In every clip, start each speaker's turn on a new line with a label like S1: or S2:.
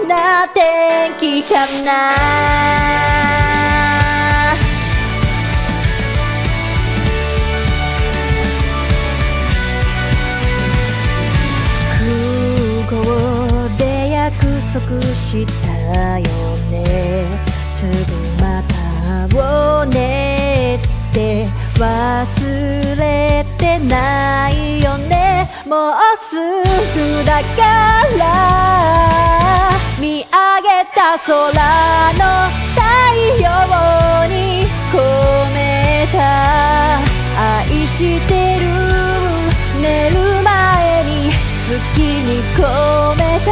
S1: んな天気かな。空港で約束したよね。すぐまたをねって忘れてないよね。もうすぐだから見上げた空の太陽に込めた愛してる。寝る前に月に込めた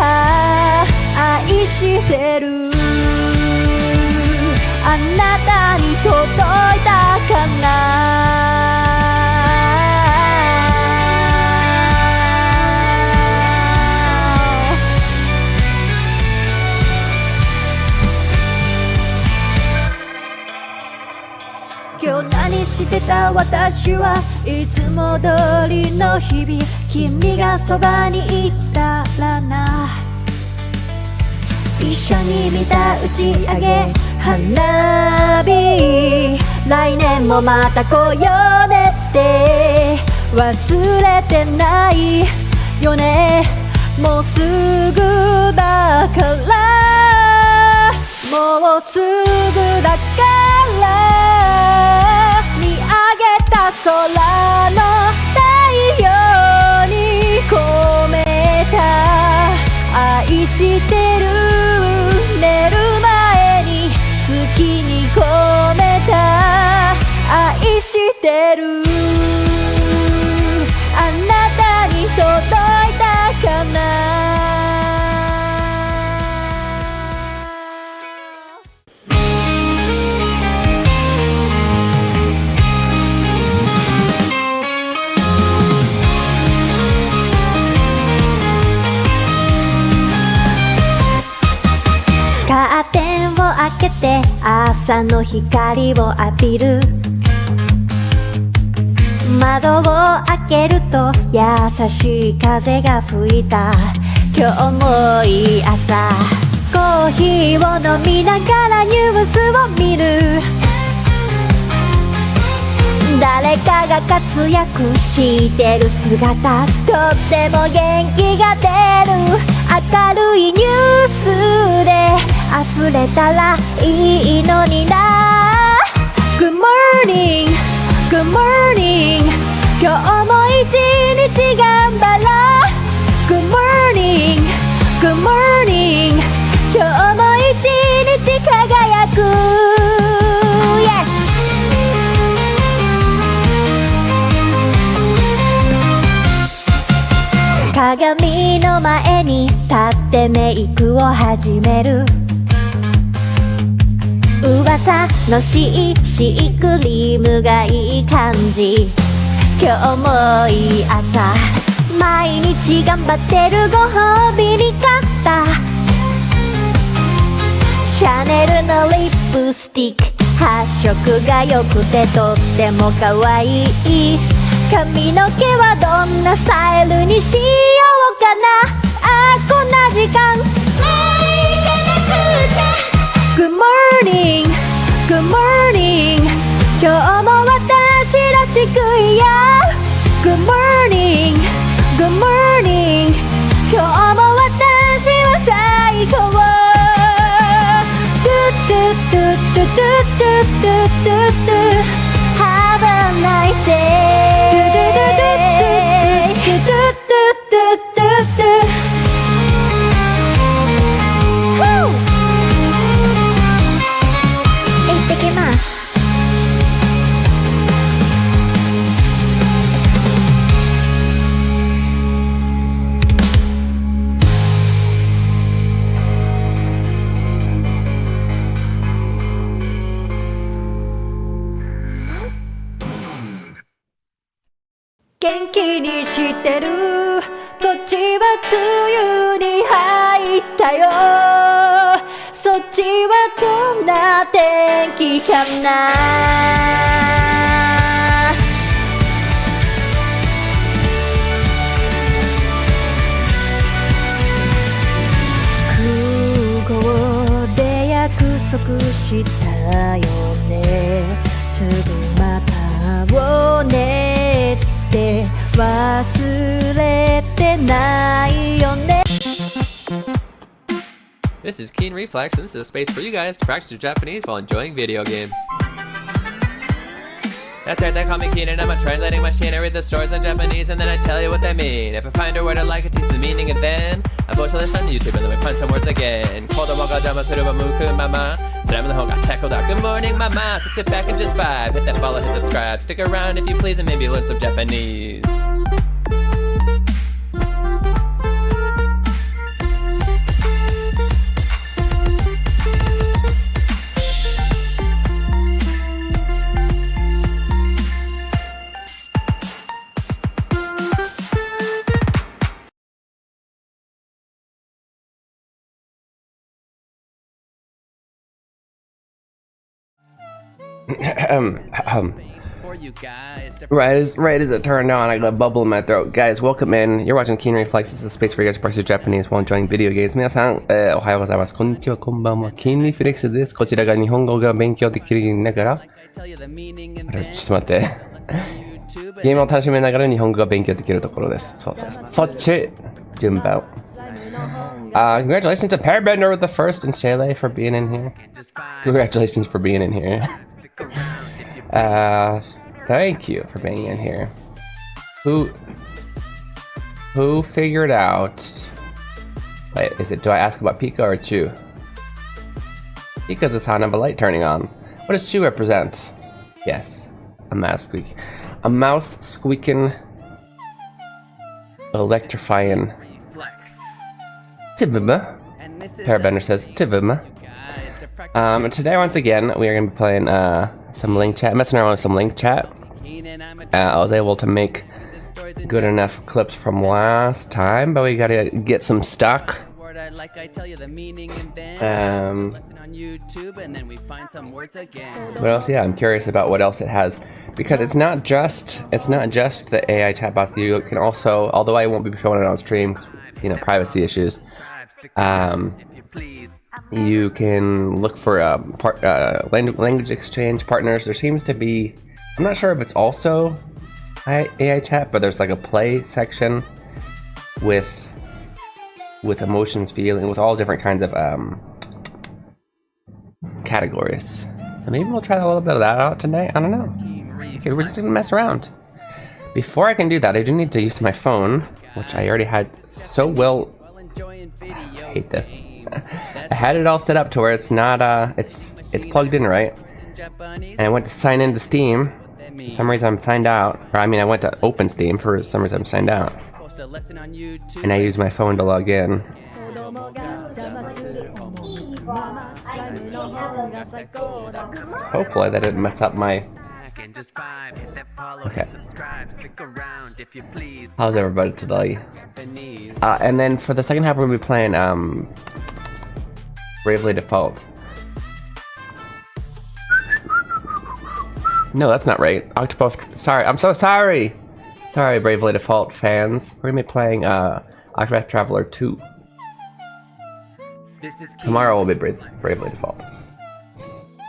S1: 愛してる。あなたに届いたかな。今日何してた私はいつも通りの日々。君がそばにいたらな。一緒に見た打ち上げ花火。来年もまた来ようねって忘れてないよね。もうすぐだからもうすぐだから見上げた空の太陽に込めた愛してる。寝る前に月に込めた愛してる。あなたに届いたかな。カーテンを開けて朝の光を浴びる。窓を開けると優しい風が吹いた。今日もいい朝。コーヒーを飲みながらニュースを見る。誰かが活躍してる姿、とっても元気が出る。明るいニュースで溢れたらいいのにな。 Good morning, good morning 今日も一日頑張ろう。 Good morning, good morning 今日も一日輝く。 Yes鏡の前に立ってメイクを始める。噂のシークリームがいい感じ。今日もいい朝。毎日頑張ってるご褒美に買ったシャネルのリップスティック。発色が良くてとっても可愛い。髪の毛はどんなスタイルにしようかな。あーこんな時間もう行かなくちゃ。 Good morning, good morning 今日も私らしくいよう。 Good morning, good morning 今日も私は最高。トゥトゥトゥトゥトゥトゥトゥトゥトゥ Have a nice day。行ってきます。元気にしてる。こっちは梅雨に入ったよ。そっちはどんな天気かな。空したよねすぐまたをねって忘れてないよね
S2: This is Keen Reflex, and this is a space for you guys to practice your Japanese while enjoying video games. That's right, they call me Keen and I'm a translating machine. I read the stories in Japanese and then I tell you what they mean. If I find a word I like, I teach the meaning and then I post a list on YouTube and then we find some words again. Kodomo ga jama suru wa muku mama. Slam the got tackled out. Good morning, mama. So sit back and just vibe. Hit that follow, hit subscribe. Stick around if you please and maybe learn some Japanese.
S3: Right as it turned on, I got a bubble in my throat. Guys, welcome in. You're watching Keen Reflex. This is a space for you guys to practice Japanese while enjoying video games. 皆さん、おはようございます。こんにちは、こんばんは。Keen Reflex です。こちらが日本語が勉強できるながら、ちょっと待って。ゲームを楽しみながら日本語が勉強できるところです。そう。そっち、順番。Congratulations to Pearbender with the first and Shayla for being in here. Congratulations for being in here. Thank you for being in here. Who figured out? Wait, do I ask about Pika or Chu? Pika's the sound of a light turning on. What does Chu represent? Yes, a mouse squeak. A mouse squeaking, electrifying. Tivima. Pearbender says Tivima. Today, once again, we are going to be playing some LingChat, messing around with some LingChat. I was able to make good enough clips from last time, but we gotta get some stuck. What else? Yeah, I'm curious about what else it has, because it's not just the AI chatbots. You can also, although I won't be showing it on stream, privacy issues. You can look for language exchange partners. There seems to be, I'm not sure if it's also AI chat, but there's like a play section with emotions, feeling, with all different kinds of categories. So maybe we'll try a little bit of that out today. I don't know. Okay, we're just gonna mess around. Before I can do that, I do need to use my phone, which I already had so well. I hate this. I had it all set up to where it's not it's plugged in right, and I went to sign into Steam. For some reason I'm signed out, or I mean I went to open Steam. For some reason I'm signed out, and I used my phone to log in. Hopefully that didn't mess up my. Okay. How's everybody today? And then for the second half we'll be playing Bravely Default. No, that's not right. Octopath. Sorry, I'm so sorry. Sorry, Bravely Default fans. We're gonna be playing Octopath Traveler II. Tomorrow will be Bravely Default.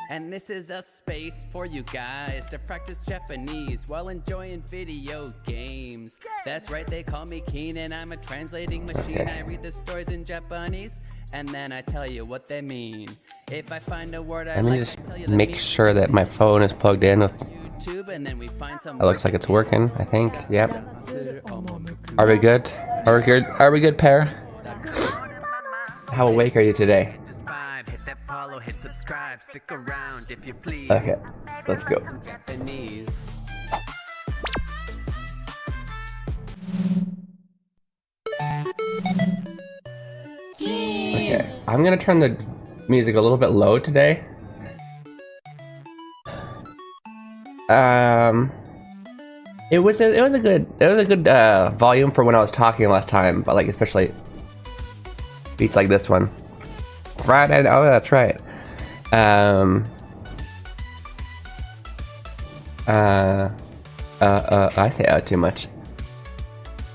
S4: And this is a space for you guys to practice Japanese while enjoying video games. That's right, they call me Keen and I'm a translating machine. I read the stories in Japanese and then I tell you what they mean. If I find a word I
S3: like,
S4: just
S3: I tell you make sure that my phone is plugged in with YouTube, and then we find some. It looks like it's working, I think. Yep. Are we good? Are we good, pair? How awake are you today? Hit subscribe, stick around if you please. Okay, let's go. Okay, I'm gonna turn the music a little bit low today. It was a good volume for when I was talking last time, but like especially beats like this one. Friday, oh that's right. I say too much.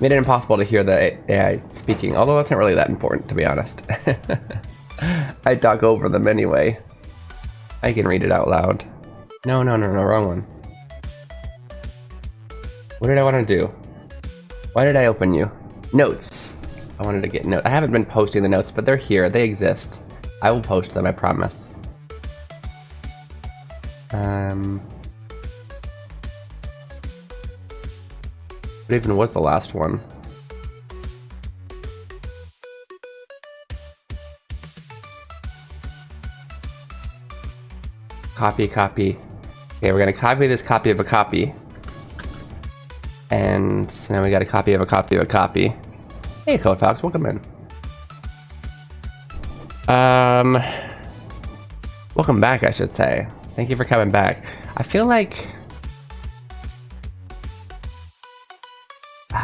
S3: Made it impossible to hear the AI speaking, although that's not really that important, to be honest. I talk over them anyway. I can read it out loud. No, wrong one. What did I want to do? Why did I open you? Notes. I wanted to get notes. I haven't been posting the notes, but they're here. They exist. I will post them, I promise. What even was the last one? Copy. Okay, we're gonna copy this copy of a copy. And so now we got a copy of a copy of a copy. Hey, Code Fox, welcome in. Welcome back, I should say. Thank you for coming back. I feel like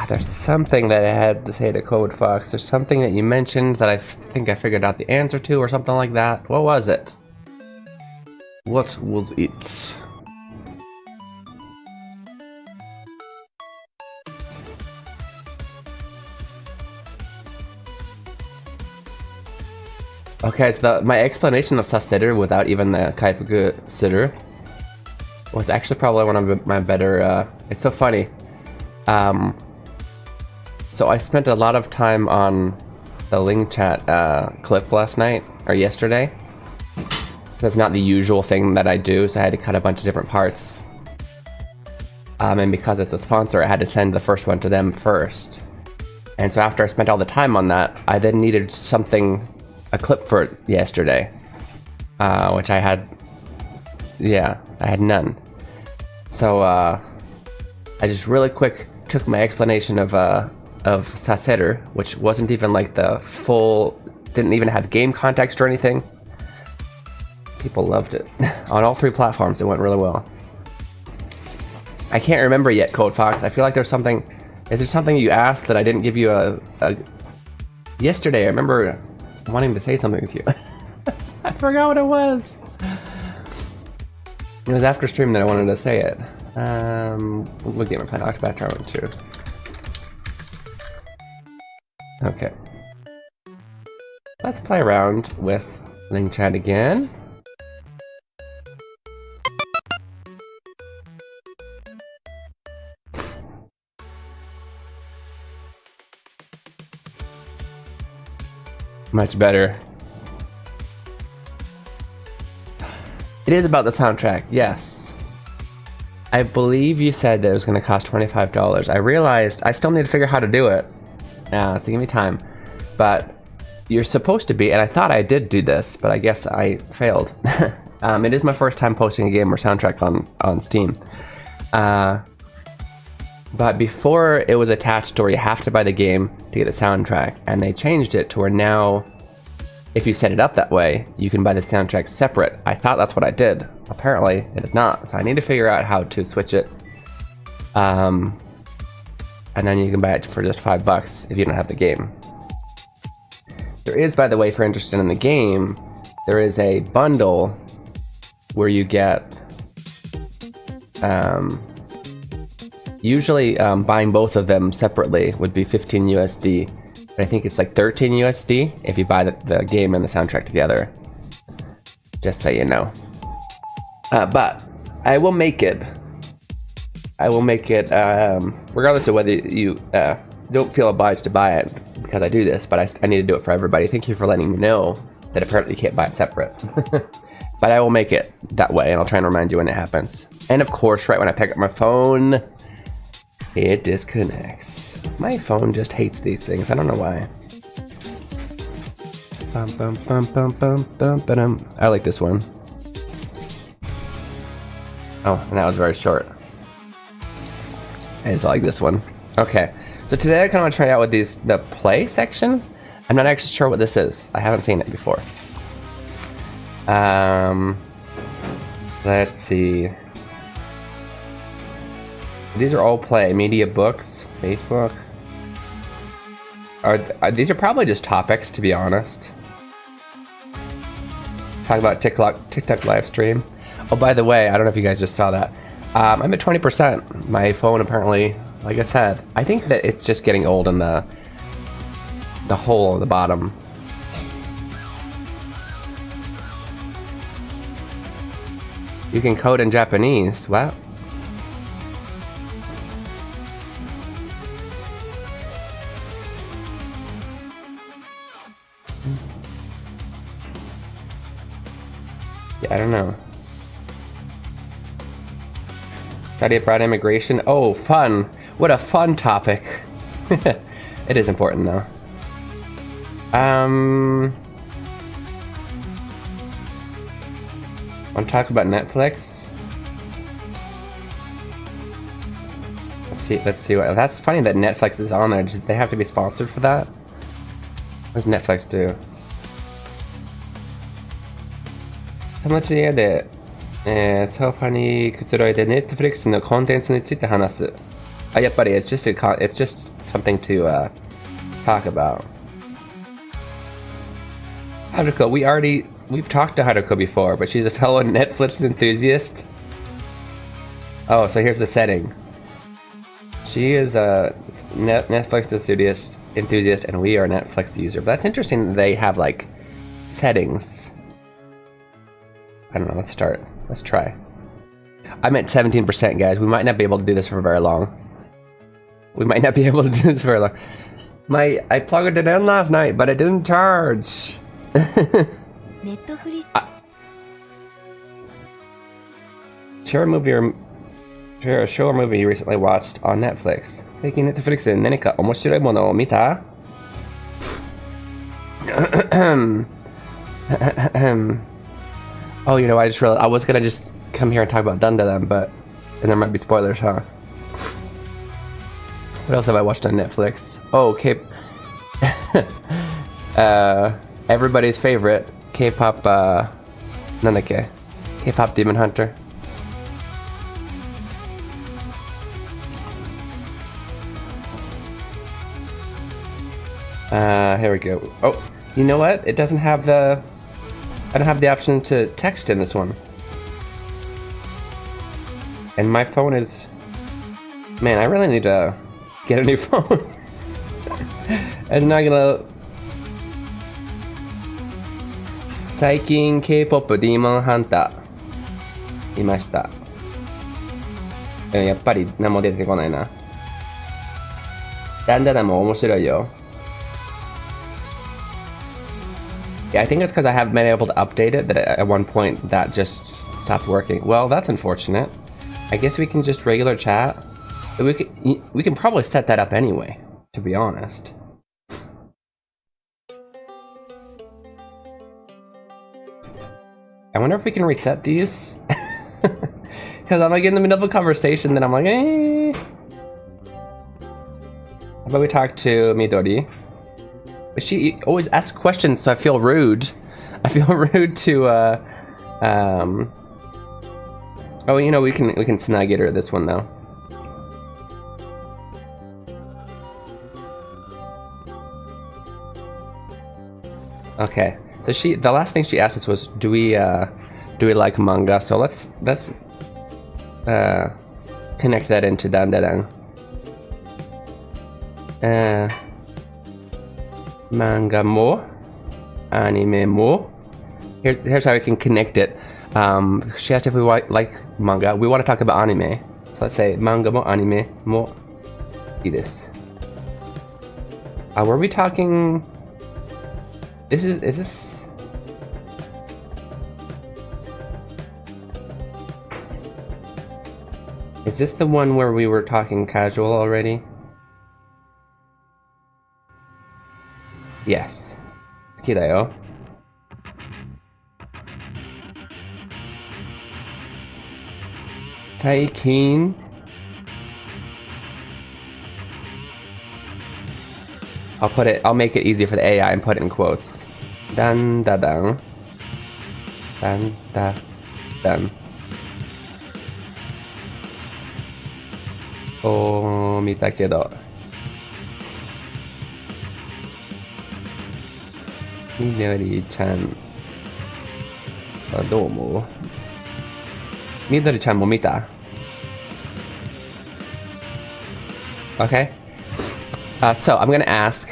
S3: there's something that I had to say to Code Fox. There's something that you mentioned that I think I figured out the answer to, or something like that. What was it? What was it? Okay, so my explanation of Sasiru without even the Kaifuku Suru was actually probably one of my better, it's so funny. So I spent a lot of time on the LingChat clip last night, or yesterday. That's not the usual thing that I do, so I had to cut a bunch of different parts. And because it's a sponsor, I had to send the first one to them first. And so after I spent all the time on that, I then needed something, a clip for it yesterday, which I had, I had none. So I just really quick took my explanation of Saseru, which wasn't even like the full, didn't even have game context or anything. People loved it. On all 3 platforms, it went really well. I can't remember yet, Code Fox. I feel like there's something, is there something you asked that I didn't give you yesterday? I remember wanting to say something with you. I forgot what it was. It was after stream that I wanted to say it. What game am I playing? Octopath Traveler II. Okay. Let's play around with LingChat again. Much better. It is about the soundtrack, yes. I believe you said that it was going to cost $25. I realized I still need to figure out how to do it. So give me time. But you're supposed to be, and I thought I did do this, but I guess I failed. It is my first time posting a game or soundtrack on Steam. But before it was attached to where you have to buy the game to get the soundtrack, and they changed it to where now, if you set it up that way, you can buy the soundtrack separate. I thought that's what I did. Apparently, it is not. So I need to figure out how to switch it. And then you can buy it for just $5 if you don't have the game. There is, by the way, if you're interested in the game, there is a bundle where you get usually buying both of them separately would be 15 USD, but I think it's like 13 USD if you buy the game and the soundtrack together. Just so you know. But I will make it. I will make it regardless of whether you don't feel obliged to buy it because I do this, but I need to do it for everybody. Thank you for letting me know that apparently you can't buy it separate. But I will make it that way, and I'll try and remind you when it happens. And of course, right when I pick up my phone, it disconnects. My phone just hates these things. I don't know why. I like this one. Oh, and that was very short. I just like this one. Okay, so today I kind of want to try out with the play section. I'm not actually sure what this is. I haven't seen it before. Let's see. These are all play. Media, books, Facebook. These are probably just topics, to be honest. Talk about TikTok live stream. Oh, by the way, I don't know if you guys just saw that. I'm at 20%. My phone apparently, like I said, I think that it's just getting old in the hole at the bottom. You can code in Japanese. What? Yeah, I don't know. Study abroad immigration. Oh, fun. What a fun topic. It is important though. Want to talk about Netflix? Let's see what. That's funny that Netflix is on there. Do they have to be sponsored for that? What does Netflix do? 友達の家で、ソファにくつろいで Netflix のコンテンツについて話す。あ、やっぱり it's just something to talk about. Haruko, we've talked to Haruko before, but she's a fellow Netflix enthusiast. Oh, so here's the setting. She is a Netflix enthusiast, and we are a Netflix user. But that's interesting that they have like settings. I don't know, let's start. Let's try. I'm at 17%, guys. We might not be able to do this for very long. We might not be able to do this for very long. I plugged it in last night, but it didn't charge. Share a show or movie you recently watched on Netflix. 最近 Netflix で何か面白いものを見た? Oh, you know, I just realized I was gonna just come here and talk about Dandadan, but and there might be spoilers, huh? What else have I watched on Netflix? Oh, okay. Everybody's favorite K-pop, nandakke? K-pop Demon Hunter. Here we go. Oh, you know what? It doesn't have I don't have the option to text in this one. And my phone is... Man, I really need to get a new phone. It's not gonna... 最近 K-pop Demon Hunter いました。やっぱり何も出てこないな。ダンダダンも面白いよ。Yeah, I think it's because I haven't been able to update it, that at one point that just stopped working. Well, that's unfortunate. I guess we can just regular chat. We can probably set that up anyway, to be honest. I wonder if we can reset these? Because I'm like in the middle of a conversation, then I'm like, eh. How about we talk to Midori? But she always asks questions, so I feel rude. I feel rude to, Oh, you know, we can snag her this one, though. Okay. So the last thing she asked us was, do we like manga? So let's connect that into Dandadan. Manga mo, anime mo. Here's how we can connect it. She asked if we like manga. We want to talk about anime. So let's say manga mo, anime mo. See this. Were we talking? Is this? Is this the one where we were talking casual already? Yes. 好きだよ. Keen. I'll make it easy for the AI and put it in quotes. Dan da dan. Dan da dan. Oh, 見たけど. みどりちゃんはどう思う？みどりちゃんも見た？ Okay. So I'm gonna ask.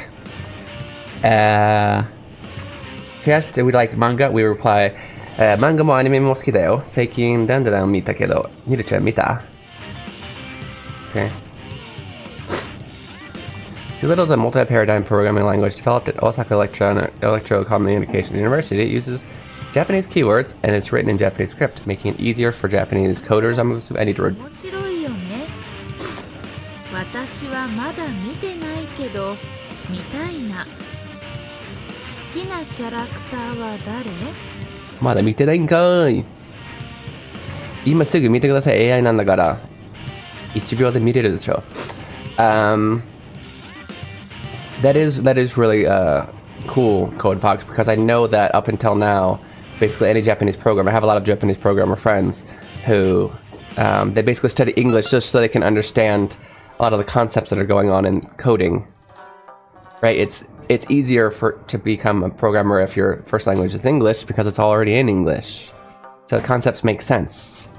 S3: She asked, "Do we like manga?" We reply, 漫画もアニメも好きだよ。最近ダンダダン見たけど、ミルちゃん見た？ Okay. Doolittle is a multi-paradigm programming language developed at Osaka Electro-Communication University. It uses Japanese keywords and it's written in Japanese script, making it easier for Japanese coders on moves of any word.
S5: 面白いよね。私はまだ見てないけど見たいな。好きなキャラクターは誰？
S3: まだ見てないんかい。今すぐ見てください。AI なんだから。1秒で見れるでしょ。That is really cool, Codepox, because I know that up until now, basically any Japanese program, I have a lot of Japanese programmer friends who they basically study English just so they can understand a lot of the concepts that are going on in coding. Right? It's easier to become a programmer if your first language is English because it's already in English. So the concepts make sense.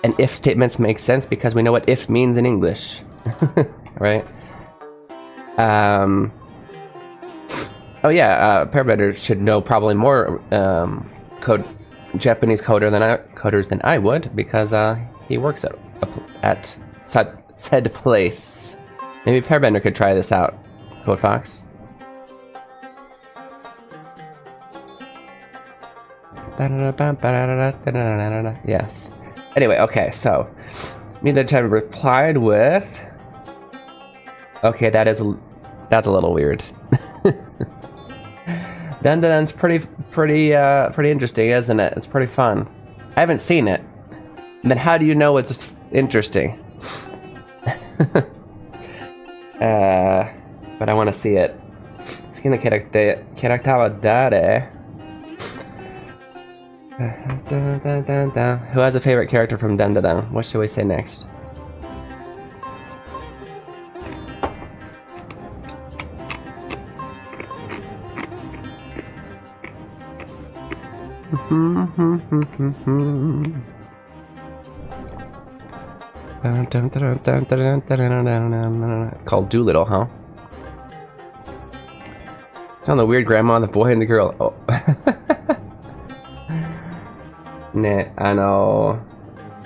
S3: And if statements make sense because we know what if means in English. Right? Oh yeah, Parabender should know probably more Japanese coders than I would because he works at said place. Maybe Parabender could try this out. Code Fox. Yes. Anyway, okay, so Mida-chan replied with, okay, that's a little weird. Dandan's pretty interesting, isn't it? It's pretty fun. I haven't seen it. And then how do you know it's interesting? But I want to see it. 好きなキャラクターは誰? Who has a favorite character from Dandadan? What should we say next? It's called Doolittle, huh? It's on the weird grandma, the boy and the girl. Oh. ね、なん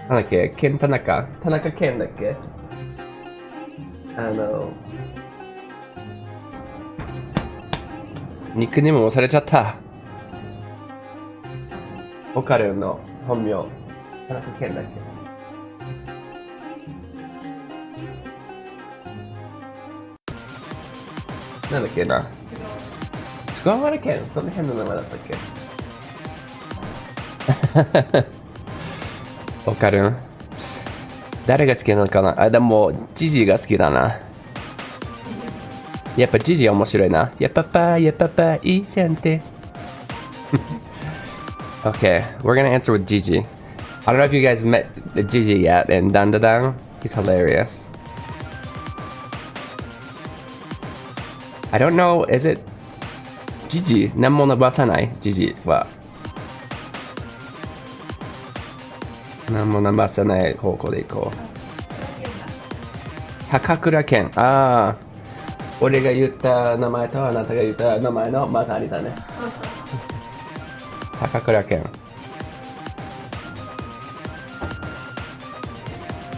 S3: だっけ、ケン田中ケンだっけ？ニックネームもされちゃった。オカルンの本名、田中ケンだっけ？なんだっけな。菅原健、そんな変な名前だったっけ？オカルン。誰が好きなのかなあ、でも、ジジが好きだな。やっぱジジ面白いな。やっぱいいじゃんって。Okay, we're gonna answer with Gigi. I don't know if you guys met Gigi yet in Dandadan. He's hilarious. I don't know, is it Gigi? 何も伸ばさない Gigi は。何も伸ばさない方向でいこう。高倉健。ああ。俺が言った名前とあなたが言った名前のまたありだね。高倉健。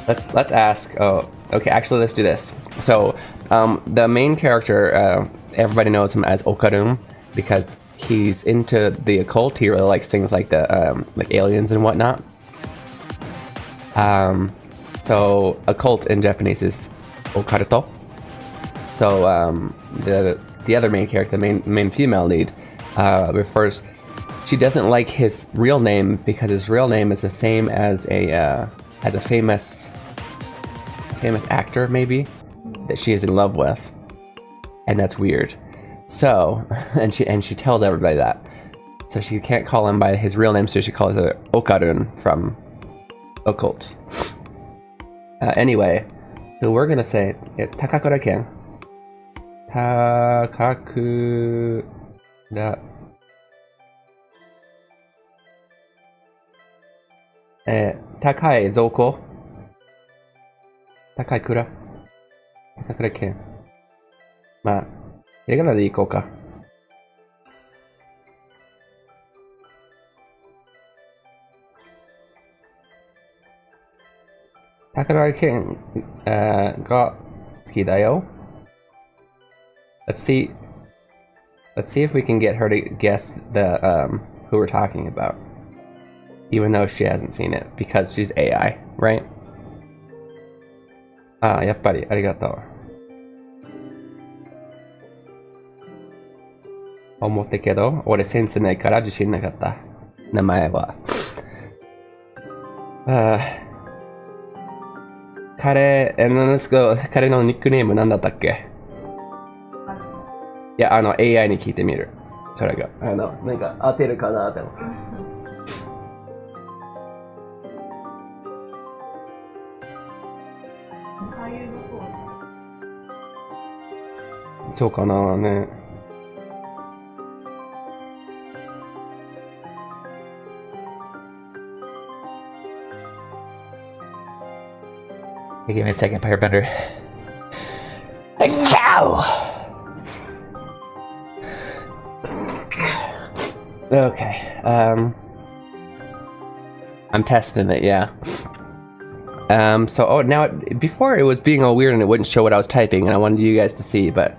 S3: Let's ask. Oh, okay. Actually, let's do this. So, the main character, everybody knows him as Okarun because he's into the occult. He really likes things like the like aliens and whatnot. So occult in Japanese is okaruto. So the other main character, the main female lead, refers. She doesn't like his real name because his real name is the same as a famous actor maybe that she is in love with, and that's weird. So and she tells everybody that. So she can't call him by his real name, so she calls her Okarun from occult. Anyway, so we're gonna say Takakura Ken. Takakura. Takai Zoko. Takai Kura. Takakura Ken. まあ、ひらがなでいこうか。Takanori King got Skidayo. Let's see if we can get her to guess the who we're talking about. Even though she hasn't seen it, because she's AI, right? Ah, やっぱりありがとう。思ったけど、俺センスないから自信なかった。名前は。彼のニックネームなんだったっけ？いや、AI に聞いてみる。それが。なんか当てるかなって思って。そうかなね。Give me a second, Firebender. Thanks, cow! Okay, I'm testing it, yeah. So, now, before it was being all weird and it wouldn't show what I was typing, and I wanted you guys to see, but...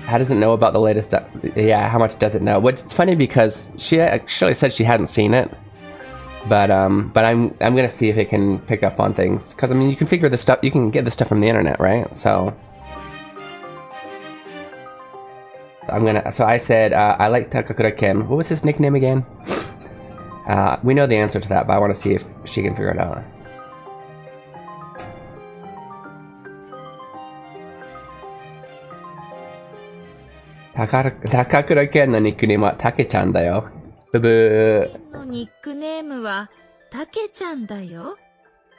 S3: How does it know about the latest stuff? Yeah, how much does it know? It's funny because she actually said she hadn't seen it. But I'm gonna see if it can pick up on things, because I mean you can figure this stuff, you can get this stuff from the internet, right? So I said I like Takakura Ken. What was his nickname again? We know the answer to that, but I want to see if she can figure it out. Takakura Ken のニックネームはタケちゃんだよ。ブブー。
S5: のニックネームはタケちゃんだよ。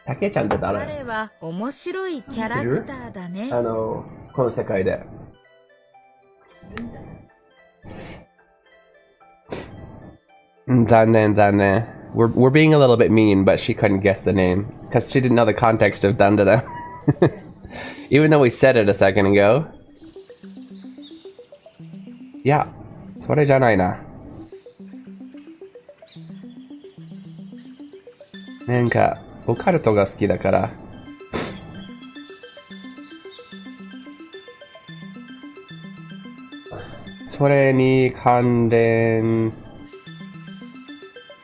S3: タケちゃんって誰？
S5: 彼は面白いキャラクターだね。
S3: この世界で。残念。We're being a little bit mean, but she couldn't guess the name because she didn't know the context of Dandada. Even though we said it a second ago. Yeah, それじゃないな。なんかオカルトが好きだから。それに関連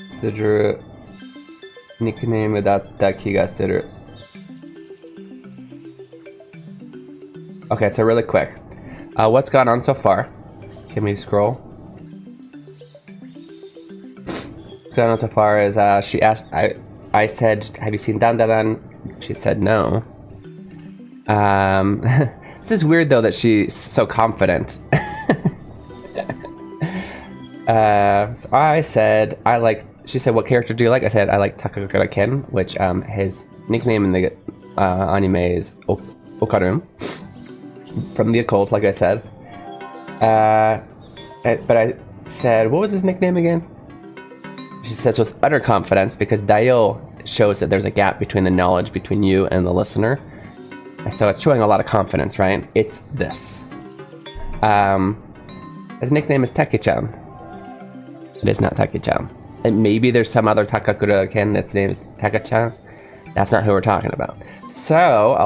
S3: するニックネームだった気がする。Okay, so really quick. What's gone on so far? Can we scroll? What's gone on so far is she asked, I said, have you seen Dandadan? She said no. This is weird though that she's so confident. So I said, she said, what character do you like? I said, I like Takakura Ken, which his nickname in the anime is Okarum, from the occult, like I said. But I said, what was his nickname again? She says with utter confidence, because Dayo shows that there's a gap between the knowledge between you and the listener. And so it's showing a lot of confidence, right? It's this. His nickname is Take-chan. It is not Take-chan. And maybe there's some other Takakura Ken that's named Take-chan. That's not who we're talking about. So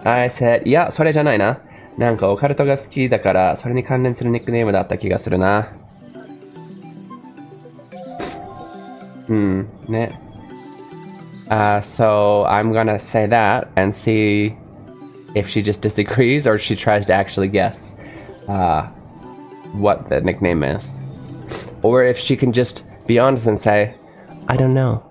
S3: I said, yeah, それじゃないな。なんかオカルトが好きだから、それに関連するニックネームだった気がするな。ね。So I'm gonna say that and see if she just disagrees or she tries to actually guess what the nickname is. Or if she can just be honest and say, I don't know.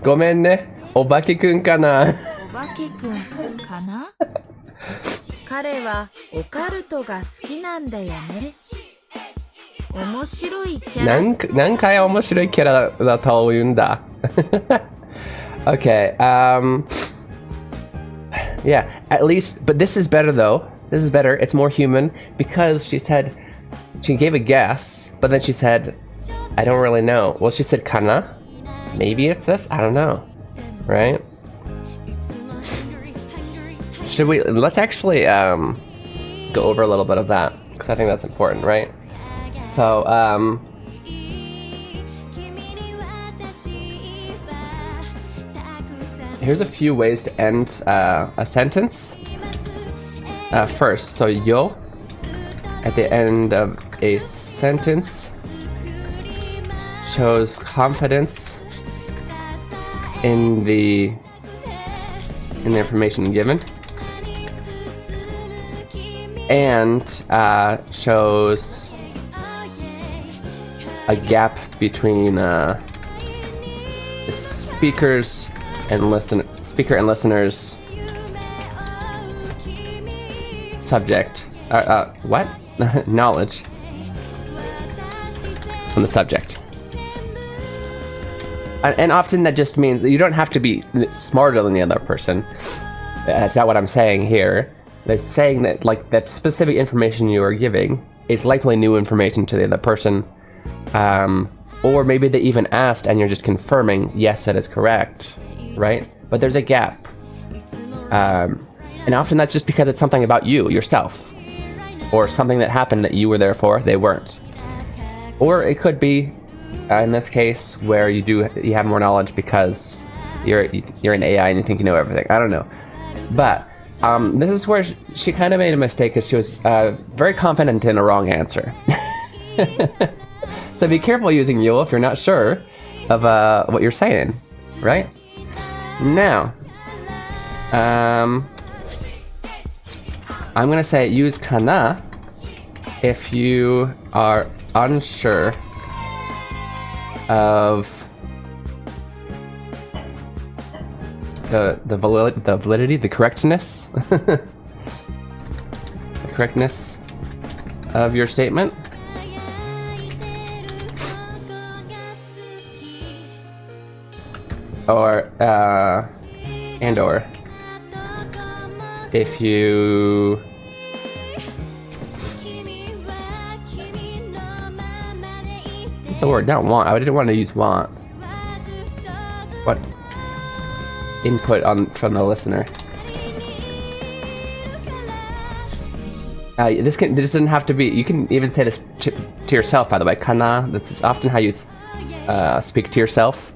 S3: Goめんね。お化けくんかな。
S5: お化けくんかな。彼はオカルトが好きなんだよね。面白いキャラ。
S3: 何回面白いキャラだと言うんだ。Okay, yeah, at least, but this is better though. This is better. It's more human because she said, she gave a guess, but then she said, I don't really know. Well, she said kana. Maybe it's this. I don't know. Right? let's actually go over a little bit of that, because I think that's important, right? So, here's a few ways to end a sentence. First, so yo at the end of a sentence shows confidence in the information given, and shows a gap between speaker and listener's subject. What? Knowledge on the subject. And often that just means that you don't have to be smarter than the other person. That's not what I'm saying here. They're saying that, like, that specific information you are giving is likely new information to the other person. Or maybe they even asked and you're just confirming, yes, that is correct, right? But there's a gap. And often that's just because it's something about you, yourself. Or something that happened that you were there for, they weren't. Or it could be, in this case, where you have more knowledge because you're an AI and you think you know everything. I don't know. But this is where she kind of made a mistake, because she was very confident in a wrong answer. So be careful using yo if you're not sure of what you're saying, right? Now, I'm gonna say use kana if you are unsure of the validity, the correctness, the correctness of your statement. Or or if you what's the word? Not want. I didn't want to use want. What? Input from the listener. This doesn't have to be. You can even say this to yourself, by the way. Kana. That's often how you speak to yourself.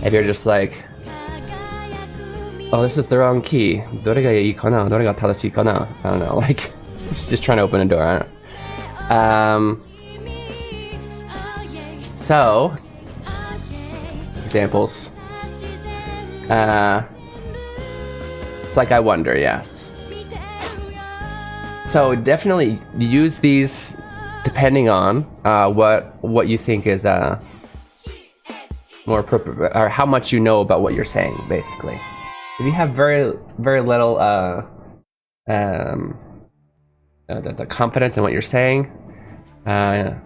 S3: If you're just like, oh, this is the wrong key. どれがいいかな? どれが正しいかな? I don't know. Like, just trying to open a door. I don't know. So, examples. It's like I wonder, yes. So definitely use these depending on what you think is more appropriate, or how much you know about what you're saying, basically. If you have very, very little the confidence in what you're saying, kana.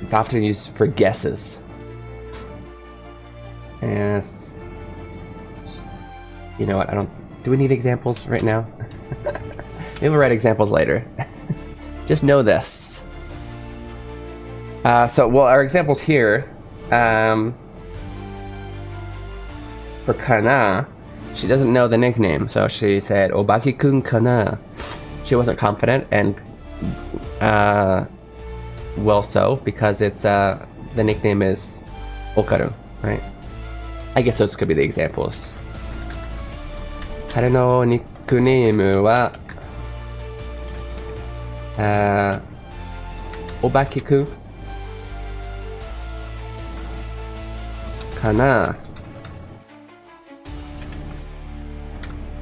S3: It's often used for guesses. You know what? Do we need examples right now? Maybe we'll write examples later. Just know this. Our examples here, for kana, she doesn't know the nickname, so she said, Obaki-kun kana. She wasn't confident, and well so, because it's the nickname is Okaru, right? I guess those could be the examples. Kare no nickname wa Obaki-kun kana.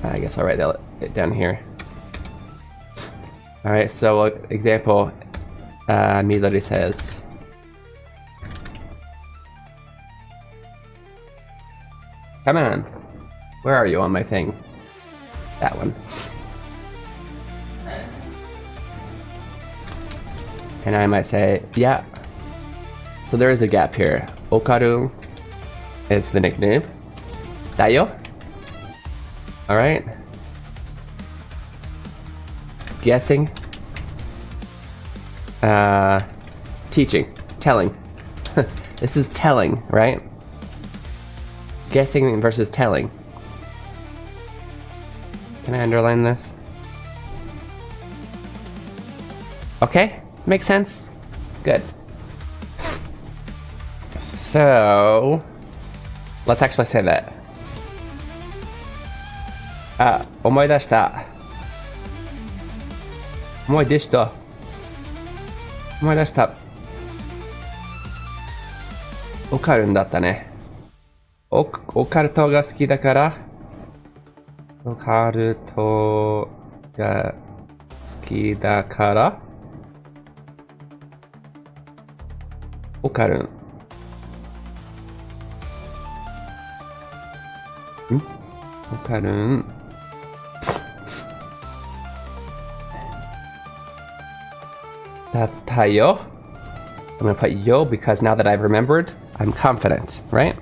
S3: I guess I'll write it down here. Alright, so example, Midori says, come on, where are you on my thing? That one. And I might say, yeah. So there is a gap here. Okaru is the nickname. Dayo. Alright. Guessing. Teaching. Telling. This is telling, right? Guessing versus telling. Can I underline this? Okay, makes sense. Good. So, let's actually say that. あ、思い出した。思い出した。思い出した。オカルンだったね。オカルトが好きだから、オカルトが好きだから、オカルン。オカルン。だったよ。I'm gonna put yo because now that I've remembered, I'm confident, right?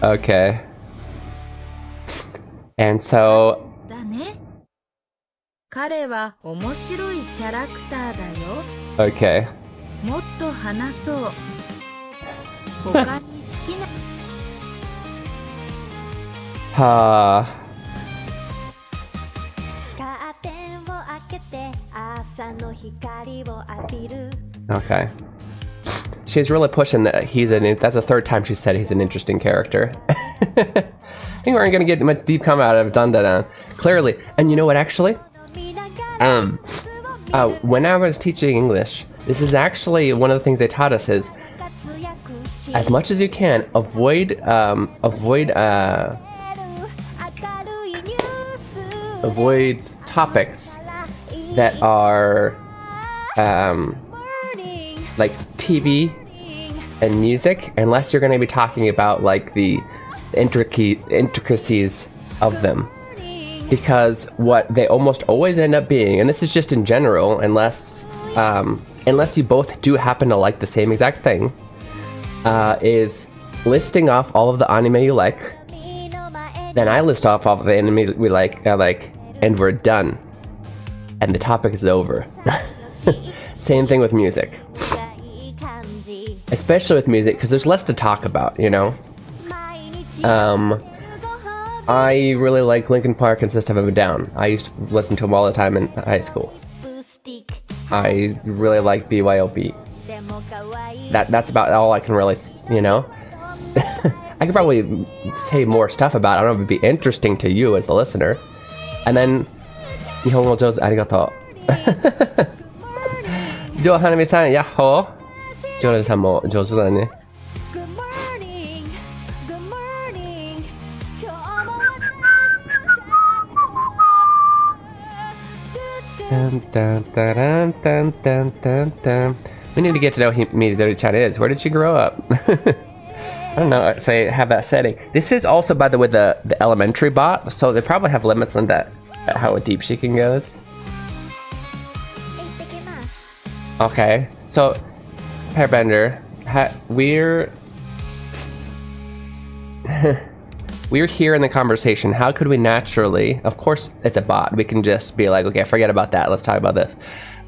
S3: Okay. And so
S5: だね。彼は面白いキャラクターだよ。
S3: okay.
S5: もっと話そう。他に好きな
S3: Ha.
S1: カーテンを開けて朝の光を浴びる
S3: Okay. She's really pushing that that's the third time she said he's an interesting character. I think we aren't gonna get much deep comment out of Dandadan. Clearly. And you know what actually? When I was teaching English, this is actually one of the things they taught us is as much as you can avoid topics that are like TV and music, unless you're going to be talking about like the intricacies of them, because what they almost always end up being, and this is just in general, unless you both do happen to like the same exact thing, is listing off all of the anime you like. Then I list off all of the anime we like, and we're done, and the topic is over. Same thing with music. Especially with music, because there's less to talk about, you know? I really like Linkin Park and System of a Down. I used to listen to them all the time in high school. I really like BYOB. That's about all I can really, you know? I could probably say more stuff about it. I don't know if it'd be interesting to you as the listener. And then, 日本語上手ありがとう。ジョーハナミさん、ヤッホー。ジョーレさんも上手だね。We need to get to know who Midori-chan is. Where did she grow up? I don't know if they have that setting. This is also, by the way, the elementary bot, so they probably have limits on that, how deep she can go. Okay, so Hairbender, we're here in the conversation. How could we naturally, of course it's a bot, we can just be like, okay, forget about that, let's talk about this.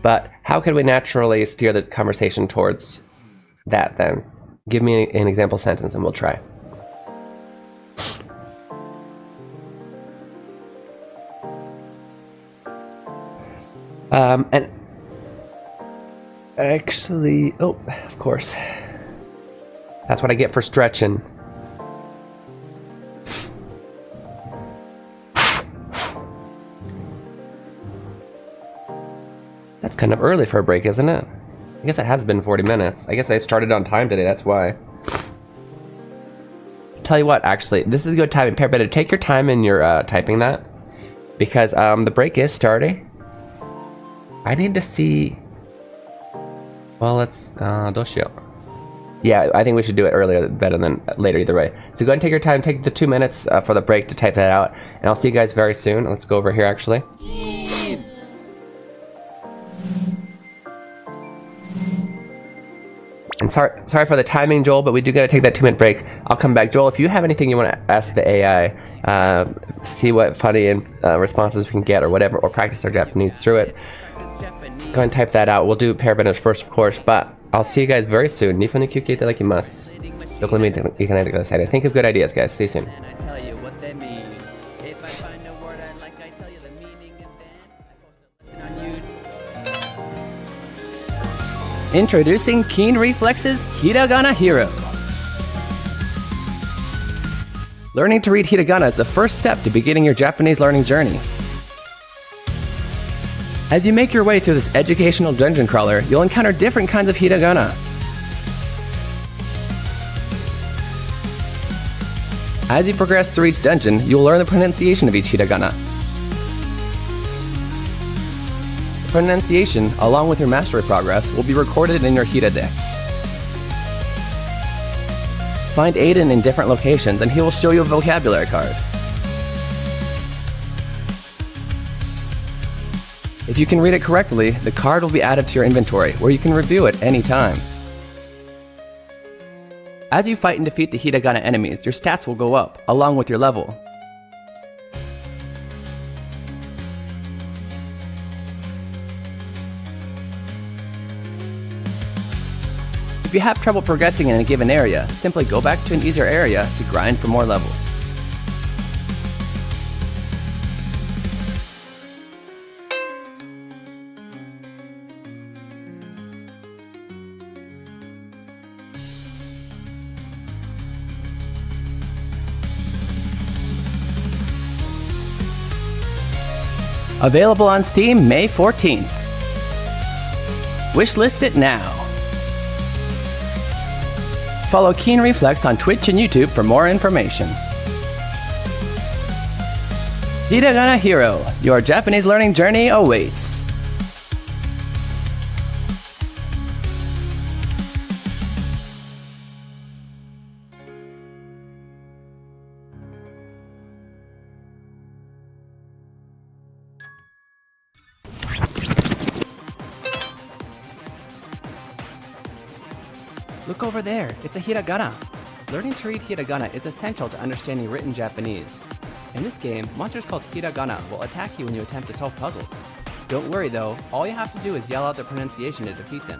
S3: But how could we naturally steer the conversation towards that then? Give me an example sentence and we'll try. And actually, oh, of course. That's what I get for stretching. That's kind of early for a break, isn't it? I guess it has been 40 minutes. I guess I started on time today, that's why. Tell you what, actually, this is a good time. Better take your time in your typing that. Because the break is starting. I need to see... Well, let's... Yeah, I think we should do it earlier better than later either way. So go ahead and take your time. Take the 2 minutes for the break to type that out. And I'll see you guys very soon. Let's go over here, actually. And sorry for the timing, Joel, but we do gotta take that 2-minute break. I'll come back. Joel, if you have anything you want to ask the AI, see what funny responses we can get or whatever, or practice our Japanese through it, go ahead and type that out. We'll do parabeners first, of course, but I'll see you guys very soon. 2分の休憩いただきます。どこでも行かないでください。Think of good ideas, guys. See you soon.
S4: And I tell you what they mean. If I find a word I like, I tell you the meaning, and then I post a lesson on YouTube. Introducing Keen Reflex's Hiragana Hero. Learning to read hiragana is the first step to beginning your Japanese learning journey. As you make your way through this educational dungeon crawler, you'll encounter different kinds of hiragana. As you progress through each dungeon, you'll learn the pronunciation of each hiragana. The pronunciation, along with your mastery progress, will be recorded in your Hiradex. Find Aiden in different locations and he will show you a vocabulary card. If you can read it correctly, the card will be added to your inventory, where you can review it anytime. As you fight and defeat the hiragana enemies, your stats will go up, along with your level. If you have trouble progressing in a given area, simply go back to an easier area to grind for more levels. Available on Steam May 14th. Wishlist it now. Follow Keen Reflex on Twitch and YouTube for more information. Hiragana Hero, your Japanese learning journey awaits. Look over there, it's a hiragana. Learning to read hiragana is essential to understanding written Japanese. In this game, monsters called hiragana will attack you when you attempt to solve puzzles. Don't worry though, all you have to do is yell out their pronunciation to defeat them.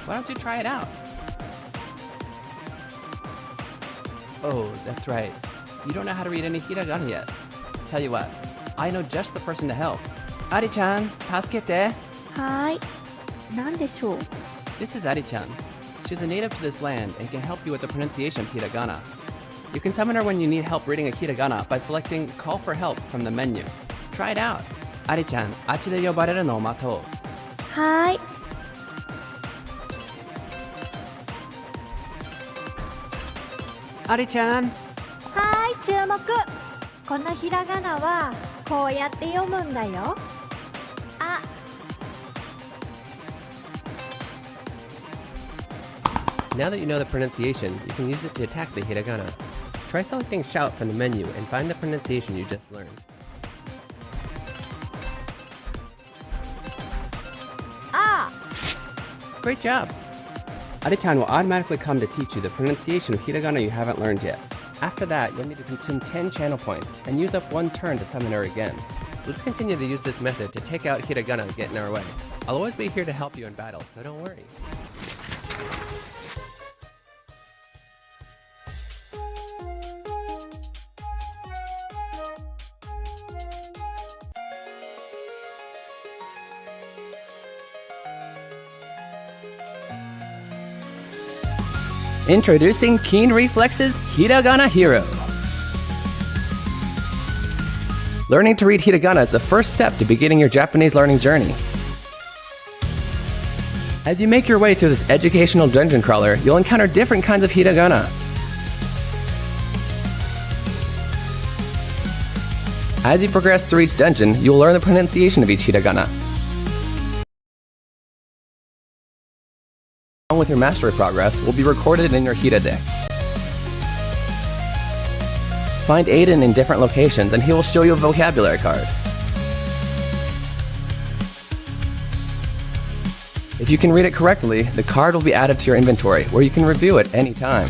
S4: Why don't you try it out? Oh, that's right. You don't know how to read any hiragana yet. Tell you what, I know just the person to help. Ari-chan, tasukete.
S1: はーい。なんでしょう。
S4: This is Ari-chan. She's a native to this land and can help you with the pronunciation of hiragana. You can summon her when you need help reading a hiragana by selecting Call for Help from the menu. Try it out. Ari-chan, あっちで呼ばれるのを待とう。
S1: はーい。
S4: Ari-chan!
S1: はーい、注目。このひらがなはこうやって読むんだよ。あ、
S3: Now that you know the pronunciation, you can use it to attack the hiragana. Try selecting Shout from the menu and find the pronunciation you just learned.
S1: Ah!
S4: Great job! Ari-chan will automatically come to teach you the pronunciation of hiragana you haven't learned yet. After that, you'll need to consume 10 channel points and use up 1 turn to summon her again. Let's continue to use this method to take out hiragana that get in our way. I'll always be here to help you in battle, so don't worry. Introducing Keen Reflex's Hiragana Hero. Learning to read hiragana is the first step to beginning your Japanese learning journey. As you make your way through this educational dungeon crawler, you'll encounter different kinds of hiragana. As you progress through each dungeon, you'll learn the pronunciation of each hiragana. Along with your mastery progress will be recorded in your Hiradex. Find Aiden in different locations and he will show you a vocabulary card.
S3: If you can read it correctly, the card will be added to your inventory, where you can review it anytime.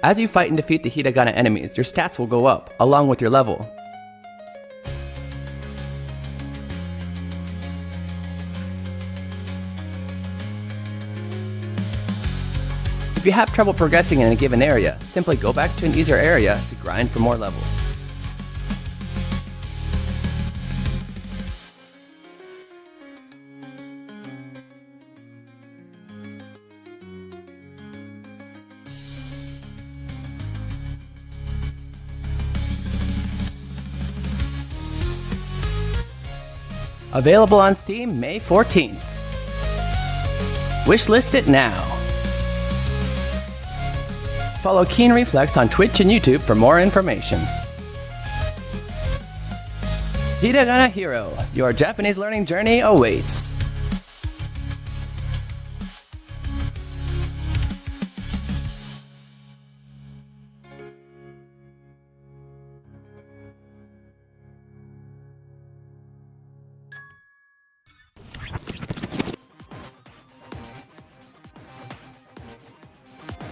S3: As you fight and defeat the hiragana enemies, your stats will go up, along with your level. If you have trouble progressing in a given area, simply go back to an easier area to grind for more levels. Available on Steam May 14th. Wishlist it now. Follow Keen Reflex on Twitch and YouTube for more information. Hiragana Hero, your Japanese learning journey awaits.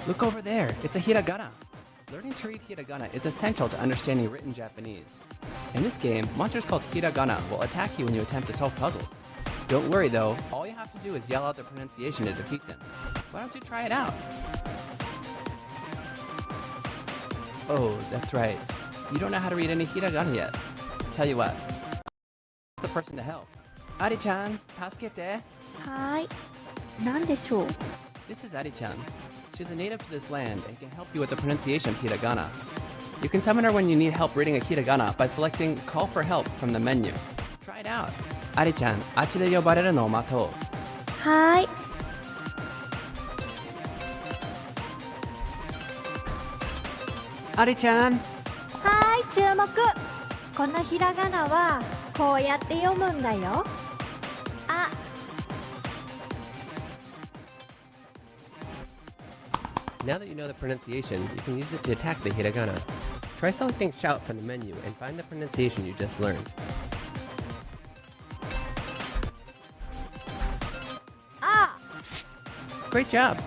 S3: Look over there, it's a hiragana. Learning to read hiragana is essential to understanding written Japanese. In this game, monsters called hiragana will attack you when you attempt to solve puzzles. Don't worry though, all you have to do is yell out the pronunciation to defeat them. Why don't you try it out? Oh, that's right. You don't know how to read any hiragana yet. Tell you what, the person to help. Ari-chan, tasukete.
S1: はーい。なんでしょう。
S3: This is Ari-chan. She's a native to this land and can help you with the pronunciation of hiragana. You can summon her when you need help reading a hiragana by selecting Call for Help from the menu. Try it out. Ari-chan, あっちで呼ばれるのを待とう。
S1: はーい。
S3: Ari-chan!
S1: はーい、注目。このひらがなはこうやって読むんだよ。あ、
S3: Now that you know the pronunciation, you can use it to attack the hiragana. Try selecting Shout from the menu and find the pronunciation you just learned.
S1: Ah!
S3: Great job!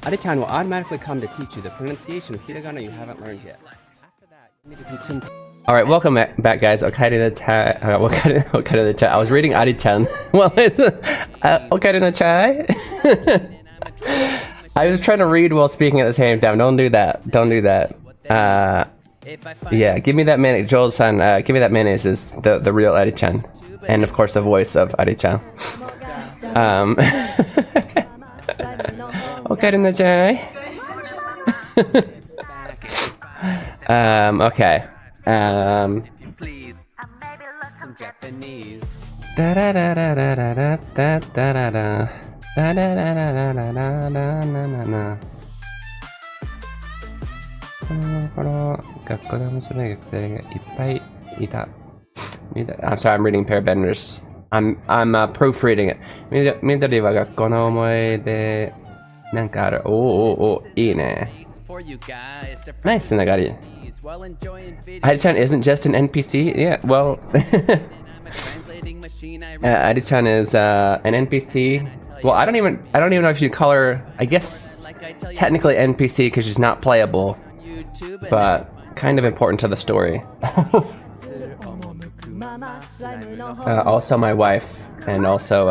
S3: Ari-chan will automatically come to teach you the pronunciation of hiragana you haven't learned yet. After that, you need to consume... Alright, welcome back guys. Okaide no chai. Okaide no chai. I was reading Ari-chan. Well, it's... Okaide no chai? I was trying to read while speaking at the same time. Don't do that. Don't do that. Yeah, give me that mayonnaise. Joel-san, give me that mayonnaise is the real Ari-chan. And of course the voice of Ari-chan. Okay, okay.
S4: Some Japanese.
S3: Da da da da da da da da da da. Da da da da da da da da da. 学校で面白い学生がいっぱいいた。I'm sorry, I'm reading Pair Benders. I'm proofreading it. 緑は学校の思い出なんかある。おー、いいね。ナイスつながり。Ari-chan isn't just an NPC? Yeah, well... Ari-chan is an NPC. Well, I don't even know if you'd call her, I guess, technically NPC because she's not playable, but kind of important to the story. Also my wife, and also,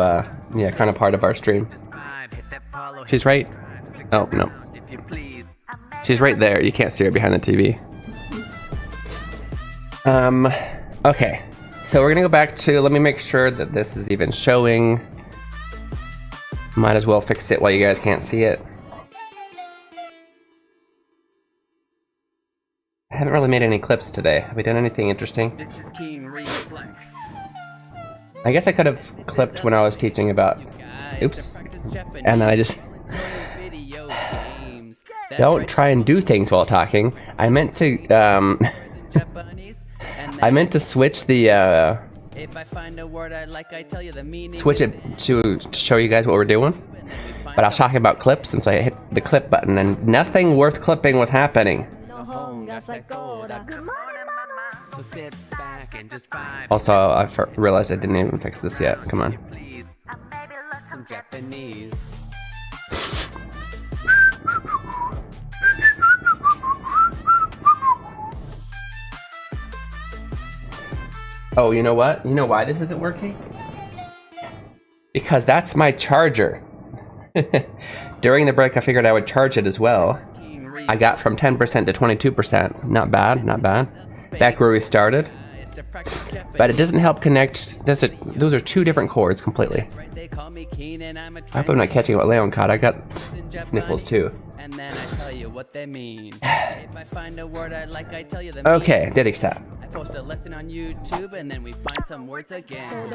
S3: yeah, kind of part of our stream. She's right. Oh, no. She's right there. You can't see her behind the TV. Okay. So we're gonna go back to, let me make sure that this is even showing. Might as well fix it while you guys can't see it. I haven't really made any clips today. Have we done anything interesting?
S4: This is Keen Reflex.
S3: I guess I could have clipped when I was teaching about... Oops. And then I just... Don't try and do things while talking. I meant to, I meant to switch the, switch it to show you guys what we're doing. But I was talking about clips, and so I hit the clip button, and nothing worth clipping was happening. Also, I realized I didn't even fix this yet. Come on.
S4: in Japanese.
S3: Oh, you know what? You know why this isn't working? Because that's my charger. During the break, I figured I would charge it as well. I got from 10% to 22%. Not bad, not bad. Back where we started. But it doesn't help connect. Those are two different chords completely. I hope I'm not catching what Leon caught. I got sniffles too.
S4: And then I tell you what they mean. If I find a word I like, I tell you the
S3: Okay, Diddy stop.
S4: I post a lesson on YouTube and then we find some words again.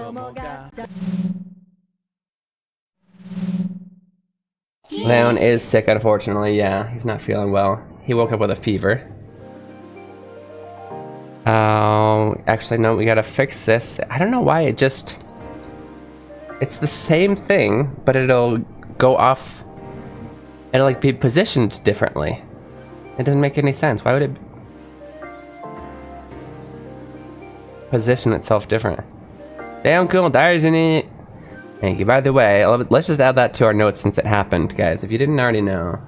S3: Leon is sick, unfortunately. Yeah, he's not feeling well. He woke up with a fever. Actually, no, we gotta fix this. I don't know why it just... It's the same thing, but it'll go off... It'll like be positioned differently. It doesn't make any sense. Why would it position itself different? Damn cool, Daijini! Thank you. By the way, let's just add that to our notes since it happened, guys, if you didn't already know.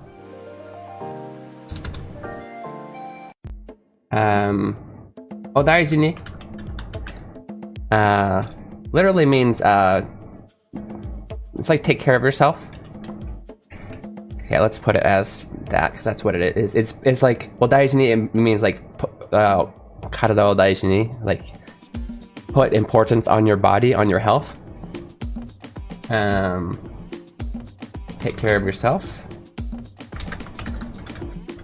S3: Odaijini. Literally means, it's like take care of yourself. Okay, let's put it as that, because that's what it is. It's like, odaijini, it means like, karada o daijini, like, put importance on your body, on your health. Take care of yourself.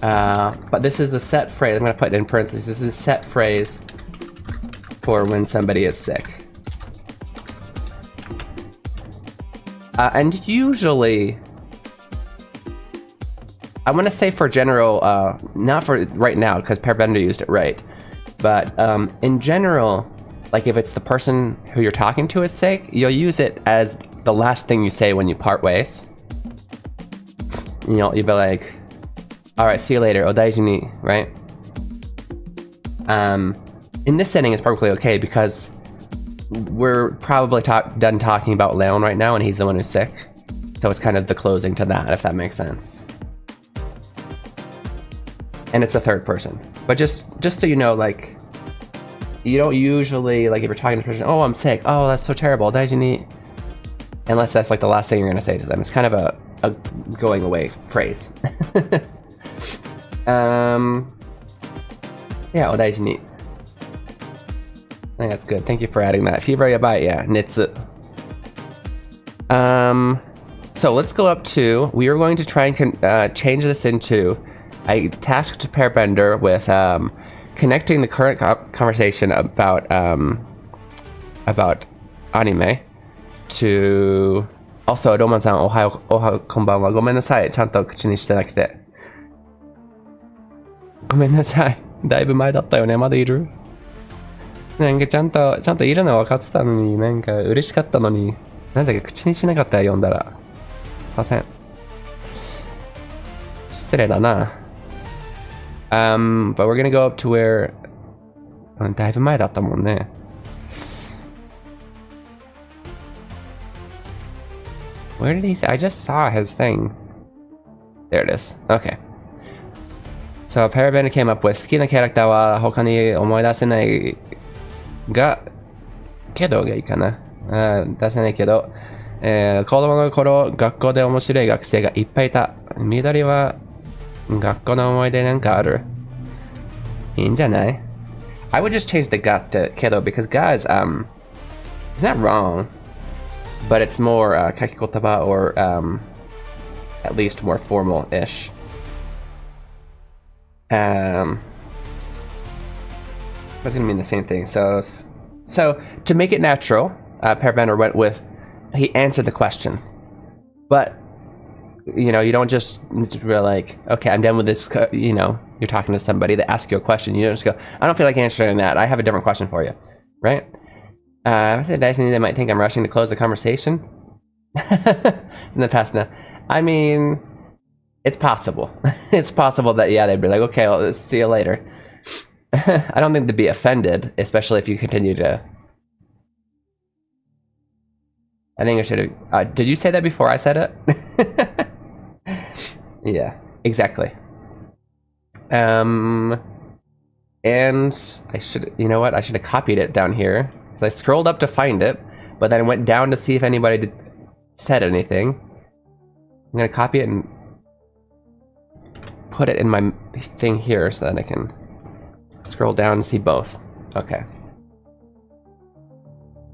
S3: But this is a set phrase. I'm going to put it in parentheses. This is a set phrase for when somebody is sick. And usually, I want to say for general, not for right now, because Per Bender used it right. But in general, like if it's the person who you're talking to is sick, you'll use it as the last thing you say when you part ways. You'll be like, alright, see you later, odaijini, right? In this setting, it's perfectly okay because we're probably done talking about Leon right now and he's the one who's sick. So it's kind of the closing to that, if that makes sense. And it's a third person. But just so you know, like, you don't usually, like if you're talking to a person, oh, I'm sick, oh, that's so terrible, odaijini. Unless that's like the last thing you're gonna say to them. It's kind of a going away phrase. Yeah, odaijini. I think that's good. Thank you for adding that. Fever yabai, yeah, nitsu. So let's go up to, we are going to try and change this into a task to Per Bender with connecting the current conversation about anime to also Roman-san, ohayo konbanwa. Gomennasai, ちゃんと口にしてなくて。ごめんなさい。だいぶ前だったよね。まだいる？なんかちゃんといるの分かってたのに、なんか嬉しかったのに、なんだっけ口にしなかったよ、読んだら。すいません。失礼だな。But we're gonna go up to where... だいぶ前だったもんね。Where did he say? I just saw his thing. There it is. Okay. So, Per Bender came up with 好きなキャラクターは他に思い出せないが、けどがいいかな。出せないけど、子供の頃、学校で面白い学生がいっぱいいた。緑は学校の思い出なんかある？いいんじゃない？ I would just change the ga to けど because ga is, it's not wrong. But it's more kakikotaba or at least more formal-ish. That's gonna mean the same thing. So to make it natural, Per Bender went with, he answered the question. But, you know, you don't just really like, okay, I'm done with this, you know, you're talking to somebody, they ask you a question, you don't just go, I don't feel like answering that, I have a different question for you, right? I said Daisy, they might think I'm rushing to close the conversation. In the past, no. I mean, it's possible. It's possible that, yeah, they'd be like, okay, well, let's see you later. I don't think they'd be offended, especially if you continue to... I think I should have. Did you say that before I said it? Yeah, exactly. And I should, you know what? I should have copied it down here. I scrolled up to find it, but then I went down to see if anybody said anything. I'm gonna copy it and put it in my thing here so that I can scroll down and see both. Okay.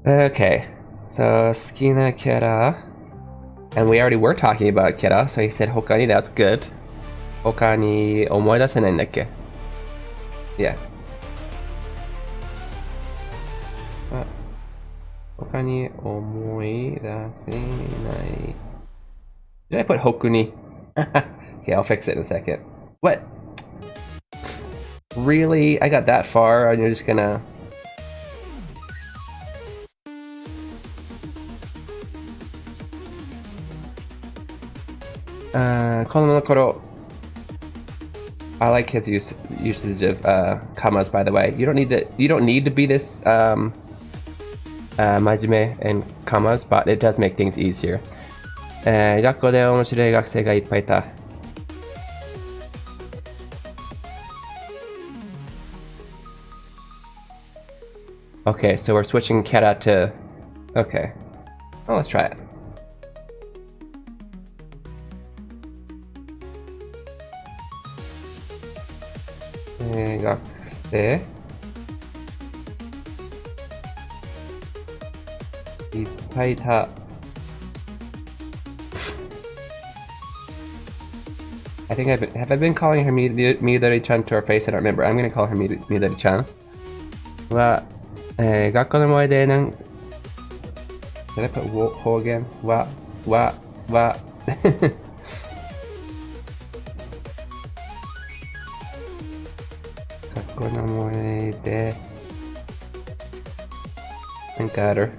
S3: Okay. So, 好きなキャラ. And we already were talking about キャラ, so he said 他に, that's good. 他に思い出せないんだっけ? Yeah. 他に思い出せない. Did I put 他に? Okay, I'll fix it in a second. What? Really? I got that far and you're just gonna... I like his usage of commas, by the way. You don't need to be this majime and commas, but it does make things easier. 学校で面白い学生がいっぱいいた. Okay, so we're switching kera to... Okay. Well, let's try it. Gakse. Ippaita. I think have I been calling her Midori-chan to her face? I don't remember. I'm gonna call her Midori-chan. Wa, 学校の思い出なん Did I put ho again? Wa. 学校の思い出なんかある?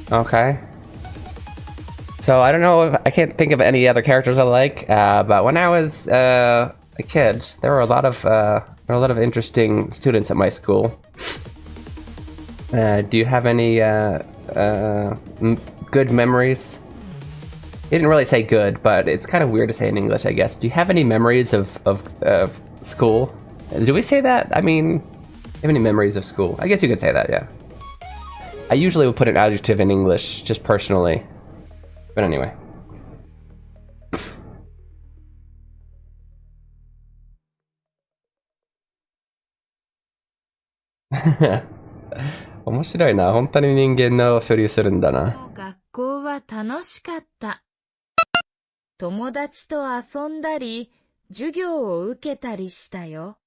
S3: Okay. So I don't know if I can't think of any other characters I like, but when I was a kid, there were a lot of interesting students at my school. Do you have any good memories? He didn't really say good, but it's kind of weird to say in English, I guess. Do you have any memories of school? Do we say that? I mean, do you have any memories of school? I guess you could say that, yeah. I usually would put an adjective in English, just personally. But anyway. Omoshiroi na. Hontou ni ningen no furi suru n da na.
S5: 学校は楽しかった。友達と遊んだり、授業を受けたりしたよ。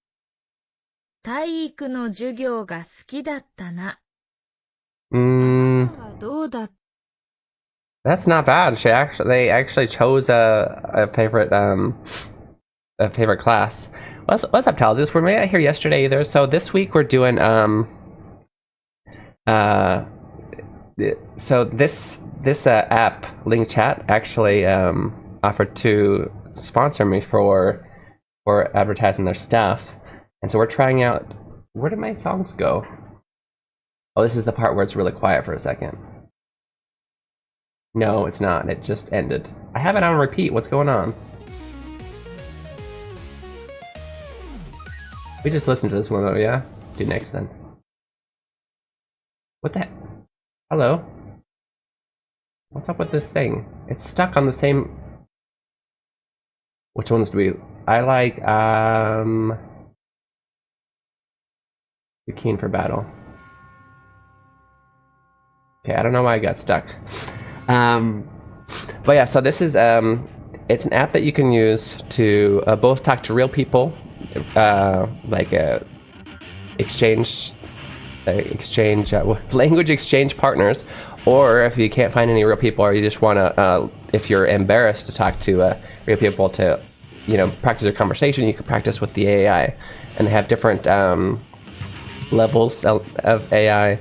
S5: 体育の授業が好きだったな。あなたはどうだった?
S3: That's not bad. They actually chose a favorite class. What's up, Talzis? Were we out here yesterday either? So this week we're doing so this app LingChat actually offered to sponsor me for advertising their stuff, and so we're trying out. Where did my songs go? Oh, this is the part where it's really quiet for a second. No, it's not. It just ended. I have it on repeat. What's going on? We just listened to this one though, yeah? Let's do next then. What the heck? Hello? What's up with this thing? It's stuck on the same... Which ones do we... I like, You're keen for battle. Okay, I don't know why I got stuck. But yeah, so this is it's an app that you can use to both talk to real people, like language exchange partners, or if you can't find any real people, or you just want to, if you're embarrassed to talk to real people to, practice your conversation, you can practice with the AI, and they have different levels of AI.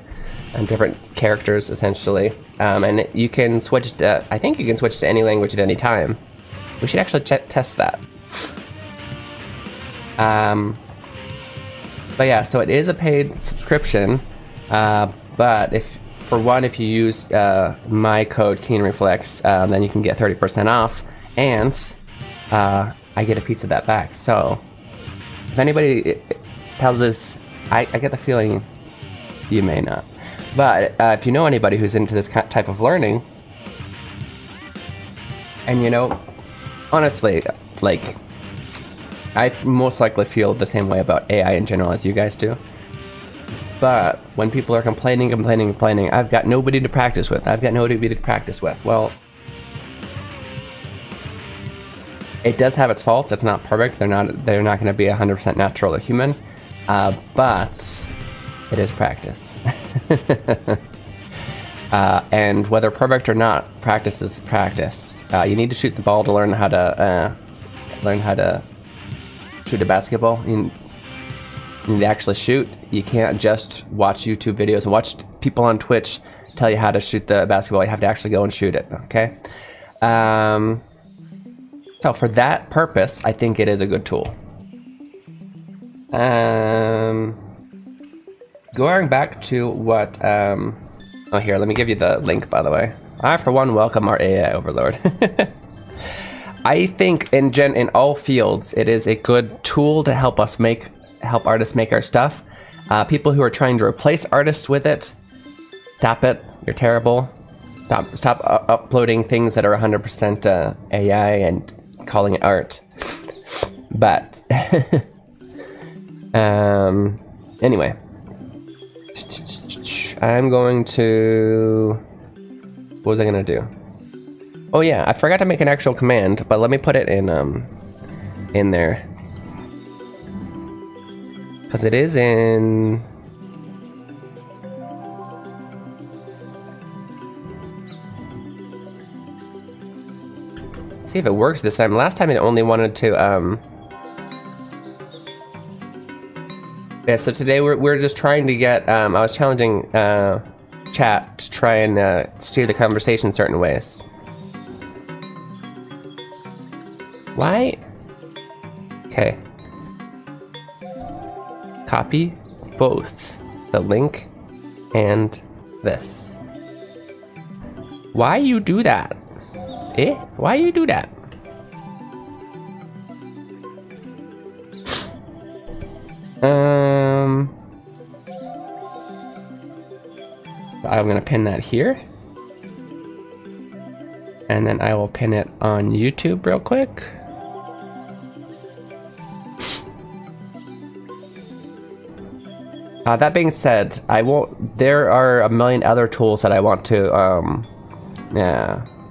S3: And different characters, essentially. And you can switch to, I think you can switch to any language at any time. We should actually test that. But yeah, so it is a paid subscription, but if you use my code Keen Reflex, then you can get 30% off, and I get a piece of that back. So if anybody tells us, I get the feeling you may not, but if you know anybody who's into this type of learning, and you know, honestly, like, I most likely feel the same way about AI in general as you guys do. But when people are complaining, I've got nobody to practice with. Well, it does have its faults. It's not perfect. They're not going to be 100% natural or human, but it is practice. And whether perfect or not, practice is practice. You need to shoot the ball to learn how to shoot a basketball. You need to actually shoot. You can't just watch YouTube videos and watch people on Twitch tell you how to shoot the basketball. You have to actually go and shoot it, okay? So for that purpose, I think it is a good tool. Going back to what... oh, here, let me give you the link, by the way. I, for one, welcome our AI overlord. I think in all fields, it is a good tool to help artists make our stuff. People who are trying to replace artists with it, stop it. You're terrible. Stop uploading things that are 100% AI and calling it art. But anyway, I'm going to... What was I gonna do? Oh yeah, I forgot to make an actual command, but let me put it in there. Because it is in... Let's see if it works this time. Last time it only wanted to... Yeah, so today we're just trying to get... I was challenging chat to try and steer the conversation certain ways. Why? Okay. Copy both the link and this. Why you do that? Why you do that? I'm gonna pin that here. And then I will pin it on YouTube real quick. That being said, there are a million other tools that I want to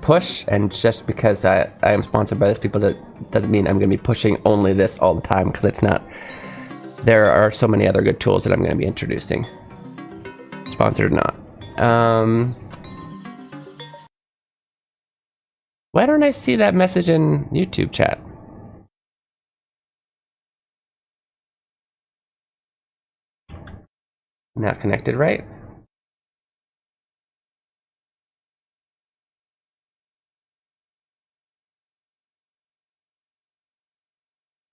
S3: push, and just because I am sponsored by this people, that doesn't mean I'm going to be pushing only this all the time, because it's not. There are so many other good tools that I'm going to be introducing, sponsored or not. Why don't I see that message in YouTube chat? Not connected, right?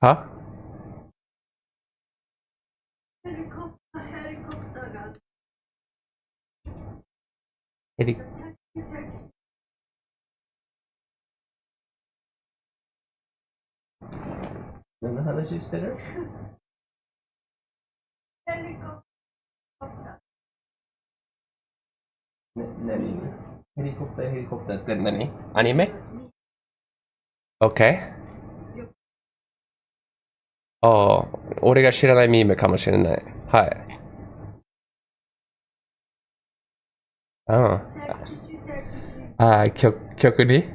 S3: Huh? Helicopter って何？アニメ？ OK。ああ、俺が知らないミームかもしれない。はい。曲に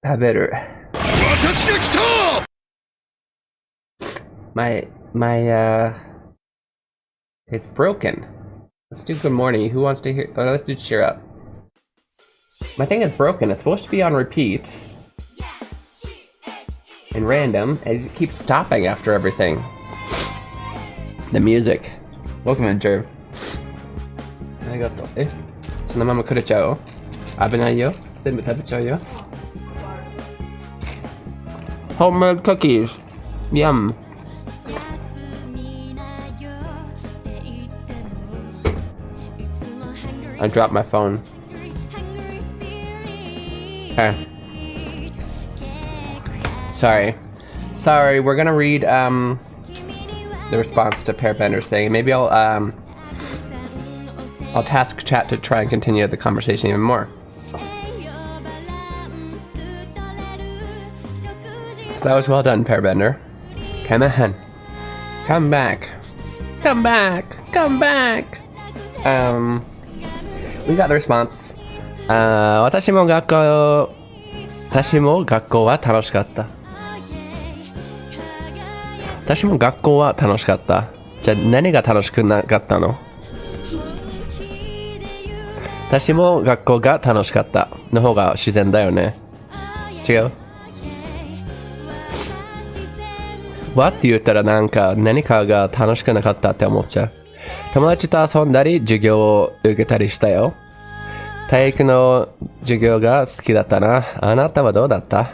S3: 食べる。私が来た！ My it's broken. Let's do good morning. Who wants to hear? Oh, let's do cheer up. My thing is broken. It's supposed to be on repeat and random, and it keeps stopping after everything. The music. Welcome in, Jerv. ありがとう。そのままくれちゃおう。危ないよ。全部食べちゃうよ。Homemade cookies. Yum. I dropped my phone. Okay. Sorry, we're gonna read the response to Pairbender's thing. Maybe I'll task chat to try and continue the conversation even more. So that was well done, Pairbender. Come on. Come back. Come back. Come back. We got the response. 私も学校は楽しかった。私も学校は楽しかった。じゃあ何が楽しくなかったの？私も学校が楽しかったの方が自然だよね。違う？ What って言ったらなんか何かが楽しくなかったって思っちゃう。友達と遊んだり授業を受けたりしたよ。体育の授業が好きだったな。あなたはどうだった？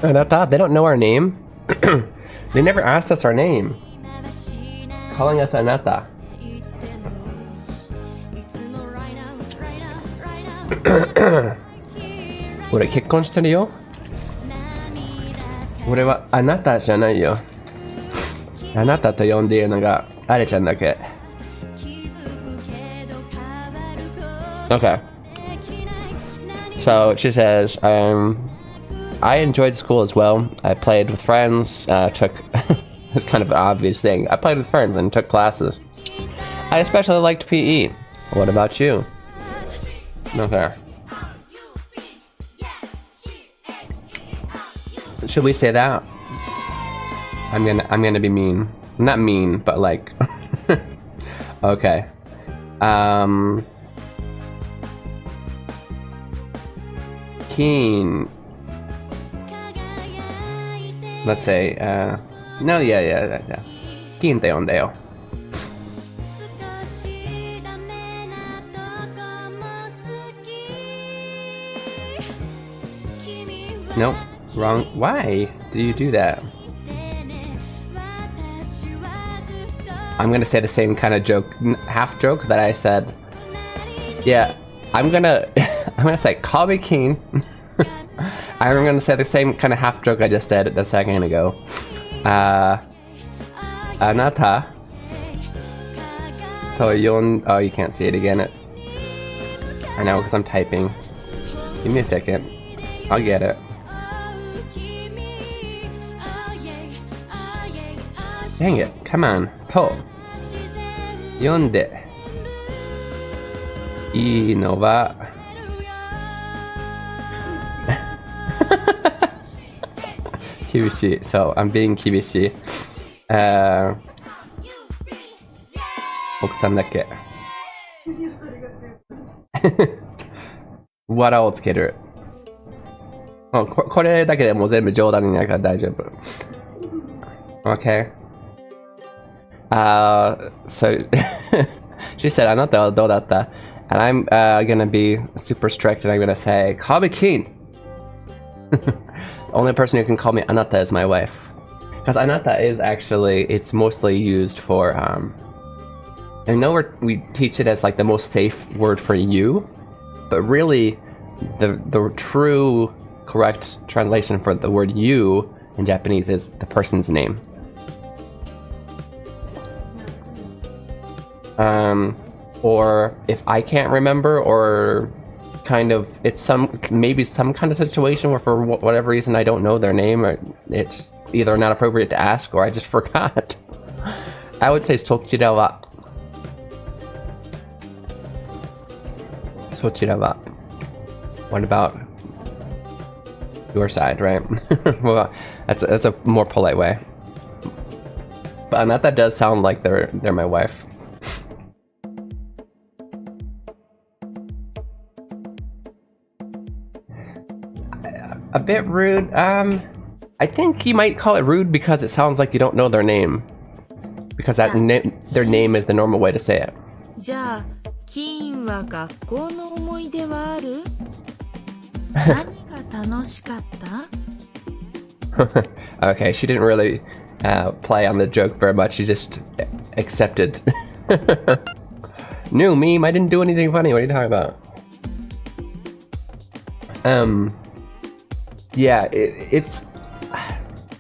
S3: あなた They don't know our name. They never asked us our name. Calling us あなた。俺結婚してるよ。俺はあなたじゃないよ。あなたと呼んでいるのがあれちゃんだけ。Okay. So she says, I enjoyed school as well. I played with friends, took it's kind of an obvious thing. I played with friends and took classes. I especially liked PE. What about you? Okay. Should we say that? I'm gonna be mean. Not mean, but like okay. Keen. Let's say, no, yeah. Keen って呼んだよ。Nope, wrong. Why do you do that? I'm gonna say the same kind of joke, half joke that I said. Yeah, I'm gonna say, call me Keen. I'm gonna say the same kind of half joke I just said a second ago. Anata. So oh, you can't see it again. I know, because I'm typing. Give me a second. I'll get it. Dang it, come on. To. Yonde. いいのは厳しい。So, I'm being 厳しい。奥さんだけ。藁をつける。これだけでもう全部冗談になるから大丈夫。Okay. So she said, あなたはどうだった？ And I'm gonna be super strict and I'm gonna say, call me Keen. The only person who can call me Anata is my wife. Because Anata is actually, it's mostly used for, I know we teach it as like the most safe word for you, but really the true correct translation for the word you in Japanese is the person's name. Or if I can't remember, or kind of it's maybe some kind of situation where for whatever reason I don't know their name, or it's either not appropriate to ask or I just forgot. I would say sochira wa. Sochira wa. What about your side, right? Well, that's a more polite way. But that does sound like they're my wife. A bit rude. I think you might call it rude because it sounds like you don't know their name. Because their name is the normal way to say it.
S5: じゃあキーンは学校の思い出はある？何が楽しかった？
S3: Okay, she didn't really play on the joke very much. She just accepted. New meme. I didn't do anything funny. What are you talking about? Yeah, it's.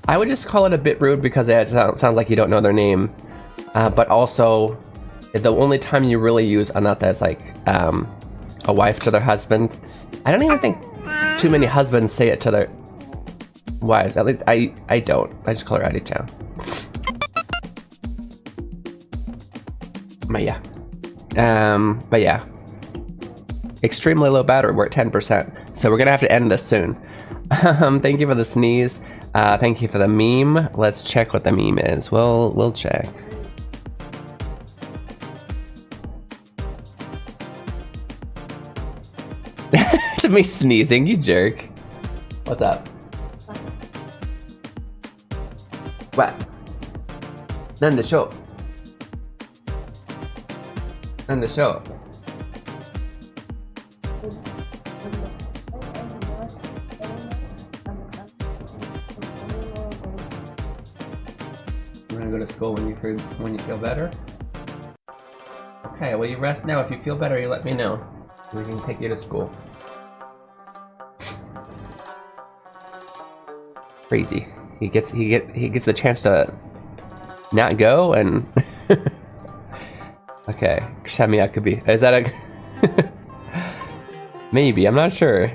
S3: I would just call it a bit rude because it sounds like you don't know their name, but also the only time you really use anata is like a wife to their husband. I don't even think too many husbands say it to their wives. At least I don't. I just call her Ari-chan. But yeah. Extremely low battery. We're at 10%. So we're gonna have to end this soon. Thank you for the sneeze. Thank you for the meme. Let's check what the meme is. We'll check. To me sneezing, you jerk. What's up? What? なんでしょう? なんでしょう? You wanna go to school when you feel better? Okay, well you rest now. If you feel better, you let me know. We can take you to school. Crazy. He gets the chance to not go and okay. Kushamiyakubi. Is that a maybe, I'm not sure.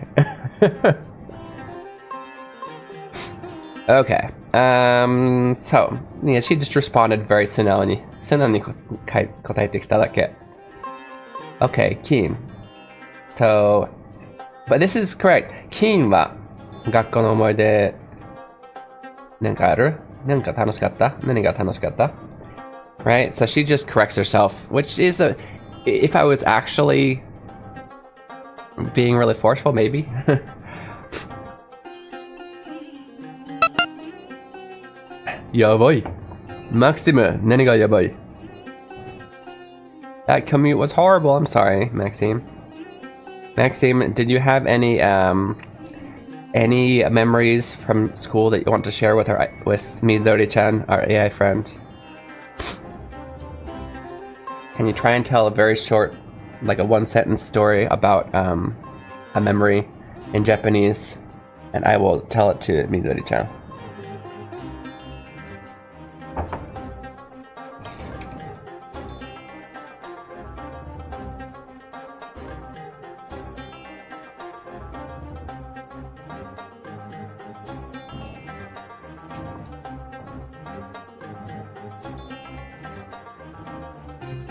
S3: Okay. So yeah, she just responded very sunani kotaete kita dake. Okay, Keen. So, but this is correct. Keen wa gakkou no omoide nanka aru? Nanka tanoshikatta? Nani ga tanoshikatta? Right? So she just corrects herself, which is if I was actually being really forceful, maybe. Yabai. Maxime, nani ga yabai? That commute was horrible. I'm sorry, Maxime. Maxime, did you have any memories from school that you want to share with Midori-chan, our AI friend? Can you try and tell a very short, like a one-sentence story about a memory in Japanese, and I will tell it to Midori-chan.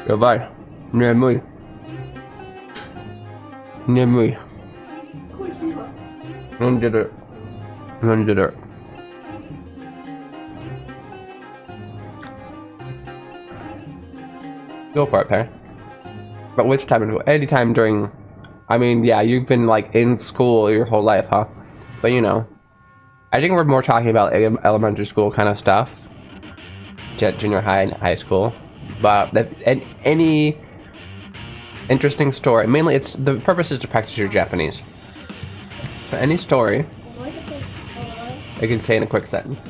S3: Goodbye. Nemui. Nemui. Run. Go for it, Perry. But which time? Anytime during. I mean, yeah, you've been like in school your whole life, huh? But you know, I think we're more talking about elementary school kind of stuff, junior high and high school. But any interesting story, mainly the purpose is to practice your Japanese. So any story you can say in a quick sentence.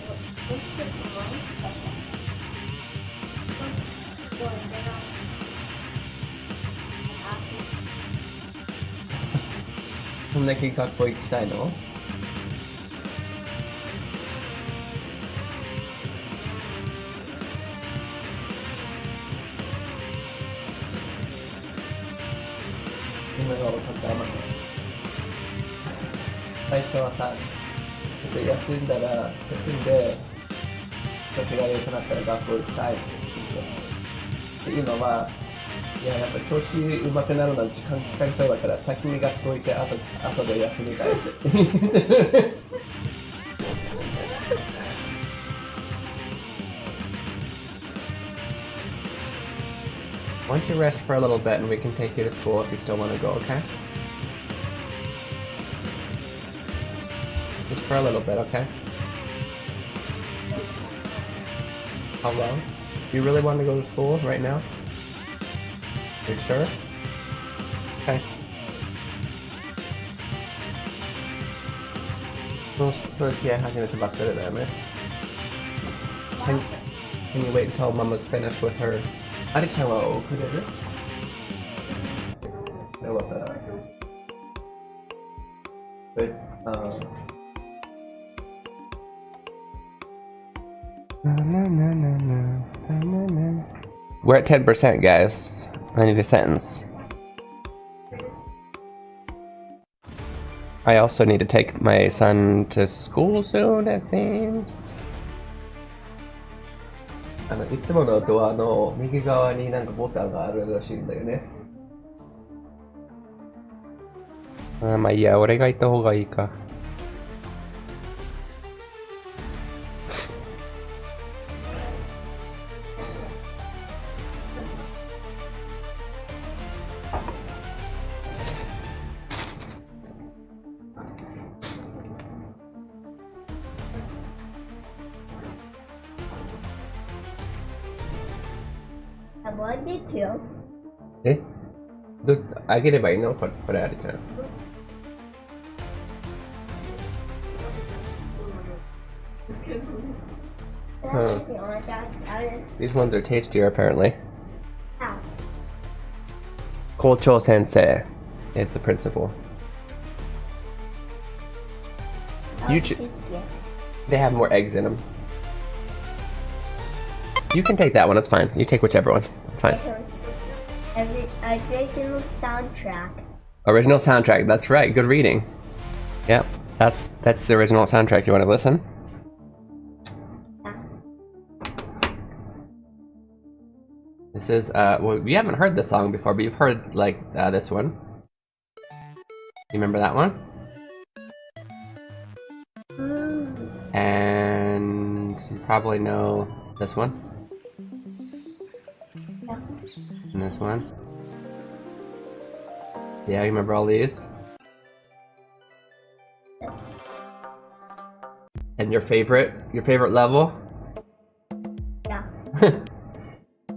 S3: Why don't you rest for a little bit and we can take you to school if you still want to go, okay? Just for a little bit, okay? How long? You really want to go to school right now? Are you sure? Okay. So試合始めてばっかりだよね。Can you wait until Mama's finished with her? ありちゃんは遅れる？よかったら。We're at 10%, guys. I need a sentence. I also need to take my son to school soon, it seems. いつものドアの右側になんかボタンがあるらしいんだよね。まあいいや、俺が行った方がいいか。
S1: I did too.
S3: え？あげればいいの？これあれちゃん。These ones are tastier apparently.
S1: Ow.
S3: Kocho sensei is the principal. They have more eggs in them. You can take that one, it's fine. You take whichever one, it's fine.
S1: Original soundtrack.
S3: Original soundtrack, that's right, good reading. Yep, that's the original soundtrack. You want to listen? This is, well, we haven't heard this song before, but you've heard, like, this one. You remember that one? And you probably know this one. And this one. Yeah, you remember all these? And your favorite level?
S1: Yeah.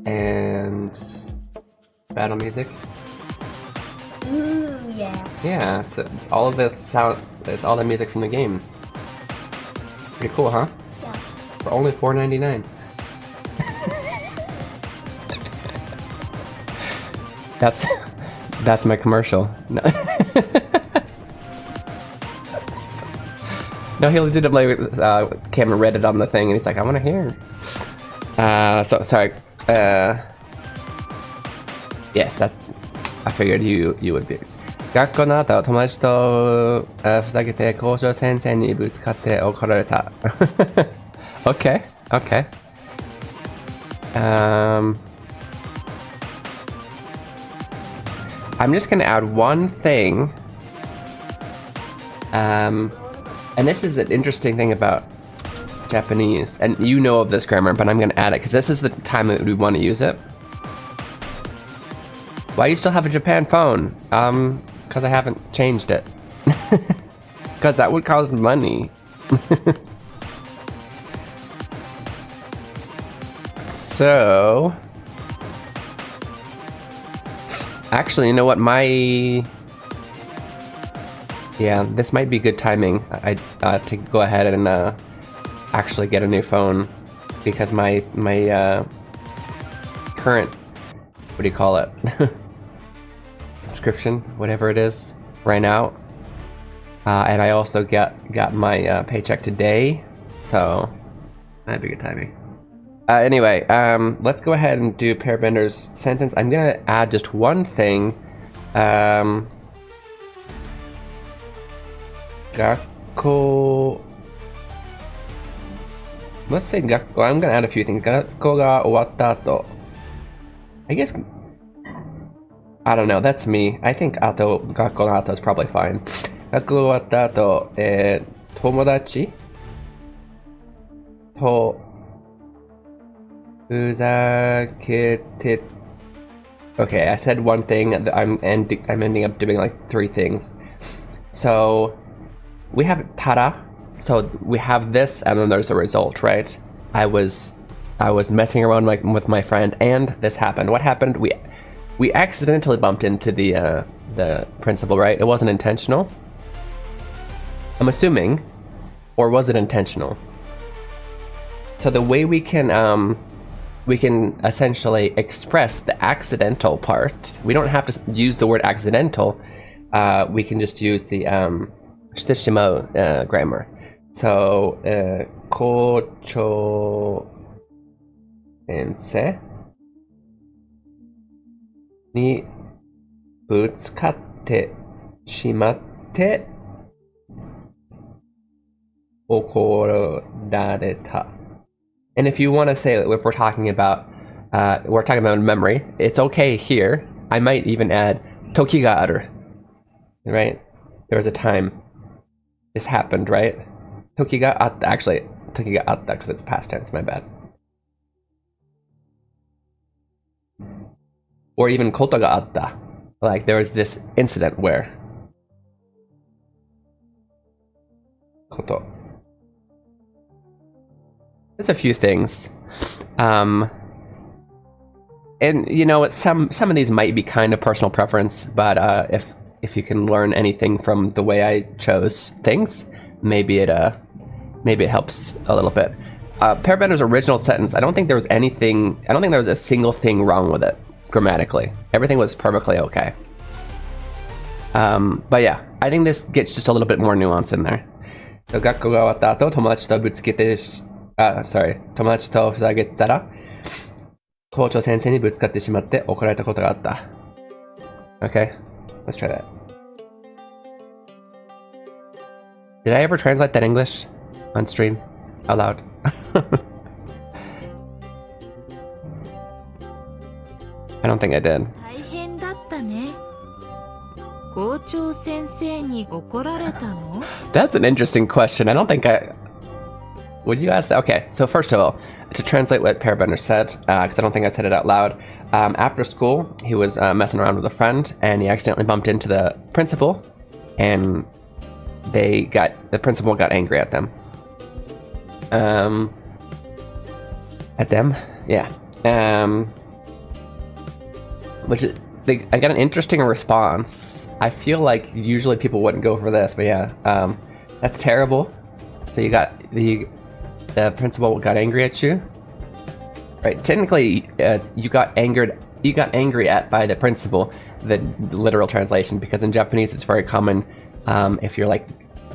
S3: And battle music?
S1: Yeah.
S3: Yeah, it's all of this sound, it's all the music from the game. Pretty cool, huh?
S1: Yeah.
S3: For only $4.99. That's my commercial. No, no, he legitimately Cameron read it on the thing, and he's like, "I want to hear." So sorry. Yes, that's. I figured you would be. 学校の後、友達とふざけて校長先生にぶつかって怒られた。Okay, okay. I'm just gonna add one thing. And this is an interesting thing about Japanese, and you know of this grammar, but I'm gonna add it because this is the time that we want to use it. Why you still have a Japan phone? Because I haven't changed it. Because that would cost money. So, actually, you know what? Yeah, this might be good timing. To go ahead and actually get a new phone, because my current, what do you call it? Subscription, whatever it is, ran out. And I also got my paycheck today, so that'd be good timing. Anyway, let's go ahead and do Pairbender's sentence. I'm gonna add just one thing. Gakko. Let's say gakko. I'm gonna add a few things. Gakko ga owatta ato. I guess. I don't know. That's me. I think ato, gakko no ato is probably fine. Gakko owatta ato, tomodachi to fuzakete. Okay, I said one thing. I'm ending up doing like three things. So we have tara. So we have this, and then there's a result, right? I was messing around with my friend, and this happened. What happened? We accidentally bumped into the the principal, right? It wasn't intentional. I'm assuming, or was it intentional? So the way we can essentially express the accidental part. We don't have to use the word accidental. We can just use the してしまう grammar. So 校長先生にぶつかってしまって怒られた. And if you want to say, if we're talking about memory, it's okay here. I might even add 時がある. Right? There was a time this happened, right? 時があった. Actually, 時があった because it's past tense, my bad. Or even ことがあった. Like there was this incident where こと. There's a few things. And you know, some of these might be kind of personal preference, but if you can learn anything from the way I chose things, maybe it helps a little bit. Parabender's original sentence, I don't think there was a single thing wrong with it grammatically. Everything was perfectly okay. But yeah, I think this gets just a little bit more nuance in there. So 学校が終わった後、友達とぶつけて友達とふざけてたら校長先生にぶつかってしまって怒られたことがあった. Okay, let's try that. Did I ever translate that English on stream out loud? I don't think I did.
S5: 大変だったね。校長先生に怒られたの?
S3: That's an interesting question. I don't think I... Would you ask that? Okay, so first of all, to translate what Parabender said, because I don't think I said it out loud, after school, he was messing around with a friend, and he accidentally bumped into the principal, and the principal got angry at them. At them? Yeah. I got an interesting response. I feel like usually people wouldn't go for this, but yeah, that's terrible. So you got the principal got angry at you, right? Technically, you got angry at by the principal. The literal translation, because in Japanese it's very common if you're like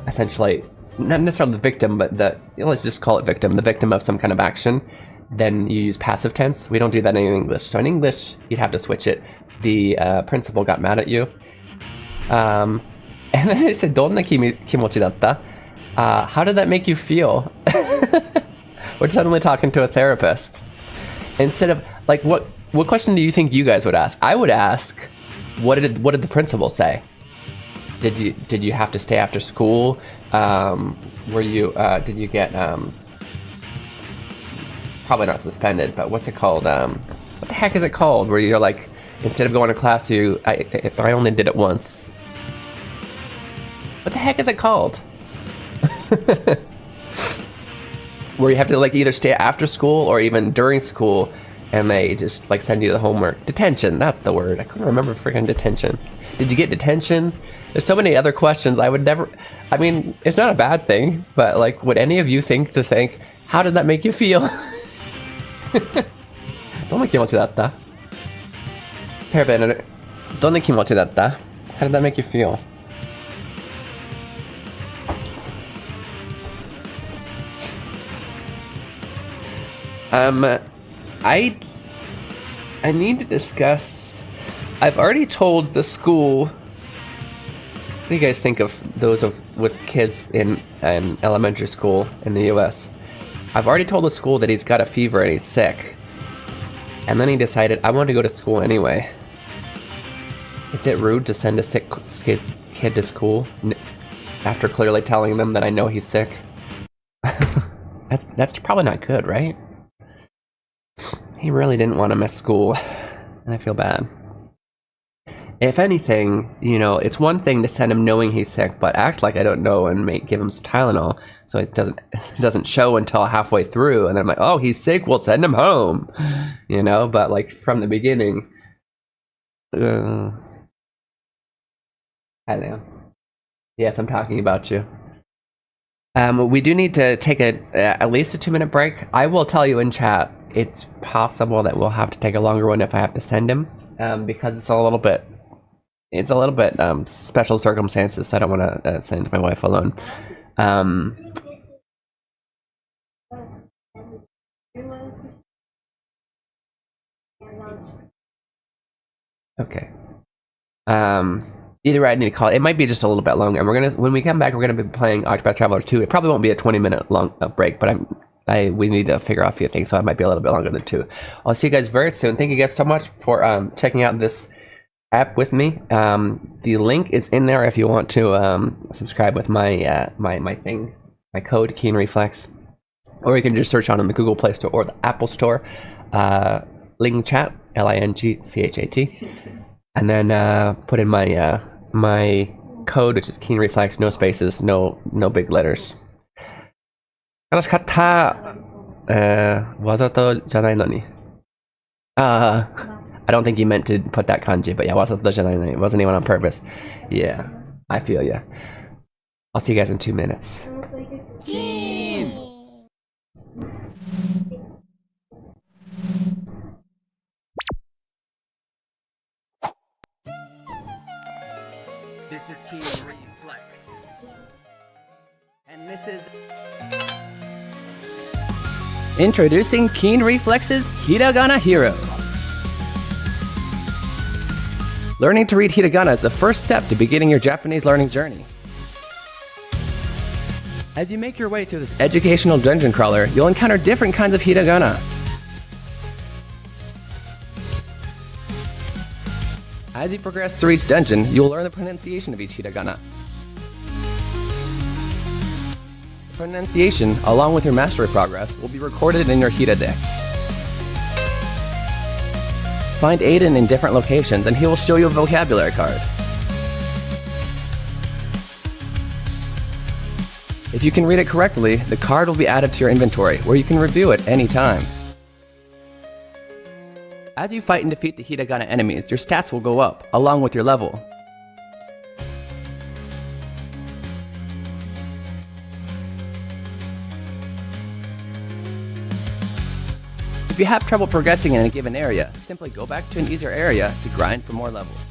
S3: essentially not necessarily the victim, but let's just call it victim, the victim of some kind of action. Then you use passive tense. We don't do that in English. So in English, you'd have to switch it. The principal got mad at you. And then I said, どんな気持ちだった? How did that make you feel? We're suddenly talking to a therapist. Instead of, like, what question do you think you guys would ask? I would ask, what did the principal say? Did you have to stay after school? Did you get, probably not suspended, but what's it called? What the heck is it called? Where you're like, instead of going to class, I only did it once. What the heck is it called? Where you have to like either stay after school or even during school, and they just like send you the homework. Detention, that's the word. I couldn't remember freaking detention. Did you get detention? There's so many other questions I would never... I mean, it's not a bad thing, but like, would any of you think, how did that make you feel? どんな気持ちだった? Parabender, どんな気持ちだった? How did that make you feel? I need to discuss... I've already told the school... What do you guys think of those with kids in elementary school in the US? I've already told the school that he's got a fever and he's sick. And then he decided, I want to go to school anyway. Is it rude to send a sick kid to school after clearly telling them that I know he's sick? That's probably not good, right? He really didn't want to miss school, and I feel bad. If anything, you know, it's one thing to send him knowing he's sick, but act like I don't know and give him some Tylenol, so it doesn't show until halfway through, and I'm like, oh, he's sick, we'll send him home, you know. But like from the beginning, Hi, Leo. Yes, I'm talking about you. We do need to take at least a 2-minute break. I will tell you in chat, it's possible that we'll have to take a longer one if I have to send him, because it's a little bit special circumstances, so I don't want to send my wife alone. Okay. Either way, I need to call it. It might be just a little bit longer. And when we come back, we're gonna be playing Octopath Traveler 2. It probably won't be a 20-minute long break, but we need to figure out a few things, so it might be a little bit longer than 2. I'll see you guys very soon. Thank you guys so much for checking out this app with me. The link is in there if you want to subscribe with my my code Keen Reflex, or you can just search on in the Google Play Store or the Apple Store, LingChat, LingChat, and then put in my my code, which is Keen Reflex, no spaces, no big letters. 楽しかった。わざとじゃないのに。I don't think you meant to put that kanji, but yeah, わざとじゃないのに. It wasn't even on purpose. Yeah, I feel ya. I'll see you guys in 2 minutes.
S4: This is Keen Reflex. And this is... Introducing Keen Reflex's Hiragana Hero. Learning to read hiragana is the first step to beginning your Japanese learning journey. As you make your way through this educational dungeon crawler, you'll encounter different kinds of hiragana. As you progress through each dungeon, you'll learn the pronunciation of each hiragana. The pronunciation, along with your mastery progress, will be recorded in your Hiradex. Find Aiden in different locations and he will show you a vocabulary card. If you can read it correctly, the card will be added to your inventory, where you can review it anytime. As you fight and defeat the hiragana enemies, your stats will go up, along with your level. If you have trouble progressing in a given area, simply go back to an easier area to grind for more levels.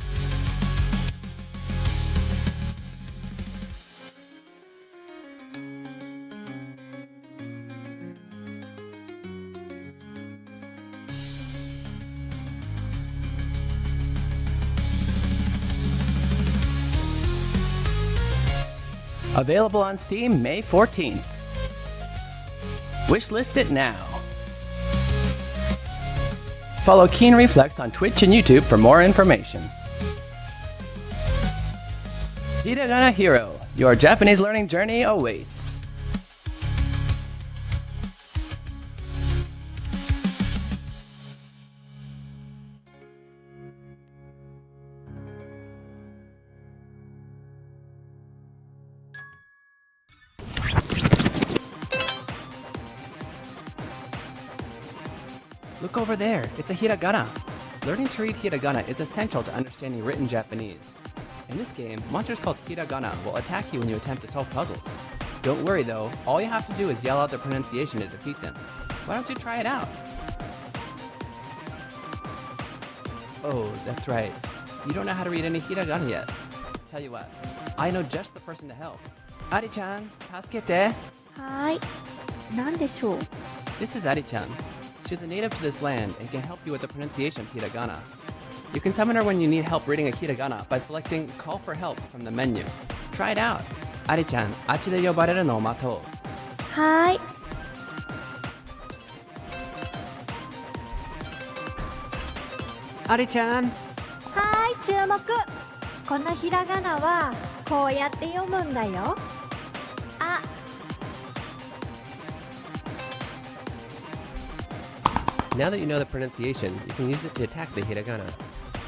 S4: Available on Steam May 14th. Wishlist it now. Follow Keen Reflex on Twitch and YouTube for more information. Hiragana Hero, your Japanese learning journey awaits. Look over there, it's a hiragana. Learning to read hiragana is essential to understanding written Japanese. In this game, monsters called hiragana will attack you when you attempt to solve puzzles. Don't worry though, all you have to do is yell out the pronunciation to defeat them. Why don't you try it out? Oh, that's right. You don't know how to read any hiragana yet. Tell you what, I know just the person to help. Ari-chan, tasukete.
S1: はーい。何でしょう。
S4: This is Ari-chan. She's a native to this land and can help you with the pronunciation of hiragana. You can summon her when you need help reading a hiragana by selecting Call for Help from the menu. Try it out. Ari-chan, あっちで呼ばれるのを待とう。
S1: はーい。
S4: Ari-chan!
S1: はーい、注目。このひらがなはこうやって読むんだよ。あ、
S2: Now that you know the pronunciation, you can use it to attack the hiragana.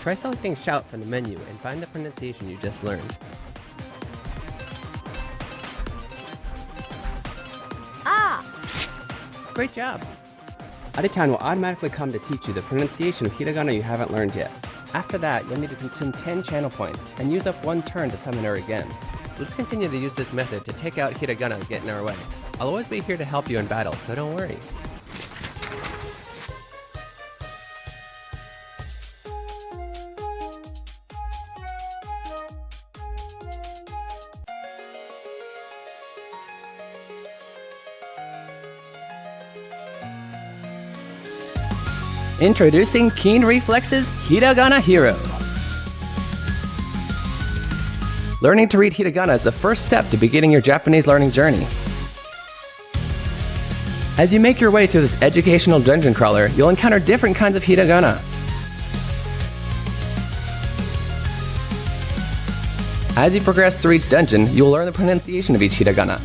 S2: Try selecting Shout from the menu and find the pronunciation you just learned.
S1: Ah!
S2: Great job! Ari-chan will automatically come to teach you the pronunciation of hiragana you haven't learned yet.
S3: After that, you'll need to consume 10 channel points and use up 1 turn to summon her again. Let's continue to use this method to take out hiragana that get in our way. I'll always be here to help you in battle, so don't worry. Introducing Keen Reflex's Hiragana Hero. Learning to read hiragana is the first step to beginning your Japanese learning journey. As you make your way through this educational dungeon crawler, you'll encounter different kinds of hiragana. As you progress through each dungeon, you'll learn the pronunciation of each hiragana.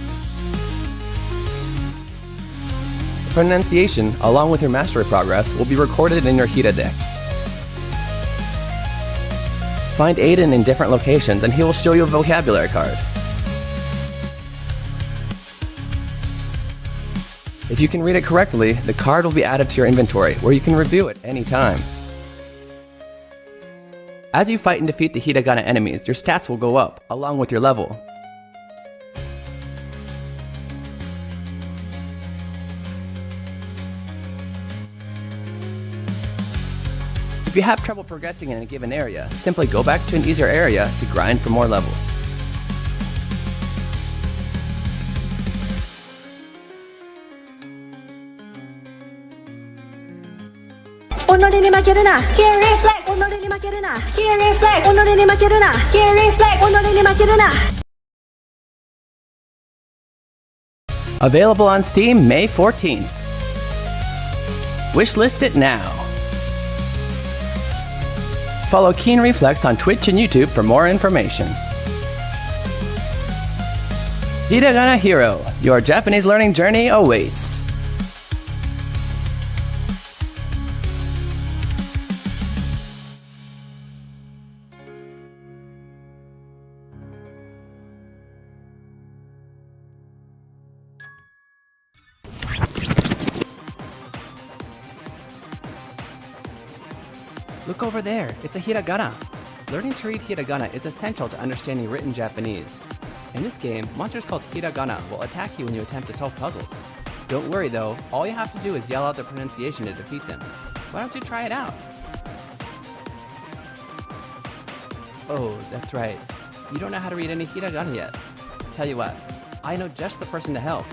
S3: The pronunciation, along with your mastery progress, will be recorded in your Hira Dex. Find Aiden in different locations and he will show you a vocabulary card. If you can read it correctly, the card will be added to your inventory where you can review it anytime. As you fight and defeat the hiragana enemies, your stats will go up, along with your level. If you have trouble progressing in a given area, simply go back to an easier area to grind for more levels.
S1: Keen Reflex.
S3: Available on Steam May 14th. Wishlist it now. Follow Keen Reflex on Twitch and YouTube for more information. Hiragana Hero, your Japanese learning journey awaits. Look over there, it's a hiragana. Learning to read hiragana is essential to understanding written Japanese. In this game, monsters called hiragana will attack you when you attempt to solve puzzles. Don't worry though, all you have to do is yell out the pronunciation to defeat them. Why don't you try it out? Oh, that's right. You don't know how to read any hiragana yet. Tell you what, I know just the person to help.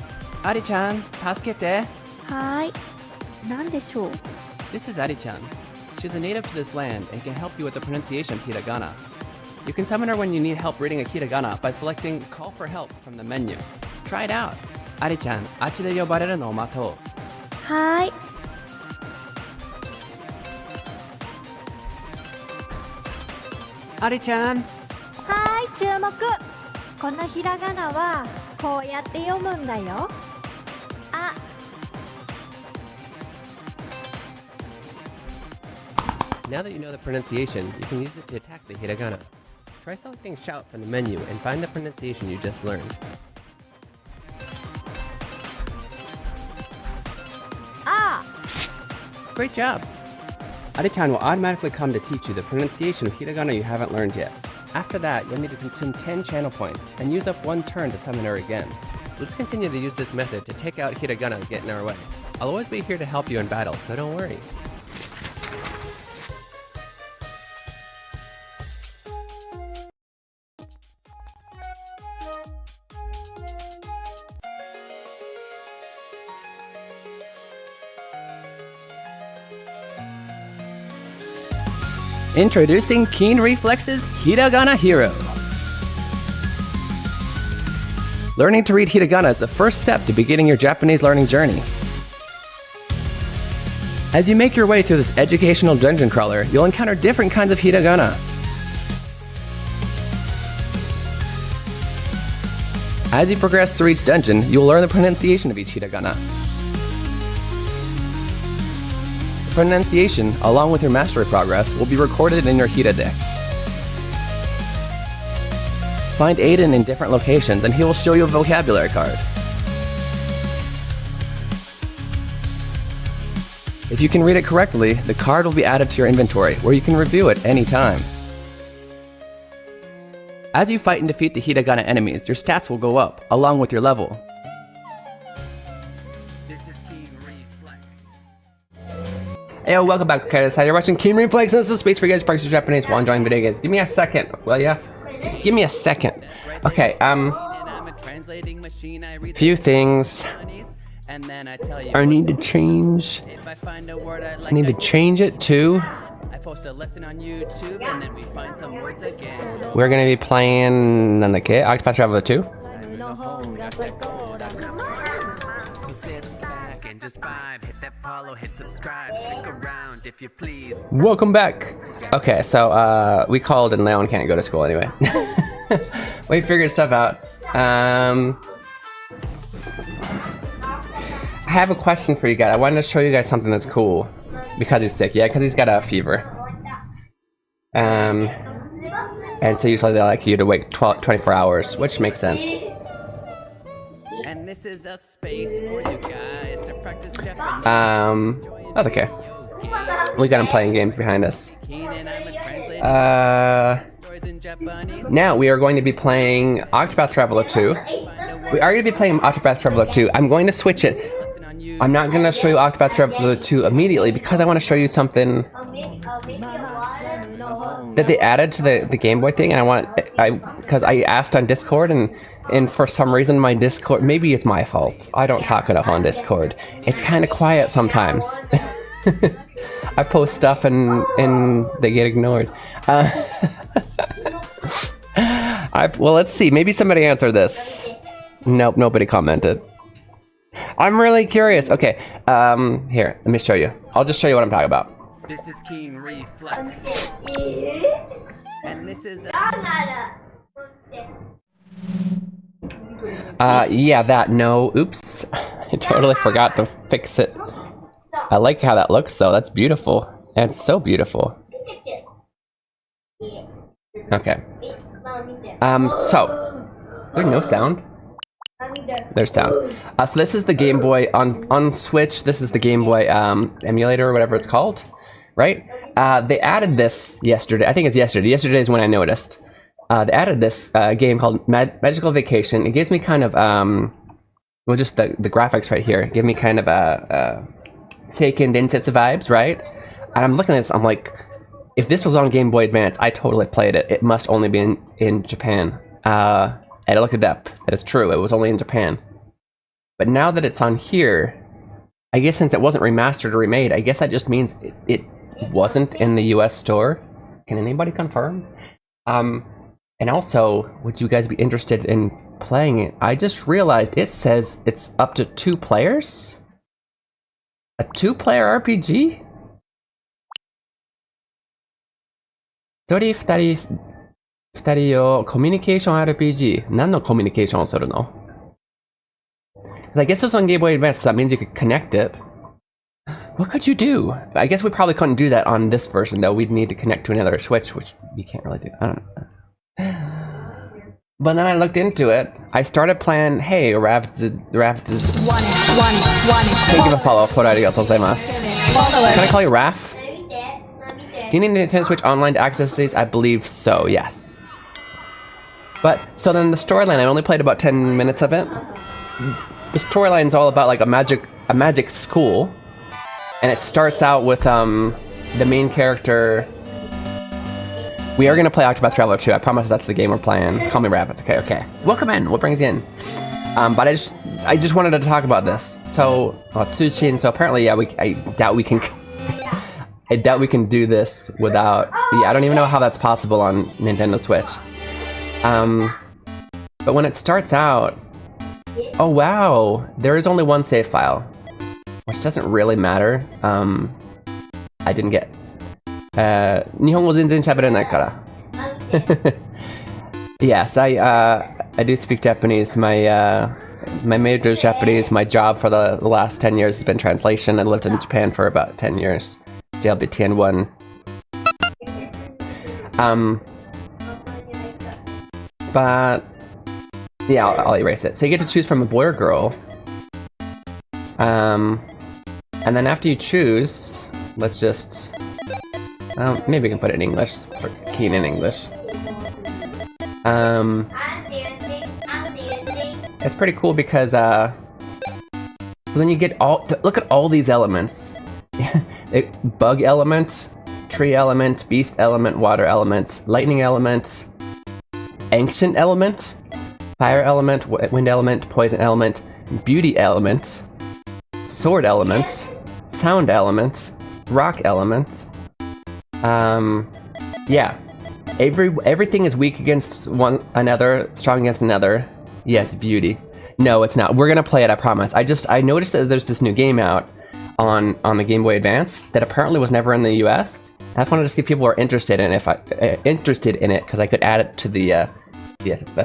S3: Ari-chan, tasukete.
S1: はーい。何でしょう。
S3: This is Ari-chan. She's a native to this land and can help you with the pronunciation of hiragana. You can summon her when you need help reading a hiragana by selecting Call for Help from the menu. Try it out. Ari-chan, あっちで呼ばれるのを待とう。
S1: はーい。
S3: Ari-chan!
S1: はーい、注目。このひらがなはこうやって読むんだよ。あ。
S3: Now that you know the pronunciation, you can use it to attack the hiragana. Try selecting Shout from the menu and find the pronunciation you just learned.
S1: Ah!
S3: Great job! Ari-chan will automatically come to teach you the pronunciation of hiragana you haven't learned yet. After that, you'll need to consume 10 channel points and use up 1 turn to summon her again. Let's continue to use this method to take out hiragana that get in our way. I'll always be here to help you in battle, so don't worry. Introducing Keen Reflex's Hiragana Hero. Learning to read hiragana is the first step to beginning your Japanese learning journey. As you make your way through this educational dungeon crawler, you'll encounter different kinds of hiragana. As you progress through each dungeon, you'll learn the pronunciation of each hiragana. The pronunciation, along with your mastery progress, will be recorded in your Hira Dex. Find Aiden in different locations and he will show you a vocabulary card. If you can read it correctly, the card will be added to your inventory, where you can review it anytime. As you fight and defeat the Hiragana enemies, your stats will go up, along with your level.
S4: This is Keen Reflex.
S3: Hey, yo, welcome back, okay, you're watching Keen Reflex, and this is space for you guys practice Japanese while enjoying video games. Give me a second, will ya? Just give me a second. Okay, few things I need to change. I need to change it to... We're gonna be playing Octopath Traveler 2. Welcome back. Okay, so we called and Leon can't go to school anyway. We figured stuff out. I have a question for you guys. I wanted to show you guys something that's cool. Because he's sick, yeah, because he's got a fever. And so usually they like you to wait 24 hours, which makes sense.
S4: And this is a space for you guys to practice Japanese.
S3: That's okay. We got him playing games behind us. Now we are going to be playing Octopath Traveler 2. We are going to be playing Octopath Traveler 2. I'm going to switch it. I'm not going to show you Octopath Traveler 2 immediately because I want to show you something that they added to the Game Boy thing, and because I asked on Discord, and for some reason my Discord, maybe it's my fault, I don't talk enough on Discord. It's kind of quiet sometimes. I post stuff and they get ignored. Well, let's see, maybe somebody answered this. Nope, nobody commented. I'm really curious. Okay, here, let me show you. I'll just show you what I'm talking about.
S4: This is Keen Reflex. And this is
S3: yeah, that, no, oops. I totally forgot to fix it. I like how that looks though, that's beautiful. And it's so beautiful. Okay. So, is there no sound? There's sound. So this is the Game Boy on Switch. This is the Game Boy emulator or whatever it's called, right? They added this yesterday. I think it's yesterday. Yesterday is when I noticed. They added this game called Magical Vacation. It gives me kind of well, just the graphics right here give me kind of a Seiken Densetsu vibes, right? And I'm looking at this. I'm like, if this was on Game Boy Advance, I totally played it. It must only be in Japan. And I looked it up. That is true. It was only in Japan. But now that it's on here, I guess since it wasn't remastered or remade, I guess that just means it wasn't in the US store. Can anybody confirm? And also, would you guys be interested in playing it? I just realized it says it's up to 2 players? A 2-player RPG? 2人用コミュニケーション RPG 何のコミュニケーションをするの? I guess it's on Game Boy Advance, so that means you could connect it. What could you do? I guess we probably couldn't do that on this version though. We'd need to connect to another Switch, which you can't really do. I don't know. But then I looked into it. I started playing, hey, Rav is... Thank you for follow. Can I call you Raph? Do you need Nintendo Switch Online to access these? I believe so, yes. But, so then the storyline, I only played about 10 minutes of it. The storyline's all about like a magic school. And it starts out with the main character. We are gonna play Octopath Traveler 2. I promise that's the game we're playing. Call me Raph, it's okay, okay. Welcome in, what brings you in? But I just wanted to talk about this. So, Tsushin, so apparently, yeah, I doubt we can I doubt we can do this without, yeah, I don't even know how that's possible on Nintendo Switch. But when it starts out, oh wow, there is only one save file, which doesn't really matter. I didn't get, 日本語全然喋れないから。Yes, I do speak Japanese. My major is Japanese. My job for the last 10 years has been translation. I lived in Japan for about 10 years. JLBTN1. But yeah, I'll erase it. So you get to choose from a boy or girl. And And then after you choose, let's just... maybe we can put it in English, or Keen in English. It's pretty cool because, so then you get look at all these elements. Bug element, tree element, beast element, water element, lightning element, ancient element, fire element, wind element, poison element, beauty element, sword element, sound element, rock element. Yeah. Everything is weak against one another, strong against another. Yes, beauty. No, it's not. We're gonna play it, I promise. I noticed that there's this new game out on the Game Boy Advance that apparently was never in the US. I just wanted to see if people were interested in it because I could add it to the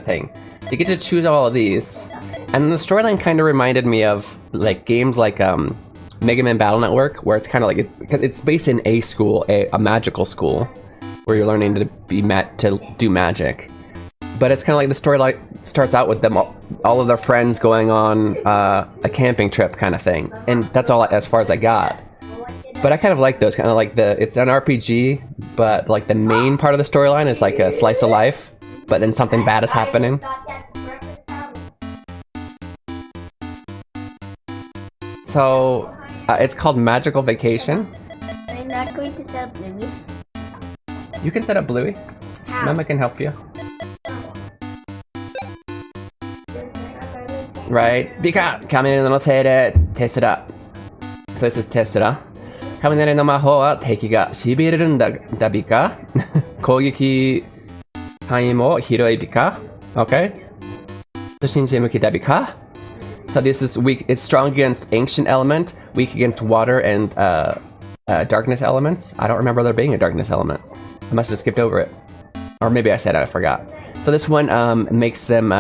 S3: thing. You get to choose all of these, and the storyline kind of reminded me of like games like Mega Man Battle Network, where it's kind of like it's based in a school, a magical school, where you're learning to do magic. But it's kind of like the story starts out with them all of their friends going on a camping trip kind of thing, and that's all as far as I got. But I kind of like those, kind of like it's an RPG, but like the main part of the storyline is like a slice of life, but then something bad is happening. So it's called Magical Vacation.
S1: I'm not going to set up Bluey.
S3: You can set up Bluey.
S1: How?
S3: Mama can help you. Right. Bika! 雷のせいでテスラ。So this is テスラ。雷の魔法は敵が痺れるんだビカ。攻撃範囲も広いビカ。Okay? 初心者向きだビカ。So this is weak. It's strong against ancient element, weak against water and darkness elements. I don't remember there being a darkness element. I must have skipped over it. Or maybe I said it, I forgot. So this one makes them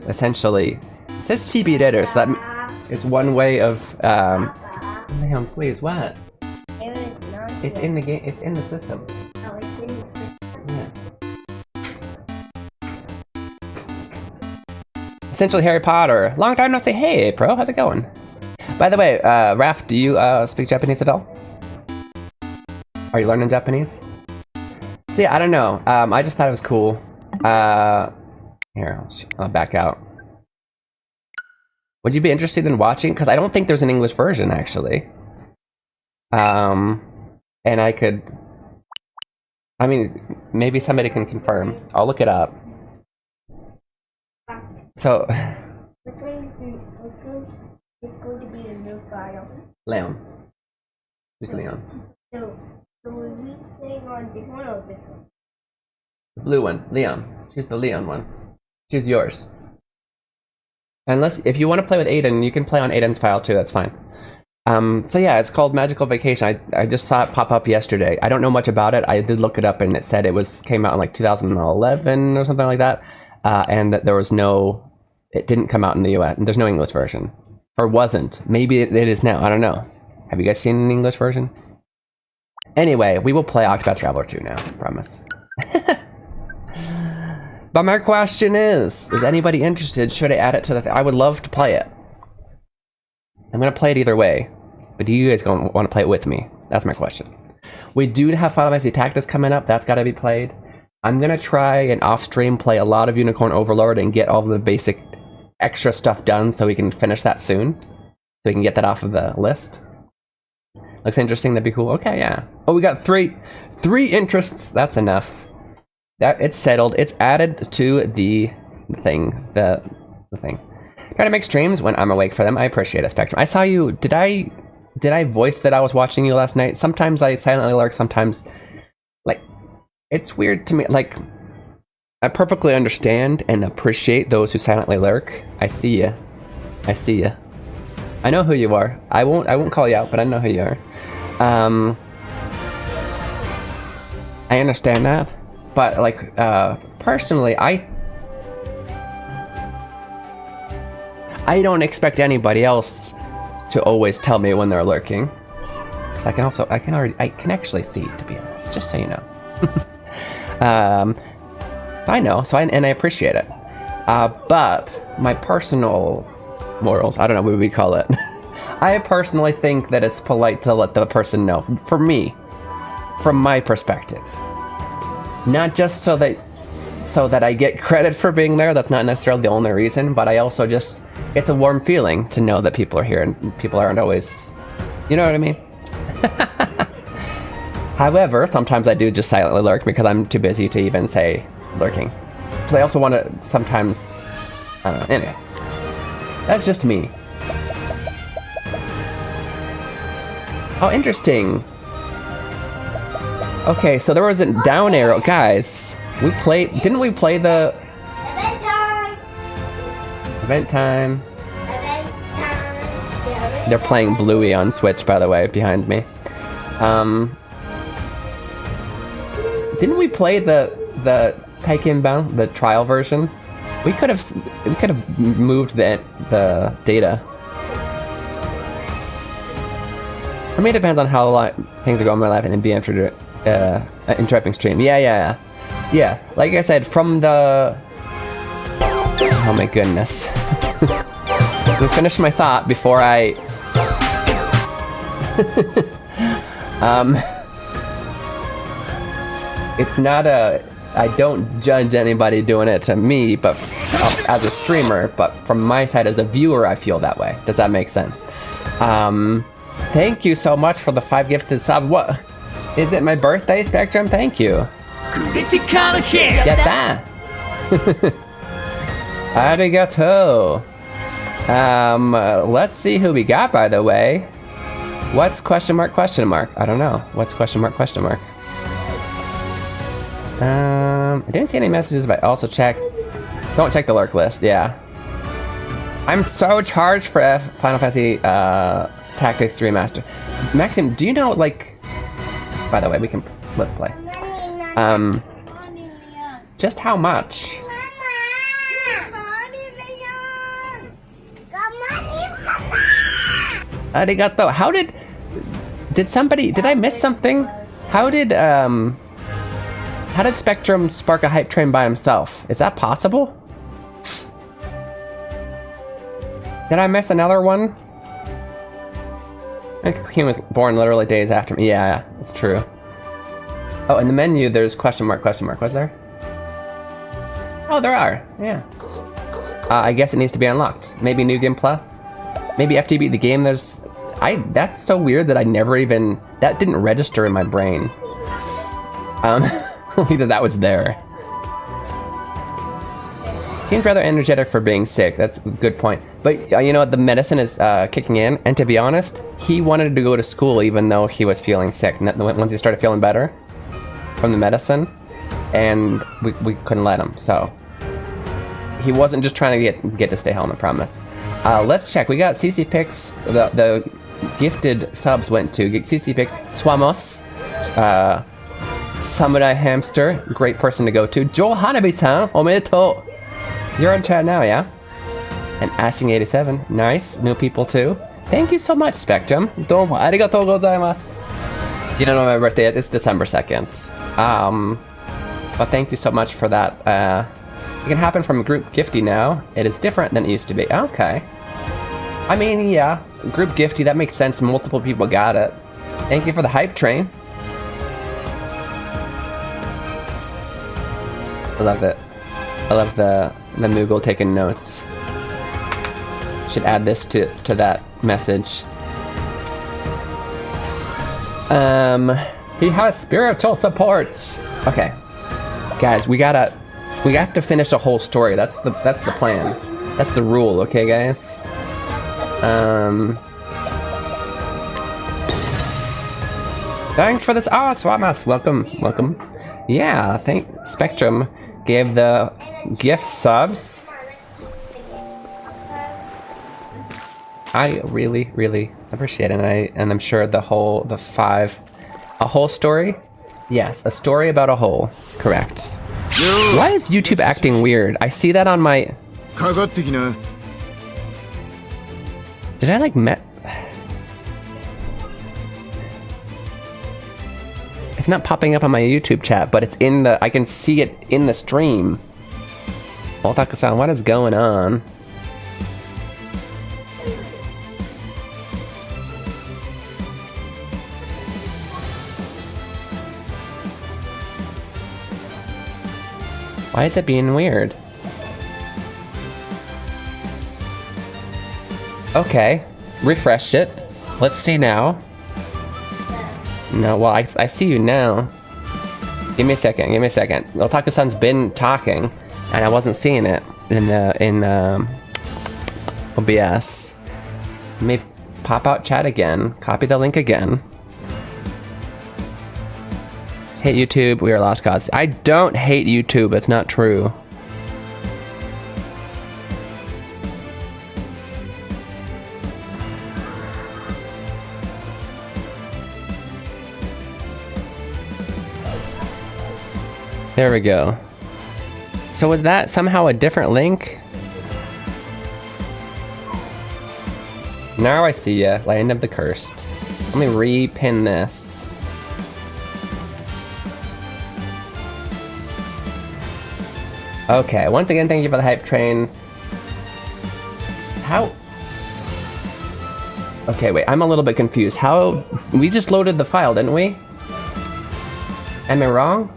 S3: essentially, it says shibireru, so that is one way of Leon, please, what? It's in the game, it's in the system. Yeah. Essentially Harry Potter. Long time no say. Hey, Pro, how's it going? By the way, Raph, do you speak Japanese at all? Are you learning Japanese? See, I don't know. I just thought it was cool. Here, I'll back out. Would you be interested in watching? Because I don't think there's an English version, actually. And I could... I mean, maybe somebody can confirm. I'll look it up. So...
S1: Which one's going to be the new file?
S3: Leon. Who's Leon?
S1: So will we playing on this one or this one?
S3: The blue one. Leon. Choose the Leon one. Choose yours. Unless, if you want to play with Aiden, you can play on Aiden's file too, that's fine. So yeah, it's called Magical Vacation. I just saw it pop up yesterday. I don't know much about it. I did look it up and it said it came out in like 2011 or something like that. And that there was it didn't come out in the US. There's no English version. Or wasn't. Maybe it is now, I don't know. Have you guys seen an English version? Anyway, we will play Octopath Traveler 2 now, I promise. But my question is anybody interested? Should I add it to the I would love to play it. I'm gonna play it either way. But do you guys want to play it with me? That's my question. We do have Final Fantasy Tactics coming up. That's gotta be played. I'm gonna try and off-stream play a lot of Unicorn Overlord and get all the basic extra stuff done so we can finish that soon. So we can get that off of the list. Looks interesting, that'd be cool. Okay, yeah. Oh, we got three interests. That's enough. That it's settled. It's added to the thing. The thing. Try to make streams when I'm awake for them. I appreciate it, Spectrum. I saw you. Did I voice that I was watching you last night? Sometimes I silently lurk. Sometimes, like, it's weird to me. Like, I perfectly understand and appreciate those who silently lurk. I see you. I see you. I know who you are. I won't call you out, but I know who you are. I understand that. But, like, personally, I don't expect anybody else to always tell me when they're lurking. Because I can actually see, to be honest, just so you know. So I know, and I appreciate it. But my personal morals, I don't know what we call it. I personally think that it's polite to let the person know. For me, from my perspective, not just so that I get credit for being there. That's not necessarily the only reason, but I also just, it's a warm feeling to know that people are here and people aren't always, you know what I mean? However, sometimes I do just silently lurk because I'm too busy to even say lurking. Because I also want to sometimes, I don't know, anyway. That's just me. Oh, interesting. Okay, so there was a down arrow. Guys, didn't we play the...
S1: Event time!
S3: Event time.
S1: Event time!
S3: They're playing Bluey on Switch, by the way, behind me. Didn't we play the Taikenban, the trial version? We could have moved the data. For me, it depends on how things are going in my life and then be interrupting stream. Yeah. Like I said, from the... Oh my goodness. Let me finish my thought before I... It's not I don't judge anybody doing it to me, but as a streamer, but from my side as a viewer, I feel that way. Does that make sense? Thank you so much for the 5 gifted subs. What? Is it my birthday, Spectrum? Thank you. Get that. Arigato. Let's see who we got, by the way. What's question mark? I don't know. What's question mark? I didn't see any messages, but also don't check the lurk list. Yeah. I'm so charged for Final Fantasy Tactics Remaster. Maxim, do you know, like... By the way, let's play. Just how much? Arigato. How did I miss something? How did Spectrum spark a hype train by himself? Is that possible? Did I miss another one? I think he was born literally days after me. Yeah, it's true. Oh, in the menu, there's question mark. Was there? Oh, there are. Yeah. I guess it needs to be unlocked. Maybe New Game Plus. Maybe FTB the game. That's so weird that that didn't register in my brain. Only that was there. Seems rather energetic for being sick. That's a good point. But you know what? The medicine is kicking in. And to be honest, he wanted to go to school even though he was feeling sick. Once he started feeling better from the medicine, and we couldn't let him. So he wasn't just trying to get to stay home, I promise. Let's check. We got CC Pix. The gifted subs went to CC Pix, Swamos, Samurai Hamster, great person to go to. Joel Hanabi-san, omedetou. You're on chat now, yeah? And Ashing87, nice. New people too. Thank you so much, Spectrum. Domo arigatou gozaimasu. You don't know my birthday yet? It's December 2nd. But thank you so much for that. It can happen from group gifty now. It is different than it used to be. Okay. I mean, yeah. Group gifty, that makes sense. Multiple people got it. Thank you for the hype train. I love it. I love the Moogle taking notes. Should add this to that message. He has spiritual support. Okay, guys, we have to finish the whole story. That's the plan. That's the rule. Okay, guys. Thanks for this. Oh, Swamas, welcome. Yeah, Spectrum gave the gift subs. I really, really appreciate it, and I'm sure a whole story? Yes, a story about a hole. Correct. Why is YouTube acting weird? I see that on my... Did I like It's not popping up on my YouTube chat, but it's in the... I can see it in the stream. Otaku-san, what is going on? Why is it being weird? Okay, refreshed it. Let's see now. No, well, I see you now. Give me a second, give me a second. Otaku-san's been talking, and I wasn't seeing it in OBS. Let me pop out chat again, copy the link again. Hate YouTube, we are lost cause. I don't hate YouTube, it's not true. There we go. So was that somehow a different link? Now I see ya, Land of the Cursed. Let me re-pin this. Okay, once again, thank you for the hype train. How? Okay, wait, I'm a little bit confused. How? We just loaded the file, didn't we? Am I wrong?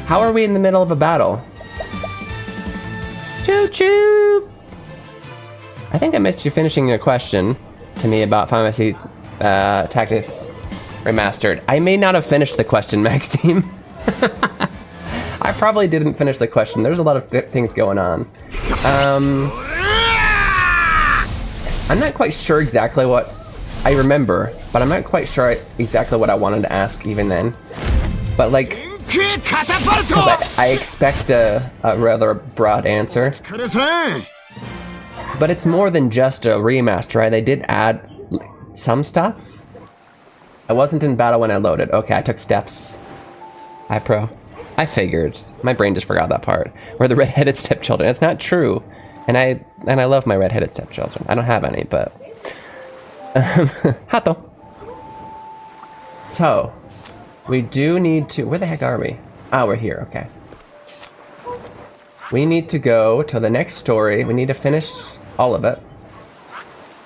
S3: How are we in the middle of a battle? Choo choo! I think I missed you finishing your question to me about Final Fantasy Tactics Remastered. I may not have finished the question, Maxime. I probably didn't finish the question. There's a lot of things going on. I'm not quite sure exactly what I remember, but I'm not quite sure exactly what I wanted to ask even then. But like, I expect a rather broad answer. But it's more than just a remaster, right? They did add some stuff. I wasn't in battle when I loaded. Okay, I took steps. Hi, pro. I figured. My brain just forgot that part. We're the redheaded stepchildren. It's not true. And I love my redheaded stepchildren. I don't have any, but... Hato. So, we do need to... Where the heck are we? Ah, we're here. Okay. We need to go to the next story. We need to finish all of it.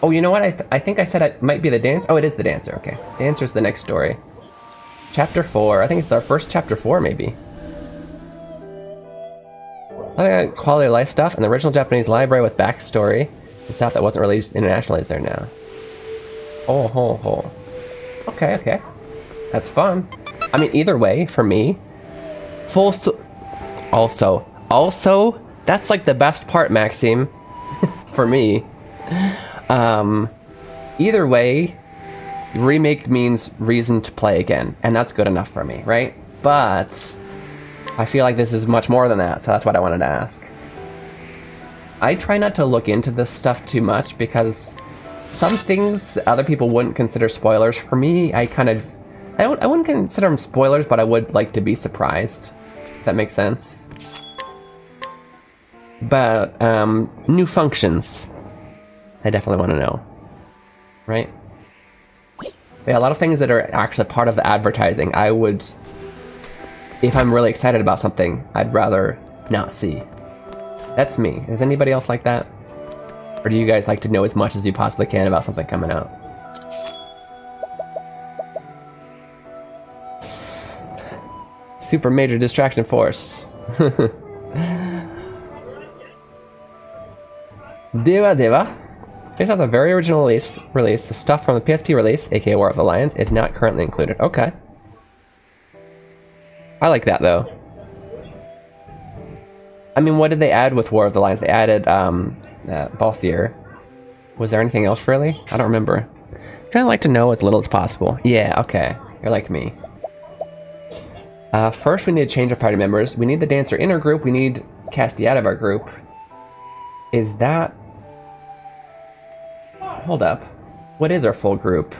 S3: Oh, you know what? I think I said it might be the dance. Oh, it is the dancer. Okay. Dancer's the next story. Chapter 4. I think it's our first chapter 4, maybe. Quality of life stuff and the original Japanese library with backstory and stuff that wasn't released internationally is there now. Oh. Okay, okay. That's fun. I mean, either way, for me, also, that's like the best part, Maxime, for me. Either way, remake means reason to play again, and that's good enough for me, right? But I feel like this is much more than that, so that's what I wanted to ask. I try not to look into this stuff too much because some things other people wouldn't consider spoilers. For me, I wouldn't consider them spoilers, but I would like to be surprised. If that makes sense. But new functions, I definitely want to know, right? Yeah, a lot of things that are actually part of the advertising, I would, if I'm really excited about something, I'd rather not see. That's me. Is anybody else like that? Or do you guys like to know as much as you possibly can about something coming out? Super major distraction force. Dewa. Based off the very original release, the stuff from the PSP release, aka War of the Lions, is not currently included. Okay. I like that though. I mean, what did they add with War of the Lions? They added Balthier. Was there anything else really? I don't remember. I'd kind of like to know as little as possible. Yeah, okay. You're like me. First, we need to change our party members. We need the dancer in our group. We need Casti out of our group. Is that... Hold up. What is our full group?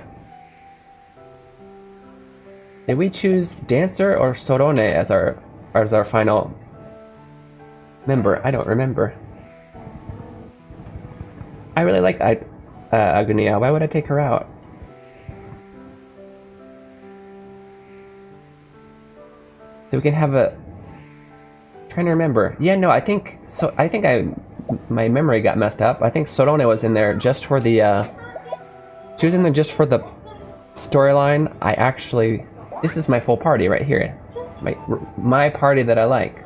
S3: Did we choose dancer or Sorone as our final member? I don't remember. I really like Agunia. Why would I take her out? So we can have a... Trying to remember. Yeah, no, I think my memory got messed up. I think Sorone was in there just for the she was in there just for the storyline. I actually... This is my full party right here. My party that I like.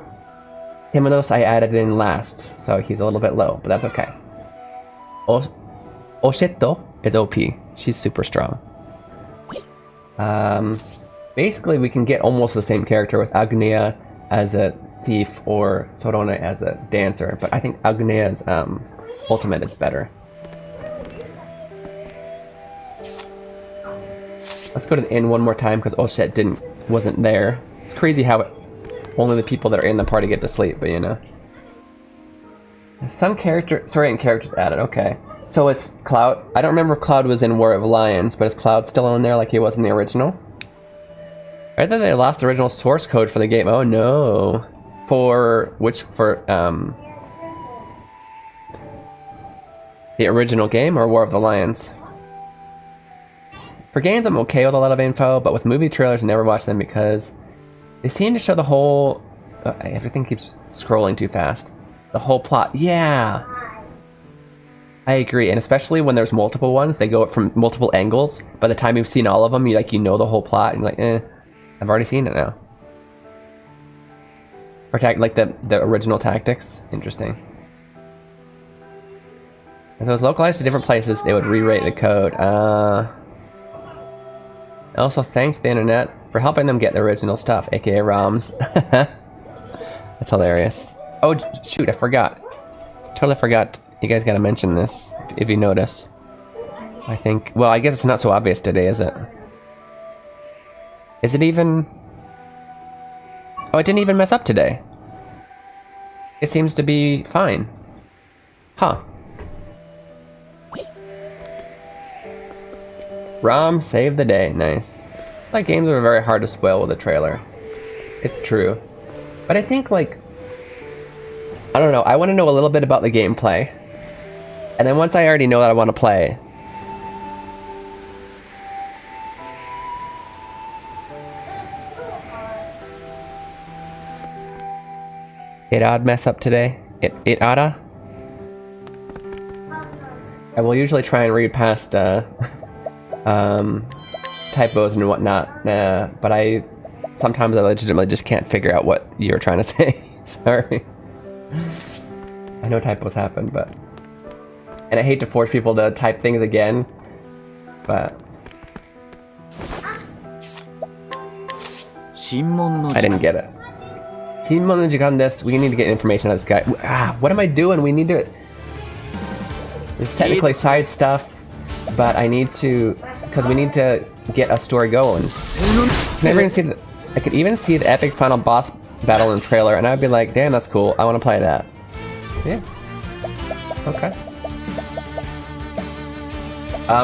S3: Himonos I added in last, so he's a little bit low, but that's okay. Oshetto is OP. She's super strong. Basically, we can get almost the same character with Agnia as a thief or Sorone as a dancer, but I think Agnia's ultimate is better. Let's go to the inn one more time because Oshet wasn't there. It's crazy how only the people that are in the party get to sleep, but you know. There's some certain characters added, okay. So is Cloud, I don't remember if Cloud was in War of Lions, but is Cloud still in there like he was in the original? I thought they lost the original source code for the game. Oh no. For the original game or War of the Lions? For games, I'm okay with a lot of info, but with movie trailers, I never watch them because they seem to show the whole... everything keeps scrolling too fast. The whole plot. Yeah! I agree, and especially when there's multiple ones, they go from multiple angles. By the time you've seen all of them, you know the whole plot, and you're like, I've already seen it now. Or like the original tactics. Interesting. If it was localized to different places, they would re-rate the code. Also, thanks to the internet for helping them get the original stuff, aka ROMs. That's hilarious. Oh, shoot, I forgot. Totally forgot. You guys gotta mention this, if you notice. I think... Well, I guess it's not so obvious today, is it? Is it even... Oh, it didn't even mess up today. It seems to be fine. Huh. ROM saved the day. Nice. Like, games are very hard to spoil with a trailer. It's true. But I think, like... I don't know. I want to know a little bit about the gameplay. And then once I already know that I want to play... It odd mess up today. It oughta. I will usually try and read past typos and whatnot, but sometimes I legitimately just can't figure out what you're trying to say. Sorry. I know typos happen, but... And I hate to force people to type things again, but... I didn't get it. Shinmon no jikan desu. We need to get information on this guy. What am I doing? We need to... This is technically side stuff, but I need to... Because we need to get a story going. I could even see the epic final boss battle in the trailer, and I'd be like, damn, that's cool. I want to play that. Yeah. Okay.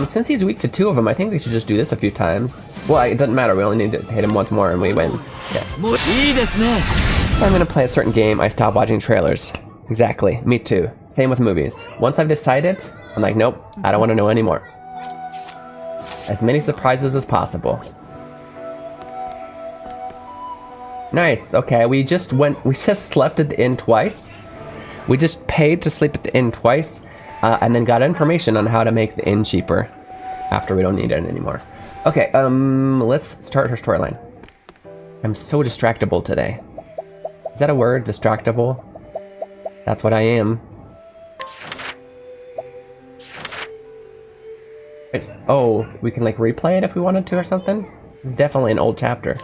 S3: Since he's weak to 2 of them, I think we should just do this a few times. Well, it doesn't matter. We only need to hit him once more and we win. Yeah. So I'm gonna play a certain game, I stop watching trailers. Exactly. Me too. Same with movies. Once I've decided, I'm like, nope, I don't want to know anymore. As many surprises as possible. Nice. Okay, we just slept at the inn twice. We just paid to sleep at the inn twice, and then got information on how to make the inn cheaper after we don't need it anymore. Okay, let's start her storyline. I'm so distractible today. Is that a word? Distractible? That's what I am. Wait, oh, we can like replay it if we wanted to or something? This is definitely an old chapter.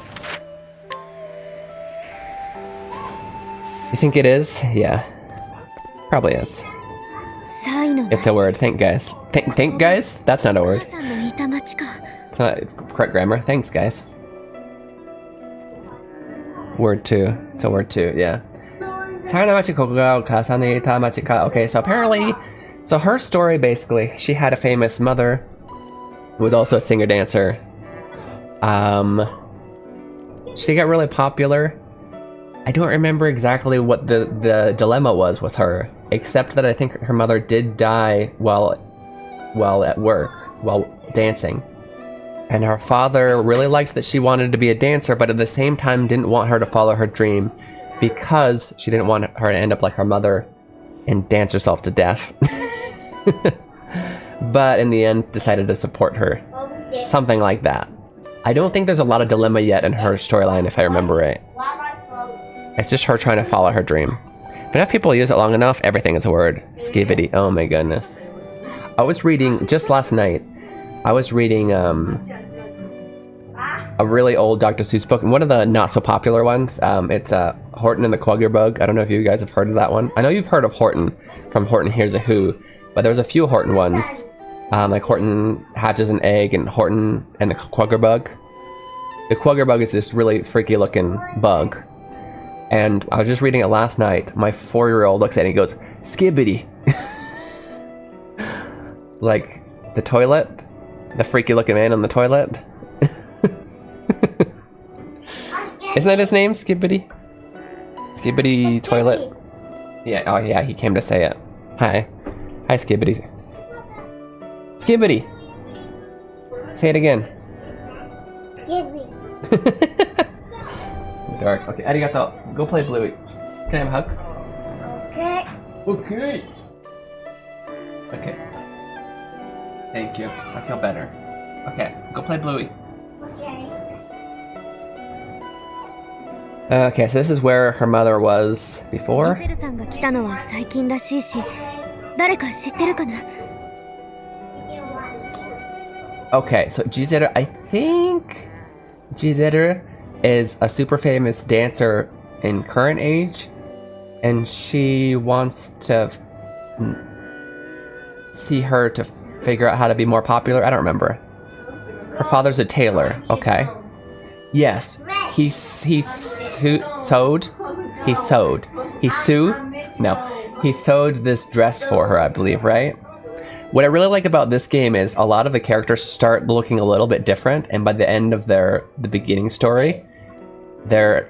S3: You think it is? Yeah. Probably is. It's a word. Think, guys. Think, guys? That's not a word. It's not correct grammar. Thanks, guys. Word 2. It's a word 2, yeah. Okay, so apparently... So her story, basically, she had a famous mother who was also a singer-dancer. She got really popular. I don't remember exactly what the dilemma was with her, except that I think her mother did die while at work, while dancing. And her father really liked that she wanted to be a dancer, but at the same time didn't want her to follow her dream because she didn't want her to end up like her mother and dance herself to death. But in the end, decided to support her. Something like that. I don't think there's a lot of dilemma yet in her storyline, if I remember right. It's just her trying to follow her dream. If enough people use it long enough, everything is a word. Skibbity. Oh my goodness. I was reading, just last night, I was reading a really old Dr. Seuss book, and one of the not so popular ones. It's Horton and the Quaggerbug. I don't know if you guys have heard of that one. I know you've heard of Horton from Horton Hears a Who, but there's a few Horton ones. Like Horton hatches an egg, and Horton and the Quaggerbug. The Quaggerbug is this really freaky looking bug. And I was just reading it last night. My 4-year-old looks at it and he goes, Skibbity. Like the toilet. The freaky looking man on the toilet. Isn't that his name? Skibbity? Skibbity toilet? Yeah, oh yeah, he came to say it. Hi. Hi, Skibbity. Skibbity! Say it again.
S1: Skibbity.
S3: Dark. Okay, arigato. Go play Bluey. Can I have a hug?
S1: Okay.
S3: Okay. Okay. Thank you. I feel better. Okay, go play Bluey.
S1: Okay.
S3: Okay, so this is where her mother was
S1: ジ
S3: before.
S1: ゼルさんが来たのは最近らしいし、誰か知ってるかな？
S3: Okay, so Gizeru, I think Gizeru is a super famous dancer in current age, and she wants to see her to figure out how to be more popular. I don't remember. Her father's a tailor. Okay. Yes, he sewed this dress for her, I believe, right? What I really like about this game is a lot of the characters start looking a little bit different, and by the end of the beginning story, their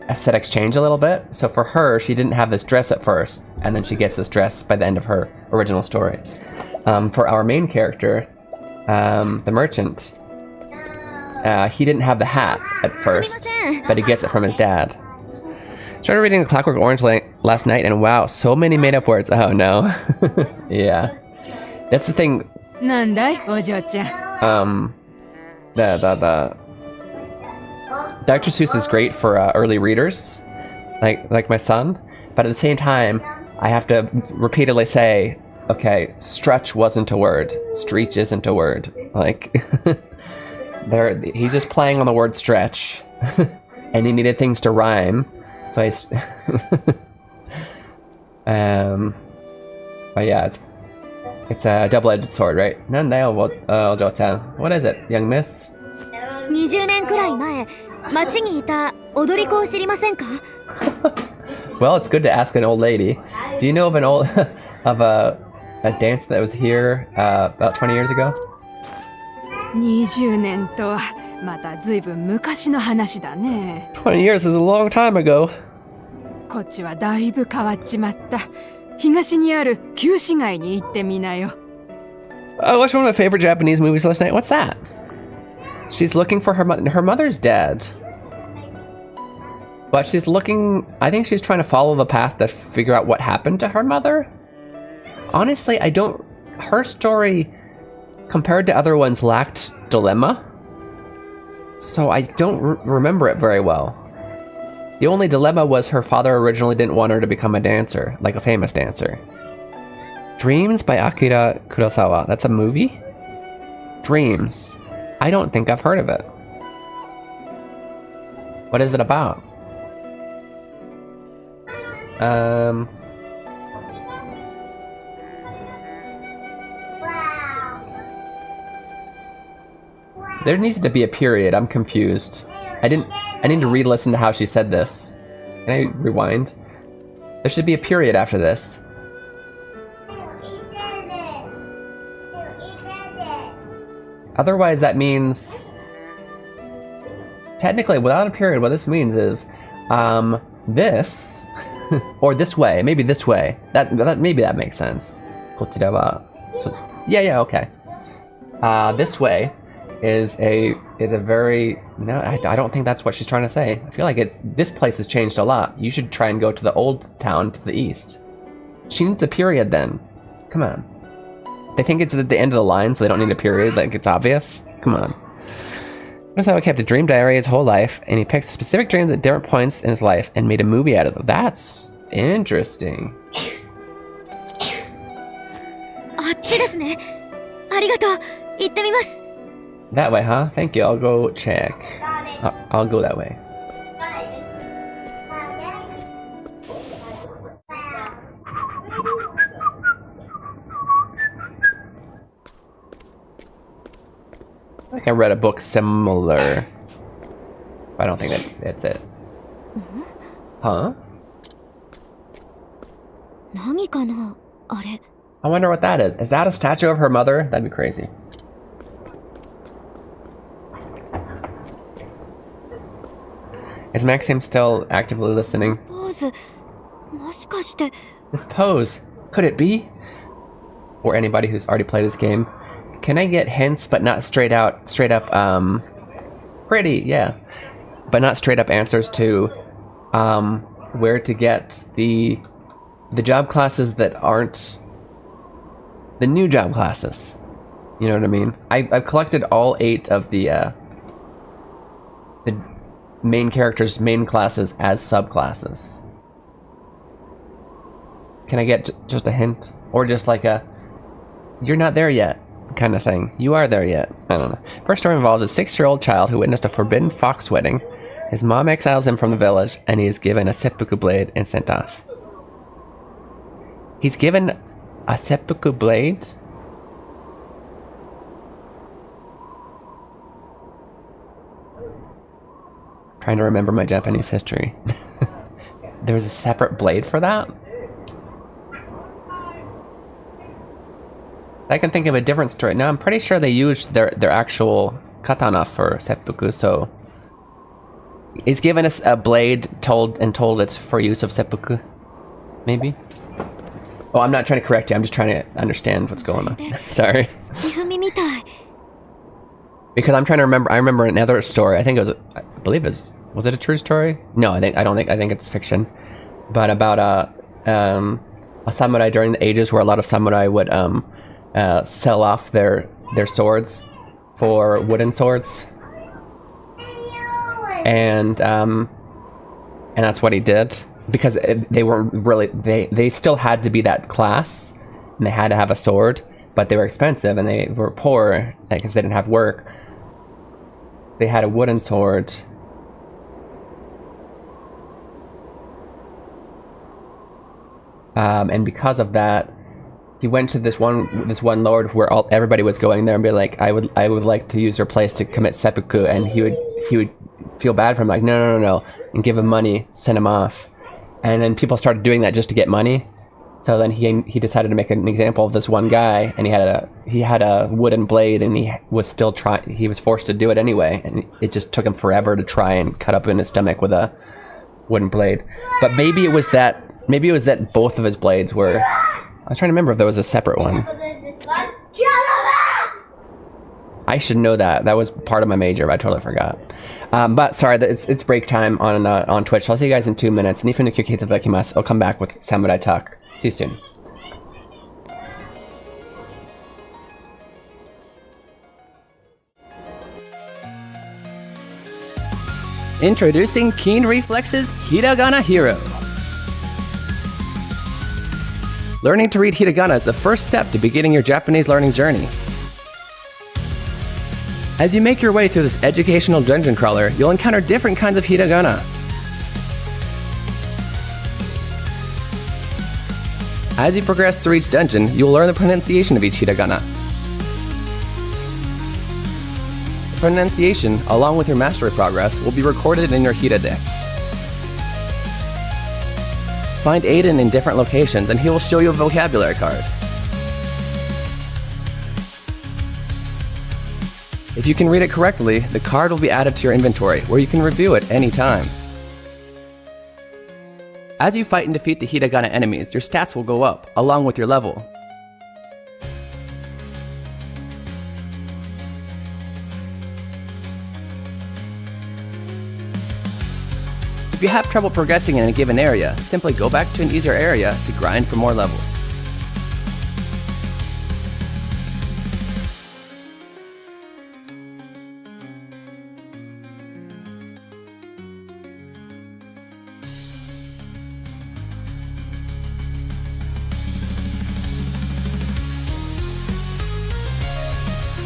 S3: aesthetics change a little bit. So for her, she didn't have this dress at first, and then she gets this dress by the end of her original story. For our main character, the merchant, he didn't have the hat at first, but he gets it from his dad. Started reading The Clockwork Orange last night, and wow, so many made-up words. Oh no. Yeah. That's the thing. The Dr. Seuss is great for early readers, like my son, but at the same time, I have to repeatedly say, okay, stretch wasn't a word. Streech isn't a word. Like, he's just playing on the word stretch, and he needed things to rhyme. So but yeah, it's a double-edged sword, right? What is it, young miss?
S1: 20年くらい前、町にいた踊り子を知りませんか？
S3: Well, it's good to ask an old lady. Do you know of a dance that was here about 20 years ago?
S6: 20年とはまたずいぶん昔の話だね。
S3: 20 years is a long time ago.
S6: こっちはだいぶ変わっちまった。東にある旧市街に行ってみなよ。
S3: I watched one of my favorite Japanese movies last night. What's that? She's looking for her mother. Her mother's dead. But she's looking... I think she's trying to follow the path to figure out what happened to her mother. Honestly, I don't... Her story, compared to other ones, lacked dilemma. So I don't remember it very well. The only dilemma was her father originally didn't want her to become a dancer, like a famous dancer. Dreams by Akira Kurosawa. That's a movie? Dreams. I don't think I've heard of it. What is it about? There needs to be a period. I'm confused. I need to re-listen to how she said this. Can I rewind? There should be a period after this. Otherwise, that means... Technically, without a period, what this means is... this... or this way. Maybe this way. Maybe that makes sense. So, yeah, okay. This way is a very... No, I don't think that's what she's trying to say. I feel like this place has changed a lot. You should try and go to the old town to the east. She needs a period then. Come on. They think it's at the end of the line, so they don't need a period, like it's obvious. Come on. Urasawa kept a dream diary his whole life, and he picked specific dreams at different points in his life and made a movie out of them. That's interesting.
S1: あっちですね。ありがとう。行ってみます。
S3: That way, huh? Thank you. I'll go check. I'll go that way. I think I read a book similar. I don't think that's it. Huh?
S1: 何かなあれ。
S3: I wonder what that is. Is that a statue of her mother? That'd be crazy. Is Maxim still actively listening?
S1: ポーズ。もしかして。
S3: This pose. Could it be? Or anybody who's already played this game. Can I get hints but not straight up, pretty, yeah. But not straight up answers to where to get the job classes that aren't the new job classes. You know what I mean? I've collected all 8 of the main characters' main classes as subclasses. Can I get just a hint? Or just like a, you're not there yet kind of thing. You are there yet. I don't know. First story involves a 6-year-old child who witnessed a forbidden fox wedding. His mom exiles him from the village, and he is given a seppuku blade and sent off. He's given a seppuku blade? Trying to remember my Japanese history. There was a separate blade for that? I can think of a different story. Now I'm pretty sure they used their actual katana for seppuku, so he's given us a blade told it's for use of seppuku. Maybe? Oh, I'm not trying to correct you, I'm just trying to understand what's going on. Sorry. Because I'm trying to remember, I remember another story, I think it was, I believe it was it a true story? No, I think it's fiction. But about a samurai during the ages where a lot of samurai would sell off their swords for wooden swords, and that's what he did, because they weren't really, they still had to be that class and they had to have a sword, but they were expensive and they were poor because they didn't have work. They had a wooden sword. And because of that, he went to this one lord where everybody was going there and be like, I would like to use your place to commit seppuku, and he would feel bad for him, like no, and give him money, send him off, and then people started doing that just to get money. So then he decided to make an example of this one guy, and he had a wooden blade, and he was forced to do it anyway, and it just took him forever to try and cut up in his stomach with a wooden blade. But maybe it was that both of his blades were. I was trying to remember if there was a separate one. I should know that. That was part of my major, but I totally forgot. But sorry, it's break time on Twitch. So I'll see you guys in 2 minutes. I'll come back with Samurai Talk. See you soon.
S4: Introducing Keen Reflex's Hiragana Hero. Learning to read hiragana is the first step to beginning your Japanese learning journey. As you make your way through this educational dungeon crawler, you'll encounter different kinds of hiragana. As you progress through each dungeon, you will learn the pronunciation of each hiragana. The pronunciation, along with your mastery progress, will be recorded in your Hiradex. Find Aiden in different locations and he will show you a vocabulary card. If you can read it correctly, the card will be added to your inventory, where you can review it anytime. As you fight and defeat the hiragana enemies, your stats will go up, along with your level. If you have trouble progressing in a given area, simply go back to an easier area to grind for more levels.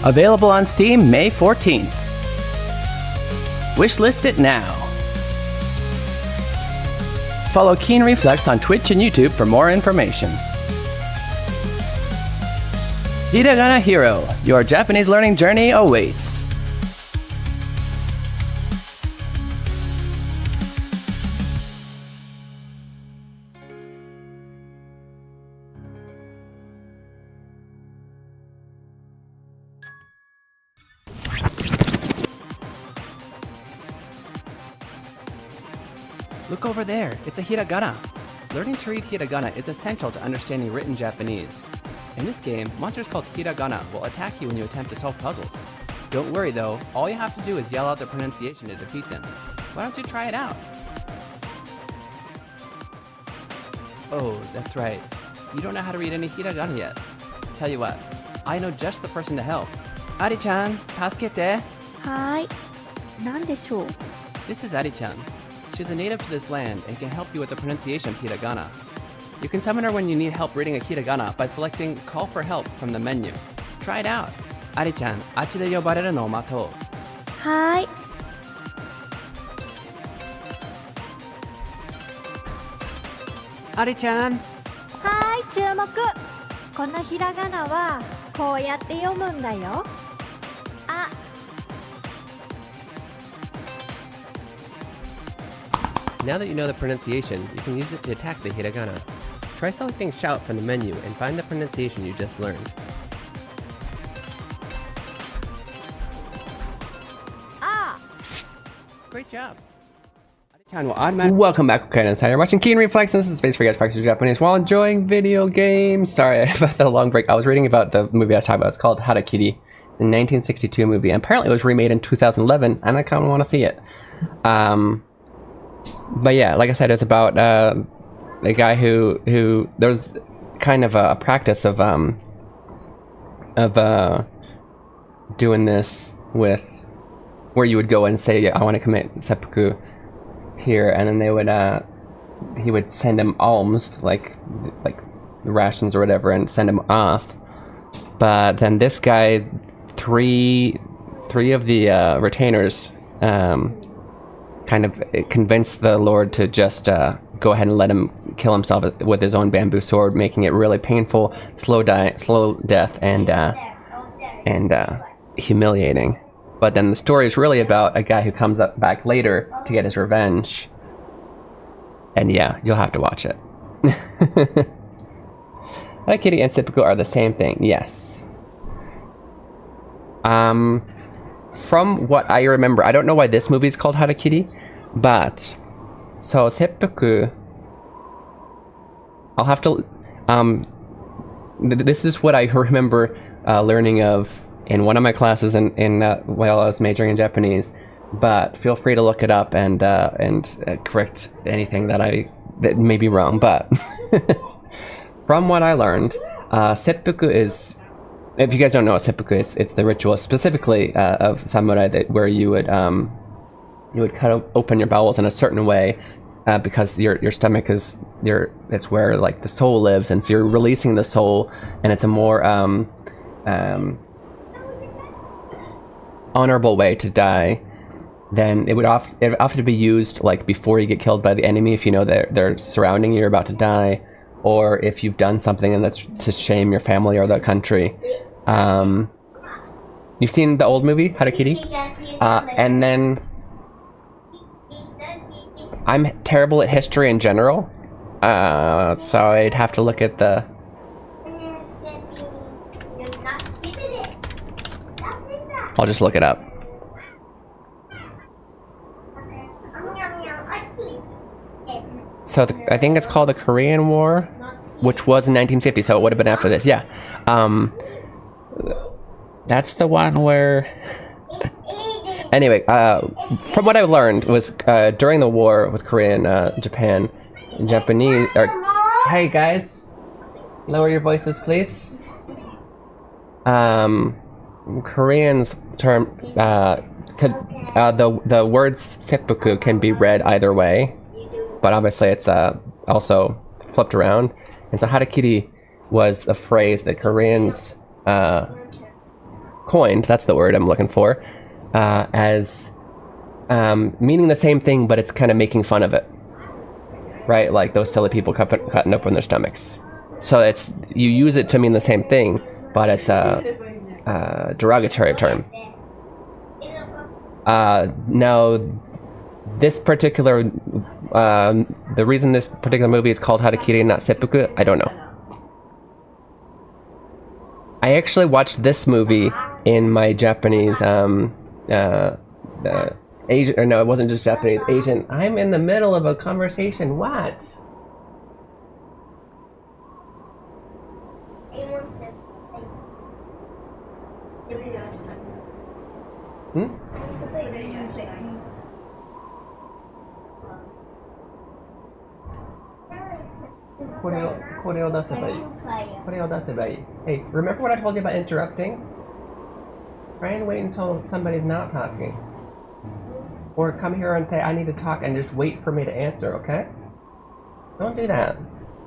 S4: Available on Steam May 14th. Wishlist it now. Follow Keen Reflex on Twitch and YouTube for more information. Hiragana Hero, your Japanese learning journey awaits. Look over there, it's a hiragana. Learning to read hiragana is essential to understanding written Japanese. In this game, monsters called hiragana will attack you when you attempt to solve puzzles. Don't worry though, all you have to do is yell out the pronunciation to defeat them. Why don't you try it out? Oh, that's right. You don't know how to read any hiragana yet. Tell you what, I know just the person to help. Ari-chan, tasukete.
S1: はーい。何でしょう。
S4: This is Ari-chan. She's a native to this land and can help you with the pronunciation of hiragana. You can summon her when you need help reading a hiragana by selecting Call for Help from the menu. Try it out. Ari-chan, あっちで呼ばれるのを待とう。
S1: はーい。
S4: Ari-chan!
S1: はーい、注目。このひらがなはこうやって読むんだよ。あ、
S3: Now that you know the pronunciation, you can use it to attack the hiragana. Try selecting Shout from the menu and find the pronunciation you just learned.
S4: Great job!
S3: Welcome back, okay, you're watching Keen Reflex, and this is Space for you guys practice your Japanese while enjoying video games. Sorry about the long break. I was reading about the movie I was talking about. It's called Harakiri, the 1962 movie. And apparently it was remade in 2011, and I kind of want to see it. But yeah, like I said, it's about a guy who there's kind of a practice of doing this with where you would go and say, I want to commit seppuku here, and then they would he would send him alms, like rations or whatever, and send him off. But then this guy, three of the retainers kind of convinced the Lord to just go ahead and let him kill himself with his own bamboo sword, making it really painful, slow death, and humiliating. But then the story is really about a guy who comes back later to get his revenge. And yeah, you'll have to watch it. Harakiri and seppuku are the same thing, yes. From what I remember, I don't know why this movie is called Harakiri, but so seppuku, I'll have to this is what I remember learning of in one of my classes in while I was majoring in Japanese, but feel free to look it up and correct anything that may be wrong. But from what I learned, seppuku is, if you guys don't know what seppuku is, it's the ritual specifically of samurai where you would cut open your bowels in a certain way because your stomach is it's where like the soul lives, and so you're releasing the soul, and it's a more honorable way to die. Then it would often be used like before you get killed by the enemy, if you know they're surrounding you, you're about to die, or if you've done something and that's to shame your family or the country. You've seen the old movie Harakiri, and then I'm terrible at history in general, so I'd have to look at the. I'll just look it up. So I think it's called the Korean War, which was in 1950, so it would have been after this. Yeah. That's the one where... Anyway, from what I learned was during the war with Korea and Japan, Japanese... Hey guys, lower your voices please. Koreans term... the words seppuku can be read either way, but obviously it's also flipped around. And so harakiri was a phrase that Koreans coined, that's the word I'm looking for, as meaning the same thing, but it's kind of making fun of it. Right? Like those silly people cutting open their stomachs. So you use it to mean the same thing, but it's a derogatory term. Now, this particular, the reason this particular movie is called Harakiri not Seppuku, I don't know. I actually watched this movie in my Japanese, Asian, or no, it wasn't just Japanese, Asian. I'm in the middle of a conversation, what? Hmm? これを出せばいい。これを出せばいい。Hey, remember what I told you about interrupting? Try and wait until somebody's not talking. Or come here and say, I need to talk, and just wait for me to answer, okay? Don't do that.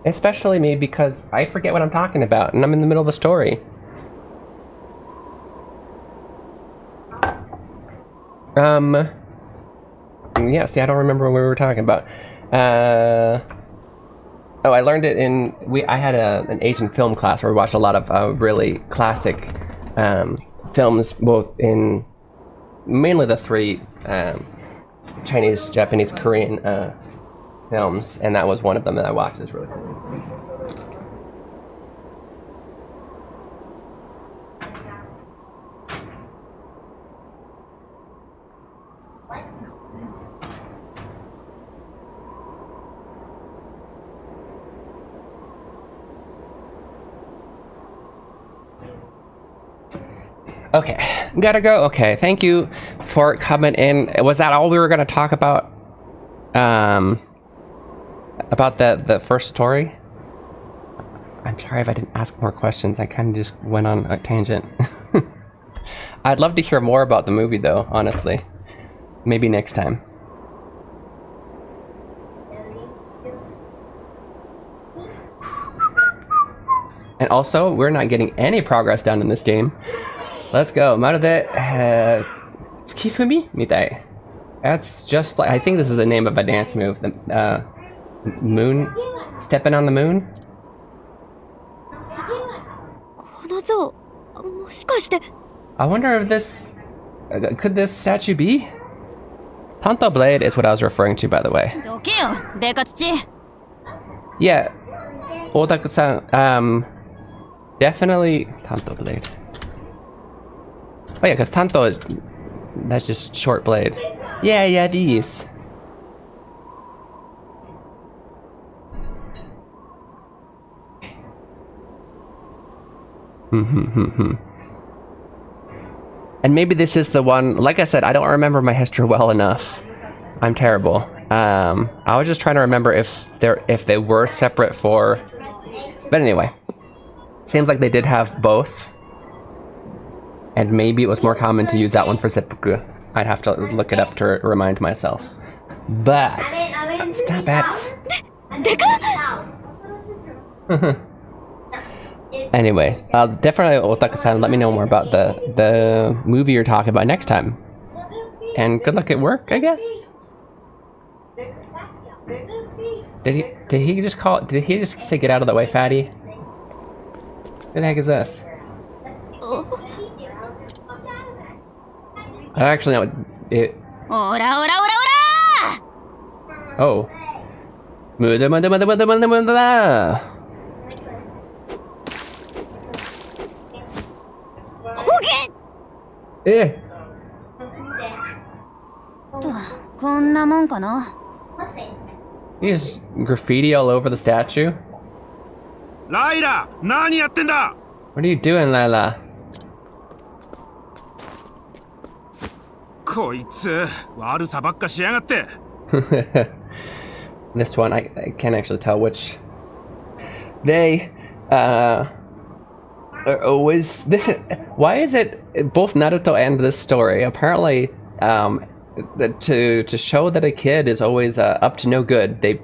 S3: Especially me, because I forget what I'm talking about, and I'm in the middle of a story. Yeah, see, I don't remember what we were talking about. Oh, I learned it in, I had an Asian film class where we watched a lot of really classic films, both in, mainly the three Chinese, Japanese, Korean films, and that was one of them that I watched. It's really cool. Okay, gotta go. Okay, thank you for coming in. Was that all we were gonna talk about? About the first story? I'm sorry if I didn't ask more questions. I kind of just went on a tangent. I'd love to hear more about the movie, though. Honestly, maybe next time. And also, we're not getting any progress down in this game. Let's go. Marude Tsukifumi mitai. That's just like, I think this is the name of a dance move. The moon, stepping on the moon. I wonder if this, could this statue be? Tanto blade is what I was referring to, by the way. Yeah, Otaku-san, definitely Tanto blade. Oh yeah, because Tanto is, that's just short blade. Yeah, these. And maybe this is the one, like I said, I don't remember my history well enough. I'm terrible. I was just trying to remember if they were separate for, but anyway. Seems like they did have both. And maybe it was more common to use that one for seppuku. I'd have to look it up to remind myself. But stop it. Anyway, definitely Otaku-san, let me know more about the movie you're talking about next time. And good luck at work, I guess. Did he just say get out of the way, fatty? What the heck is this? I actually know it. Oh. Eh. There's graffiti all over the statue.
S7: Laila, nani yattenda?
S3: What are you doing, Laila? This one, I can't actually tell which. They are always this. Why is it both Naruto and this story? Apparently, to show that a kid is always up to no good, they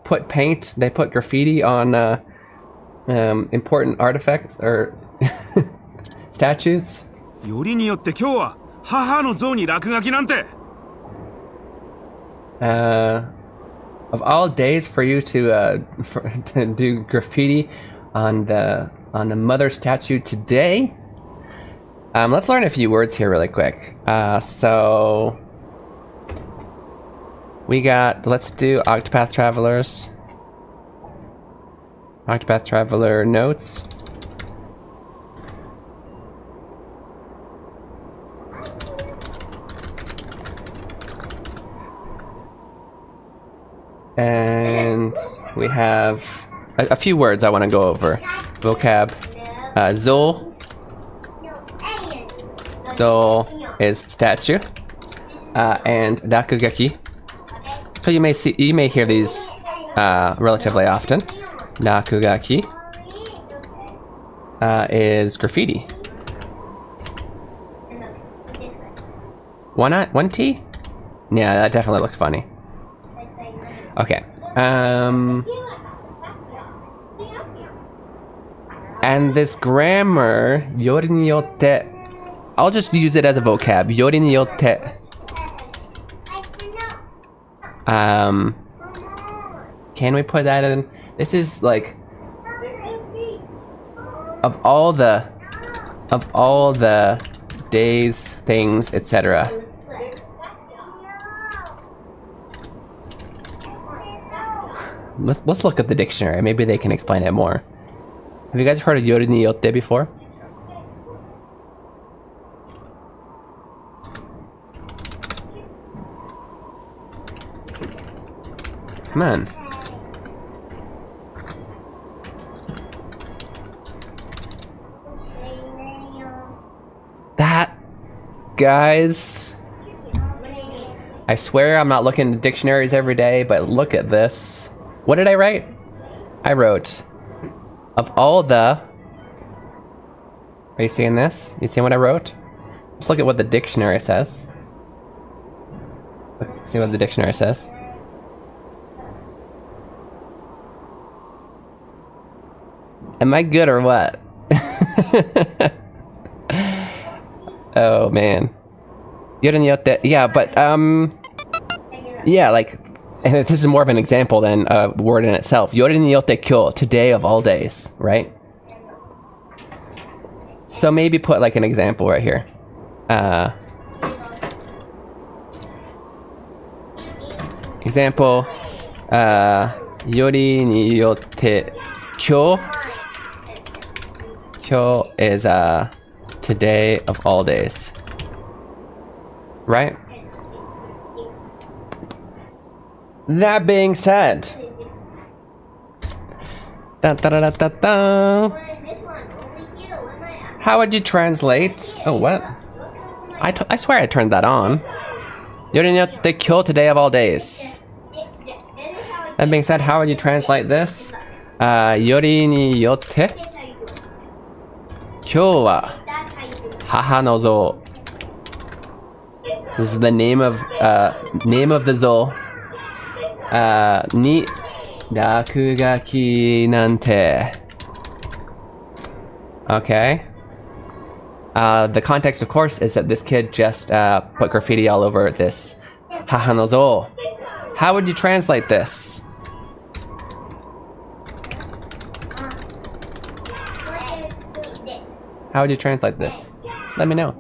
S3: put paint, they put graffiti on important artifacts or statues?
S7: よりによって今日は母の像に落書きなんて。
S3: Of all days for you to do graffiti on the mother statue today. Let's learn a few words here really quick. So we got, let's do Octopath Travelers. Octopath Traveler notes. And we have a few words I want to go over. Vocab. Zo. Zo is statue. And Rakugeki. So you may hear these relatively often. Rakugeki is graffiti. One T? Yeah, that definitely looks funny. Okay. And this grammar, yori ni yotte, I'll just use it as a vocab. Yori ni yotte. Can we put that in? This is like of all the days, things, etc. Let's look at the dictionary. Maybe they can explain it more. Have you guys heard of yori ni yotte before? Come on. That, guys, I swear I'm not looking at dictionaries every day, but look at this. What did I write? I wrote, of all the... Are you seeing this? You seeing what I wrote? Let's look at what the dictionary says. Let's see what the dictionary says. Am I good or what? Oh man. Yori ni yotte. Yeah, but yeah, like, and this is more of an example than a word in itself. Yori ni yotte kyo, today of all days, right? So maybe put like an example right here. Example, yori ni yotte kyo. Kyo is today of all days, right? That being said, how would you translate? Oh, what? I swear I turned that on. Yori ni yotte kyo, today of all days. That being said, how would you translate this? Yori ni yotte kyo wa haha no zo. This is the name of the zo. Ni rakugaki nante. Okay. The context, of course, is that this kid just put graffiti all over this haha no zo. How would you translate this? How would you translate this? Let me know.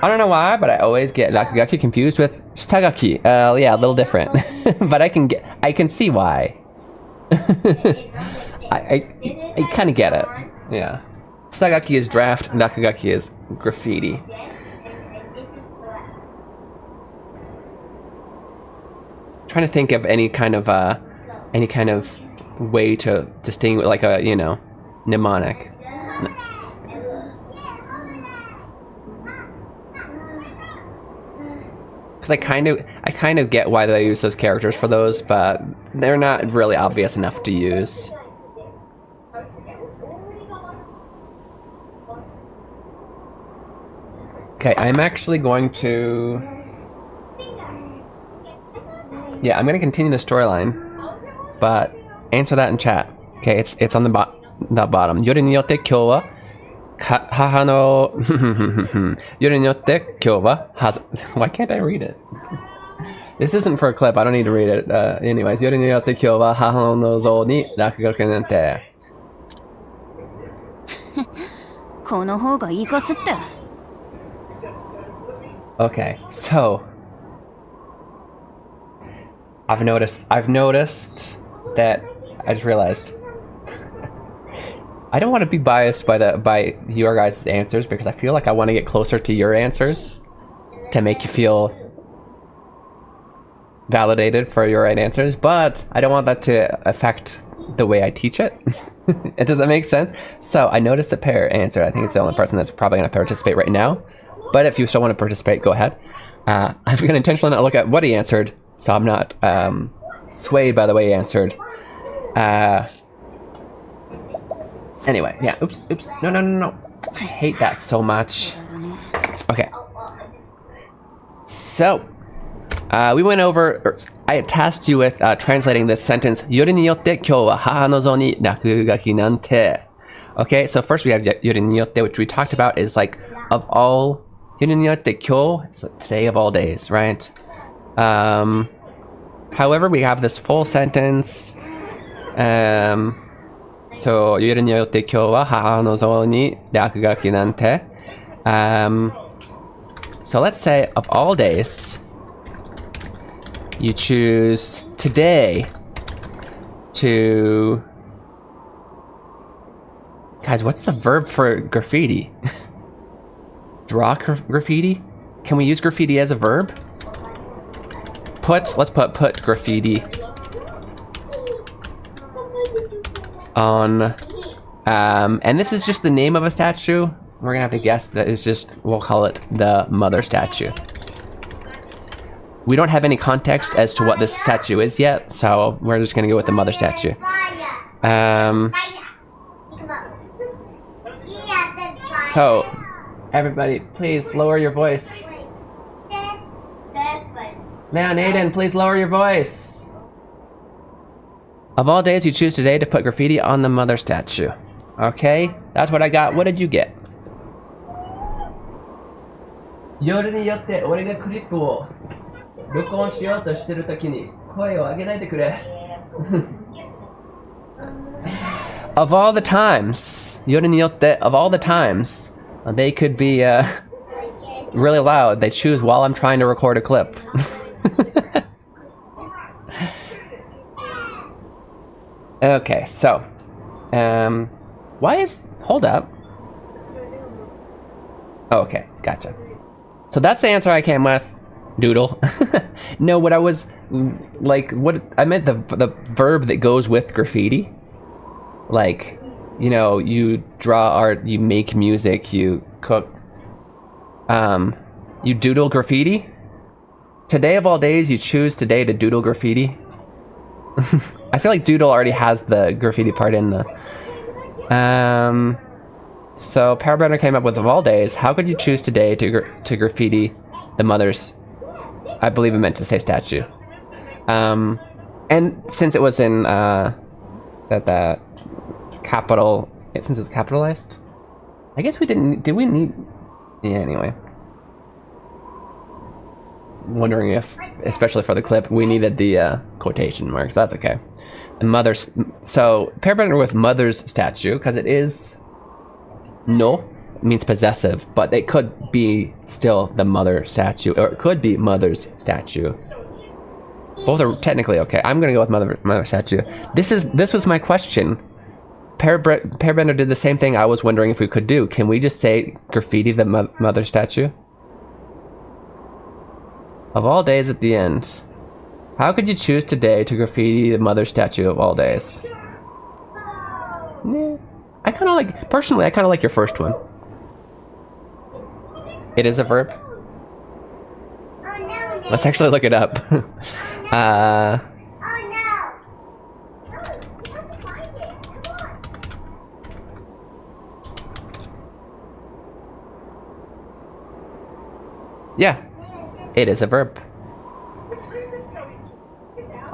S3: I don't know why, but I always get rakugaki confused with shitagaki. Yeah, a little different, but I can see why. I kind of get it. Yeah, shitagaki is draft, rakugaki is graffiti. Trying to think of any kind of way to distinguish, like a, you know, mnemonic. Because I kind of get why they use those characters for those, but they're not really obvious enough to use. Okay, I'm actually going to... Yeah, I'm going to continue the storyline, but answer that in chat. Okay, it's on the bottom. 夜によって今日は母の夜によって今日はWhy can't I read it? This isn't for a clip. I don't need to read it. Anyways, 夜によって今日は母の像に落書きなんて。
S1: この方がいいかすって。
S3: Okay, so I've noticed that I just realized I don't want to be biased by your guys' answers because I feel like I want to get closer to your answers to make you feel validated for your right answers, but I don't want that to affect the way I teach it. Does that make sense? So I noticed that Pear answered. I think it's the only person that's probably going to participate right now. But if you still want to participate, go ahead. I'm going to intentionally not look at what he answered, so I'm not swayed by the way he answered. Anyway, yeah, oops. No. I hate that so much. Okay. So, we went over, I tasked you with translating this sentence. よりによって今日は母の像に落書きなんて. Okay, so first we have よりによって, which we talked about is like, of all, よりによって今日, it's like today of all days, right? However, we have this full sentence. So, 夜によって今日は母の像に落書きなんて. So let's say of all days, you choose today to... Guys, what's the verb for graffiti? Draw graffiti? Can we use graffiti as a verb? Let's put graffiti on, and this is just the name of a statue. We're gonna have to guess that it's just, we'll call it the mother statue. We don't have any context as to what this statue is yet, so we're just gonna go with the mother statue. So, everybody, please lower your voice. Man, Aiden, please lower your voice. Of all days, you choose today to put graffiti on the mother statue. Okay, that's what I got. What did you get? 夜によって俺がクリップを録音しようとしてるときに声を上げないでくれ。Of all the times, 夜によって of all the times, they could be really loud. They choose while I'm trying to record a clip. Okay, so, why is, hold up. Oh, okay, gotcha. So that's the answer I came with, doodle. No, what I was, like, what, I meant the verb that goes with graffiti. Like, you know, you draw art, you make music, you cook, you doodle graffiti. Today of all days, you choose today to doodle graffiti. I feel like doodle already has the graffiti part in the... So Parabrender came up with of all days, how could you choose today to graffiti the mother's... I believe it meant to say statue. And since it was in that capital... Since it's capitalized? I guess we didn't... Did we need... Yeah, anyway. Wondering if, especially for the clip, we needed the quotation marks, but that's okay. And mother's, so Parabrender with mother's statue, because it is no means possessive, but it could be still the mother statue, or it could be mother's statue. Both are technically okay. I'm gonna go with mother statue. This was my question. Parabrender did the same thing I was wondering if we could do. Can we just say graffiti the mother statue? Of all days at the end, how could you choose today to graffiti the mother statue of all days? Yeah, I kind of like, personally, I kind of like your first one. It is a verb? Let's actually look it up. Yeah. It is a verb.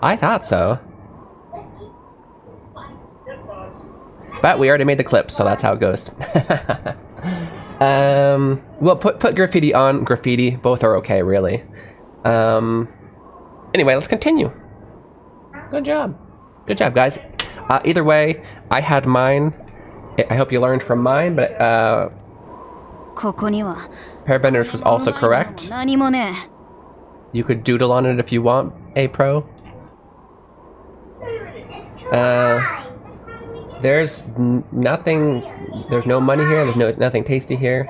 S3: I thought so. But we already made the clip, so that's how it goes. Well, put graffiti on graffiti. Both are okay, really. Anyway, let's continue. Good job. Good job, guys. Either way, I had mine. I hope you learned from mine, but Pairbender's was also correct. You could doodle on it if you want, A-Pro. There's nothing, there's no money here, there's nothing tasty here.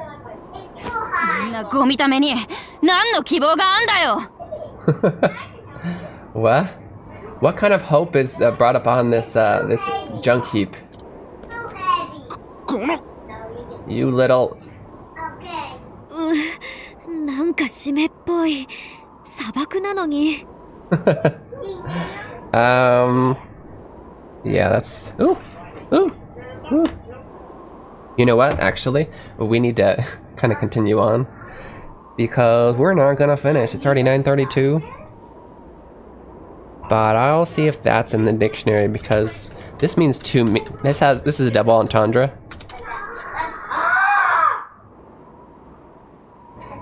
S3: What? What kind of hope is brought upon this this junk heap? You little... Yeah, that's... Ooh! Ooh! Ooh! You know what, actually? We need to kind of continue on. Because we're not gonna finish. It's already 9:32. But I'll see if that's in the dictionary because this means to me. This is a double entendre.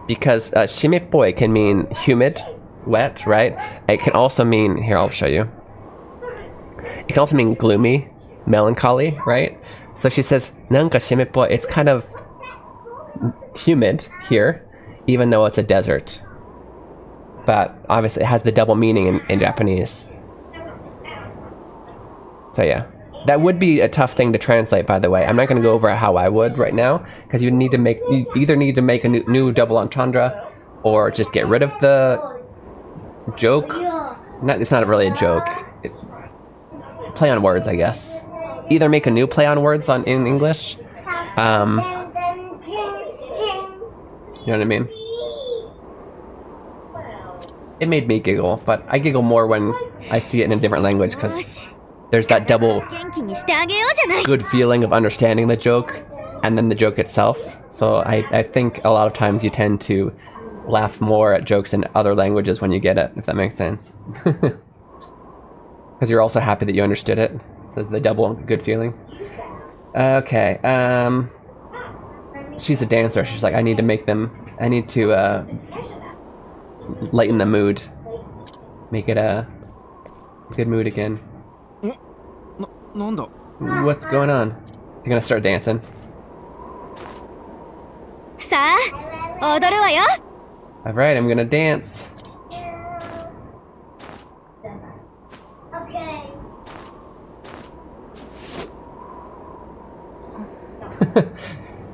S3: Because shimeppoi can mean humid, wet, right? It can also mean, here I'll show you. It can also mean gloomy, melancholy, right? So she says, nanka shimeppoi, it's kind of humid here, even though it's a desert. But obviously it has the double meaning in Japanese. So yeah. That would be a tough thing to translate, by the way. I'm not going to go over how I would right now, because you either need to make a new double entendre, or just get rid of the joke. It's not really a joke. It's play on words, I guess. Either make a new play on words in English. You know what I mean? It made me giggle, but I giggle more when I see it in a different language, because there's that double good feeling of understanding the joke and then the joke itself. So I think a lot of times you tend to laugh more at jokes in other languages when you get it, if that makes sense. Because you're also happy that you understood it. So the double good feeling. Okay, she's a dancer. She's like, I need to lighten the mood. Make it a good mood again. What's going on? You're gonna start dancing? Alright, I'm gonna dance.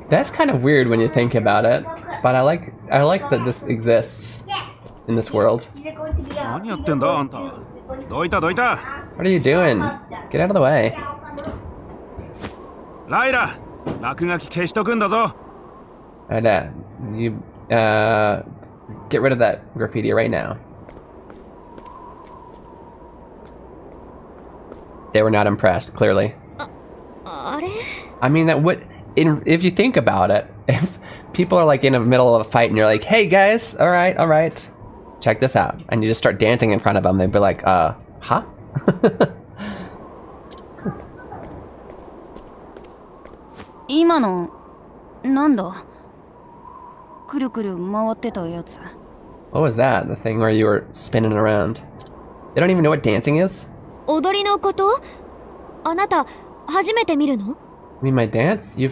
S3: That's kind of weird when you think about it, but I like that this exists in this world. What are you doing? Get out of the way.
S7: Lyra,
S3: you get rid of that graffiti right now. They were not impressed, clearly. I mean, that would, if you think about it, if people are like in the middle of a fight and you're like, hey guys, all right, check this out, and you just start dancing in front of them, they'd be like, huh? What was that? The thing where you were spinning around? They don't even know what dancing is? You mean my dance? You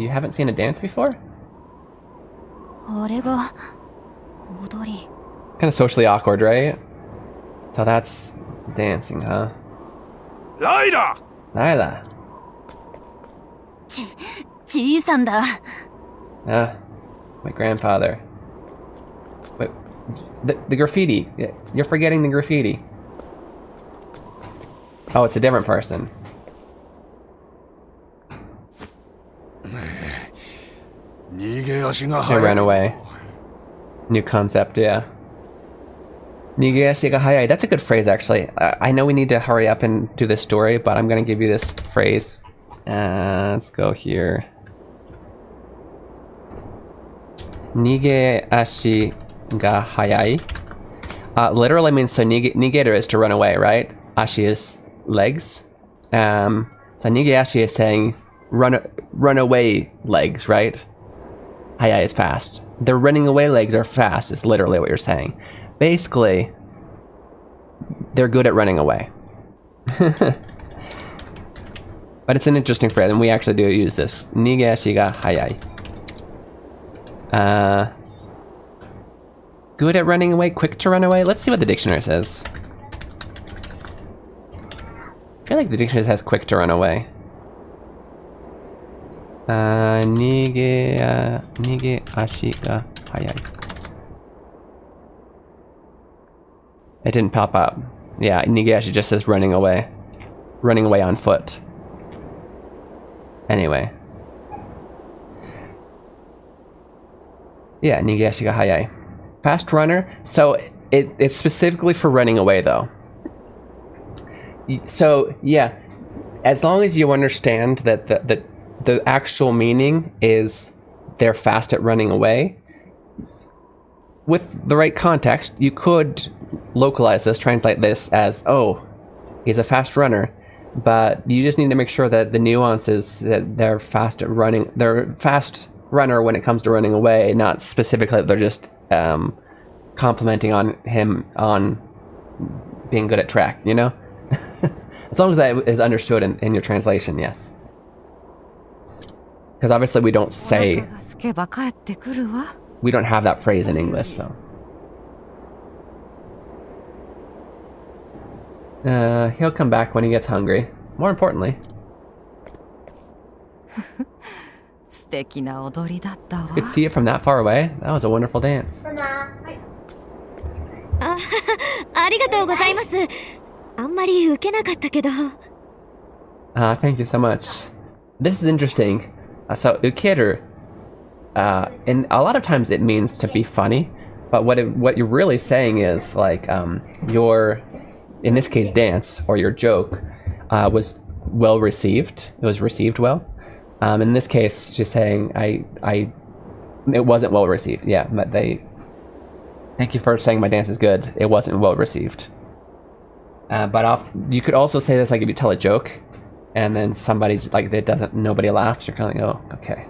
S3: haven't seen a dance before? Kind of socially awkward, right? So that's dancing, huh?
S7: Lyra!
S3: Lyla. My grandfather. Wait, the graffiti. You're forgetting the graffiti. Oh, it's a different person. I ran away. New concept, yeah. Nigeashi ga hayai. That's a good phrase, actually. I know we need to hurry up and do this story, but I'm gonna give you this phrase. Let's go here. Nigeashi ga hayai. Literally means, so nigeru is to run away, right? Ashi is legs. So nigeashi is saying run away legs, right? Hayai is fast. The running away legs are fast, is literally what you're saying. Basically, they're good at running away. But it's an interesting phrase, and we actually do use this. Nigeashi ga hayai. Good at running away, quick to run away. Let's see what the dictionary says. I feel like the dictionary says quick to run away. Nigeashi ga hayai. It didn't pop up. Yeah, nigeashi just says running away. Running away on foot. Anyway. Yeah, nigeashi ga hayai. Fast runner. So it's specifically for running away though. So yeah, as long as you understand that the actual meaning is they're fast at running away, with the right context, you could localize this, translate this as, oh, he's a fast runner. But you just need to make sure that the nuance is that they're fast at running. They're fast runner when it comes to running away, not specifically that they're just complimenting on him on being good at track, you know? As long as that is understood in your translation, yes. Because obviously we don't say, we don't have that phrase in English, so. He'll come back when he gets hungry. More importantly. Could see it from that far away. That was a wonderful dance. Thank you so much. This is interesting. So ukeru, and a lot of times it means to be funny, but what you're really saying is like your, in this case, dance or your joke was well received. It was received well. In this case, she's saying it wasn't well received. Yeah, but thank you for saying my dance is good. It wasn't well received. But you could also say this like if you tell a joke, and then somebody's like nobody laughs. You're kind of like, oh, okay.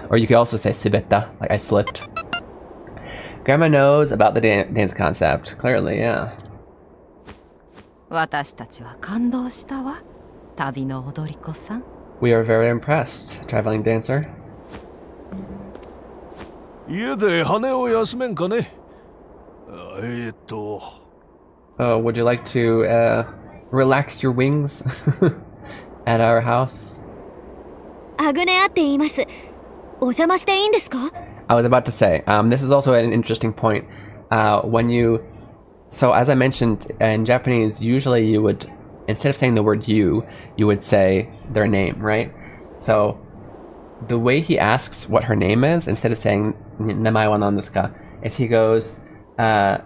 S3: Or you could also say sibetta, like I slipped. Grandma knows about the dance concept. Clearly, yeah. We are very impressed, traveling dancer. Oh, would you like to relax your wings at our house? I was about to say, this is also an interesting point. So as I mentioned, in Japanese, usually you would, instead of saying the word you would say their name, right? So the way he asks what her name is, instead of saying namae wa nan desu ka, is he goes,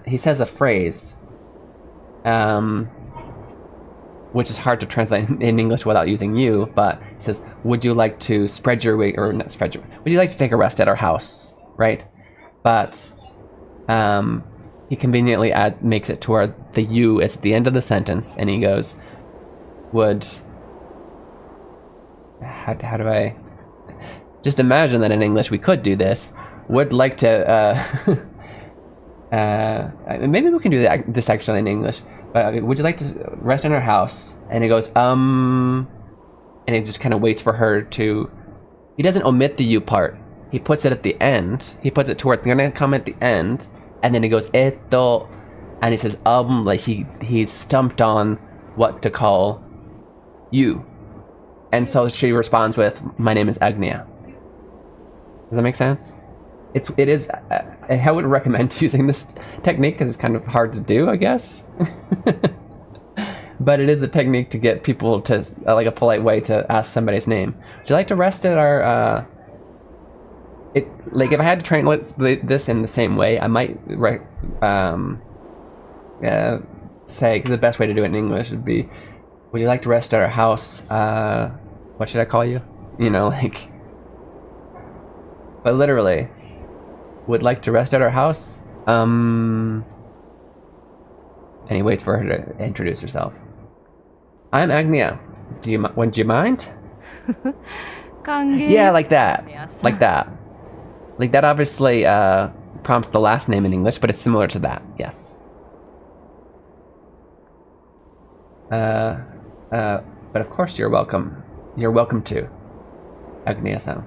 S3: he says a phrase, which is hard to translate in English without using you, but he says, would you like to spread your wing, or not spread your, would you like to take a rest at our house, right? But he conveniently makes it to where the you is at the end of the sentence, and he goes, how do I, just imagine that in English we could do this, would like to, maybe we can do this actually in English. Would you like to rest in our house? And he goes, and he just kind of waits for her to, he doesn't omit the you part. He puts it at the end. He puts it to where it's gonna come at the end. And then he goes, eto, and he says, like he's stumped on what to call you. And so she responds with, my name is Agnia. Does that make sense? It is, I wouldn't recommend using this technique because it's kind of hard to do, I guess. But it is a technique to get people to, like a polite way to ask somebody's name. Would you like to rest at our, like if I had to translate this in the same way, I might say the best way to do it in English would be, would you like to rest at our house? What should I call you? You know, like, but literally, would like to rest at our house? And he waits for her to introduce herself. I'm Agnia. Would you mind?
S8: 歓迎
S3: Yeah, like that. Like that. Like that obviously prompts the last name in English, but it's similar to that. Yes. But of course you're welcome. You're welcome to. Agneya-san.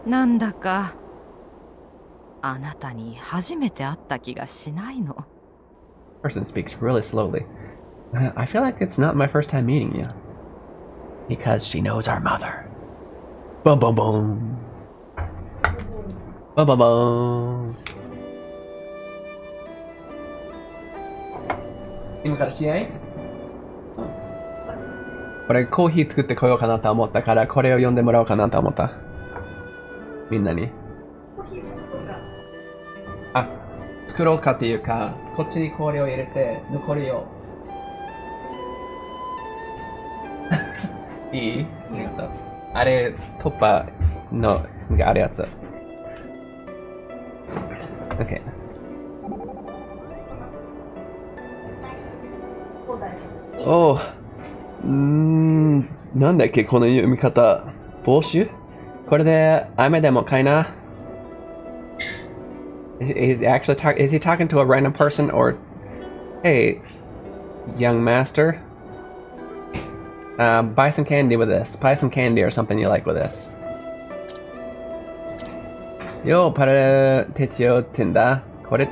S8: なんだかあなたに初めて会った気がしないの。
S3: Person speaks really slowly. I feel like it's not my first time meeting you. Because she knows our mother. Boom boom boom. Boom boom boom. 今から試合？俺コーヒー作ってこようかなと思ったからこれを読んでもらおうかなと思った。みんなに。あ、作ろうかっていうか、こっちに氷を入れて残りを。いい？ありがとう。あれ、トッパーのがあるやつ。OK。おう。なんだっけこの読み方。帽子？これで雨でもかいな。Is he talking to a random person or, hey, young master? Buy some candy with this. Buy some candy or something you like with this. Yo, para tetio tinda. Kore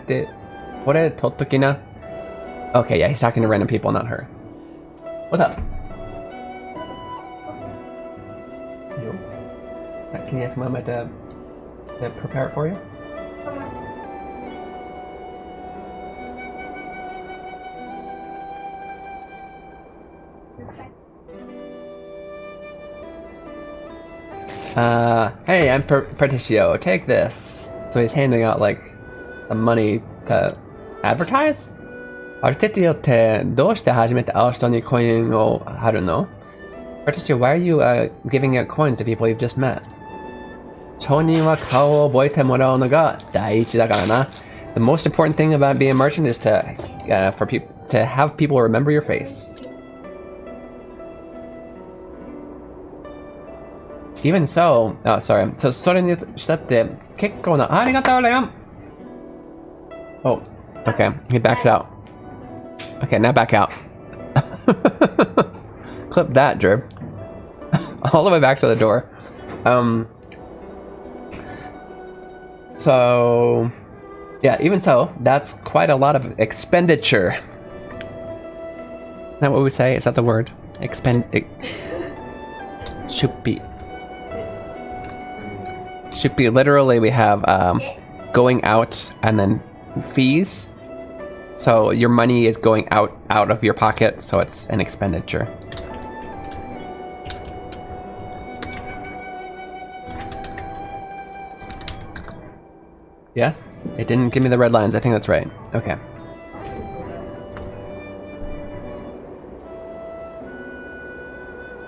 S3: tottoki na. Okay, yeah, he's talking to random people, not her. What's up? Yo. Can you ask Mama to prepare it for you? Hey, I'm Perticio, take this. So he's handing out, like, the money to advertise? Perticio ってどうして初めて会う人にコインを貼るの? Perticio, why are you giving out coins to people you've just met? 町人は顔を覚えてもらうのが第一だからな。The most important thing about being a merchant is to have people remember your face. Even so, oh, sorry. So, それにしたって結構なありがとうレオン. Oh, okay. He backed out. Okay, now back out. Clip that, Jerb. All the way back to the door. So, yeah, even so, that's quite a lot of expenditure. Is that what we say? Is that the word? Should be literally we have going out and then fees. So your money is going out of your pocket, so it's an expenditure. Yes? It didn't give me the red lines. I think that's right. Okay.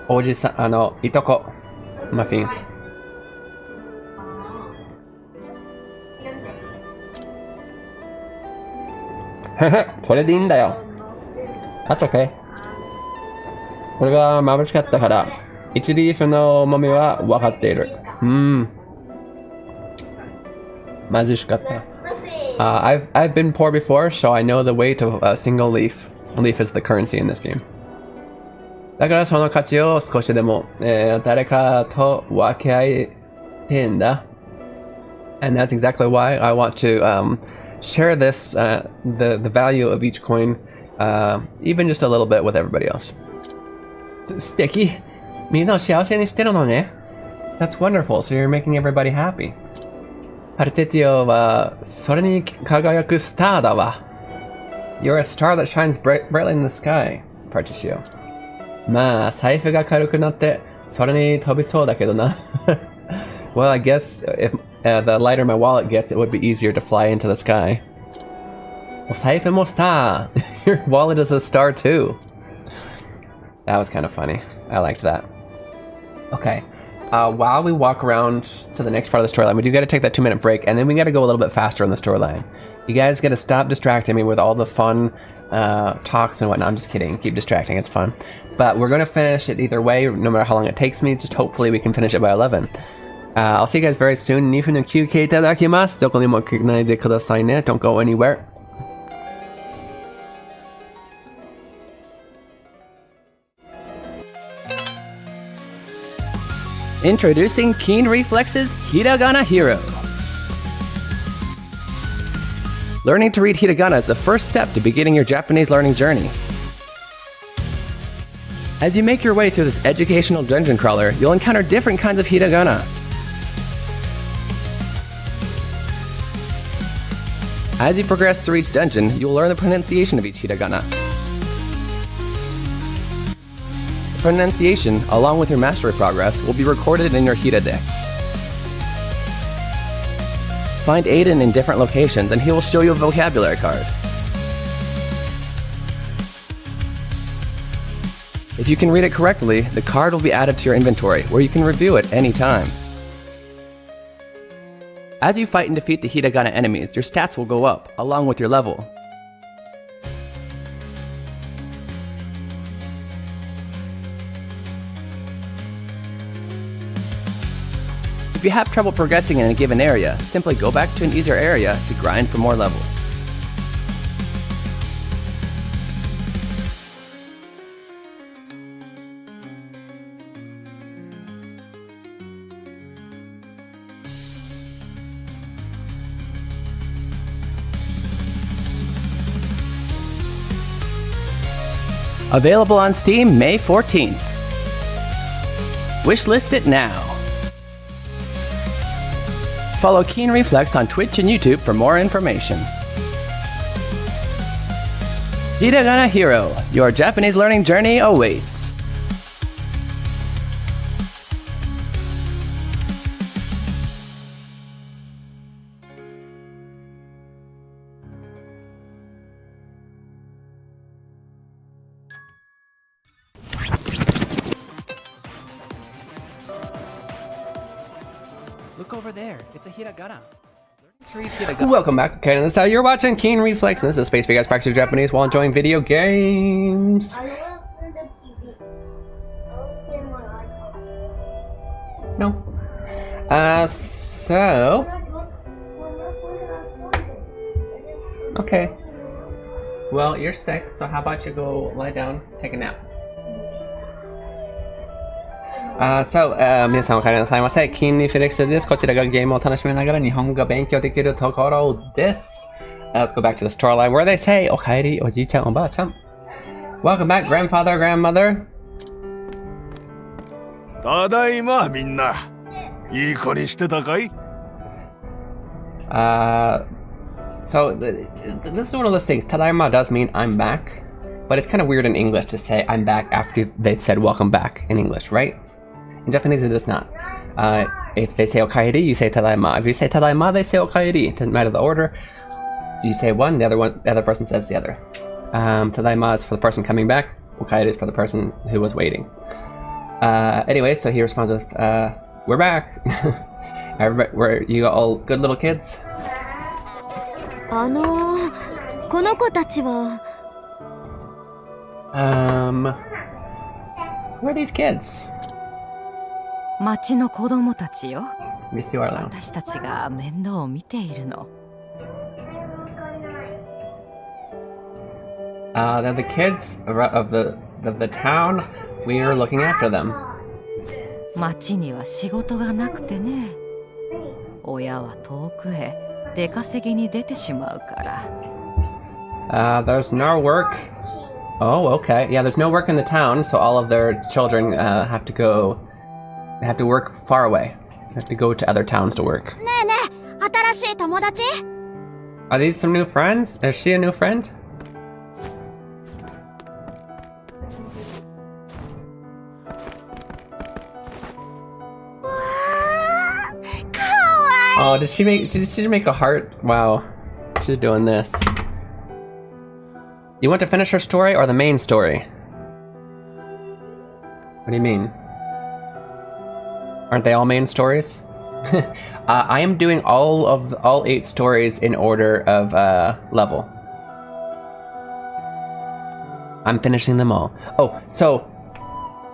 S3: Oji-san, itoko. Muffin. Haha, これでいいんだよ。That's okay. これが眩しかったから、1リーフの重みは分かっている。貧しかった。I've been poor before, so I know the weight of a single leaf. A leaf is the currency in this game. だからその価値を少しでも、誰かと分け合いてんだ。And that's exactly why I want to share this, the value of each coin, even just a little bit with everybody else. 素敵。みんなを幸せにしてるのね。That's wonderful. So you're making everybody happy. パルテティオはそれに輝くスターだわ。You're a star that shines brightly in the sky, Particio. まあ、財布が軽くなってそれに飛びそうだけどな。Well, I guess if the lighter my wallet gets, it would be easier to fly into the sky. お財布もスター。Your wallet is a star too. That was kind of funny. I liked that. Okay. while we walk around to the next part of the storyline, we do gotta take that 2-minute break, and then we gotta go a little bit faster in the storyline. You guys gotta stop distracting me with all the fun talks and whatnot. I'm just kidding. Keep distracting. It's fun. But we're gonna finish it either way, no matter how long it takes me. Just hopefully we can finish it by 11. I'll see you guys very soon. 2分の休憩いただきます。どこにも来ないでくださいね。Don't go anywhere.
S4: Introducing Keen Reflex's Hiragana Hero. Learning to read hiragana is the first step to beginning your Japanese learning journey. As you make your way through this educational dungeon crawler, you'll encounter different kinds of hiragana. As you progress through each dungeon, you'll learn the pronunciation of each hiragana. The pronunciation, along with your mastery progress, will be recorded in your Hiradex. Find Aiden in different locations and he will show you a vocabulary card. If you can read it correctly, the card will be added to your inventory, where you can review it anytime. As you fight and defeat the hiragana enemies, your stats will go up, along with your level. If you have trouble progressing in a given area, simply go back to an easier area to grind for more levels. Available on Steam May 14th. Wishlist it now. Follow Keen Reflex on Twitch and YouTube for more information. Hiragana Hero, your Japanese learning journey awaits. Look over there, it's a hiragana.
S3: Welcome back. Okay, and so you're watching Keen Reflex, and this is a space for you guys practice your Japanese while enjoying video games. No. So. Okay. Well, you're sick, so how about you go lie down, take a nap.皆さんお帰りなさいませ。キンリフレクスです。こちらがゲームを楽しみながら日本語が勉強できるところです。Let's go back to the storyline where they say, お帰り、おじいちゃん、おばあちゃん。Welcome back, grandfather, grandmother.
S7: ただいま、みんな。いい子にしてたかい？
S3: So, this is one of those things. Tadaima does mean I'm back, but it's kind of weird in English to say I'm back after they've said welcome back in English, right? In Japanese, it is not. If they say okaeri, you say tadaima. If you say tadaima, they say okaeri. It doesn't matter the order. You say one, the other person says the other. Tadaima is for the person coming back. Okaeri is for the person who was waiting. Anyway, so he responds with, "We're back. We're you all good little kids."
S1: この子たちは。
S3: Who are these kids?
S8: 町の子供たちよ。
S3: Miss you, Arlo.
S8: 私たちが面倒を見ているの。
S3: They're the kids of the town. We are looking after them.
S8: 町には仕事がなくてね。親は遠くへ出稼ぎに出てしまうから。
S3: There's no work. Oh, okay. Yeah, there's no work in the town, so all of their children have to go. They have to work far away. They have to go to other towns to work.
S1: ねえねえ、新しい友達？
S3: Are these some new friends? Is she a new friend? Oh, did she make a heart? Wow, she's doing this. You want to finish her story or the main story? What do you mean? Aren't they all main stories? I am doing all 8 stories in order of level. I'm finishing them all. Oh, so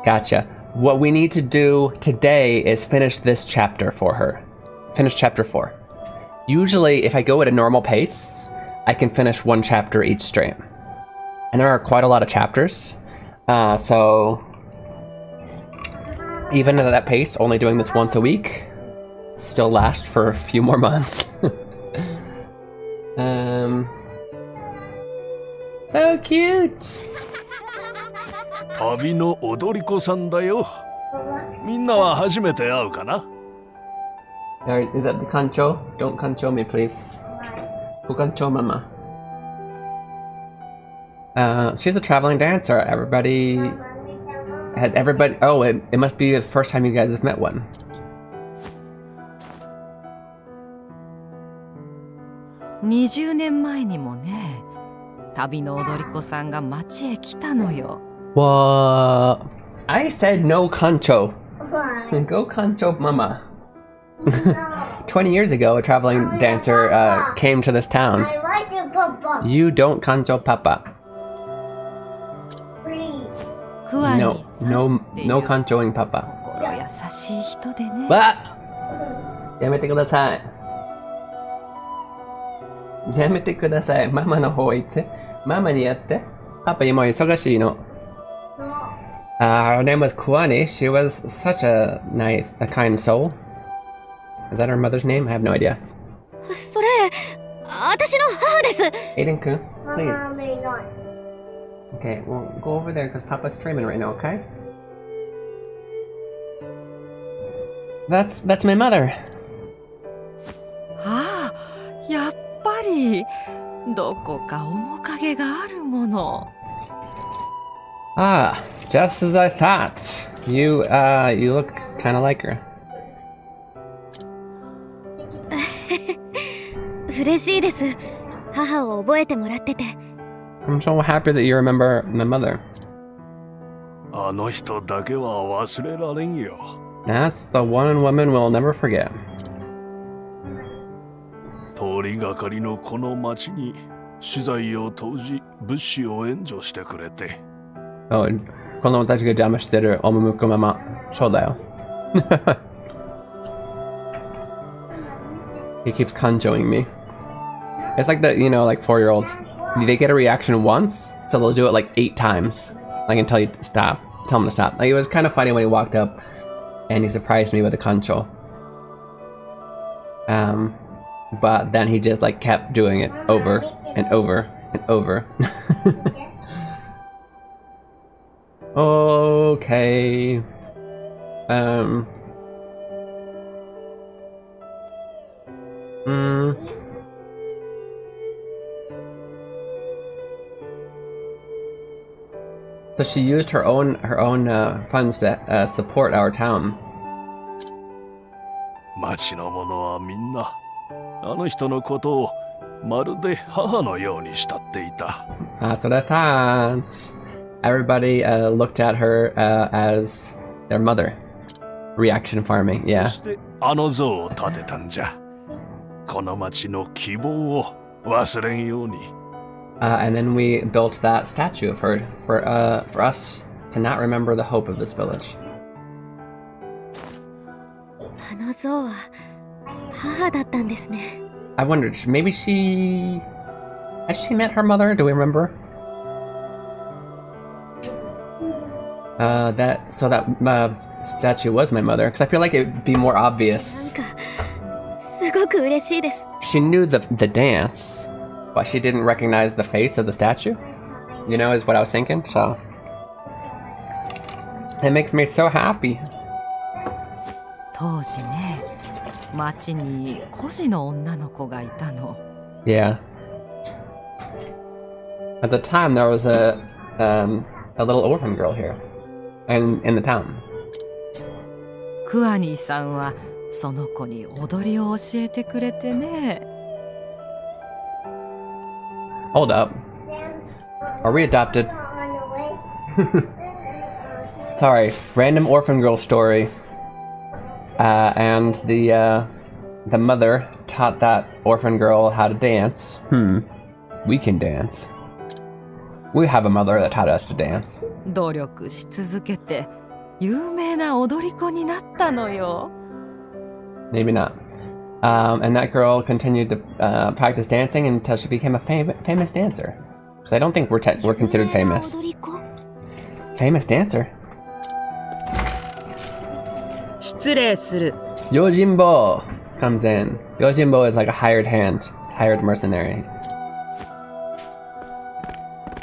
S3: gotcha. What we need to do today is finish this chapter for her. Finish chapter 4. Usually, if I go at a normal pace, I can finish 1 chapter each stream. And there are quite a lot of chapters, so even at that pace, only doing this once a week, still lasts for a few more months. So cute!
S9: 旅の踊り子さんだよ。みんなは初めて会うかな?
S3: Alright, is that the kancho? Don't kancho me, please. Who kancho mama? She's a traveling dancer. Everybody. Oh, it must be the first time you guys have met one.
S8: 20年前にもね、旅の踊り子さんが町へ来たのよ。
S3: What? I said no kancho. Go kancho mama. 20 years ago, a traveling dancer came to this town.
S1: I like the papa.
S3: You don't kancho papa. No, no kanchoing papa.
S8: 心優しい人でね。
S3: わっやめてください。やめてください。ママの方行って。ママにやって。パパ今忙しいの。Her name was Kuani. She was such a kind soul. Is that her mother's name? I have no idea.
S1: それ、私の母です。
S3: Aiden-kun, please. Okay, well, go over there because Papa's streaming right now, okay? That's my mother.
S8: ああ、やっぱりどこか面影があるもの。
S3: Ah, just as I thought. You look kind of like her.
S1: 嬉しいです。母を覚えてもらってて。
S3: I'm so happy that you remember my mother.
S9: あの人だけは忘れられんよ。
S3: That's the one woman we'll never forget.
S9: 通りがかりのこの町に資材を投じ物資を援助してくれて。
S3: Oh, この私が邪魔してるおむむくママ。そうだよ。He keeps conjoing me. It's like that, like 4-year-olds. They get a reaction once, so they'll do it like 8 times. Like until you stop. Tell them to stop. Like it was kind of funny when he walked up and he surprised me with a concho. But then he just like kept doing it over and over and over. Okay. So she used her own funds to support our town.
S9: 町の者はみんなあの人のことをまるで母のように慕っていた。
S3: That's what I thought. Everybody looked at her as their mother. Reaction farming, yeah.
S9: そしてあの像を建てたんじゃ。この町の希望を忘れんように。
S3: And then we built that statue of her for us to not remember the hope of this village.
S1: あの像は母だったんですね。
S3: I wondered, maybe has she met her mother? Do we remember? That statue was my mother, because I feel like it'd be more
S1: なん
S3: obvious.
S1: かすごく嬉しいです。
S3: She knew the dance, but she didn't recognize the face of the statue. Is what I was thinking. So it makes me so happy.
S8: 当時ね、町に孤児の女の子がいたの。
S3: Yeah. At the time, there was a little orphan girl here, in the town.
S8: クアニーさんはその子に踊りを教えてくれてね。
S3: Hold up. Are we adopted? Sorry, random orphan girl story. And the mother taught that orphan girl how to dance. We can dance. We have a mother that taught us to dance.
S8: 努力し続けて有名な踊り子になったのよ。
S3: Maybe not. And that girl continued to practice dancing until she became a famous dancer. Because I don't think we're considered famous. Famous dancer.
S10: 失礼する。
S3: Yojimbo comes in. Yojimbo is like a hired mercenary.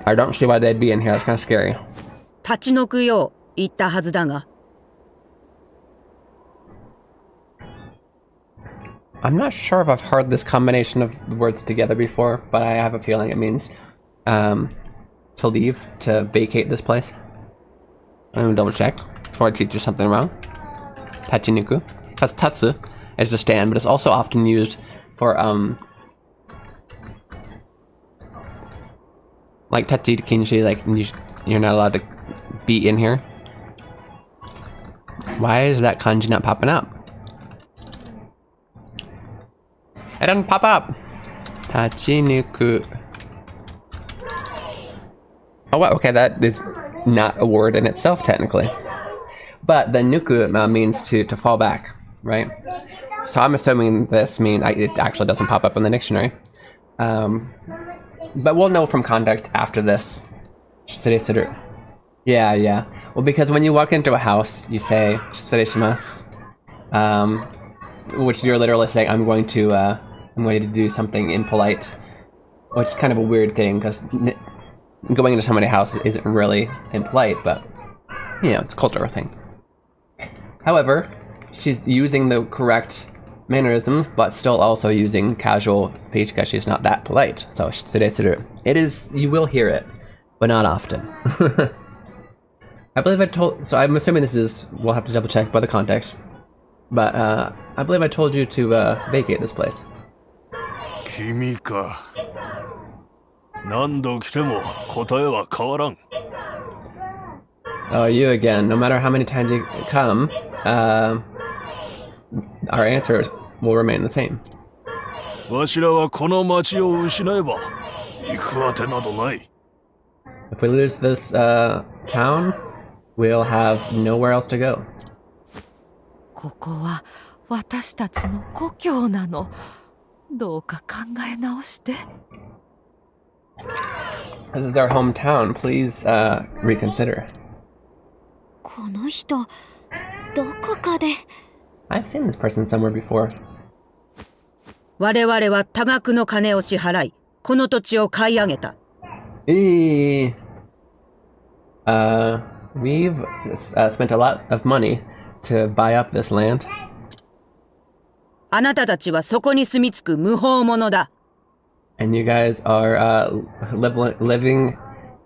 S3: I don't see why they'd be in here. It's kind of scary.
S10: 立ち退くよう言ったはずだが。
S3: I'm not sure if I've heard this combination of words together before, but I have a feeling it means to leave, to vacate this place. I'm gonna double check before I teach you something wrong. Tachinuku. Because tatsu is to stand, but it's also often used for like tachi kinshi, like you're not allowed to be in here. Why is that kanji not popping up? It doesn't pop up. Tachinuku. Oh wow, okay, that is not a word in itself technically. But the nuku means to fall back, right? So I'm assuming this means it actually doesn't pop up in the dictionary. But we'll know from context after this. Yeah. Well, because when you walk into a house, you say "shitsureshimasu," which you're literally saying, "I'm going to do something impolite," which is kind of a weird thing because going into somebody's house isn't really impolite, but you know, it's a cultural thing. However, she's using the correct mannerisms, but still also using casual speech because she's not that polite. So, it is, you will hear it, but not often. I believe so I'm assuming this is, we'll have to double check by the context, but I believe I told you to vacate this place.
S9: 君か。何度来ても答えは変わらん。
S3: Oh, you again. No matter how many times you come, our answer will remain the same.
S9: わしらはこの町を失えば行くあてなどない。
S3: If we lose this town, we'll have nowhere else to go.
S8: ここは私たちの故郷なの。どうか考え直して。
S3: This is our hometown. Please reconsider.
S1: この人どこかで
S3: I've seen this person somewhere before.
S10: 我々は多額の金を支払い、この土地を買い上げた。
S3: We've spent a lot of money to buy up this land.
S10: あなたたちはそこに住み着く無法者だ。
S3: And you guys are living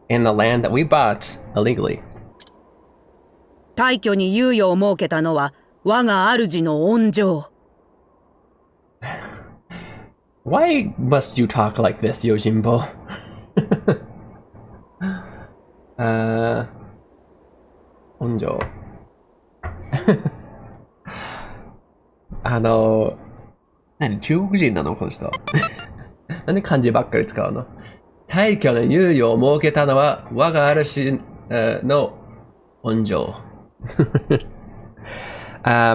S3: in the land that we bought illegally.
S10: 退去に猶予を設けたのは我が主の恩情。
S3: Why must you talk like this, Yojimbo? 恩情。何中国人なのこの人。なんで漢字ばっかり使うの？退去の猶予を設けたのは我が主の恩情。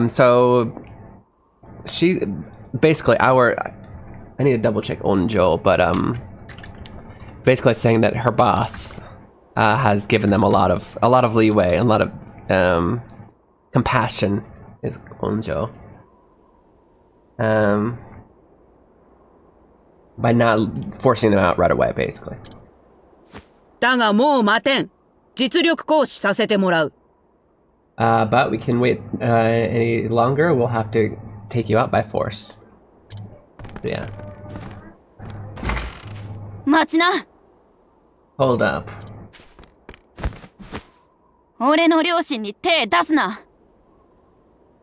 S3: So she basically I need to double check onjo, but basically saying that her boss has given them a lot of leeway, a lot of compassion is onjo. By not forcing them out right away, basically.
S10: だがもう待てん。実力行使させてもらう。
S3: But we can wait any longer. We'll have to take you out by force. Yeah.
S1: 待ちな。
S3: Hold up.
S1: 俺の両親に手出すな。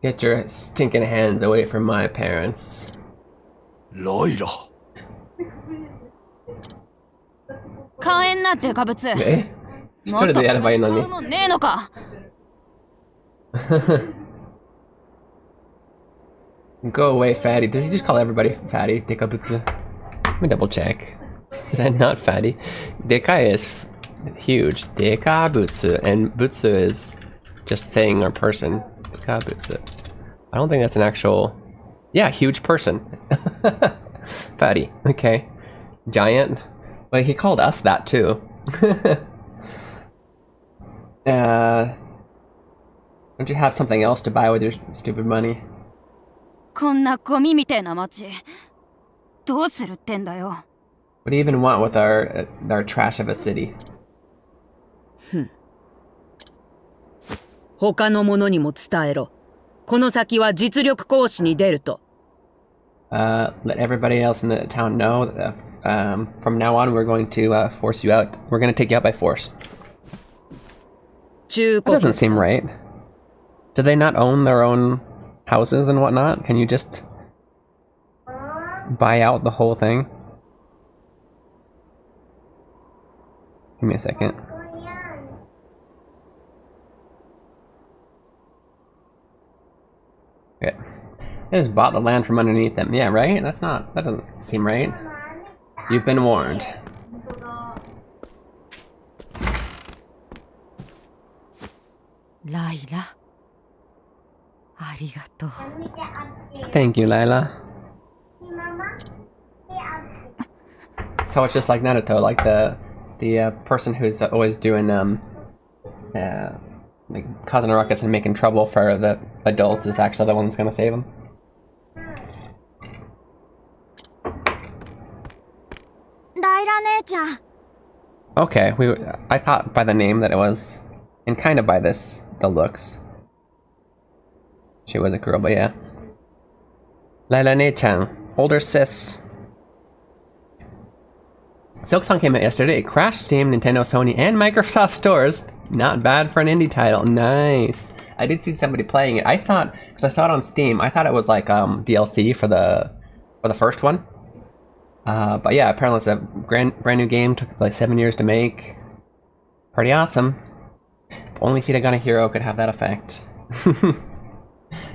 S3: Get your stinking hands away from my parents.
S9: ライラ。
S1: 買えんなってかぶつ。
S3: え？一人でやればいいのに。
S1: もっと買うのねえのか。
S3: Go away, fatty. Does he just call everybody fatty? Dekabutsu. Let me double check. Is that not fatty? Dekai is huge. Dekabutsu. And butsu is just thing or person. Dekabutsu. I don't think that's an actual... Yeah, huge person. Fatty. Okay. Giant. Well, he called us that too. Don't you have something else to buy with your stupid money?
S11: こんなゴミみてえな街。どうするってんだよ。
S3: What do you even want with our trash of a city?
S10: 他の者にも伝えろ。この先は実力行使に出ると。
S3: Let everybody else in the town know that, from now on we're going to force you out. We're going to take you out by force. That doesn't seem right. Do they not own their own houses and whatnot? Can you just buy out the whole thing? Give me a second. Okay. They just bought the land from underneath them. Yeah, right? That doesn't seem right. You've been warned.
S8: Laila. Arigato.
S3: Thank you, Lila. So it's just like Naruto, like the person who's always doing like causing a ruckus and making trouble for the adults is actually the one that's gonna save them. Okay, I thought by the name that it was, and kind of by the looks. She was a girl, but yeah. Laila-ne-chan, older sis. Silk-song came out yesterday. It crashed Steam, Nintendo, Sony, and Microsoft stores. Not bad for an indie title. Nice. I did see somebody playing it. I thought, because I saw it on Steam, I thought it was like DLC for the first one. But yeah, apparently it's a brand new game. Took like 7 years to make. Pretty awesome. If only Hiragana Hero could have that effect.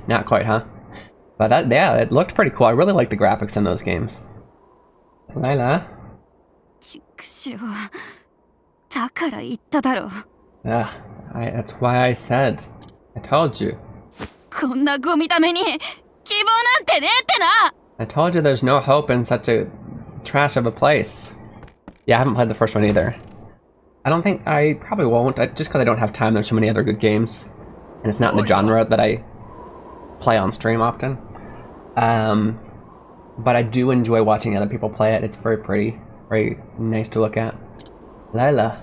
S3: Not quite, huh? But yeah, it looked pretty cool. I really like the graphics in those games. Lila. Yeah, that's why I said. I told you. I told you there's no hope in such a trash of a place. Yeah, I haven't played the first one either. I don't think I probably won't, just because I don't have time. There's so many other good games. And it's not in the genre that I play on stream often. But I do enjoy watching other people play it. It's very pretty. Very nice to look at. Lila.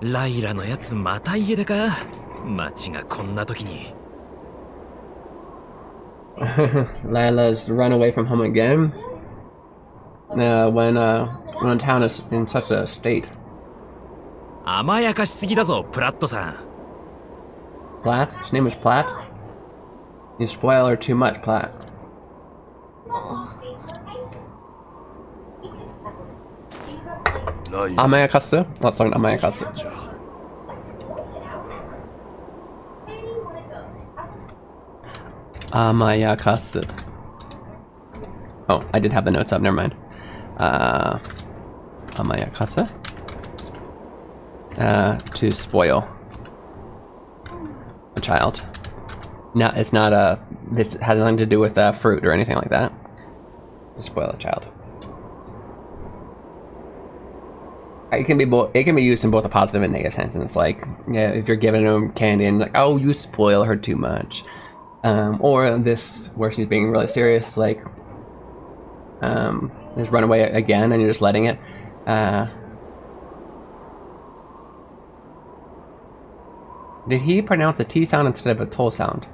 S9: ライラのやつまた家出か街がこんな時に
S3: Lila's run away from home again when a town is in such a state.
S9: 甘やかしすぎだぞプラットさん
S3: Platt? His name is Platt? You spoil her too much, Platt. Amayakasu? Let's learn Amayakasu. Amayakasu. Oh, I did have the notes up, never mind. Amayakasu? To spoil a child. No, it's not this has nothing to do with fruit or anything like that. To spoil a child. It can be used in both a positive and negative sense, and it's like, yeah, if you're giving them candy and like, oh, you spoil her too much, or this where she's being really serious, like, just run away again, and you're just letting it. Did he pronounce a T sound instead of a toe sound?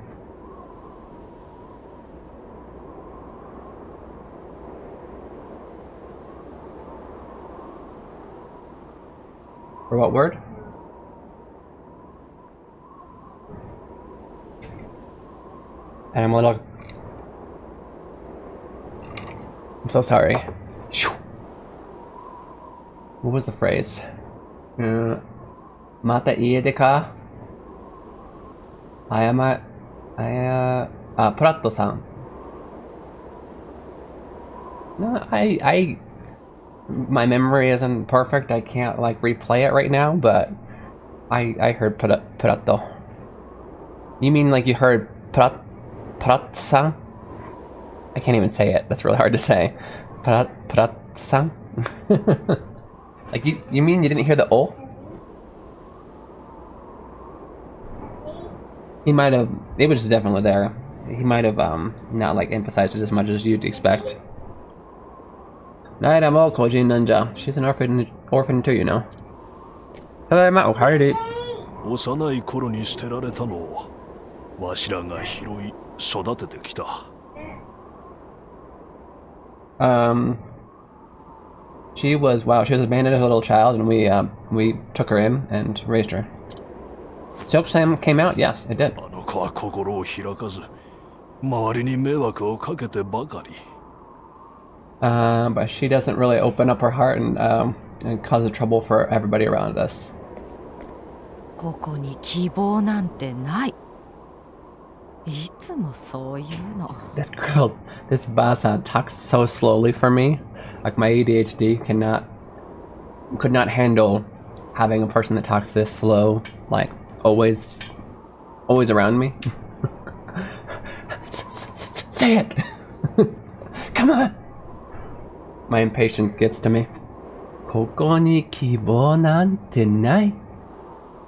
S3: For what word? And I'm a little... I'm so sorry. What was the phrase? Mata ie de ka? Pratto-san. No, my memory isn't perfect. I can't like replay it right now, but I heard prato. You mean like you heard pratsa? I can't even say it. That's really hard to say. Pratsa? Like you mean you didn't hear the O? He might have. It was definitely there. He might have not like emphasized it as much as you'd expect. Naira mo Kojin Nanja. She's an orphan too, you know. Tadaima okaeri.
S9: 幼い頃に捨てられたのをわしらが拾い育ててきた。
S3: She was abandoned as a little child, and we took her in and raised her. Silk Sam came out, yes, it did.
S9: あの子は心を開かず、周りに迷惑をかけてばかり。
S3: But she doesn't really open up her heart and causes trouble for everybody around us.
S8: ここに希望なんてない。いつもそういうの。
S3: This Basa talks so slowly for me. Like my ADHD could not handle having a person that talks this slow, like always around me. Say it! Come on! My impatience gets to me. ここに希望なんてない。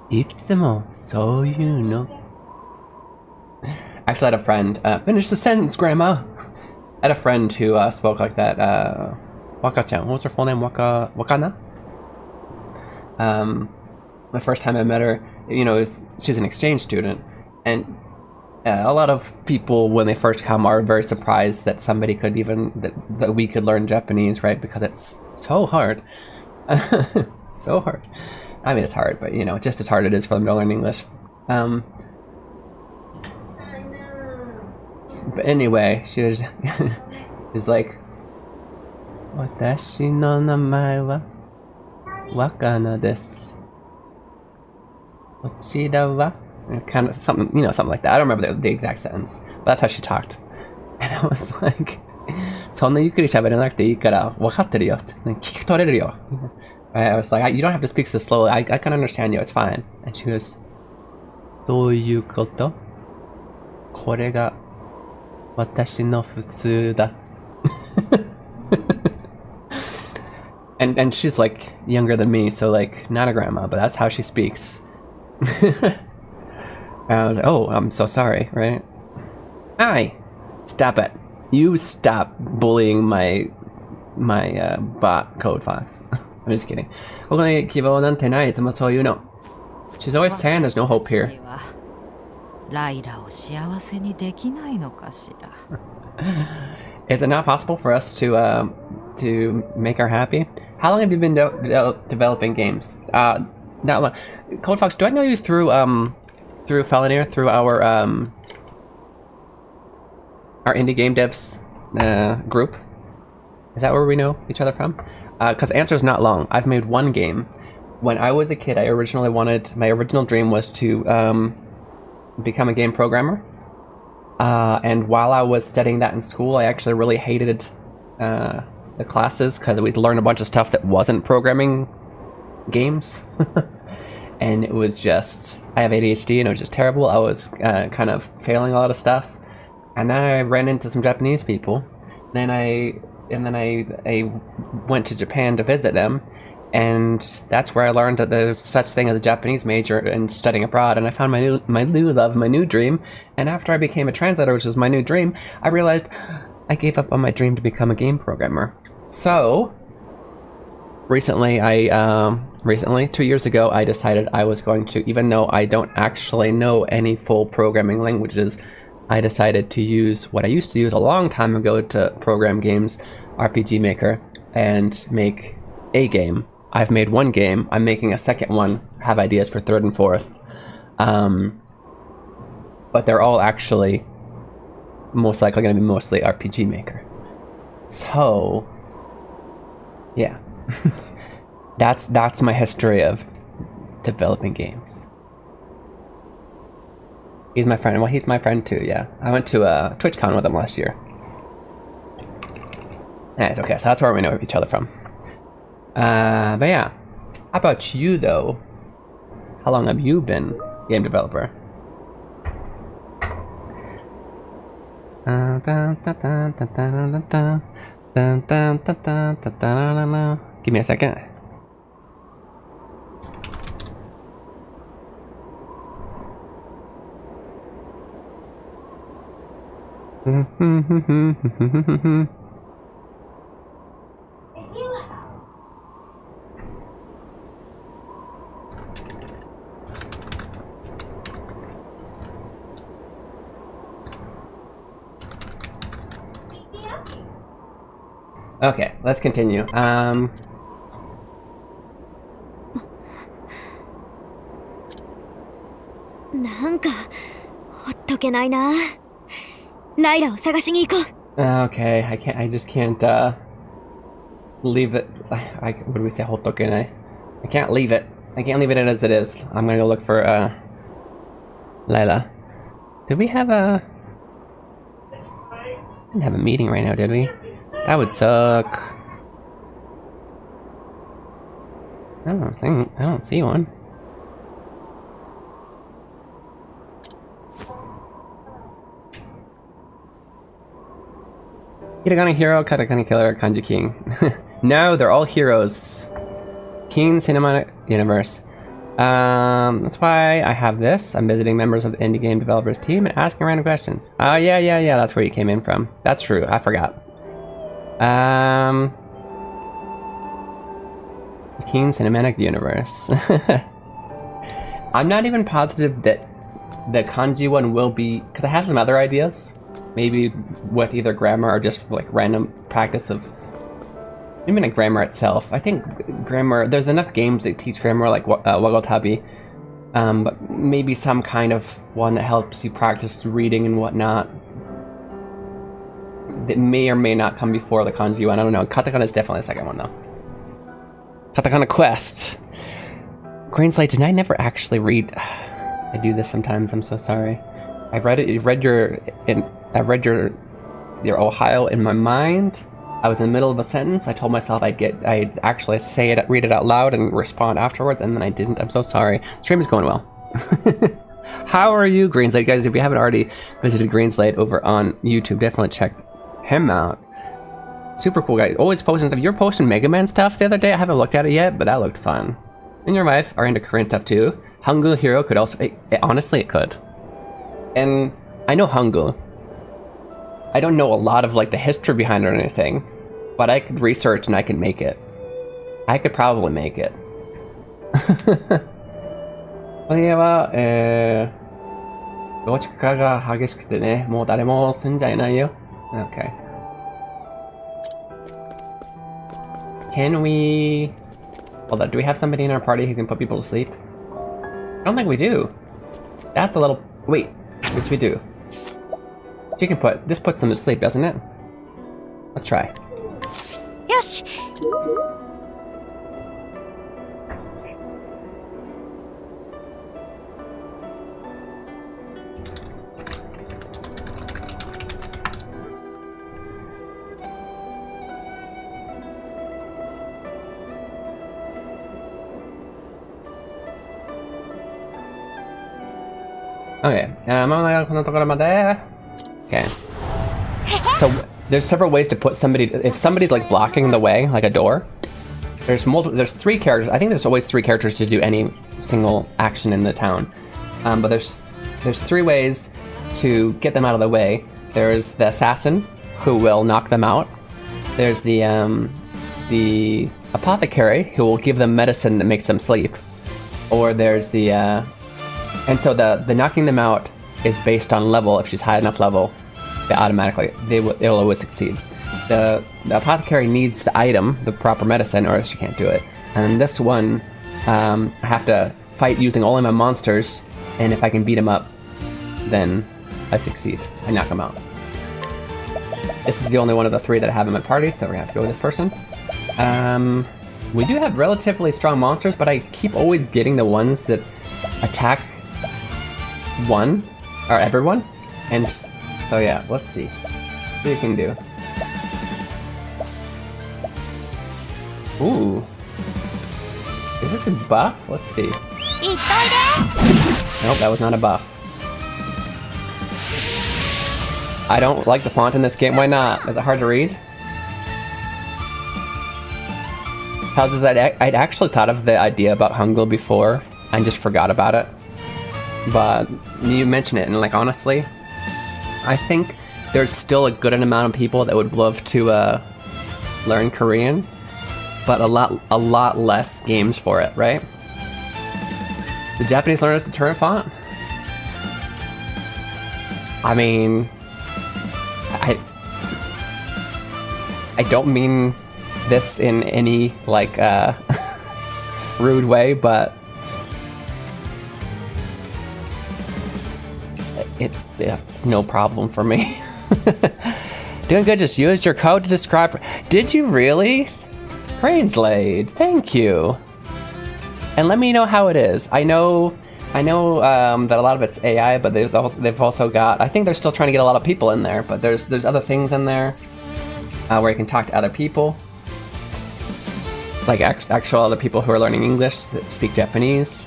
S3: いつもそういうの。Actually, I had a friend. Finish the sentence, Grandma! I had a friend who spoke like that. Waka-chan. What was her full name? Wakana? The first time I met her, you know, she's an exchange student. And a lot of people, when they first come, are very surprised that somebody could that we could learn Japanese, right? Because it's so hard. So hard. I mean, it's hard, but, you know, just as hard it is for them to learn English. But anyway, she's like, 私の名前はWakana desu. こちらは kind of something, you know, something like that. I don't remember the exact sentence, but that's how she talked. And I was like, そんなゆっくり喋らなくていいから分かってるよって。聞き取れるよ。I was like, you don't have to speak so slowly. I can understand you. It's fine. And she goes, どういうこと?これが私の普通だ。And she's like younger than me, so like not a grandma, but that's how she speaks. And I was like, oh, I'm so sorry, right? Hi, stop it! You stop bullying my bot Code Fox. I'm just kidding. ここに希望なんてないともそういうの。She's always saying there's no hope here.
S8: ライラを幸せにできないのかしら。
S3: Is it not possible for us to make her happy? How long have you been developing games? Not long. Code Fox, do I know you through Felonier, through our indie game devs group? Is that where we know each other from? Because the answer is not long. I've made one game. When I was a kid, my original dream was to become a game programmer. And while I was studying that in school, I actually really hated the classes because we learned a bunch of stuff that wasn't programming games. And it was just, I have ADHD and it was just terrible. I was kind of failing a lot of stuff. And then I ran into some Japanese people. Then I went to Japan to visit them. And that's where I learned that there's such thing as a Japanese major and studying abroad. And I found my new love, my new dream. And after I became a translator, which was my new dream, I realized I gave up on my dream to become a game programmer. So recently, 2 years ago, I decided I was going to, even though I don't actually know any full programming languages, I decided to use what I used to use a long time ago to program games, RPG Maker, and make a game. I've made one game. I'm making a second one. Have ideas for third and fourth. But they're all actually most likely going to be mostly RPG Maker. So, yeah. That's my history of developing games. He's my friend. Well, he's my friend too, yeah. I went to TwitchCon with him last year. Nice, okay, so that's where we know each other from. But yeah. How about you, though? How long have you been game developer? Give me a second. Okay, let's continue.
S1: なんかほっとけないな。ライラを探しに行こう。
S3: Okay, I just can't, leave it. What do we say? Hotokenai. I can't leave it. I can't leave it as it is. I'm gonna go look for, Layla. Did we have a... We didn't have a meeting right now, did we? That would suck. I don't see one. Hiragana hero, katakana killer, kanji king. No, they're all heroes. Keen Cinematic Universe. That's why I have this. I'm visiting members of the indie game developers team and asking random questions. Oh, yeah, that's where you came in from. That's true, I forgot. Keen Cinematic Universe. I'm not even positive that the kanji one will be, because I have some other ideas. Maybe with either grammar or just like random practice of, maybe not grammar itself. I think grammar, there's enough games that teach grammar like Wagotabi. But maybe some kind of one that helps you practice reading and whatnot. That may or may not come before the kanji one. I don't know. Katakana is definitely the second one though. Katakana Quest. Green Slate, did I never actually read? I do this sometimes. I'm so sorry. I've read it. I read your Ohio in my mind. I was in the middle of a sentence. I told myself I'd actually say it, read it out loud, and respond afterwards, and then I didn't. I'm so sorry. Stream is going well. How are you, Green Slate? Guys, if you haven't already visited Green Slate over on YouTube, definitely check him out. Super cool guy. Always posting stuff. You're posting Mega Man stuff the other day. I haven't looked at it yet, but that looked fun. And your wife are into Korean stuff too. Hangul Hero could also... honestly, it could. And I know Hangul. I don't know a lot of like the history behind it or anything, but I could research and I could make it. I could probably make it. Okay. Can we... Hold on, do we have somebody in our party who can put people to sleep? I don't think we do. That's a little... Wait, yes we do. She can put... This puts them to sleep, doesn't it? Let's try.
S1: Yosh!
S3: Okay, okay. So there's several ways to put somebody. If somebody's like blocking the way, like a door, there's three characters. I think there's always three characters to do any single action in the town. But there's three ways to get them out of the way. There's the assassin who will knock them out. There's the apothecary who will give them medicine that makes them sleep. Or there's the and so the knocking them out is based on level. If she's high enough level, it'll always succeed. The apothecary needs the item, the proper medicine, or else she can't do it. And this one, I have to fight using all of my monsters, and if I can beat him up, then I succeed. I knock him out. This is the only one of the three that I have in my party, so we have to go with this person. We do have relatively strong monsters, but I keep always getting the ones that attack one, or everyone, and so yeah, let's see what you can do. Ooh. Is this a buff? Let's see. Nope, that was not a buff. I don't like the font in this game. Why not? Is it hard to read? How's that? I'd actually thought of the idea about Hangul before and just forgot about it. But you mention it, and like honestly, I think there's still a good amount of people that would love to learn Korean, but a lot less games for it, right? The Japanese learners to turn font? I mean, I don't mean this in any like rude way, but it's no problem for me. Doing good, just used your code to describe. Did you really? Translate, thank you. And let me know how it is. I know that a lot of it's AI, but they've also got, I think they're still trying to get a lot of people in there, but there's other things in there where you can talk to other people. Like actual other people who are learning English that speak Japanese.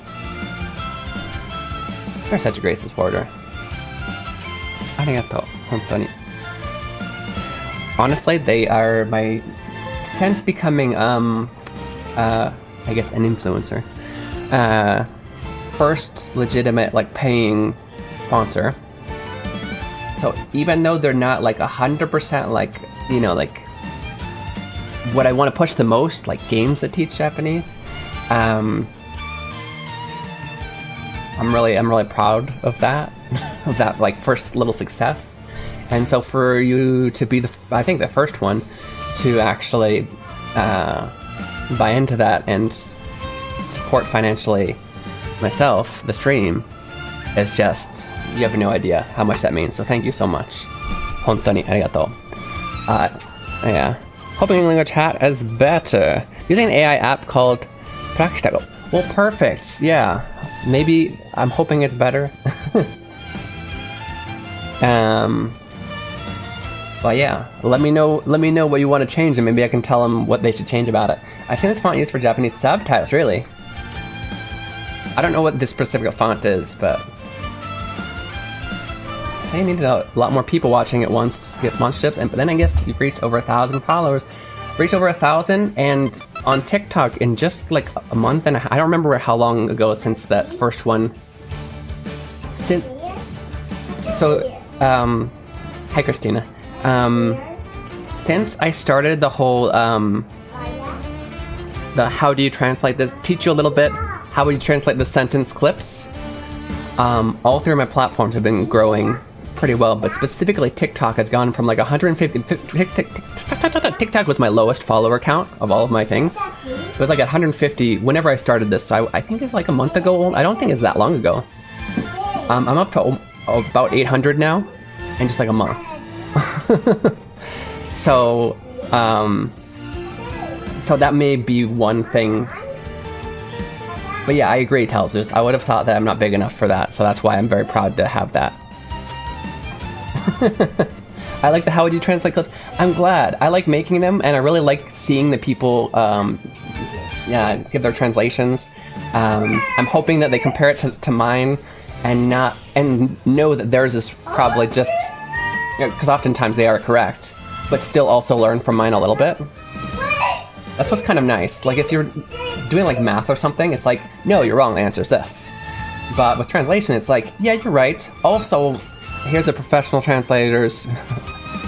S3: They're such a great supporter. Arigatou, hontoni. Honestly, they are my, since becoming I guess an influencer, first legitimate like paying sponsor. So even though they're not like 100% like, you know, like what I want to push the most, like games that teach Japanese, I'm really proud of that, of that like first little success. And so for you to be I think the first one to actually buy into that and support financially myself, the stream, is just, you have no idea how much that means. So thank you so much. Hontoni arigatou. Yeah. Hoping LingChat is better. Using an AI app called Prakitago. Well, perfect. Yeah. Maybe I'm hoping it's better. But yeah, let me know what you want to change, and maybe I can tell them what they should change about it. I've seen this font used for Japanese subtitles, really. I don't know what this specific font is, but I need to know a lot more people watching at once to get sponsorships. But then I guess you've reached over 1,000 followers. Reached over 1,000, and on TikTok in just like a month and a half. I don't remember how long ago since that first one. Hi Christina. Since I started the whole the how do you translate this, teach you a little bit how would you translate the sentence clips, all three of my platforms have been growing pretty well, but specifically TikTok has gone from like 150. TikTok was my lowest follower count of all of my things. It was like at 150 whenever I started this. I think it's like a month ago. I don't think it's that long ago. I'm up to about 800 now in just like a month. So that may be one thing. But yeah, I agree, Telzus. I would have thought that I'm not big enough for that, so that's why I'm very proud to have that. I like the how would you translate clips. I'm glad. I like making them, and I really like seeing the people give their translations. I'm hoping that they compare it to mine and know that theirs is probably just, because oftentimes they are correct, but still also learn from mine a little bit. That's what's kind of nice. Like if you're doing like math or something, it's like, no, you're wrong, the answer is this. But with translation, it's like, yeah, you're right. Also, here's a professional translator's,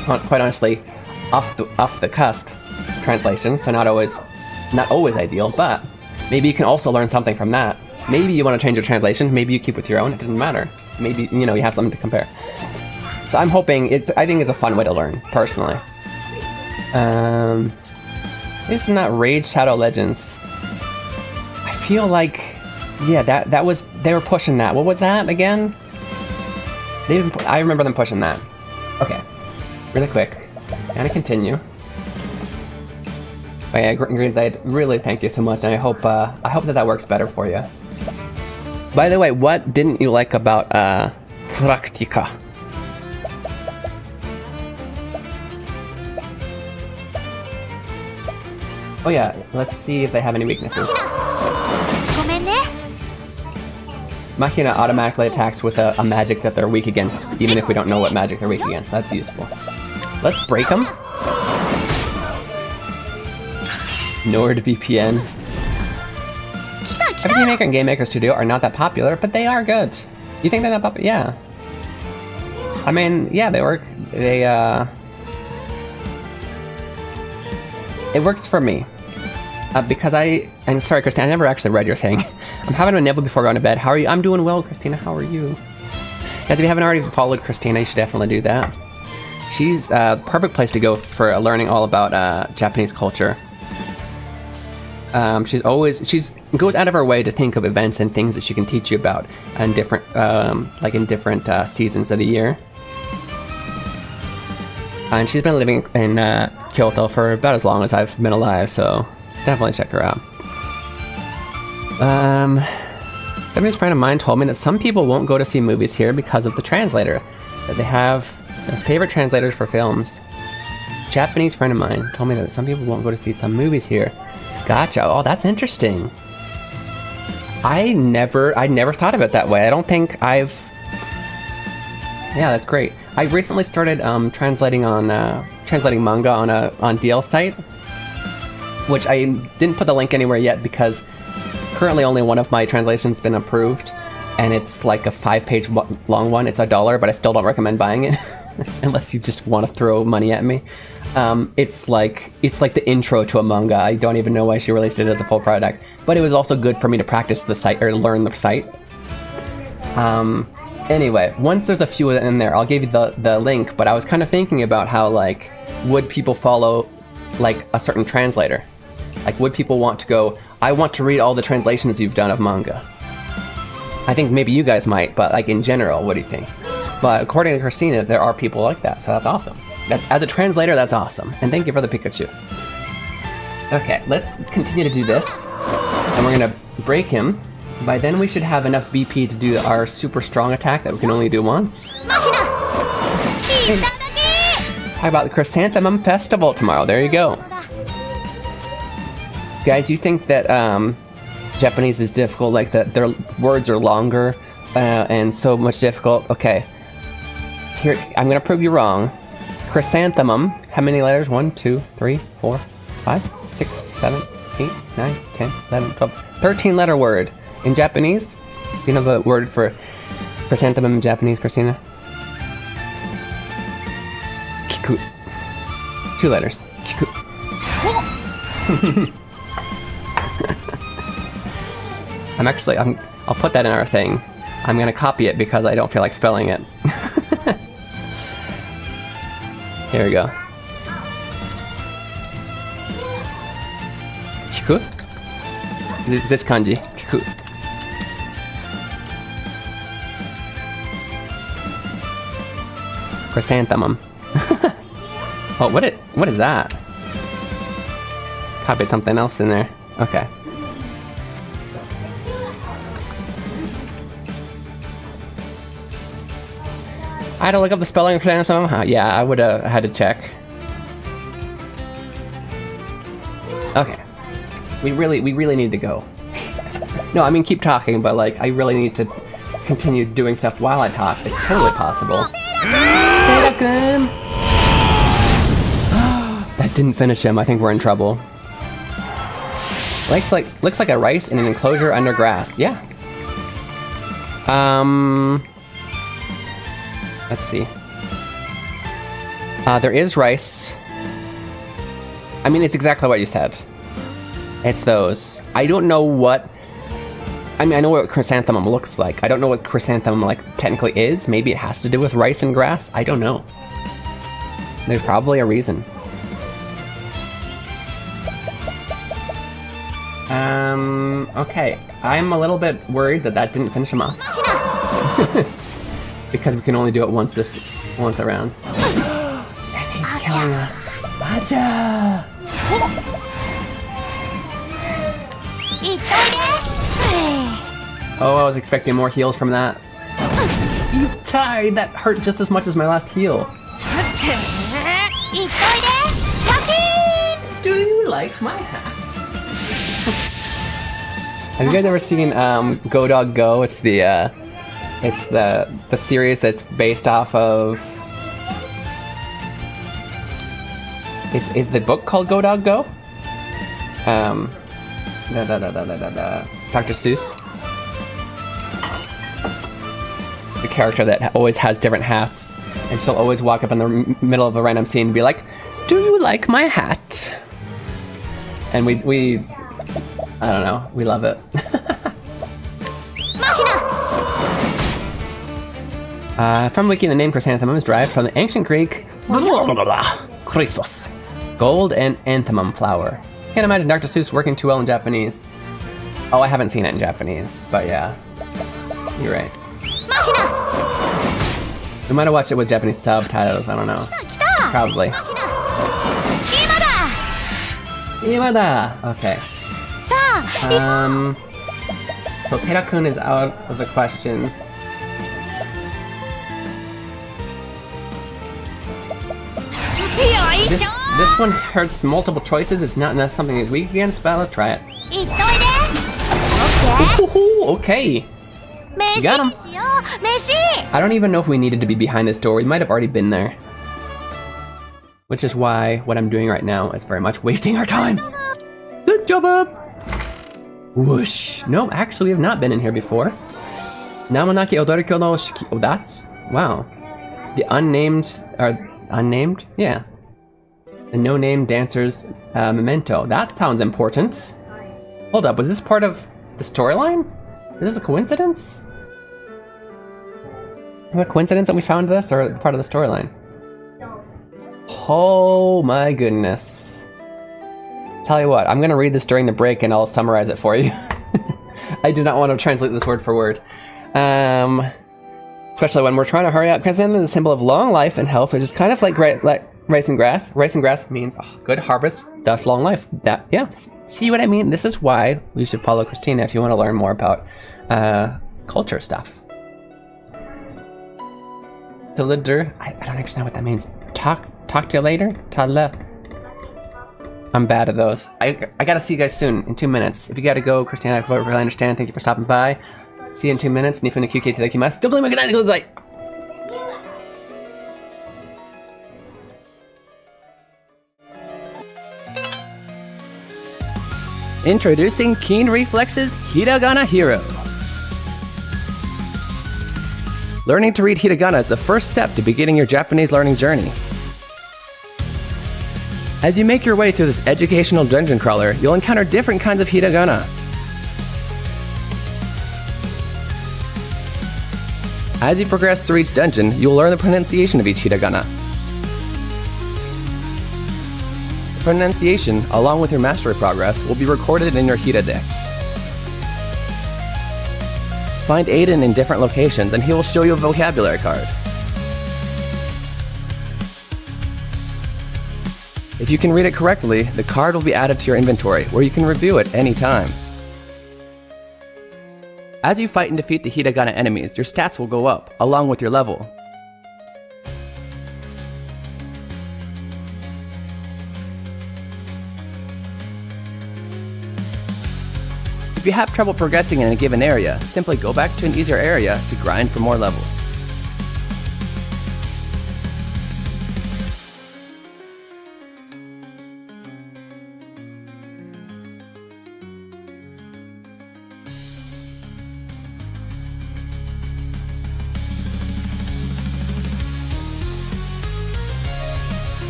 S3: quite honestly, off the cusp translation. So not always ideal, but maybe you can also learn something from that. Maybe you want to change your translation. Maybe you keep with your own. It doesn't matter. Maybe you have something to compare. So I'm hoping I think it's a fun way to learn, personally. This is not Raid Shadow Legends. I feel like, yeah, that was, they were pushing that. What was that again? I remember them pushing that. Okay, really quick. Gonna continue. Oh yeah, Greenside, really thank you so much, and I hope that works better for you. By the way, what didn't you like about Praktika? Oh yeah, let's see if they have any weaknesses.
S1: ごめんね。
S3: Machina automatically attacks with a magic that they're weak against, even if we don't know what magic they're weak against. That's useful. Let's break them. NordVPN. Everything Maker and Game Maker Studio are not that popular, but they are good. You think they're not popular? Yeah. I mean, yeah, they work. It works for me. Because I'm sorry, Christina, I never actually read your thing. I'm having a nibble before going to bed. How are you? I'm doing well, Christina. How are you? Guys, if you haven't already followed Christina, you should definitely do that. She's a perfect place to go for learning all about Japanese culture. She goes out of her way to think of events and things that she can teach you about in different, seasons of the year. And she's been living in Kyoto for about as long as I've been alive, so definitely check her out. Japanese friend of mine told me that some people won't go to see movies here because of the translator. That they have their favorite translators for films. Japanese friend of mine told me that some people won't go to see some movies here. Gotcha. Oh, that's interesting. I never thought of it that way. I don't think I've... Yeah, that's great. I recently started translating manga on DL site, which I didn't put the link anywhere yet because currently only one of my translations has been approved, and it's like a 5-page long one. It's $1, but I still don't recommend buying it unless you just want to throw money at me. It's like the intro to a manga. I don't even know why she released it as a full product, but it was also good for me to practice the site or learn the site. Anyway, once there's a few in there, I'll give you the link, but I was kind of thinking about how, like, would people follow, like, a certain translator? Like, would people want to go, I want to read all the translations you've done of manga? I think maybe you guys might, but, like, in general, what do you think? But according to Christina, there are people like that, so that's awesome. As a translator, that's awesome. And thank you for the Pikachu. Okay, let's continue to do this. And we're gonna break him. By then we should have enough BP to do our super strong attack that we can only do once. How about the Chrysanthemum Festival tomorrow? There you go. Guys, you think that Japanese is difficult, like that their words are longer and so much difficult? Okay. Here, I'm gonna prove you wrong. Chrysanthemum, how many letters? 1, 2, 3, 4, 5, 6, 7, 8, 9, 10, 11, 12, 13 letter word. In Japanese? Do you know the word for chrysanthemum in Japanese, Christina? Kiku. 2 letters. Kiku. I'll put that in our thing. I'm gonna copy it because I don't feel like spelling it. Here we go. Kiku? This kanji. Kiku. Chrysanthemum. Oh, what is that? Copied something else in there. Okay. I had to look up the spelling of chrysanthemum. Yeah, I would have had to check. Okay. We really need to go. No, I mean keep talking, but like I really need to continue doing stuff while I talk. It's totally possible. That didn't finish him. I think we're in trouble. Looks like a rice in an enclosure under grass. Yeah. Let's see. There is rice. I mean, it's exactly what you said. It's those. I don't know what... I mean, I know what chrysanthemum looks like. I don't know what chrysanthemum, like, technically is. Maybe it has to do with rice and grass. I don't know. There's probably a reason. Okay. I'm a little bit worried that didn't finish him off. Because we can only do it once around. And he's killing us. Acha! Oh, I was expecting more heals from that. Itai! That hurt just as much as my last heal. Do you like my hat? Have you guys ever seen Go Dog Go? It's the series that's based off of. Is the book called Go Dog Go? Dr. Seuss. The character that always has different hats, and she'll always walk up in the middle of a random scene and be like, "Do you like my hat?" And we I don't know, we love it. From Wiki, the name chrysanthemum is derived from the ancient Greek chrysos, gold and anthemum flower. Can't imagine Dr. Seuss working too well in Japanese. Oh, I haven't seen it in Japanese, but yeah, you're right. We might have watched it with Japanese subtitles, I don't know. Probably. Imada! Okay. So Terakun is out of the question. This one hurts multiple choices. It's not something he's weak against, but let's try it. Okay. Got him. I don't even know if we needed to be behind this door. We might have already been there. Which is why what I'm doing right now is very much wasting our time. Good job, up. Whoosh. No, actually, I've not been in here before. Namonaki Odoriko no Shiki. Oh, that's... Wow. The unnamed... Unnamed? Yeah. The no-name dancer's memento. That sounds important. Hold up, was this part of the storyline? Is this a coincidence? Is it a coincidence that we found this, or part of the storyline? Oh my goodness. Tell you what, I'm gonna read this during the break and I'll summarize it for you. I do not want to translate this word for word. Especially when we're trying to hurry up. Chrysanthemum is a symbol of long life and health, which is kind of like rice and grass. Rice and grass means good harvest, thus long life. That, yeah, see what I mean? This is why you should follow Christina if you want to learn more about culture stuff. Delider, I don't actually know what that means. Talk to you later? I'm bad at those. I gotta see you guys soon, in 2 minutes. If you gotta go, Christina, I really understand. Thank you for stopping by. See you in 2 minutes. Nifu no kyukei itadakimasu. Still believe good night. Goodbye. Introducing Keen Reflex's Hiragana Hero. Learning to read hiragana is the first step to beginning your Japanese learning journey. As you make your way through this educational dungeon crawler, you'll encounter different kinds of hiragana. As you progress through each dungeon, you'll learn the pronunciation of each hiragana. The pronunciation, along with your mastery progress, will be recorded in your Hiradex. Find Aiden in different locations and he will show you a vocabulary card. If you can read it correctly, the card will be added to your inventory, where you can review it any time. As you fight and defeat the hiragana enemies, your stats will go up, along with your level. If you have trouble progressing in a given area, simply go back to an easier area to grind for more levels.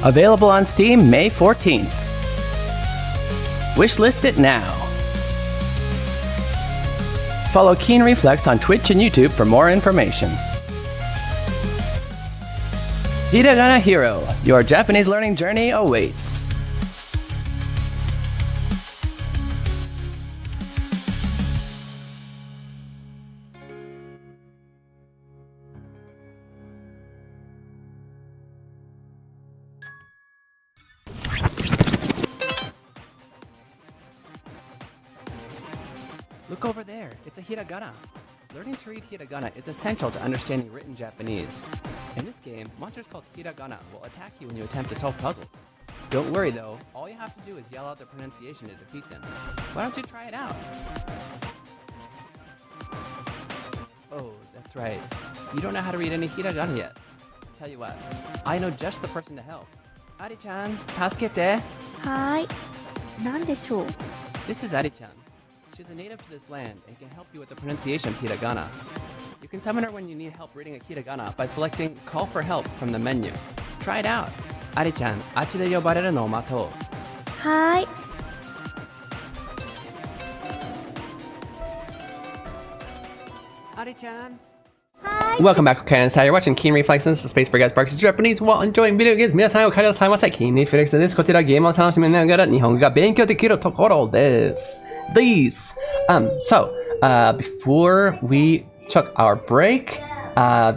S3: Available on Steam May 14th. Wishlist it now. Follow Keen Reflex on Twitch and YouTube for more information. Hiragana Hero, your Japanese learning journey awaits. Look over there, it's a hiragana. Learning to read hiragana is essential to understanding written Japanese. In this game, monsters called hiragana will attack you when you attempt to solve puzzles.
S4: Don't worry though, all you have to do is yell out the pronunciation to defeat them. Why don't you try it out? Oh, that's right. You don't know how to read any hiragana yet. Tell you what, I know just the person to help. Ari-chan, tasukete.
S1: はーい。何でしょう
S4: This is Ari-chan. She's a native to this land and can help you with the pronunciation of hiragana. You can summon her when you need help reading a hiragana by selecting Call for Help from the menu. Try it out. Ari-chan, あっちで呼ばれるのを待とう。
S1: はーい。
S4: Ari-chan.
S3: Welcome back, Cannon Style. You're watching Keen Reflex. This is the space for guys practice Japanese while enjoying video games. 皆さんお帰りなさいませ。Keen Reflex です。こちらゲームを楽しみながら日本語が勉強できるところです。Before we took our break,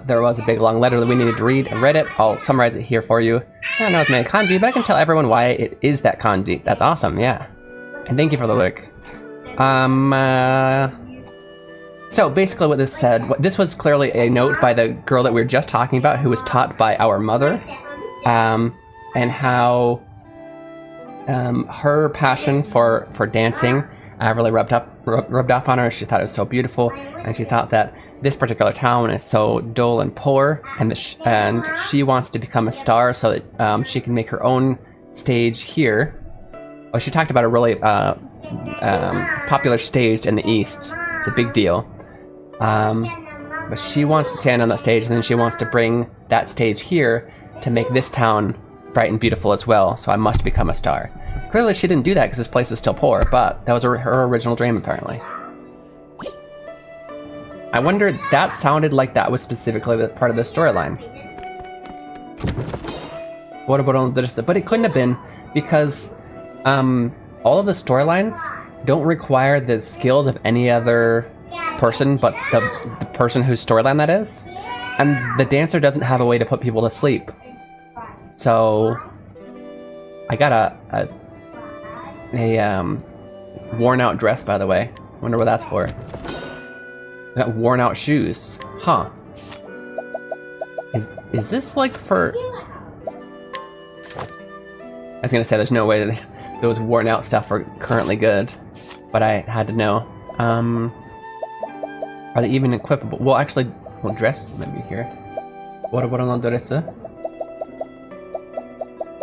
S3: there was a big long letter that we needed to read. I read it. I'll summarize it here for you. I don't know as many kanji, but I can tell everyone why it is that kanji. That's awesome, yeah. And thank you for the look. So basically what this said, this was clearly a note by the girl that we were just talking about who was taught by our mother, and how her passion for dancing really rubbed off on her. She thought it was so beautiful, and she thought that this particular town is so dull and poor, and she wants to become a star so that she can make her own stage here. Well, she talked about a really popular stage in the East. It's a big deal. But she wants to stand on that stage, and then she wants to bring that stage here to make this town bright and beautiful as well, so I must become a star. Clearly she didn't do that because this place is still poor, but that was her original dream apparently. I wonder, that sounded like that was specifically the part of the storyline. But it couldn't have been, because all of the storylines don't require the skills of any other person but the person whose storyline that is, and the dancer doesn't have a way to put people to sleep. So I got a worn out dress, by the way. Wonder what that's for. I got worn out shoes. Huh. Is this like for... I was gonna say there's no way that those worn out stuff are currently good, but I had to know. Are they even equipable? Well, actually, well, dress maybe here. Bora bora no dress.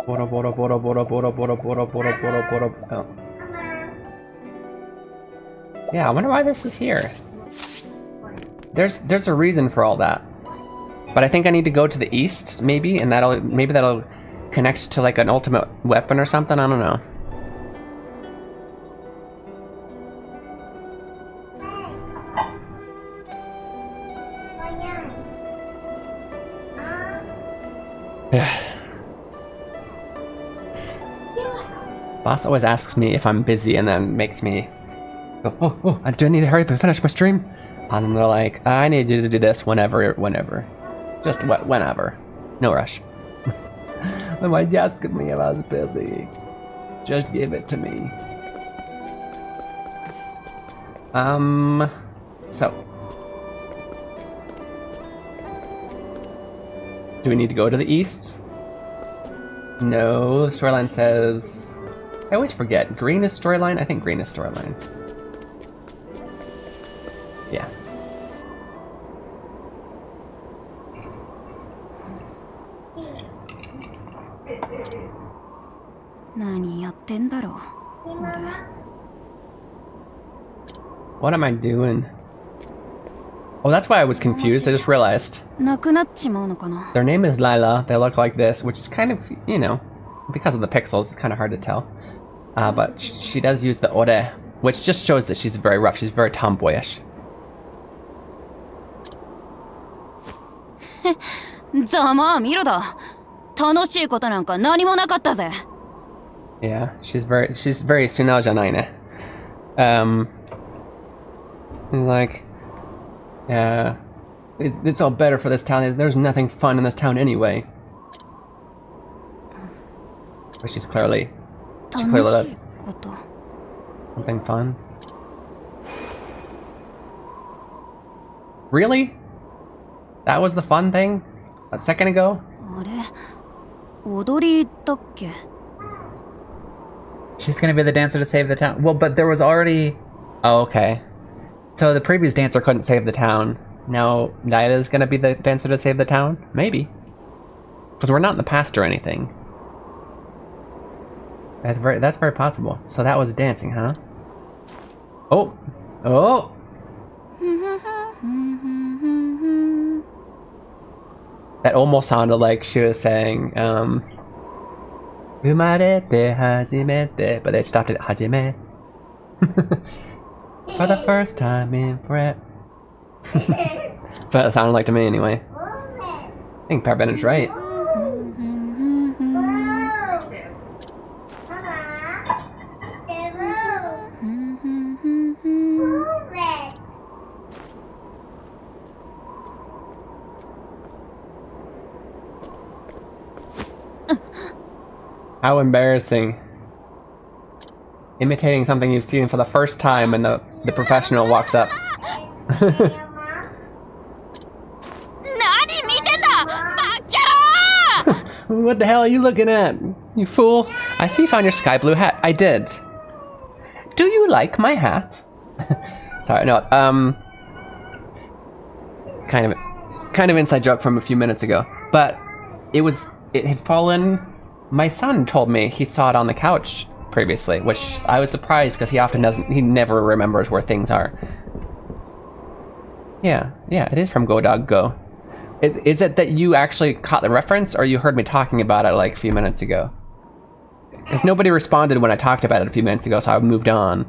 S3: Bora bora bora bora bora bora bora bora bora bora. Oh. Yeah, I wonder why this is here. There's a reason for all that, but I think I need to go to the east, maybe, and maybe that'll connect to like an ultimate weapon or something. I don't know. Boss always asks me if I'm busy and then makes me go, oh, I do need to hurry up and finish my stream. And they're like, I need you to do this whenever. Just whenever. No rush. Why you asking me if I was busy? Just give it to me. So. Do we need to go to the east? No, the storyline says... I always forget. Green is storyline? I think green is storyline. Yeah. What am I doing? Oh, that's why I was confused. I just realized. Their name is Lila. They look like this, which is kind of, you know, because of the pixels, it's kind of hard to tell. But she does use the ore, which just shows that she's very rough. She's very tomboyish. Yeah, she's very suno janai ne. Like, yeah, it's all better for this town. There's nothing fun in this town anyway. But she clearly loves something fun. Really? That was the fun thing? A second ago?
S12: She's gonna be the dancer to save the town. Well, but there was already...
S3: Oh, okay. So the previous dancer couldn't save the town. Now Nyla's gonna be the dancer to save the town? Maybe. Because we're not in the past or anything. That's very possible. So that was dancing, huh? Oh! Oh! That almost sounded like she was saying, Umarete hajimete, but they stopped at hajime. For the first time in forever. That's what it sounded like to me anyway. I think Parbenet's right. How embarrassing. Imitating something you've seen for the first time and the professional walks up. What the hell are you looking at, you fool? I see you found your sky blue hat. I did. Do you like my hat? Sorry, no, kind of inside joke from a few minutes ago. But it had fallen. My son told me he saw it on the couch previously, which I was surprised because he never remembers where things are. Yeah, it is from Go Dog Go. Is it that you actually caught the reference, or you heard me talking about it like a few minutes ago? Because nobody responded when I talked about it a few minutes ago, so I moved on.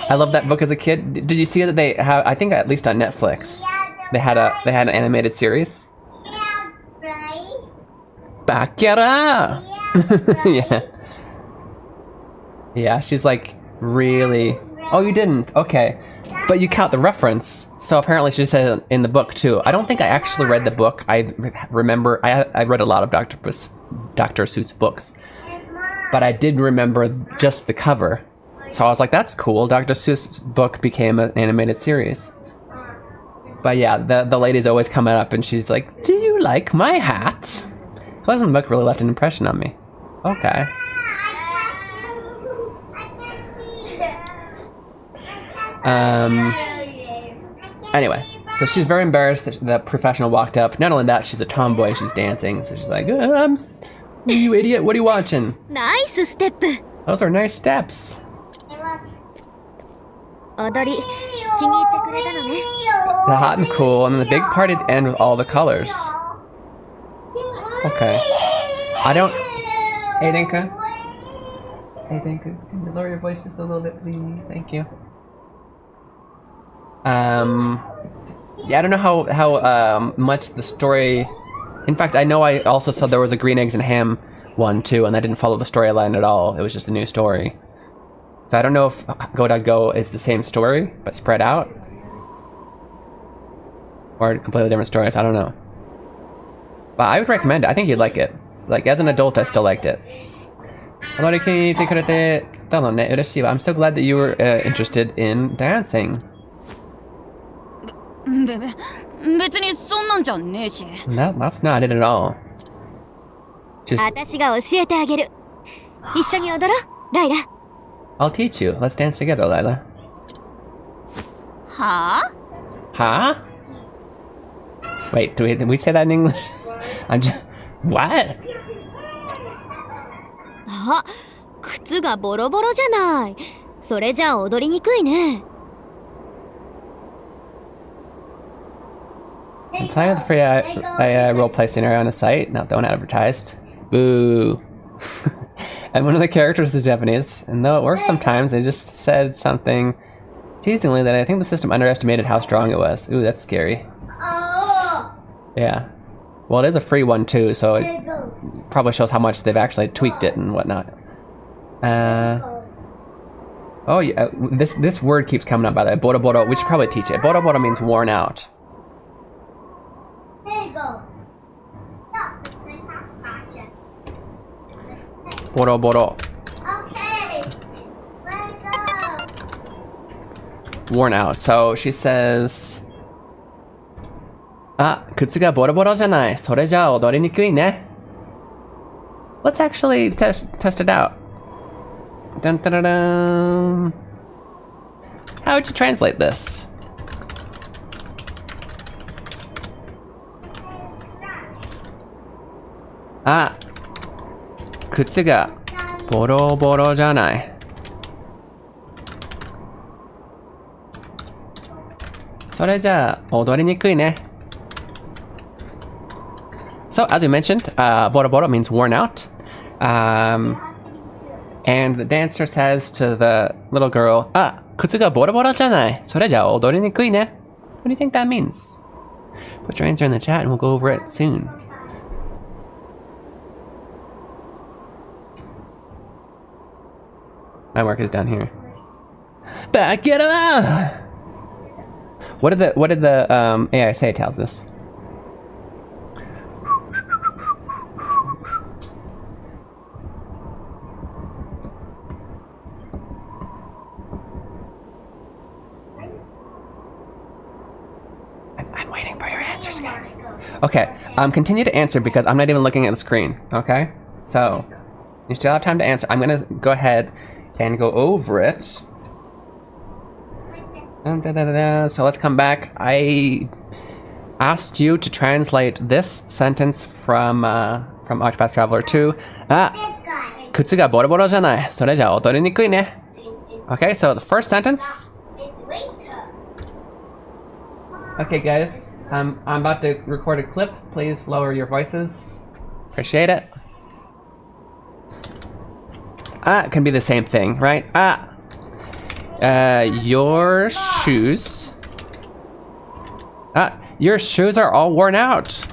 S3: I loved that book as a kid. Did you see that they have, I think at least on Netflix, they had an animated series? Bakera! Yeah. Yeah, she's like really... Oh, you didn't? Okay. But you count the reference, so apparently she said it in the book too. I don't think I actually read the book. I remember, I read a lot of Dr. Seuss books. But I did remember just the cover. So I was like, that's cool. Dr. Seuss' book became an animated series. But yeah, the lady's always coming up and she's like, do you like my hat? Pleasant Book really left an impression on me. Okay. Anyway, so she's very embarrassed that the professional walked up. Not only that, she's a tomboy, she's dancing, so she's like, you idiot, what are you watching?
S1: Nice step.
S3: Those are nice steps. The hot and cool, and then the big party at the end with all the colors. Okay. I don't... Hey, Dinka. Hey, Dinka. Can you lower your voice just a little bit, please? Thank you. Yeah, I don't know how much the story... In fact, I know I also saw there was a Green Eggs and Ham one, too, and that didn't follow the storyline at all. It was just a new story. So I don't know if Go is the same story, but spread out. Or completely different stories, I don't know. But I would recommend it. I think you'd like it. Like, as an adult, I still liked it. I'm so glad that you were interested in dancing. No, that's not it at all. Just... I'll teach you. Let's dance together, Lila.
S11: Huh?
S3: Huh? Wait, did we say that in English? I'm just... What?
S1: あ、靴がボロボロじゃない。それじゃあ踊りにくいね。
S3: I'm playing with the free roleplay scenario on a site, not the one advertised. Boo. And one of the characters is Japanese, and though it works sometimes, they just said something teasingly that I think the system underestimated how strong it was. Ooh, that's scary. Yeah. Well, it is a free one too, so it probably shows how much they've actually tweaked it and whatnot. Oh yeah, this word keeps coming up by the way. Boroboro, we should probably teach it. Boroboro means worn out. Boroboro. Worn out. So she says, "Ah, 靴がボロボロじゃない。それじゃあ踊りにくいね." Let's actually test it out. Dun, dun, dun, dun. How would you translate this? Ah, 靴がボロボロじゃない。それじゃあ踊りにくいね。So, as we mentioned, boro boro means worn out. And the dancer says to the little girl, ah, 靴がボロボロじゃない。それじゃあ踊りにくいね。What do you think that means? Put your answer in the chat and we'll go over it soon. My mark is down here. Back it up! What did the AI say tells us? I'm waiting for your answers, guys. Okay, continue to answer because I'm not even looking at the screen, okay? So, you still have time to answer. I'm gonna go ahead and go over it. So let's come back. I asked you to translate this sentence from Octopath Traveler 2. Ah, 靴がボロボロじゃない。それじゃ踊りにくいね. Okay, so the first sentence. Okay, guys, I'm about to record a clip. Please lower your voices. Appreciate it. Ah, it can be the same thing, right? Ah, your shoes. Ah, your shoes are all worn out.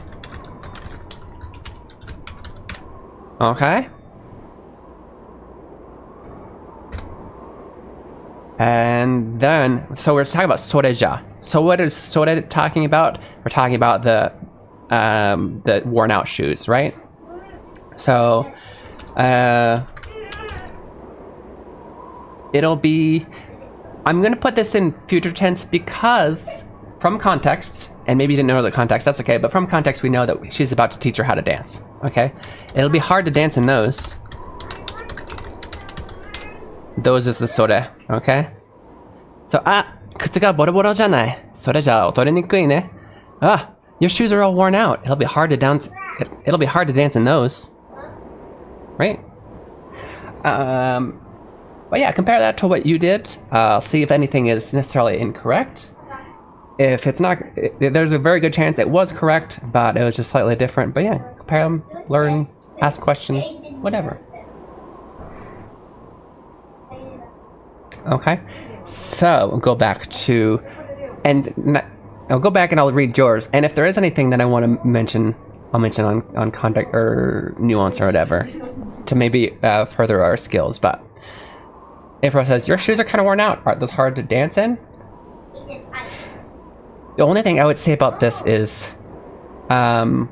S3: Okay. And then, so we're talking about soreja. So what is sore talking about? We're talking about the worn out shoes, right? So, it'll be, I'm gonna put this in future tense because from context, and maybe you didn't know the context, that's okay, but from context we know that she's about to teach her how to dance, okay? It'll be hard to dance in those. Those is the sore, okay? So, ah, 靴がボロボロじゃない。それじゃあ踊りにくいね。Ah, your shoes are all worn out. It'll be hard to dance. It'll be hard to dance in those, right? But yeah, compare that to what you did. See if anything is necessarily incorrect. If it's not, there's a very good chance it was correct, but it was just slightly different. But yeah, compare them, learn, ask questions, whatever. Okay, so we'll go back to, I'll go back and I'll read yours. And if there is anything that I want to mention, I'll mention on context or nuance or whatever to maybe further our skills. But April says, your shoes are kind of worn out. Are those hard to dance in? The only thing I would say about this is, although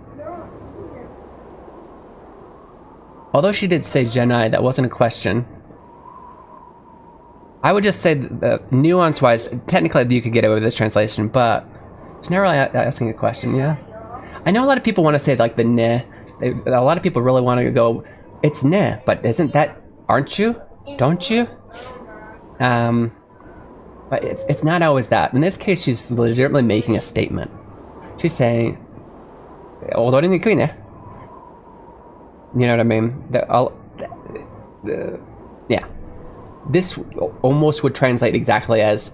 S3: she did say Jenai, that wasn't a question. I would just say that nuance-wise, technically you could get away with this translation, but she's not really asking a question, yeah? I know a lot of people want to say like the ne. A lot of people really want to go, it's ne, but isn't that, aren't you? Don't you? But it's not always that. In this case, she's legitimately making a statement. She's saying, 踊りにくいね. You know what I mean? Yeah. This almost would translate exactly as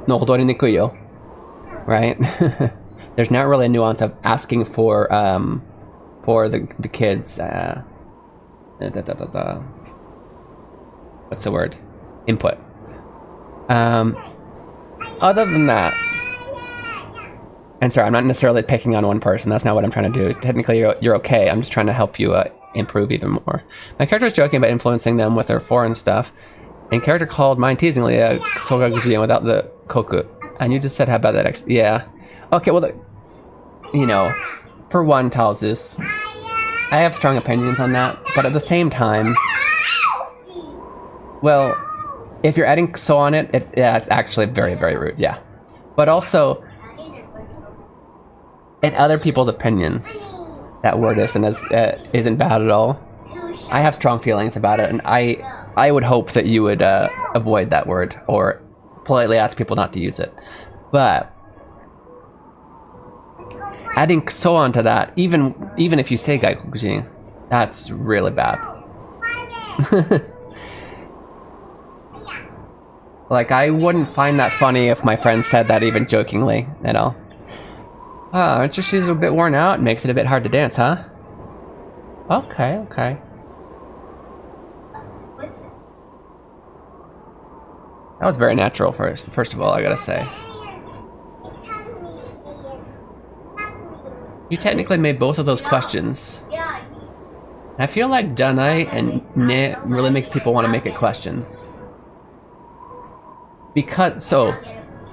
S3: 踊りにくいよ. Right? There's not really a nuance of asking for the kids. What's the word? Input. Other than that, and sorry, I'm not necessarily picking on one person. That's not what I'm trying to do. Technically, you're okay. I'm just trying to help you improve even more. My character is joking about influencing them with her foreign stuff. And character called mine teasingly Sogakuji without the koku. And you just said how about that yeah. Okay, well, you know, for one, Talzus, I have strong opinions on that, but at the same time, well, if you're adding so on it, yeah, it's actually very, very rude, yeah. But also, in other people's opinions, that word isn't bad at all. I have strong feelings about it, and I would hope that you would avoid that word or politely ask people not to use it. But adding so onto that, even if you say gaikukuji, that's really bad. Like, I wouldn't find that funny if my friend said that even jokingly at all. Oh, it's just she's a bit worn out, makes it a bit hard to dance, huh? Okay, okay. That was very natural first of all, I gotta say. You technically made both of those questions. I feel like Danai and Ne really makes people want to make it questions. Because, so,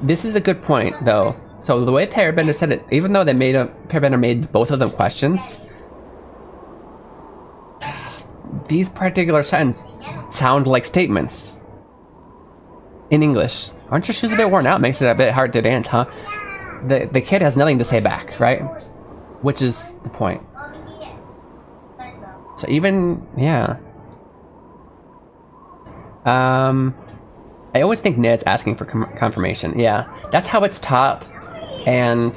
S3: this is a good point, though. So the way Pairbender said it, even though Pairbender made both of them questions, these particular sentences sound like statements. In English. Aren't your shoes a bit worn out? Makes it a bit hard to dance, huh? The kid has nothing to say back, right? Which is the point. So even, yeah. I always think Ned's asking for confirmation. Yeah, that's how it's taught. And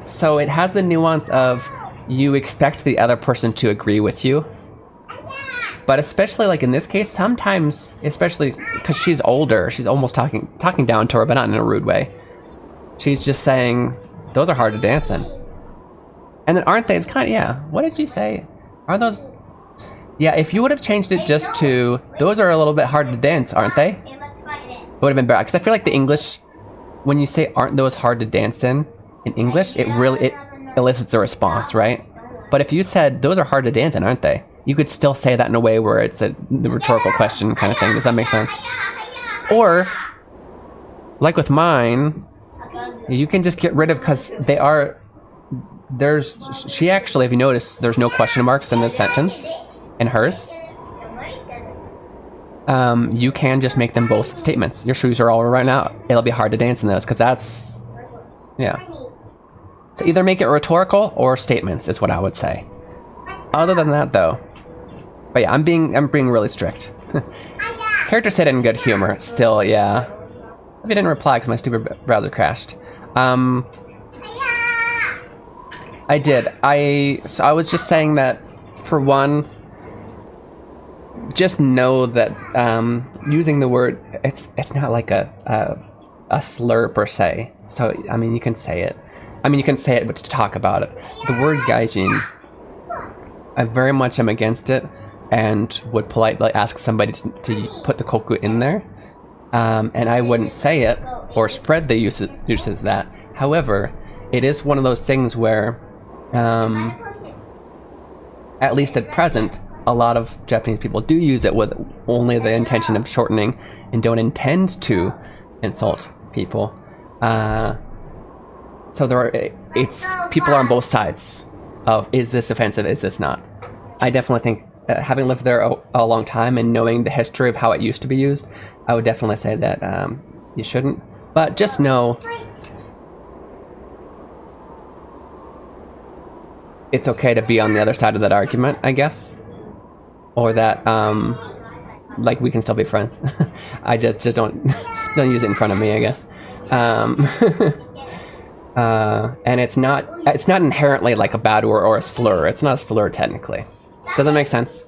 S3: so it has the nuance of you expect the other person to agree with you. But especially like in this case, sometimes, especially because she's older, she's almost talking down to her, but not in a rude way. She's just saying, those are hard to dance in. And then aren't they? It's kind of, yeah. What did you say? Are those... Yeah, if you would have changed it just to, those are a little bit hard to dance, aren't they? It would have been better. Because I feel like the English, when you say, aren't those hard to dance in English, it elicits a response, right? But if you said, those are hard to dance in, aren't they? You could still say that in a way where it's the rhetorical question kind of thing. Does that make sense? Or, like with mine, you can just get rid of, because they are, she actually, if you notice, there's no question marks in this sentence. In hers, you can just make them both statements. Your shoes are all right now. It'll be hard to dance in those, because that's, yeah. So either make it rhetorical or statements is what I would say. Other than that, though, but yeah, I'm being really strict. Character said it in good humor. Still, yeah. If you didn't reply because my stupid browser crashed. I did. So I was just saying that, for one, just know that using the word, it's not like a slur per se. So I mean, you can say it. I mean, you can say it, but to talk about it. The word gaijin, I very much am against it, and would politely ask somebody to put the koku in there. And I wouldn't say it or spread the uses of that. However, it is one of those things where, at least at present, a lot of Japanese people do use it with only the intention of shortening and don't intend to insult people. So people are on both sides of, is this offensive, is this not? I definitely think, having lived there a long time and knowing the history of how it used to be used, I would definitely say that you shouldn't. But just know it's okay to be on the other side of that argument, I guess. Or that, like, we can still be friends. I just don't use it in front of me, I guess. And it's not inherently like a bad word or a slur. It's not a slur technically. Does that make sense?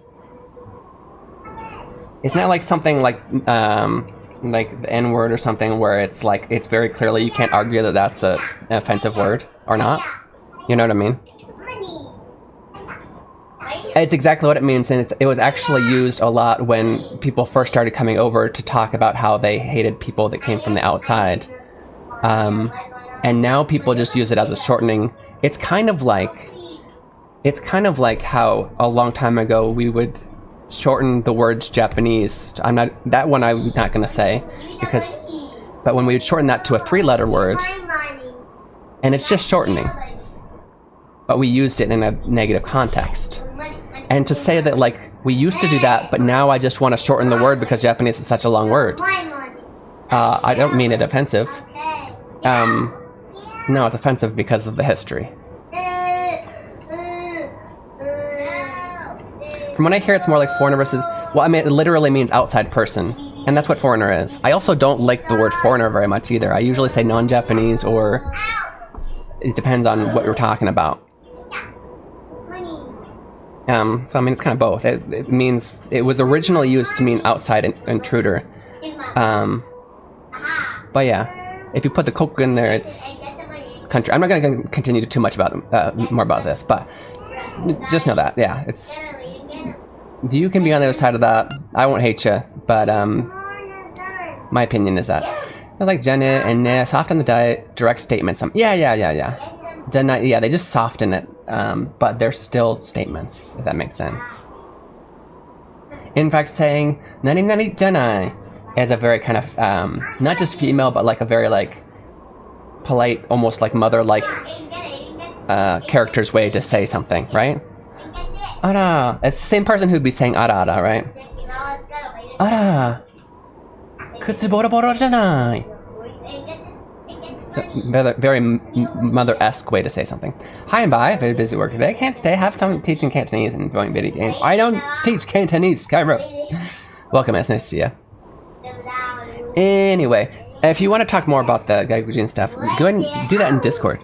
S3: It's not like something like the N-word or something where it's like, it's very clearly you can't argue that that's an offensive word or not. You know what I mean? It's exactly what it means, and it was actually used a lot when people first started coming over to talk about how they hated people that came from the outside. And now people just use it as a shortening. It's kind of like how a long time ago we would shorten the words Japanese. I'm not gonna say, but when we would shorten that to a 3-letter word, and it's just shortening, but we used it in a negative context. And to say that, like, we used to do that, but now I just want to shorten the word because Japanese is such a long word. I don't mean it offensive. No, it's offensive because of the history. From what I hear, it's more like foreigner versus... Well, I mean, it literally means outside person, and that's what foreigner is. I also don't like the word foreigner very much either. I usually say non-Japanese, or it depends on what you're talking about. So I mean, it's kind of both. It means, it was originally used to mean outside intruder. But yeah, if you put the koku in there, it's country. I'm not going to continue too much about more about this, but just know that, yeah, it's, you can be on the other side of that. I won't hate you, but my opinion is that I like Jenna and ne, soften the direct statements. Yeah. They just soften it, but they're still statements, if that makes sense. In fact, saying nani nani janai is a very kind of not just female, but like a very like polite, almost like mother-like character's way to say something, right? Ara, it's the same person who'd be saying ara ara, right? Ara, kutsu boro boro janai. It's a very mother-esque way to say something. Hi and bye, very busy work today. Can't stay, have time teaching Cantonese and enjoying video games. I don't teach Cantonese, Cairo. Welcome, it's nice to see you. Anyway, if you want to talk more about the Gaikujin stuff, go ahead and do that in Discord.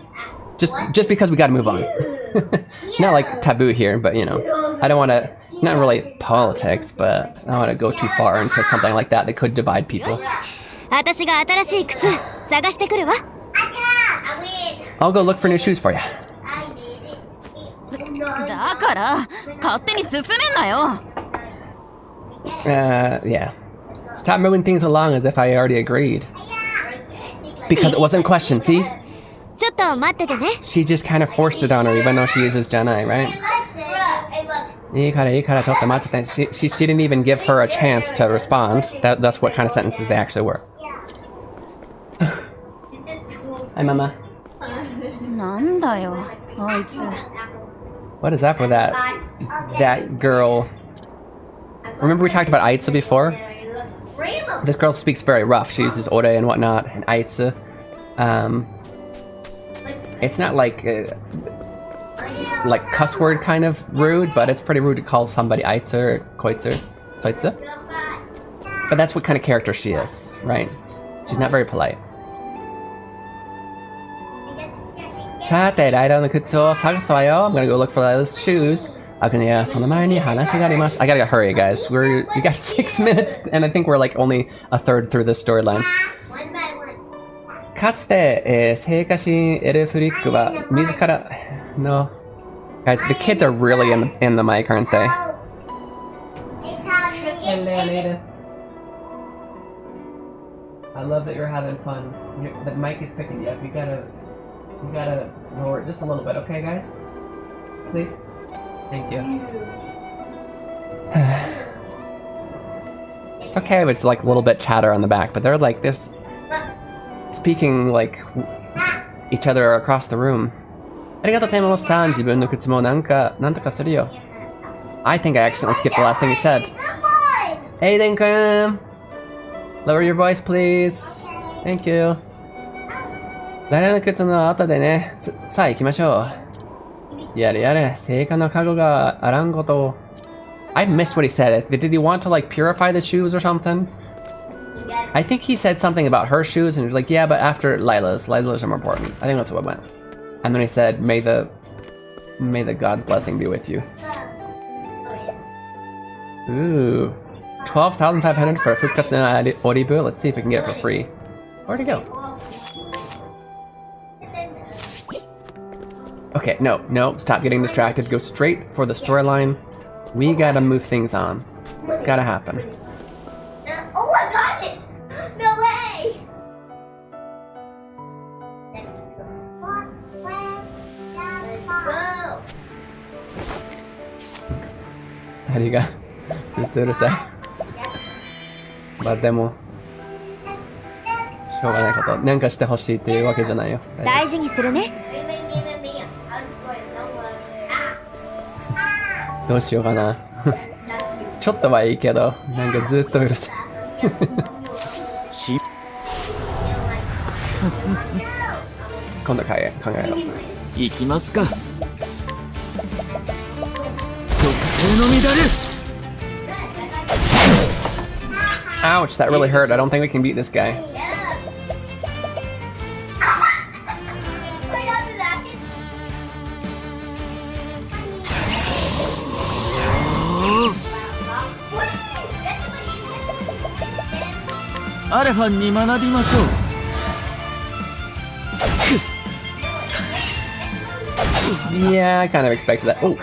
S3: Just because we gotta move on. Not like taboo here, but you know, I don't want to, it's not really politics, but I don't want to go too far into something like that that could divide people. I'll go look for new shoes for you. Yeah. Stop moving things along as if I already agreed. Because it wasn't a question, see? She just kind of forced it on her, even though she uses Janai, right? She didn't even give her a chance to respond. That's what kind of sentences they actually were. Hi, Mama. What is up with that girl? Remember we talked about Aitsu before? This girl speaks very rough. She uses ore and whatnot, and Aitsu. It's not like cuss word kind of rude, but it's pretty rude to call somebody Aitsu or Koitsu. But that's what kind of character she is, right? She's not very polite. I'm gonna go look for those shoes. I gotta hurry, guys. We got 6 minutes, and I think we're like only a third through this storyline. No. Guys, the kids are really in the mic, aren't they? I love that you're having fun. The mic is picking you up. You gotta lower it just a little bit, okay, guys? Please? Thank you. It's okay if it's like a little bit chatter on the back, but they're like this, speaking like each other across the room. I think I accidentally skipped the last thing he said. Hey, Lincoln! Lower your voice, please. Thank you. I missed what he said. Did he want to like purify the shoes or something? I think he said something about her shoes and he was like, yeah, but after Lila's are more important. I think that's what it went. And then he said, may the God's blessing be with you. Ooh. 12,500 for a Fukatsu Oribu. Let's see if we can get it for free. Where'd it go? Okay, no, stop getting distracted. Go straight for the storyline. We gotta move things on. It's gotta happen.
S1: Oh, I got it! No way!
S3: How do you go? ずっとうるさい。まあでもしょうがないこと。なんかしてほしいっていうわけじゃないよ。
S1: 大事にするね。
S3: どうしようかな。ちょっとはいいけど、なんかずっとうるさい。今度考えよう。
S9: 行きますか。属性の乱れ。
S3: Ouch, that really hurt. I don't think we can beat this guy. Yeah, I kind of expected that. Oh,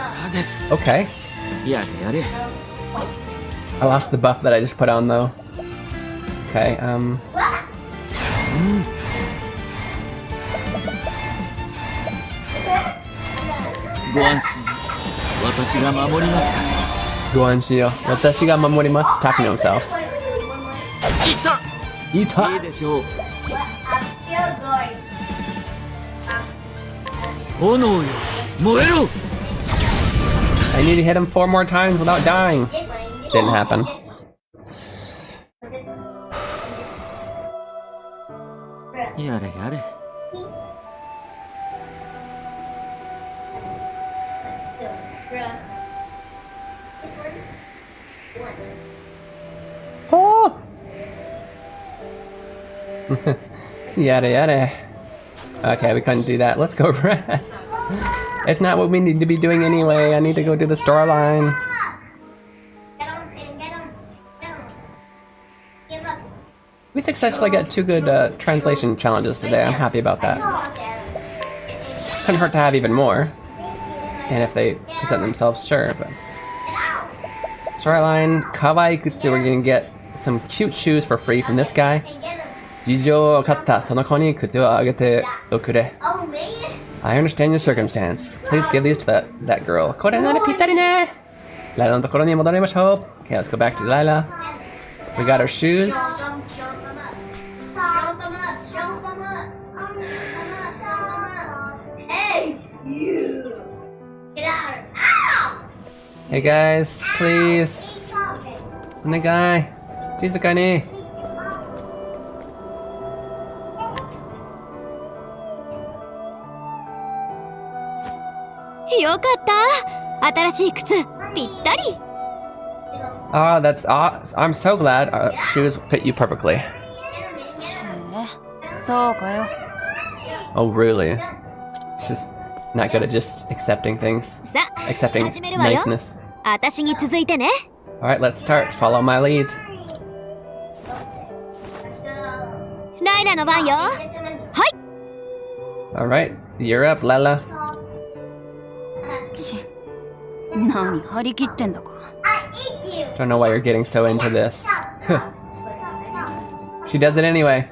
S3: okay. I lost the buff that I just put on though. Okay, Guanshio. Watashi ga mamorimasu. He's talking to himself. Ita! I need to hit him 4 more times without dying. Didn't happen. Oh! Yada yada. Okay, we couldn't do that. Let's go rest. It's not what we need to be doing anyway. I need to go do the storyline. We successfully got 2 good translation challenges today. I'm happy about that. Couldn't hurt to have even more. And if they present themselves, sure, but... Storyline, Kawaii Kutsu, we're gonna get some cute shoes for free from this guy. Jijo o katta, sono ko ni kutsu o agete okure. I understand your circumstance. Please give these to that girl. Kore nare pittari ne! Laila no tokoro ni modorimashou. Okay, let's go back to Laila. We got our shoes. Hey guys, please. Onegai. Shizuka ni. Oh, that's awesome. I'm so glad our shoes fit you perfectly. Oh, really? It's just not good at just accepting things. Accepting niceness. Alright, let's start. Follow my lead. Alright, you're up, Lala. Don't know why you're getting so into this. She does it anyway.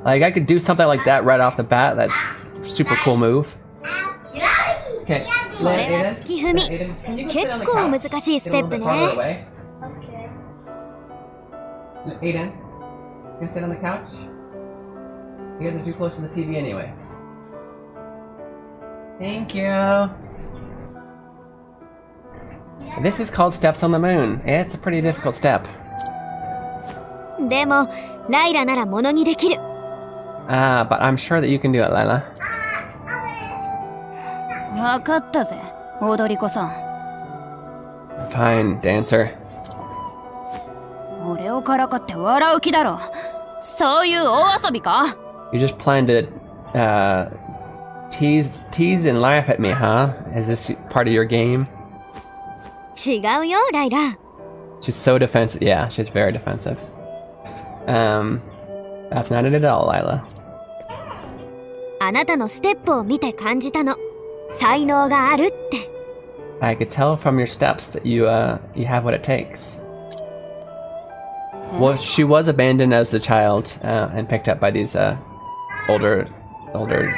S3: Like, I could do something like that right off the bat. That super cool move. Okay, Aiden, can you go sit on the couch? Get a little bit farther away. Aiden, you can sit on the couch? You guys are too close to the TV anyway. Thank you. This is called Steps on the Moon. It's a pretty difficult step. But I'm sure that you can do it, Lila. Fine, dancer. You just plan to tease and laugh at me, huh? Is this part of your game? She's so defensive. Yeah, she's very defensive. That's not it at all, Lila. I could tell from your steps that you have what it takes. Well, she was abandoned as a child and picked up by these older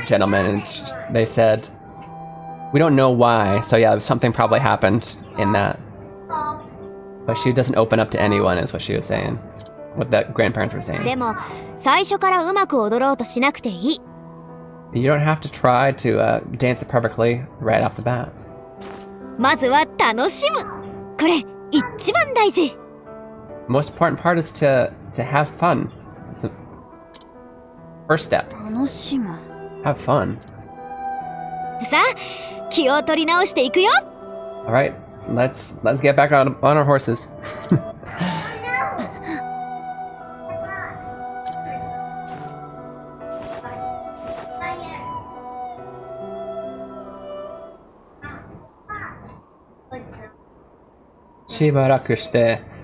S3: gentlemen, and they said, we don't know why, so yeah, something probably happened in that. But she doesn't open up to anyone, is what she was saying. What the grandparents were saying. You don't have to try to dance it perfectly right off the bat. Most important part is to have fun. It's the first step. Have fun.
S1: 気を取り直していくよ。
S3: Alright, let's get back on our horses.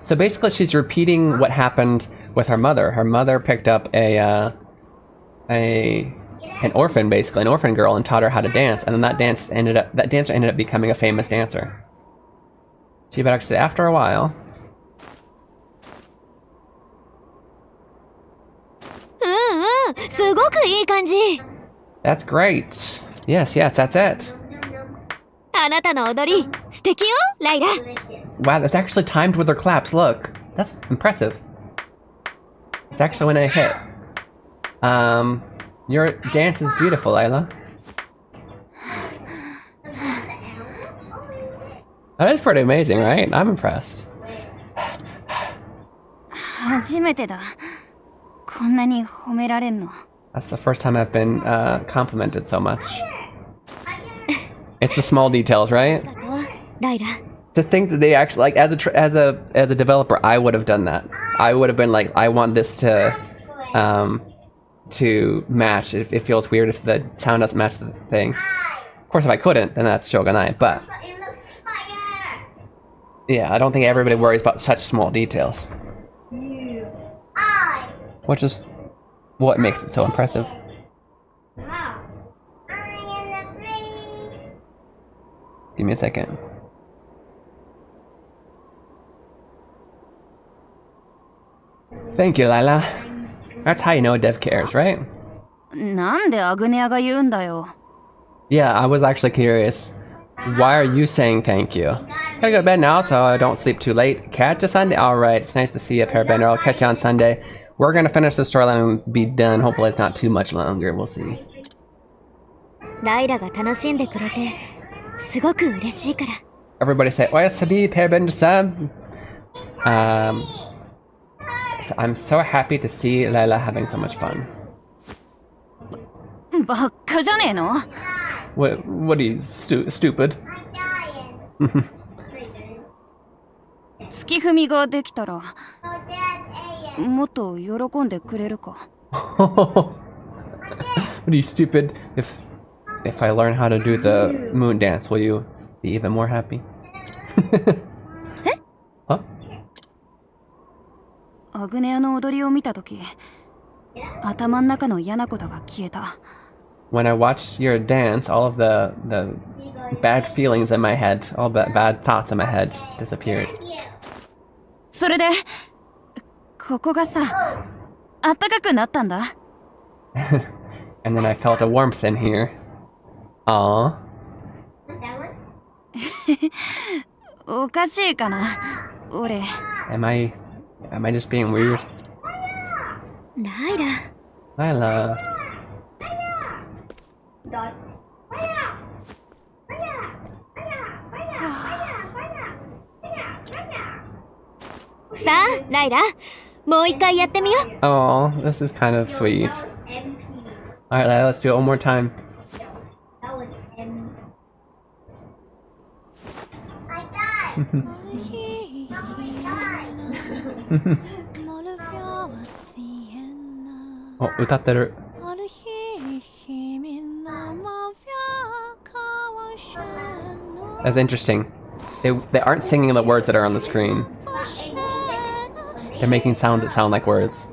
S3: So basically she's repeating what happened with her mother. Her mother picked up an orphan, basically, an orphan girl, and taught her how to dance, and then that dancer ended up becoming a famous dancer. After a while.
S1: すごくいい感じ。
S3: That's great. Yes, that's it.
S1: あなたの踊り素敵よ、ライラ。
S3: Wow, that's actually timed with her claps. Look, that's impressive. It's actually when I hit. Your dance is beautiful, Layla. That is pretty amazing, right? I'm impressed.
S11: 初めてだ。こんなに褒められんの。
S3: That's the first time I've been complimented so much. It's the small details, right?
S1: ライラ。
S3: To think that they actually, like, as a developer, I would have done that. I would have been like, I want this to match. It feels weird if the sound doesn't match the thing. Of course, if I couldn't, then that's shogunai. But yeah, I don't think everybody worries about such small details. Which is what makes it so impressive. Give me a second. Thank you, Lila. That's how you know a dev cares, right?
S11: なんでアグネアが言うんだよ。
S3: Yeah, I was actually curious. Why are you saying thank you? Gotta go to bed now, so I don't sleep too late. Catch you Sunday. Alright, it's nice to see you, Parabender. I'll catch you on Sunday. We're gonna finish the storyline and be done. Hopefully it's not too much longer. We'll see.
S1: ライラが楽しんでくれてすごく嬉しいから。
S3: Everybody say, Oyasabi, Parabender-san. So I'm so happy to see Layla having so much fun.
S11: ばっかじゃねえの？
S3: What are you, stupid?
S11: 月踏みができたらもっと喜んでくれるか。
S3: What are you, stupid? If I learn how to do the moon dance, will you be even more happy? Huh?
S11: アグネアの踊りを見たとき、頭の中の嫌なことが消えた。
S3: When I watched your dance, all of the bad feelings in my head, all the bad thoughts in my head disappeared.
S11: それで、ここがさ、あったかくなったんだ。
S3: And then I felt a warmth in here. Aww.
S11: おかしいかな、俺。
S3: Am I just being weird?
S1: ライラ。
S3: Lila.
S1: さあ、ライラ、もう一回やってみよう。
S3: Oh, this is kind of sweet. Alright, Lila, let's do it one more time. Oh, 歌ってる. That's interesting. They aren't singing the words that are on the screen. They're making sounds that sound like words.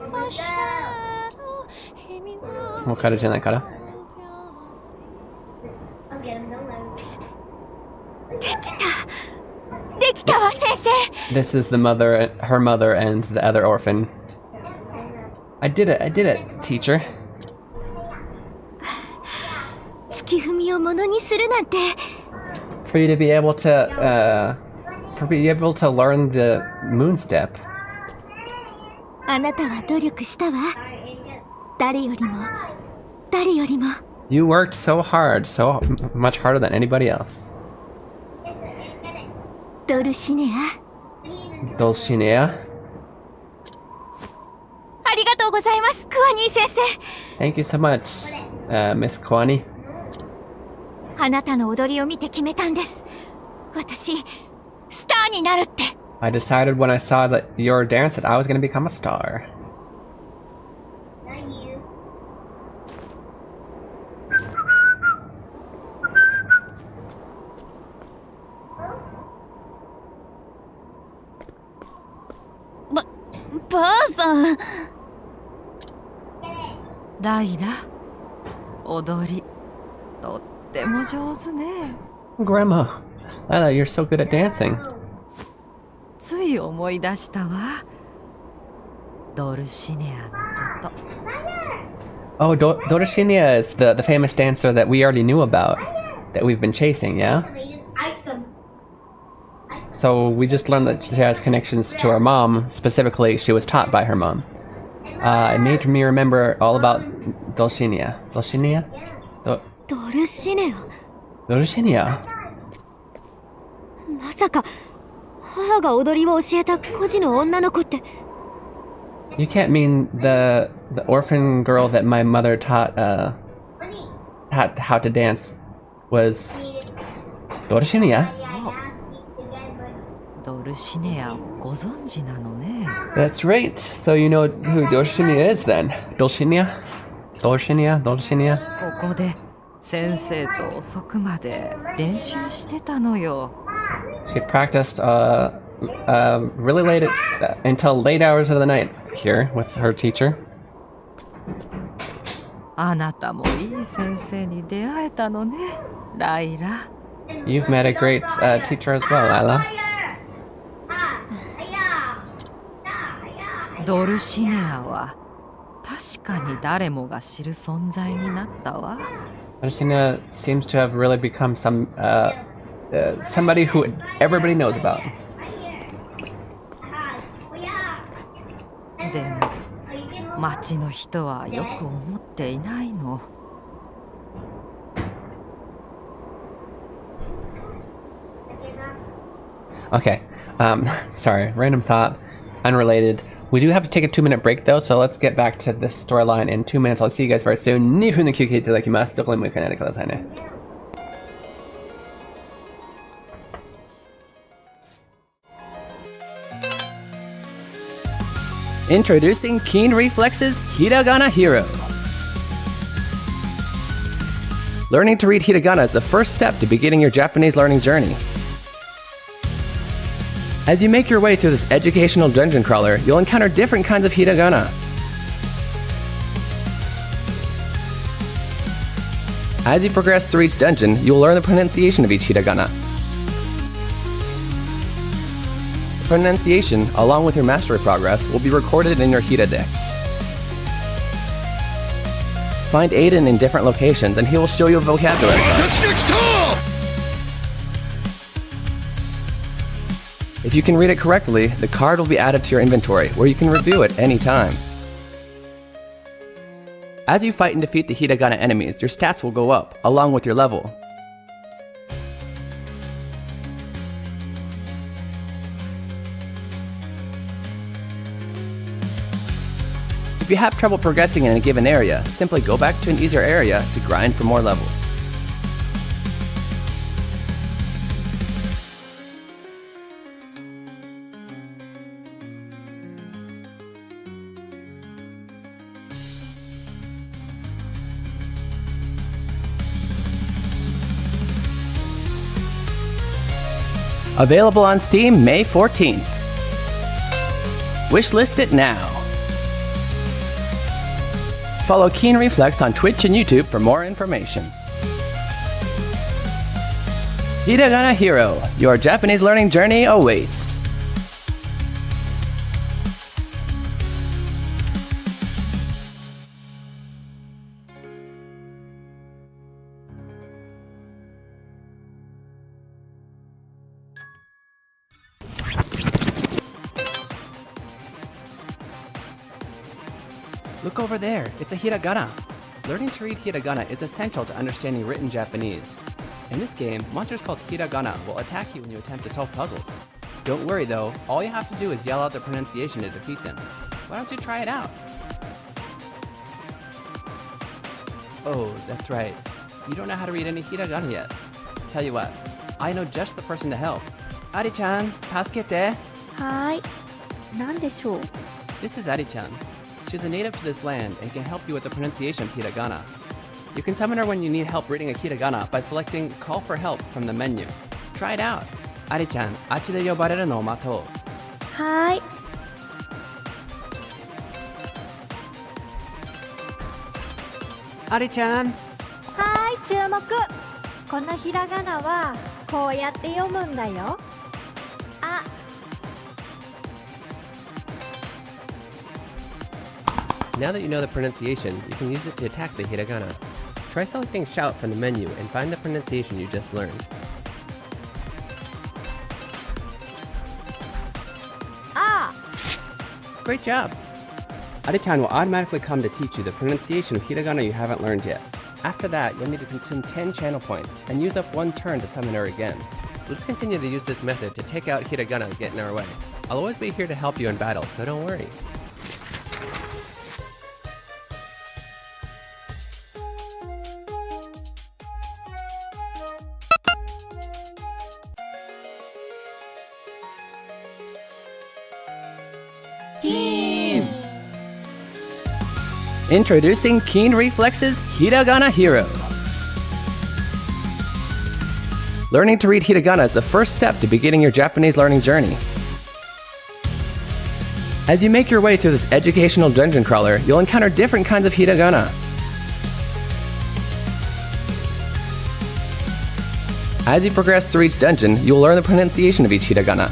S3: もう彼じゃないから。
S1: できたわ、先生。
S3: This is the mother, her mother, and the other orphan. I did it, teacher.
S1: 月踏みをものにするなんて。
S3: For you to be able to learn the moon step.
S1: あなたは努力したわ。誰よりも、誰よりも。
S3: You worked so hard, so much harder than anybody else.
S1: ドルシネア。
S3: Dulcinea.
S1: ありがとうございます、クワニー先生。
S3: Thank you so much, Miss Kwani.
S1: あなたの踊りを見て決めたんです。私、スターになるって。
S3: I decided when I saw that your dance that I was going to become a star.
S11: Ba-san!
S8: ライラ、踊り、とっても上手ね。
S3: Grandma, Lila, you're so good at dancing.
S8: つい思い出したわ。ドルシネアのこと。
S3: Oh, Doroshinya is the famous dancer that we already knew about, that we've been chasing, yeah? So we just learned that she has connections to her mom. Specifically, she was taught by her mom. It made me remember all about Dulcinea. Dulcinea?
S1: Doroshinya?
S3: Doroshinya?
S1: まさか母が踊りを教えた孤児の女の子って。
S3: You can't mean the orphan girl that my mother taught how to dance was Doroshinya?
S8: ドルシネアをご存知なのね。
S3: That's right. So you know who Doroshinya is then? Dulcinea? Dulcinea?
S8: ここで先生と遅くまで練習してたのよ。
S3: She practiced really late until late hours of the night here with her teacher.
S8: あなたもいい先生に出会えたのね、ライラ。
S3: You've met a great teacher as well, Lila.
S8: ドルシネアは確かに誰もが知る存在になったわ。
S3: Dulcinea seems to have really become somebody who everybody knows about.
S8: でも町の人はよく思っていないの。
S3: Okay, sorry, random thought, unrelated. We do have to take a 2-minute break though, so let's get back to this storyline in 2 minutes. I'll see you guys very soon. 2分の休憩いただきます。どこにも行かないでくださいね。Introducing Keen Reflex's Hiragana Hero. Learning to read hiragana is the first step to beginning your Japanese learning journey. As you make your way through this educational dungeon crawler, you'll encounter different kinds of hiragana. As you progress through each dungeon, you'll learn the pronunciation of each hiragana. The pronunciation, along with your mastery progress, will be recorded in your Hira Dex. Find Aiden in different locations and he will show you a vocabulary. If you can read it correctly, the card will be added to your inventory, where you can review it any time. As you fight and defeat the hiragana enemies, your stats will go up, along with your level. If you have trouble progressing in a given area, simply go back to an easier area to grind for more levels. Available on Steam May 14th. Wishlist it now. Follow Keen Reflex on Twitch and YouTube for more information. Hiragana Hero, your Japanese learning journey awaits. Look over there, it's a hiragana. Learning to read hiragana is essential to understanding written Japanese. In this game, monsters called hiragana will attack you when you attempt to solve puzzles. Don't worry though, all you have to do is yell out their pronunciation to defeat them. Why don't you try it out? Oh, that's right.
S4: You don't know how to read any hiragana yet. Tell you what, I know just the person to help. Ari-chan, tasukete.
S1: はーい。なんでしょう。
S4: This is Ari-chan. She's a native to this land and can help you with the pronunciation of hiragana. You can summon her when you need help reading a hiragana by selecting Call for Help from the menu. Try it out. Ari-chan, あっちで呼ばれるのを待とう。
S1: はーい。
S4: Ari-chan.
S1: はーい、注目。このひらがなはこうやって読むんだよ。あ。
S3: Now that you know the pronunciation, you can use it to attack the hiragana. Try selecting Shout from the menu and find the pronunciation you just learned.
S1: Ah!
S4: Great job! Ari-chan will automatically come to teach you the pronunciation of hiragana you haven't learned yet. After that, you'll need to consume 10 channel points and use up 1 turn to summon her again. Let's continue to use this method to take out hiragana and get in our way. I'll always be here to help you in battle, so don't worry. Keen! Introducing Keen Reflex's Hiragana Hero. Learning to read hiragana is the first step to beginning your Japanese learning journey. As you make your way through this educational dungeon crawler, you'll encounter different kinds of hiragana. As you progress through each dungeon, you'll learn the pronunciation of each hiragana.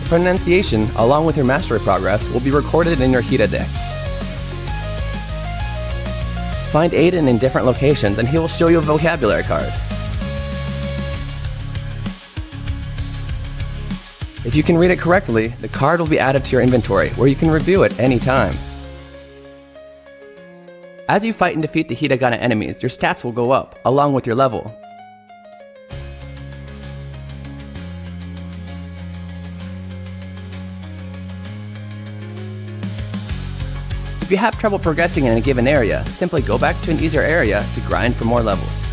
S4: The pronunciation, along with your mastery progress, will be recorded in your Hiradex. Find Aiden in different locations and he will show you a vocabulary card. If you can read it correctly, the card will be added to your inventory, where you can review it any time. As you fight and defeat the hiragana enemies, your stats will go up, along with your level. If you have trouble progressing in a given area, simply go back to an easier area to grind for more levels.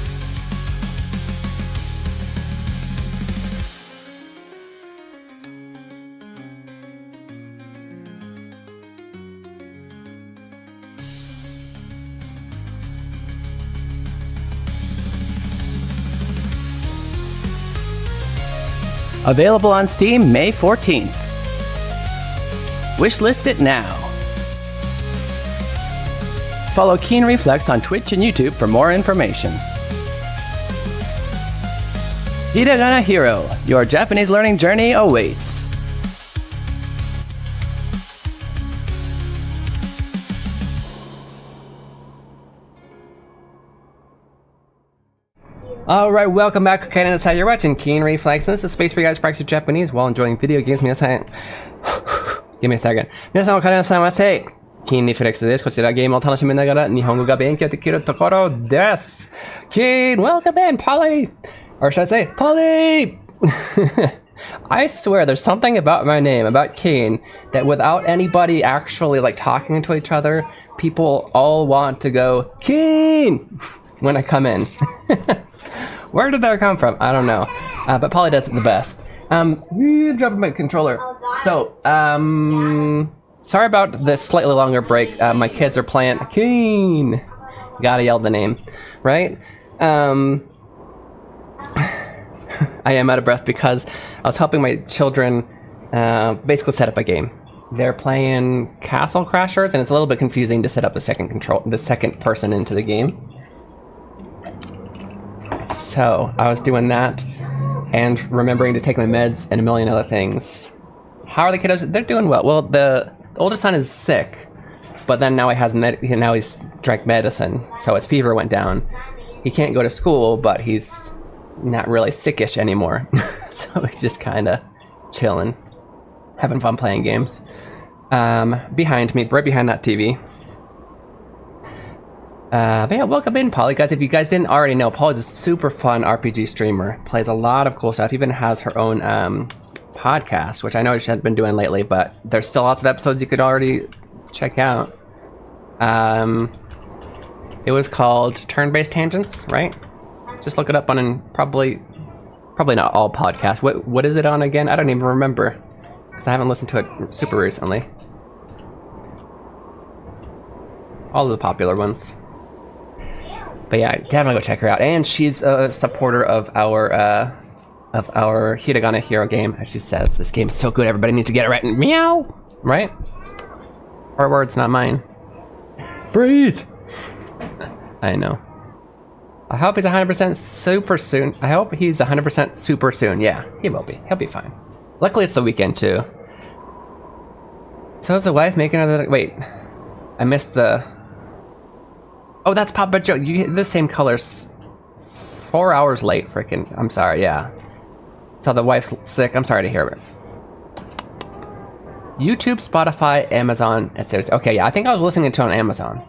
S4: Available on Steam May 14th. Wishlist it now. Follow Keen Reflex on Twitch and YouTube for more information. Hiragana Hero, your Japanese learning journey awaits.
S3: Alright, welcome back. Okay, and you're watching Keen Reflex, and this is a space for you guys to practice Japanese while enjoying video games. Give me a second. 皆さんおかえりなさいませ。Keen Reflex です。こちらゲームを楽しみながら日本語が勉強できるところです。Keen, welcome in, Polly! Or should I say, Polly! I swear there's something about my name, about Keen, that without anybody actually like talking to each other, people all want to go, Keen! when I come in. Where did that come from? I don't know. But Polly does it the best. Dropping my controller. So, sorry about the slightly longer break. My kids are playing Keen. Gotta yell the name, right? I am out of breath because I was helping my children basically set up a game. They're playing Castle Crashers, and it's a little bit confusing to set up the second person into the game. So I was doing that and remembering to take my meds and a million other things. How are the kiddos? They're doing well. Well, the oldest son is sick, but then now he's drank medicine, so his fever went down. He can't go to school, but he's not really sickish anymore. So he's just kind of chilling, having fun playing games. Behind me, right behind that TV. But yeah, welcome in, Polly. Guys, if you guys didn't already know, Polly's a super fun RPG streamer. Plays a lot of cool stuff. Even has her own podcast, which I know she hasn't been doing lately, but there's still lots of episodes you could already check out. It was called Turn-Based Tangents, right? Just look it up on probably not all podcasts. What is it on again? I don't even remember, because I haven't listened to it super recently. All of the popular ones. But yeah, definitely go check her out. And she's a supporter of our Hiragana Hero game. As she says, this game is so good, everybody needs to get it right. And meow! Right? Her words, not mine. Breathe! I know. I hope he's 100% super soon. I hope he's 100% super soon. Yeah, he will be. He'll be fine. Luckily, it's the weekend, too. So is the wife making another... Wait. I missed the... Oh, that's Papa Joe. You get the same colors. 4 hours late, freaking. I'm sorry, yeah. So the wife's sick. I'm sorry to hear it. YouTube, Spotify, Amazon, etc. Okay, yeah, I think I was listening to it on Amazon.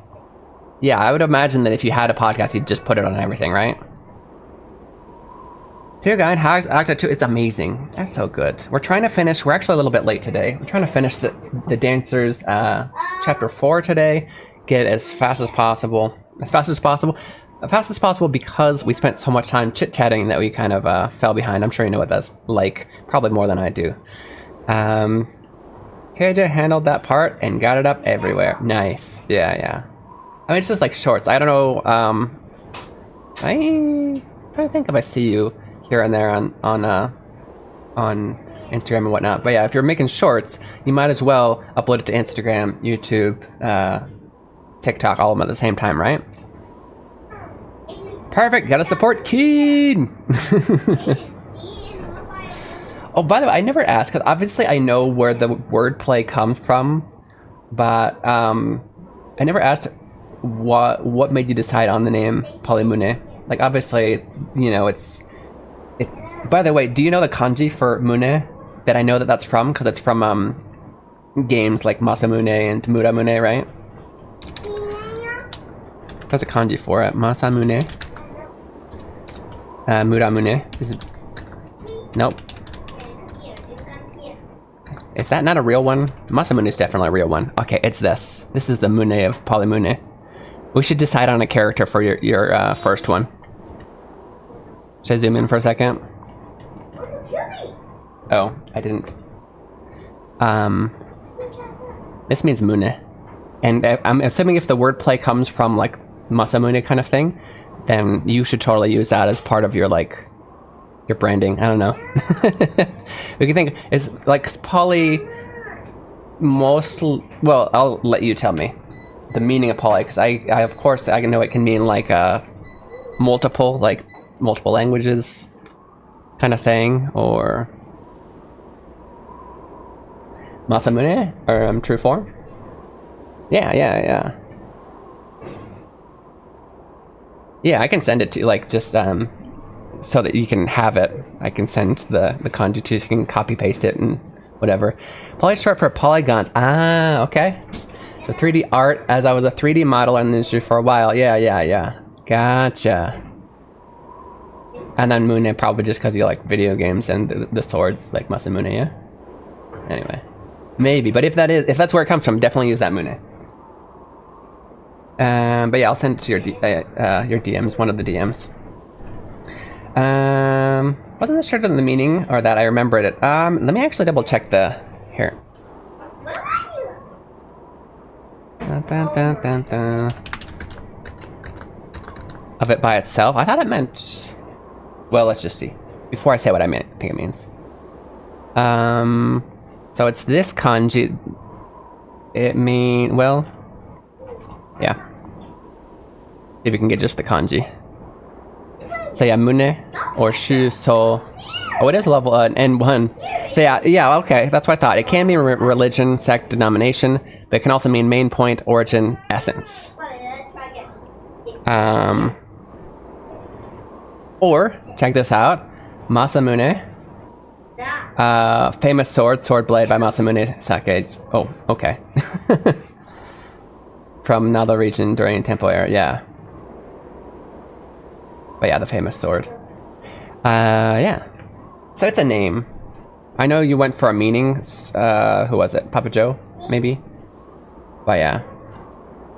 S3: Yeah, I would imagine that if you had a podcast, you'd just put it on everything, right? Dear God, how's Octopath 2? It's amazing. That's so good. We're trying to finish. We're actually a little bit late today. We're trying to finish the Dancers chapter 4 today. Get it as fast as possible. As fast as possible. As fast as possible because we spent so much time chit-chatting that we kind of fell behind. I'm sure you know what that's like. Probably more than I do. KJ handled that part and got it up everywhere. Nice. Yeah, yeah. I mean, it's just like shorts. I don't know. I'm trying to think if I see you here and there on Instagram and whatnot. But yeah, if you're making shorts, you might as well upload it to Instagram, YouTube, TikTok, all of them at the same time, right? Perfect. Gotta support Keen. Oh, by the way, I never asked, because obviously I know where the wordplay comes from, but I never asked what made you decide on the name Polymune. Like, obviously, you know, it's. By the way, do you know the kanji for mune? That I know that's from, because it's from games like Masamune and Muramune, right? There's a kanji for it. Masamune. Muramune. Is it? Nope. Is that not a real one? Masamune is definitely a real one. Okay, it's this. This is the Mune of Polymune. We should decide on a character for your first one. Should I zoom in for a second? Oh, I didn't. This means Mune. And I'm assuming if the wordplay comes from like Masamune kind of thing, then you should totally use that as part of your like your branding. I don't know. We can think it's like poly most. Well, I'll let you tell me the meaning of poly, because I of course I know it can mean like multiple languages kind of thing, or Masamune, or true form. Yeah, I can send it to you, like, just so that you can have it. I can send the kanji to you, so you can copy paste it and whatever. Poly is short for polygons. Ah, okay. So 3D art, as I was a 3D modeler in the industry for a while. Yeah. Gotcha. And then Mune, probably just because you like video games and the swords, like Masamune, yeah? Anyway. Maybe, but if that's where it comes from, definitely use that Mune. But yeah, I'll send it to your DMs, one of the DMs. Wasn't sure of the meaning, or that I remembered it. Let me actually double check here. Of it by itself? I thought it meant... Well, let's just see. Before I say what I think it means. So it's this kanji. It mean... Well... Yeah. See if we can get just the kanji. So yeah, Mune, or Shu, So... Oh, it is level N1. So yeah, okay, that's what I thought. It can mean religion, sect, denomination, but it can also mean main point, origin, essence. Or, check this out, Masamune. Famous sword blade by Masamune Sake. Oh, okay. From Nada region during Tempo era, yeah. But yeah, the famous sword. Yeah. So it's a name. I know you went for a meaning. Who was it? Papa Joe, maybe? But yeah.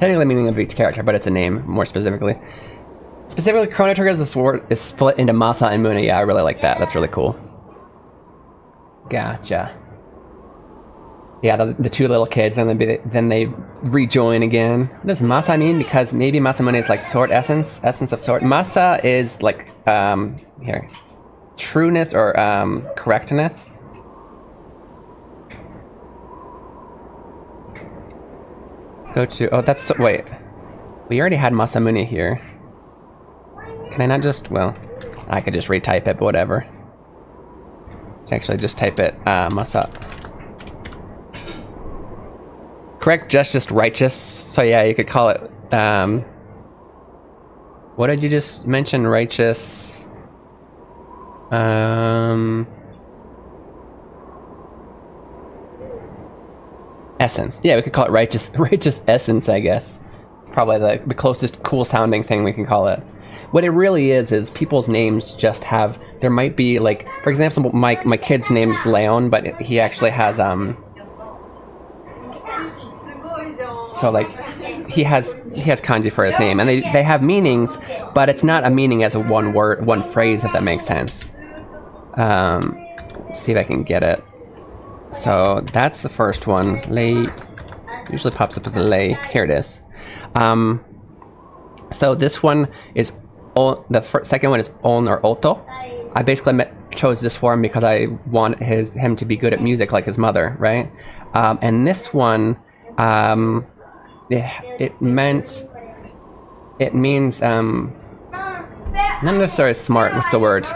S3: technically meaning of each character, but it's a name more specifically. Specifically, Chrono Trigger, the sword is split into Masa and Mune. Yeah, I really like that. That's really cool. Gotcha. Yeah, the two little kids, and then they rejoin again. What does Masa mean? Because maybe Masamune is like sword essence of sword. Masa is like here, trueness or correctness. Let's go to wait. We already had Masamune here. Can I not just, well, I could just retype it, but whatever. Let's actually just type it Masa. Correct, just righteous. So yeah, you could call it, what did you just mention? Righteous. Essence. Yeah, we could call it righteous essence, I guess. Probably the closest cool sounding thing we can call it. What it really is people's names just have, there might be like, for example, my kid's name is Leon, but he actually has, so like he has kanji for his name, and they have meanings, but it's not a meaning as a one word, one phrase, if that makes sense. See if I can get it. So that's the first one. Lei usually pops up with a lei. Here it is. So this one is second one is on or oto. I basically chose this for him because I want him to be good at music like his mother, right? And this one, it means not necessarily smart. What's the word?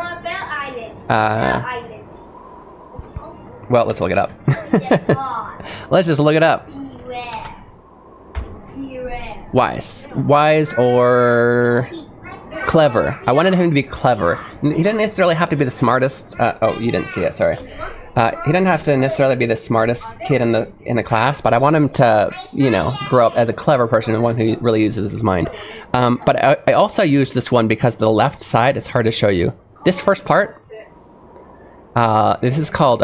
S3: Well, let's look it up. Let's just look it up. Wise or clever. I wanted him to be clever. He didn't necessarily have to be the smartest. Oh, you didn't see it. Sorry. He didn't have to necessarily be the smartest kid in the class, but I want him to, you know, grow up as a clever person and one who really uses his mind. But I also used this one because the left side is hard to show you. This first part, this is called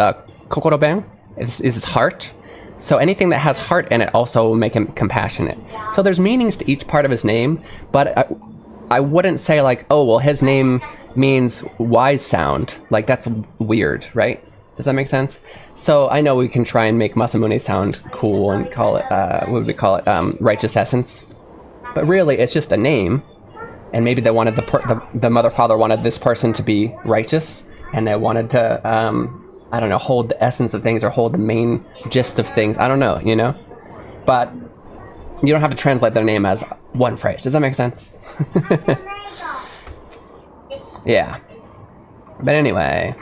S3: kokoroben. This is heart. So anything that has heart in it also will make him compassionate. So there's meanings to each part of his name, but I wouldn't say like, oh, well, his name means wise sound. Like, that's weird, right? Does that make sense? So I know we can try and make Masamune sound cool and call it, what would we call it? Righteous essence. But really, it's just a name. And maybe they wanted the mother-father wanted this person to be righteous, and they wanted to, I don't know, hold the essence of things or hold the main gist of things. I don't know, you know? But you don't have to translate their name as one phrase. Does that make sense? Yeah. But anyway.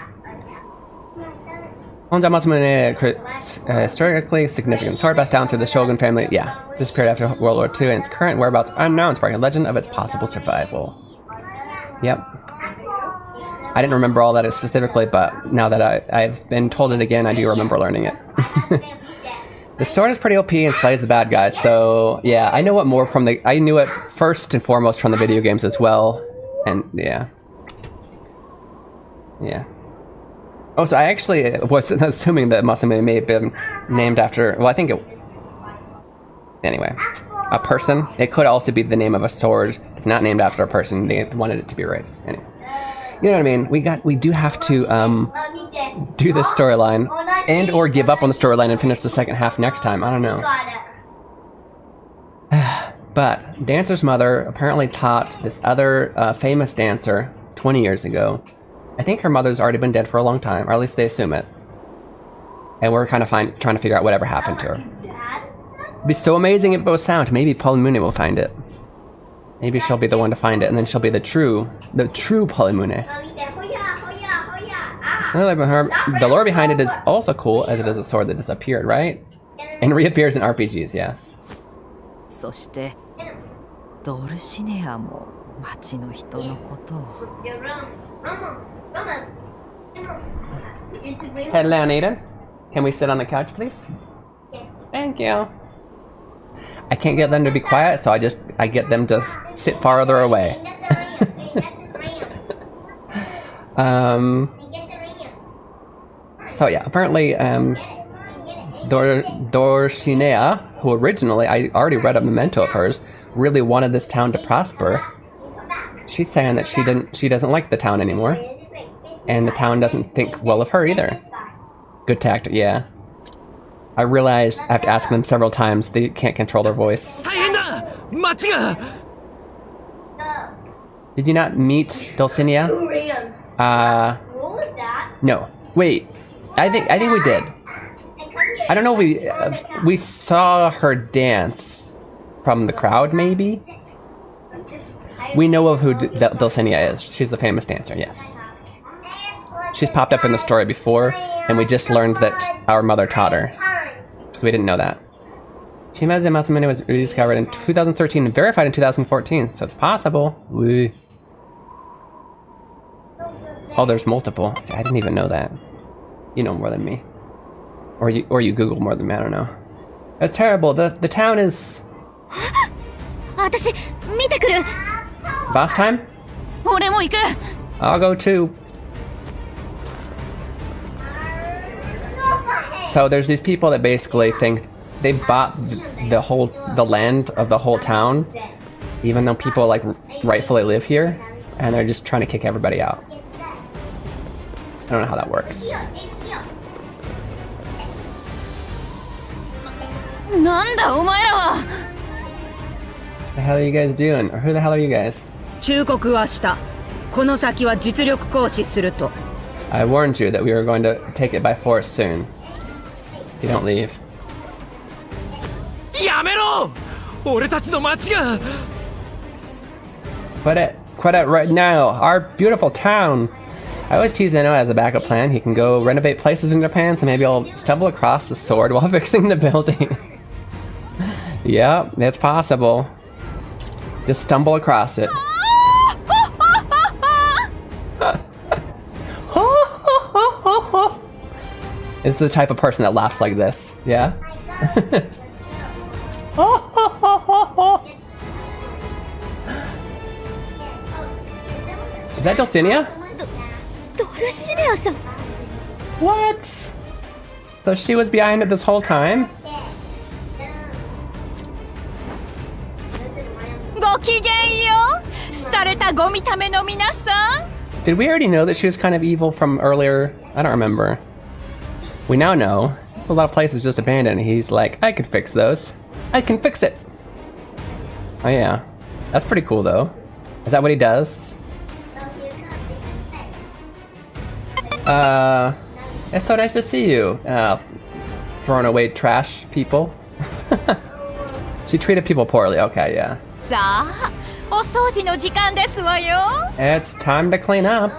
S3: Honja Masamune, historically significant sword passed down through the Shogun family. Yeah, disappeared after World War II, and its current whereabouts unknown, sparking a legend of its possible survival. Yep. I didn't remember all that specifically, but now that I've been told it again, I do remember learning it. The sword is pretty OP and slays the bad guys, so yeah, I know it more from I knew it first and foremost from the video games as well, and yeah. Yeah. Oh, so I actually was assuming that Masamune may have been named after, well, I think it, anyway, a person. It could also be the name of a sword. It's not named after a person. They wanted it to be right. Anyway. You know what I mean? We do have to do this storyline and or give up on the storyline and finish the second half next time. I don't know. But Dancer's mother apparently taught this other famous dancer 20 years ago. I think her mother's already been dead for a long time, or at least they assume it. And we're kind of trying to figure out whatever happened to her. It'd be so amazing if it was found. Maybe Polymune will find it. Maybe she'll be the one to find it, and then she'll be the true Polymune. The lore behind it is also cool, as it is a sword that disappeared, right? And reappears in RPGs, yes.
S8: そしてドルシネアも町の人のことを。
S3: Hey, Leonidas, can we sit on the couch, please? Thank you. I can't get them to be quiet, so I get them to sit farther away. So yeah, apparently, Dorshinea who originally, I already read a memento of hers, really wanted this town to prosper. She's saying that she doesn't like the town anymore. And the town doesn't think well of her either. Good tactic, yeah. I realize I have to ask them several times. They can't control their voice. Did you not meet Dulcinea? No. Wait. I think we did. I don't know. We saw her dance from the crowd, maybe. We know of who Dulcinea is. She's the famous dancer. Yes. She's popped up in the story before, and we just learned that our mother taught her. So we didn't know that. Shimazu Masamune was rediscovered in 2013 and verified in 2014, so it's possible. Woo. Oh, there's multiple. See, I didn't even know that. You know more than me. Or you Google more than me, I don't know. That's terrible. The town is... Boss time? I'll go too. So there's these people that basically think they bought the land of the whole town, even though people like rightfully live here, and they're just trying to kick everybody out. I don't know how that works. What the hell are you guys doing? Or who the hell are you guys? I warned you that we were going to take it by force soon. If you don't leave. Quit it right now! Our beautiful town! I always tease Ino as a backup plan. He can go renovate places in Japan, so maybe I'll stumble across the sword while fixing the building. Yep, it's possible. Just stumble across it. It's the type of person that laughs like this, yeah? Is that Dulcinea? What? So she was behind it this whole time? Did we already know that she was kind of evil from earlier? I don't remember. We now know. There's a lot of places just abandoned. He's like, I can fix those. I can fix it. Oh yeah. That's pretty cool though. Is that what he does? It's so nice to see you. Throwing away trash people. She treated people poorly. Okay, yeah. It's time to clean up.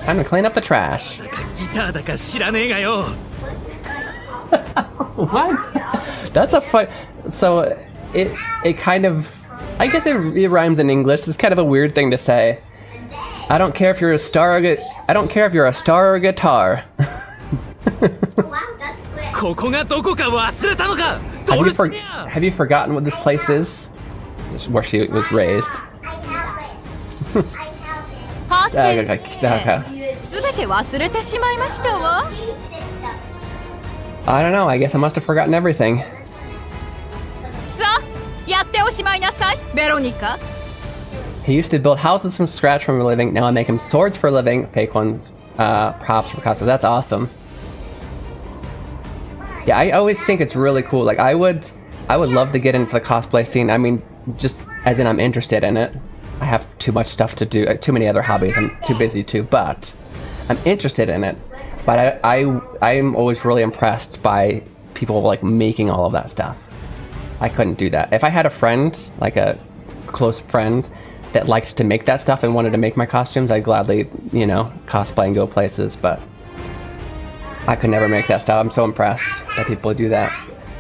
S3: Time to clean up the trash. What? That's a fun. So it kind of. I guess it rhymes in English. It's kind of a weird thing to say. I don't care if you're a star or I don't care if you're a star or a guitar. Have you forgotten what this place is? Just where she was raised. I don't know, I guess I must have forgotten everything. He used to build houses from scratch for a living, now I make him swords for a living, fake ones, props for costumes. That's awesome. Yeah, I always think it's really cool. Like I would love to get into the cosplay scene. I mean, just as in I'm interested in it. I have too much stuff to do, too many other hobbies, I'm too busy to, but I'm interested in it. But I'm always really impressed by people like making all of that stuff. I couldn't do that. If I had a friend, like a close friend, that likes to make that stuff and wanted to make my costumes, I'd gladly, you know, cosplay and go places, but I could never make that stuff. I'm so impressed that people do that.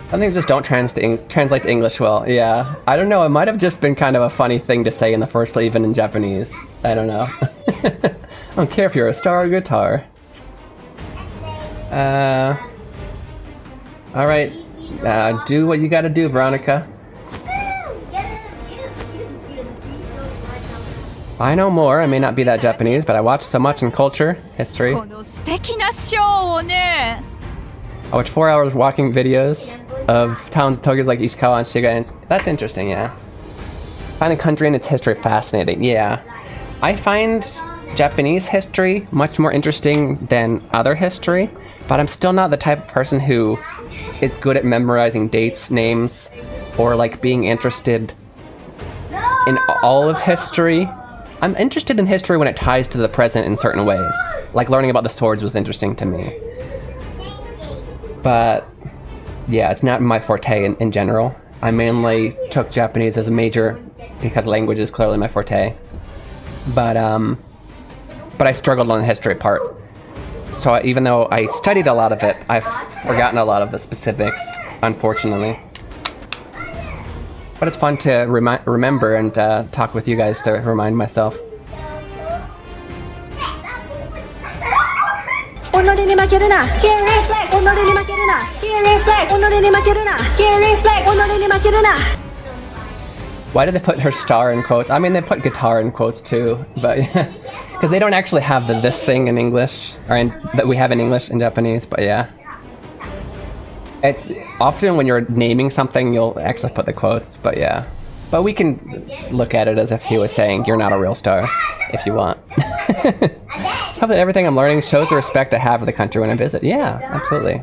S3: Some things just don't translate to English well. Yeah, I don't know. It might have just been kind of a funny thing to say in the first place, even in Japanese. I don't know. I don't care if you're a star or guitar. All right. Do what you gotta do, Veronica. I know more. I may not be that Japanese, but I watch so much in culture, history. I watch 4 hours walking videos. of towns Tokyo's like Ishikawa and Shiga, and that's interesting, yeah. Find the country and its history fascinating, yeah. I find Japanese history much more interesting than other history, but I'm still not the type of person who is good at memorizing dates, names, or like being interested in all of history. I'm interested in history when it ties to the present in certain ways. Like learning about the swords was interesting to me. But yeah, it's not my forte in general. I mainly took Japanese as a major because language is clearly my forte. But I struggled on the history part. So even though I studied a lot of it, I've forgotten a lot of the specifics, unfortunately. But it's fun to remember and talk with you guys to remind myself.
S1: Keen Reflex.
S3: Why did they put her star in quotes? I mean, they put guitar in quotes too, but because they don't actually have the this thing in English, or that we have in English in Japanese, but yeah. It's often when you're naming something, you'll actually put the quotes, but yeah. But we can look at it as if he was saying, you're not a real star, if you want. Hope that everything I'm learning shows the respect I have for the country when I visit. Yeah, absolutely.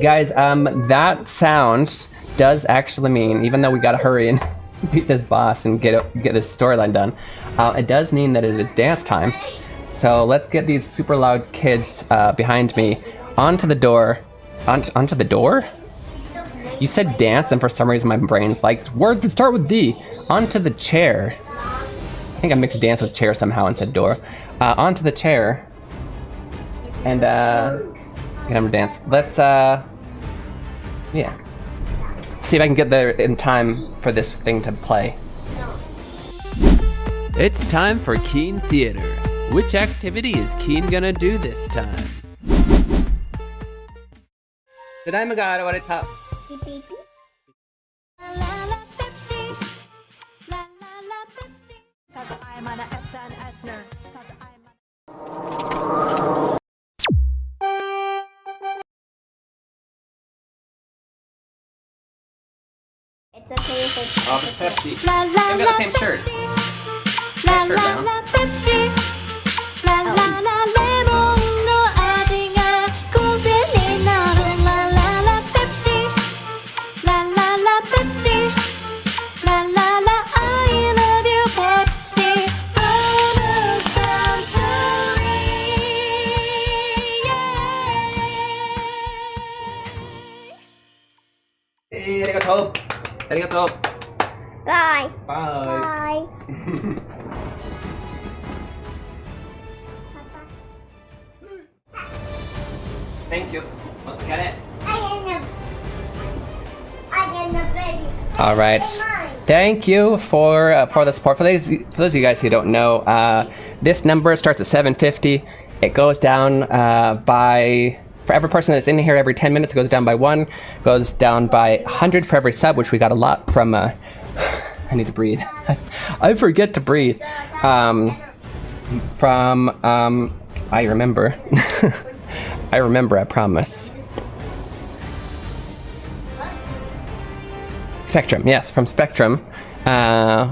S3: Guys, that sound does actually mean, even though we gotta hurry and beat this boss and get this storyline done, it does mean that it is dance time. So let's get these super loud kids behind me onto the door. Onto the door? You said dance, and for some reason my brain's like, words that start with D. Onto the chair. I think I mixed dance with chair somehow and said door. Onto the chair. And, get them to dance. Let's, yeah. See if I can get there in time for this thing to play.
S4: It's time for Keen Theater. Which activity is Keen gonna do this time?
S3: ただいまが現れた。
S1: It's okay if it's
S3: Oh, it's Pepsi. They've got the same shirt. Nice shirt down. Hey, arigatou. Arigatou.
S1: Bye.
S3: Bye. Thank you. Let's get it. All right. Thank you for the support. For those of you guys who don't know, this number starts at 750. It goes down by, for every person that's in here every 10 minutes, it goes down by 1. Goes down by 100 for every sub, which we got a lot from. I need to breathe. I forget to breathe. From I remember. I remember. I promise. Spectrum, yes, from Spectrum,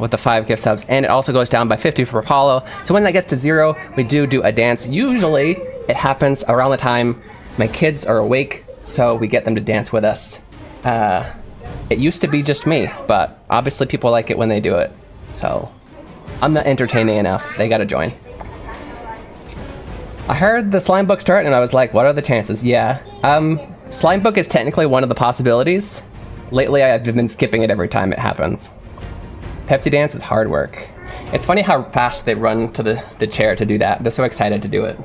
S3: with the 5 gift subs, and it also goes down by 50 for Apollo. So when that gets to 0, we do a dance. Usually, it happens around the time my kids are awake, so we get them to dance with us. It used to be just me, but obviously people like it when they do it. So I'm not entertaining enough. They gotta join. I heard the slime book start, and I was like, what are the chances? Yeah, slime book is technically one of the possibilities. Lately, I've been skipping it every time it happens. Pepsi dance is hard work. It's funny how fast they run to the chair to do that. They're so excited to do it.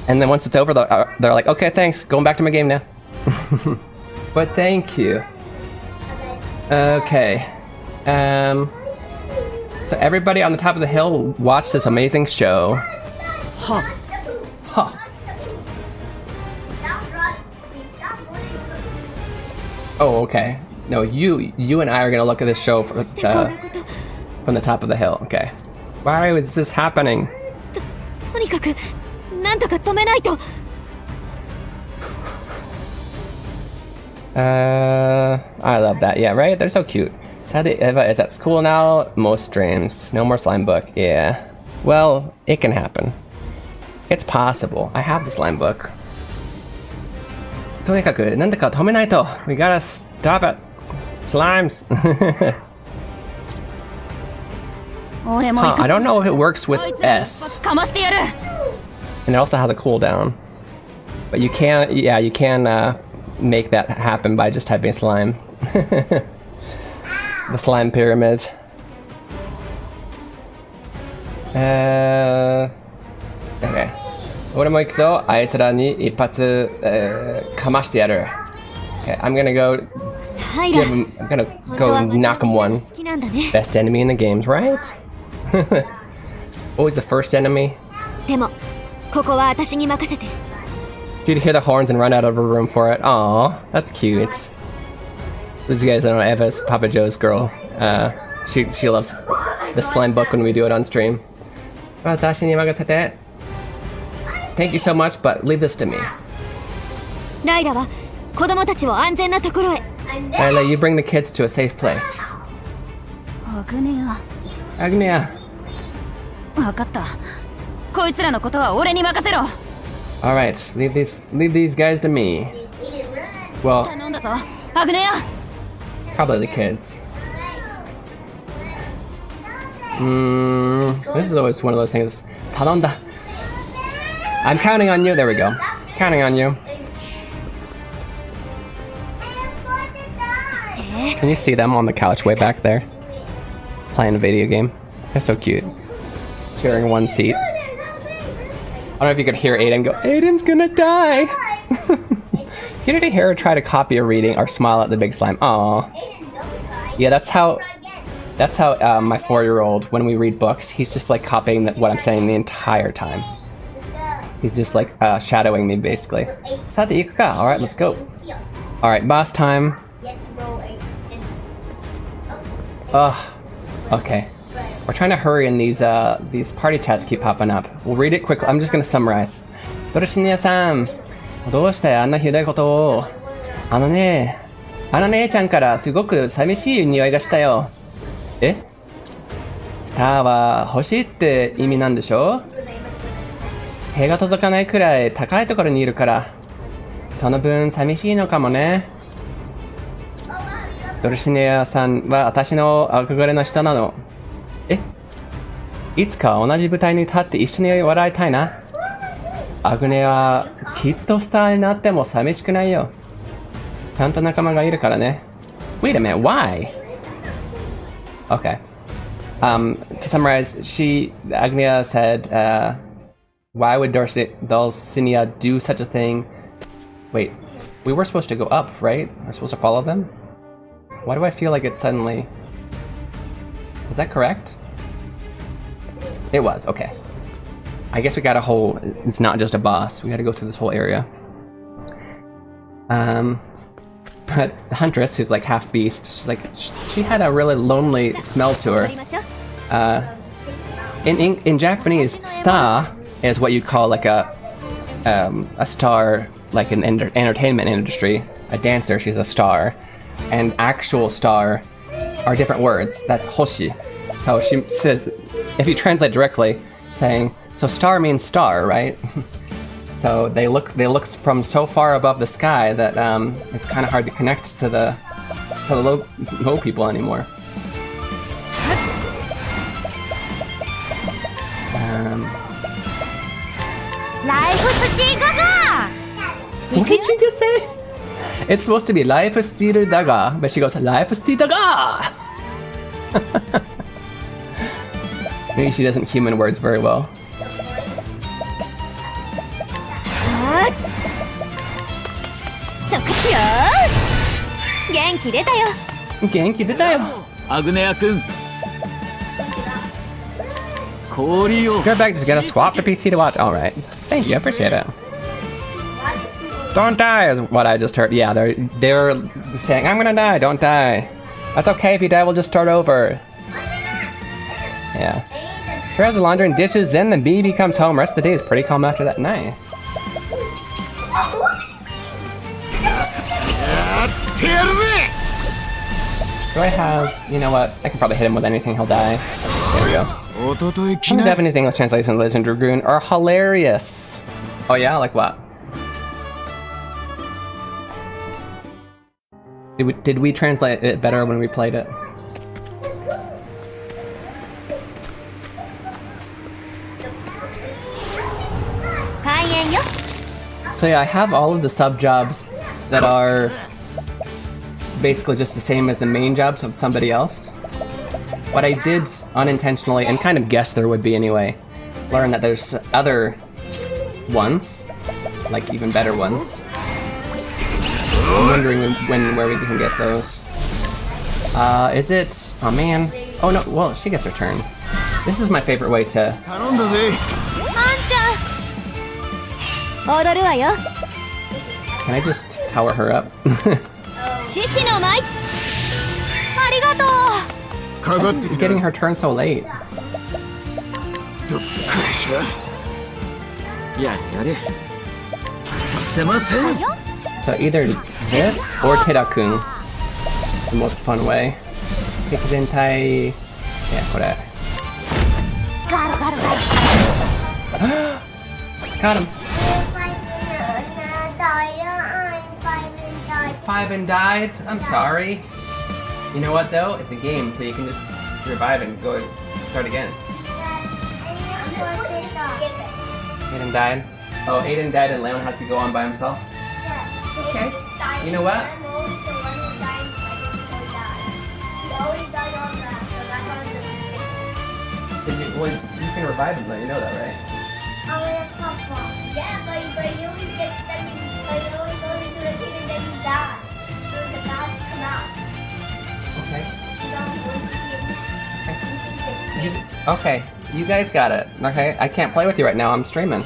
S3: And then once it's over, they're like, okay, thanks, going back to my game now. But thank you. Okay. So everybody on the top of the hill, watch this amazing show.
S10: Huh.
S3: Huh. Oh, okay. No, you and I are gonna look at this show from the top of the hill. Okay. Why is this happening? I love that. Yeah, right? They're so cute. Sadly, Eva is at school now. Most dreams. No more slime book. Yeah. Well, it can happen. It's possible. I have the slime book. とにかく、なんだか止めないと. We gotta stop it. Slimes. I don't know if it works with S. And it also has a cooldown. But you can, yeah, you can make that happen by just typing slime. The slime pyramid. Okay. 俺も行くぞ。あいつらに一発、かましてやる。Okay, I'm gonna go knock him one. Best enemy in the games, right? Always the first enemy. You'd hear the horns and run out of a room for it. Aw, that's cute. These guys don't know Eva's Papa Joe's girl. She loves the slime book when we do it on stream. Thank you so much, but leave this to me. Lila, you bring the kids to a safe place. Agnia. Alright, leave these guys to me. Well, probably the kids. This is always one of those things. Talonda. I'm counting on you. There we go. Counting on you. Can you see them on the couch way back there? Playing a video game. They're so cute. Sharing one seat. I don't know if you could hear Aiden go, Aiden's gonna die! You didn't hear her try to copy a reading or smile at the big slime. Aww. Yeah, that's how my 4-year-old, when we read books, he's just like copying what I'm saying the entire time. He's just like shadowing me basically. Alright, let's go. Alright, boss time. Ugh. Okay. We're trying to hurry and these party chats keep popping up. We'll read it quickly. I'm just gonna summarize. ドルシニアさん、どうしてあんなひどいことを。あのね、あの姉ちゃんからすごく寂しい匂いがしたよ。え？スターは欲しいって意味なんでしょ？手が届かないくらい高いところにいるから、その分寂しいのかもね。ドルシニアさんは私の憧れの人なの。え？いつか同じ舞台に立って一緒に笑いたいな。アグネはきっとスターになっても寂しくないよ。ちゃんと仲間がいるからね。Wait a minute, why? Okay. To summarize, Agnia said, why would Dulcinea do such a thing? Wait, we were supposed to go up, right? We're supposed to follow them? Why do I feel like it suddenly... Was that correct? It was, okay. I guess we got a whole... It's not just a boss. We gotta go through this whole area. But the Huntress, who's like half beast, she's like... She had a really lonely smell to her. In Japanese, star is what you'd call like a star, like in entertainment industry. A dancer, she's a star. And actual star are different words. That's hoshi. So she says, if you translate directly, saying, so star means star, right? So they look from so far above the sky that it's kind of hard to connect to the low people anymore. What did she just say? It's supposed to be Life Steeder Daga, but she goes Life Steeder Daga. Maybe she doesn't human words very well. Genki deta yo.
S9: Agneya-kun.
S3: Go back, just gonna swap the PC to watch. Alright. Thank you, I appreciate it. Don't die is what I just heard. Yeah, they're saying, I'm gonna die, don't die. That's okay, if you die, we'll just start over. Yeah. She has the laundry and dishes, then the baby comes home. Rest of the day is pretty calm after that. Nice. Do I have... You know what? I can probably hit him with anything, he'll die. There we go. Some Japanese English translations of Legend Dragoon are hilarious. Oh yeah? Like what? Did we translate it better when we played it? So yeah, I have all of the sub jobs that are basically just the same as the main jobs of somebody else. What I did unintentionally, and kind of guessed there would be anyway, learn that there's other ones, like even better ones. I'm wondering where we can get those. Is it... Oh man. Oh no, well, she gets her turn. This is my favorite way to... Can I just power her up? Getting her turn so late. So either this or Terakun. The most fun way. Zentai... Yeah, これ. Got him. 5 and died? I'm sorry. You know what though? It's a game, so you can just revive and go start again. Aiden died? Oh, Aiden died and Leon has to go on by himself? Okay. You know what? Well, you can revive him though, you know that, right?
S1: Yeah, but you only get stuck in, but you only go into the thing and then you die. So the gods come out.
S3: Okay. Okay, you guys got it. Okay, I can't play with you right now, I'm streaming.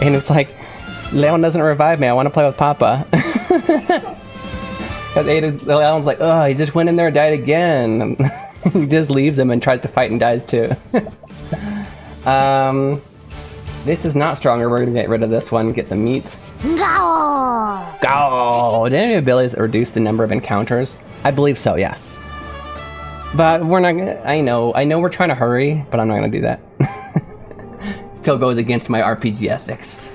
S3: And it's like, Leon doesn't revive me, I want to play with Papa. Because Leon's like, oh, he just went in there and died again. He just leaves him and tries to fight and dies too. This is not stronger, we're gonna get rid of this one, get some meat. Go! Go! Did any of the abilities that reduce the number of encounters? I believe so, yes. But we're not gonna, I know we're trying to hurry, but I'm not gonna do that. Still goes against my RPG ethics.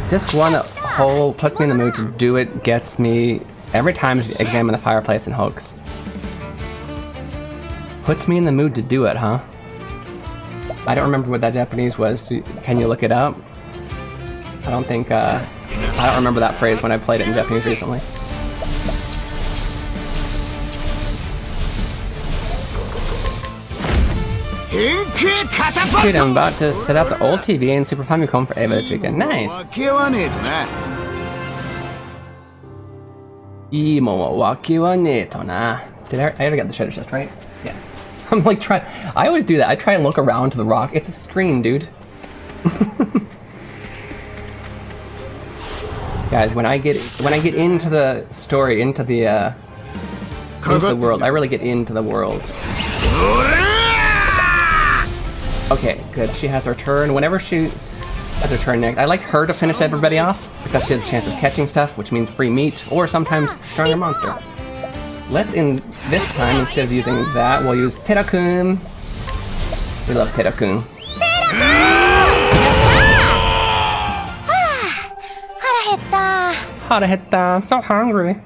S3: Just one hole puts me in the mood to do it, gets me every time to examine the fireplace and hooks. Puts me in the mood to do it, huh? I don't remember what that Japanese was. Can you look it up? I don't think, I don't remember that phrase when I played it in Japanese recently. Dude, I'm about to set up the old TV and Super Famicom for Ava this weekend. Nice! Did I already got the cheddar chest, right? Yeah. I'm like I always do that. I try and look around to the rock. It's a screen, dude. Guys, when I get into the story, into the world, I really get into the world. Okay, good. She has her turn. Whenever she has her turn next, I like her to finish everybody off because she has a chance of catching stuff, which means free meat, or sometimes turning a monster. Let's, in this time, instead of using that, we'll use Terakun. We love Terakun. Harahetta, I'm so hungry.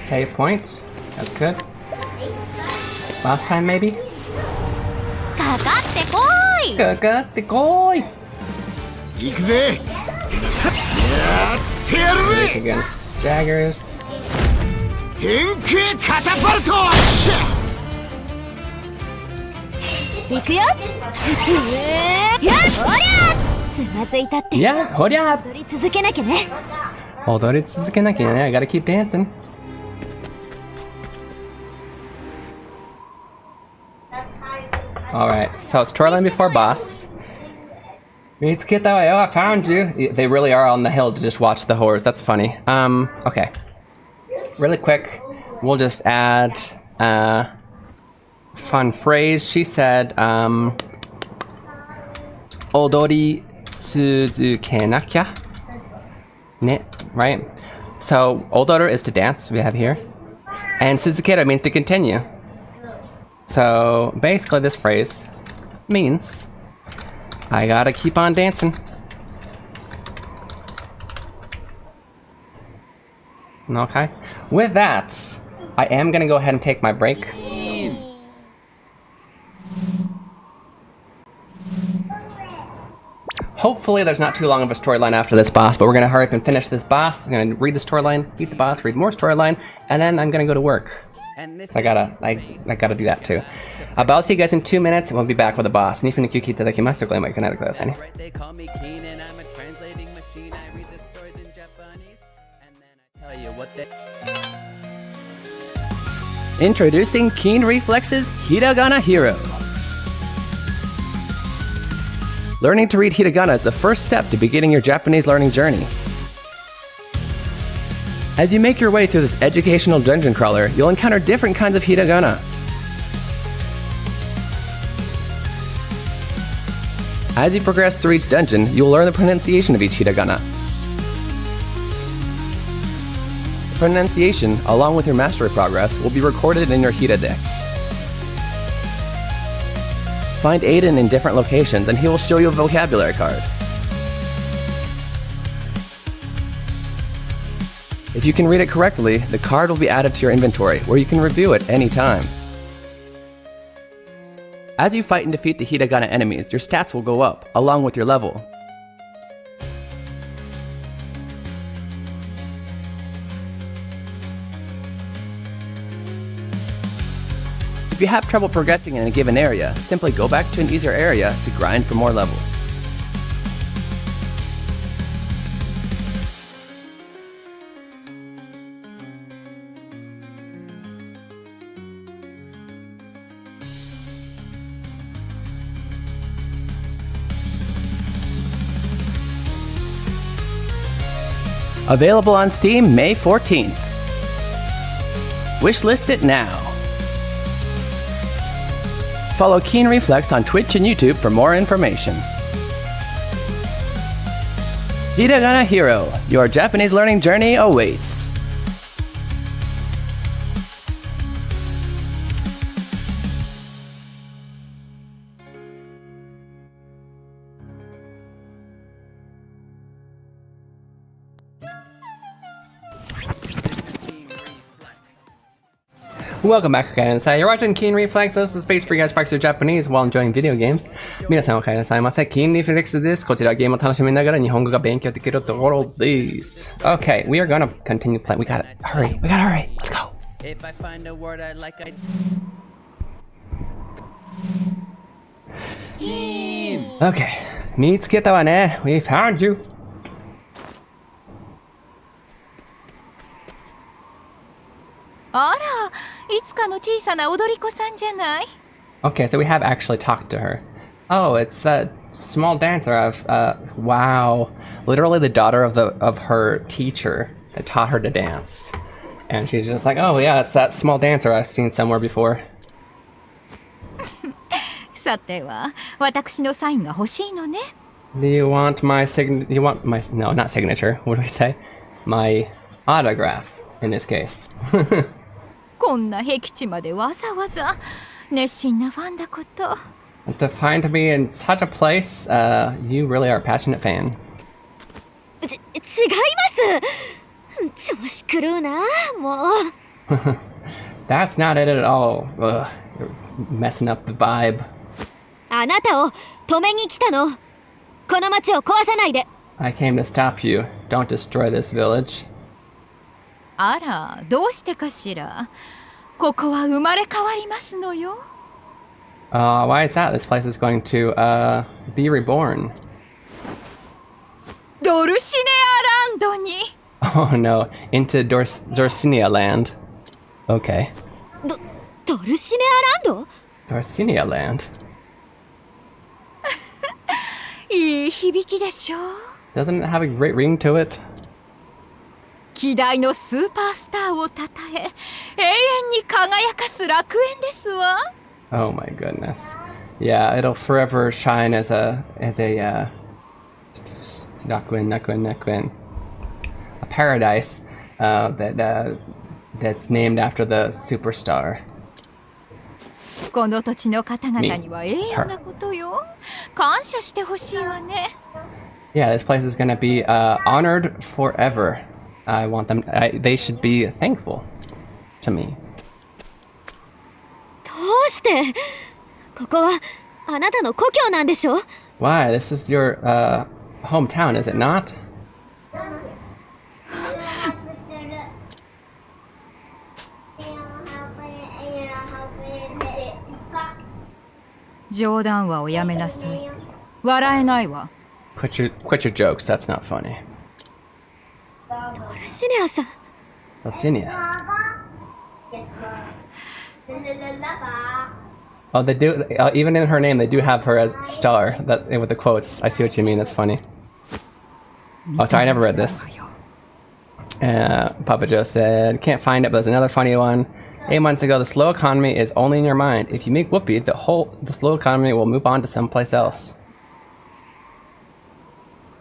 S3: Save points. That's good. Last time, maybe? Kakatte koi! Break against daggers. Yeah, horia! 踊り続けなきゃね. I gotta keep dancing. Alright, so it's Storyline before boss. I found you. They really are on the hill to just watch the horrors. That's funny. Okay. Really quick, we'll just add fun phrase. She said, odori tsuzukenakya. Ne, right? So, odoru is to dance, we have here. And tsuzukera means to continue. So, basically this phrase means I gotta keep on dancing. Okay. With that, I am gonna go ahead and take my break. Hopefully there's not too long of a storyline after this boss, but we're gonna hurry up and finish this boss. I'm gonna read the storyline, beat the boss, read more storyline, and then I'm gonna go to work. I gotta do that too. But I'll see you guys in 2 minutes, and we'll be back with the boss. They
S4: call me Keen and I'm a translating machine. I read the stories in Japanese and then I tell you what they... Introducing Keen Reflex's Hiragana Hero. Learning to read hiragana is the first step to beginning your Japanese learning journey. As you make your way through this educational dungeon crawler, you'll encounter different kinds of hiragana. As you progress through each dungeon, you'll learn the pronunciation of each hiragana. The pronunciation, along with your mastery progress, will be recorded in your Hiradex. Find Aiden in different locations and he will show you a vocabulary card. If you can read it correctly, the card will be added to your inventory, where you can review it anytime. As you fight and defeat the hiragana enemies, your stats will go up, along with your level. If you have trouble progressing in a given area, simply go back to an easier area to grind for more levels. Available on Steam May 14th. Wishlist it now. Follow Keen Reflex on Twitch and YouTube for more information. Hiragana Hero, your Japanese learning journey awaits.
S3: Welcome back again. So you're watching Keen Reflex. This is the space for you guys practice your Japanese while enjoying video games. 皆さんお帰りなさいませ。Keen Reflex です。こちらゲームを楽しみながら日本語が勉強できるところです。Okay, we are gonna continue playing. We gotta hurry. We gotta hurry. Let's go.
S4: If I find a word I like, I...
S3: Okay. 見つけたわね。We found you.
S8: あら、いつかの小さな踊り子さんじゃない。
S3: Okay, so we have actually talked to her. Oh, it's a small dancer of, wow. Literally the daughter of her teacher that taught her to dance. And she's just like, oh yeah, it's that small dancer I've seen somewhere before.
S8: さては、私のサインが欲しいのね。
S3: Do you want my no, not signature. What do we say? My autograph, in this case.
S8: こんな僻地までわざわざ熱心なファンだこと。
S3: To find me in such a place, you really are a passionate fan.
S1: 違います。調子狂うな、もう。
S3: That's not it at all. Ugh, you're messing up the vibe.
S1: あなたを止めに来たの。この町を壊さないで。
S3: I came to stop you. Don't destroy this village.
S8: あら、どうしてかしら。ここは生まれ変わりますのよ。
S3: Why is that? This place is going to, be reborn.
S8: ドルシネアランドに。
S3: Oh no, into Dorsinia land. Okay.
S1: ドルシネアランド？
S3: Dorsinia land?
S5: いい響きでしょ。
S3: Doesn't it have a great ring to it?
S5: 希代のスーパースターをたたえ、永遠に輝かす楽園ですわ。
S3: Oh my goodness. Yeah, it'll forever shine as a Nakuin, a paradise that's named after the superstar.
S5: この土地の方々には栄誉なことよ。感謝してほしいわね。
S3: Yeah, this place is gonna be honored forever. I want them. They should be thankful to me.
S1: どうして？ここはあなたの故郷なんでしょ？
S3: Why? This is your hometown, is it not?
S5: 冗談はおやめなさい。笑えないわ。
S3: Quit your jokes. That's not funny.
S1: ドルシネアさん。
S3: Dulcinea. Oh, they do. Even in her name, they do have her as star. That with the quotes. I see what you mean. That's funny. Oh, sorry, I never read this. Papa Joe said, "Can't find it, but there's another funny one. 8 months ago, the slow economy is only in your mind. If you make whoopee, the slow economy will move on to someplace else."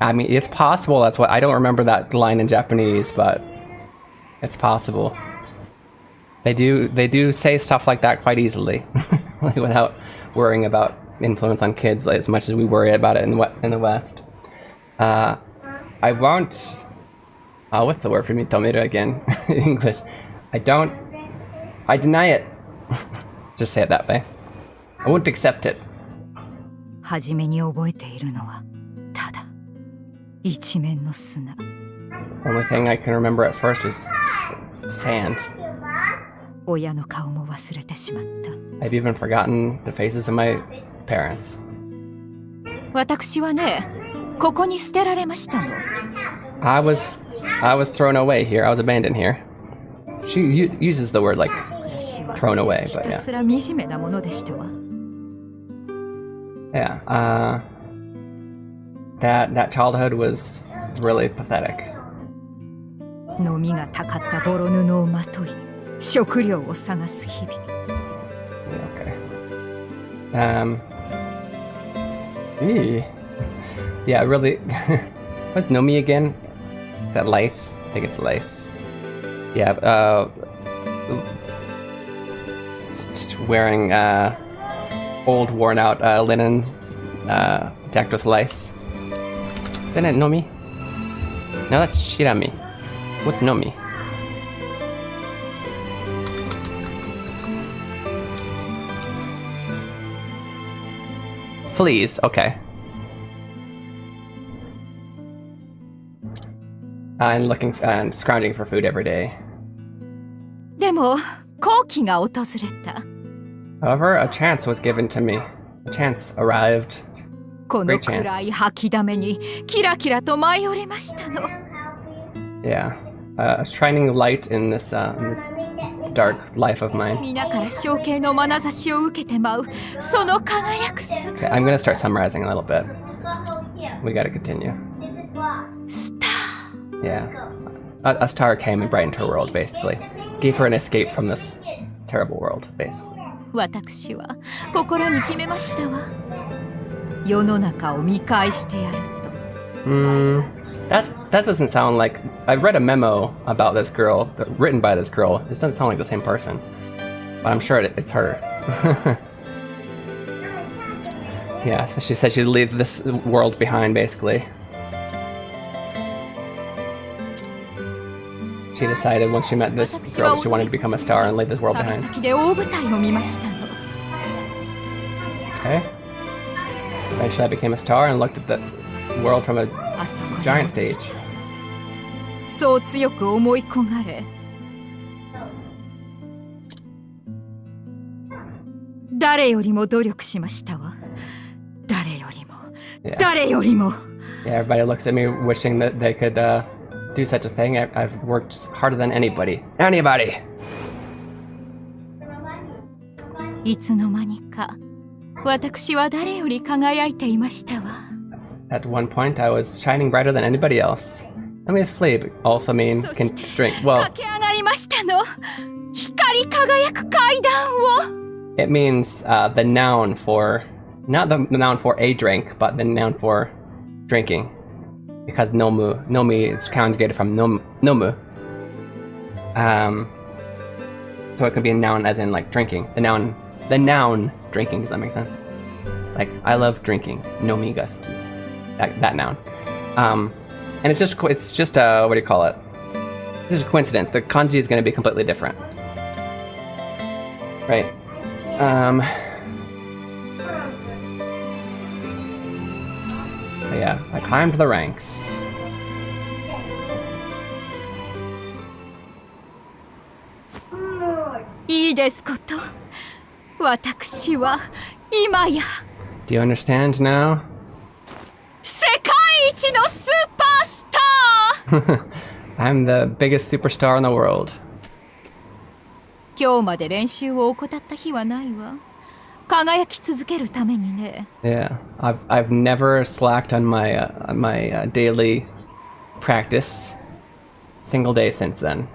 S3: I mean, it's possible. That's what I don't remember that line in Japanese, but it's possible. They do say stuff like that quite easily, without worrying about influence on kids as much as we worry about it in the West. I won't. What's the word for mitomeru again in English? I deny it. Just say it that way. I won't accept it.
S5: はじめに覚えているのはただ一面の砂。
S3: Only thing I can remember at first was sand.
S5: 親の顔も忘れてしまった。
S3: I've even forgotten the faces of my parents.
S5: 私はね、ここに捨てられましたの。
S3: I was thrown away here. I was abandoned here. She uses the word like thrown away, but
S5: ひた
S3: yeah.
S5: すら惨めなものでしたわ。
S3: Yeah, that childhood was really pathetic.
S5: のみがたかったボロ布をまとい、食料を探す日々。
S3: Okay. Yeah, really. What's Nomi again? Is that lice? I think it's lice. Yeah, wearing old worn out linen decked with lice. Isn't it Nomi? No, that's Shirami. What's Nomi? Fleas, okay. And scrounging for food every day.
S5: でも好機が訪れた。
S3: However, a chance was given to me. A chance arrived.
S5: この
S3: Great chance.
S5: 暗い吐きだめにキラキラと舞い降りましたの。
S3: Yeah. A shining light in this dark life of mine.
S5: 皆から象形の眼差しを受けて舞うその輝く姿。
S3: Okay, I'm gonna start summarizing a little bit. We gotta continue.
S5: スター。
S3: Yeah. A star came and brightened her world, basically. Gave her an escape from this terrible world, basically.
S5: 私は心に決めましたわ。世の中を見返してやると。
S3: That doesn't sound like... I read a memo about this girl, written by this girl. This doesn't sound like the same person. But I'm sure it's her. Yeah, so she said she'd leave this world behind, basically. She decided once she met this girl, she wanted to become a star and leave this world
S5: 旅
S3: behind.
S5: 先で大舞台を見ましたの。
S3: Okay. Eventually I became a star and looked at the world from a
S5: あそこで
S3: giant stage.
S5: そう強く思い焦がれ。誰よりも努力しましたわ。誰よりも。
S3: Yeah.
S5: 誰よりも。
S3: Yeah, everybody looks at me wishing that they could do such a thing. I've worked harder than anybody. Anybody!
S5: いつの間にか私は誰より輝いていましたわ。
S3: At one point, I was shining brighter than anybody else. Let me just flee, but also mean can drink. Well, it means the noun for, not the noun for a drink, but the noun for drinking. Because nomi is conjugated from nomu. So it could be a noun as in like drinking. The noun drinking, does that make sense? Like, I love drinking. Nomigas. That noun. And it's just what do you call it? This is a coincidence. The kanji is going to be completely different. Right. Yeah, I climbed the ranks. Do you understand now? I'm the biggest superstar in the world. Yeah, I've never slacked on my daily practice, single day since then,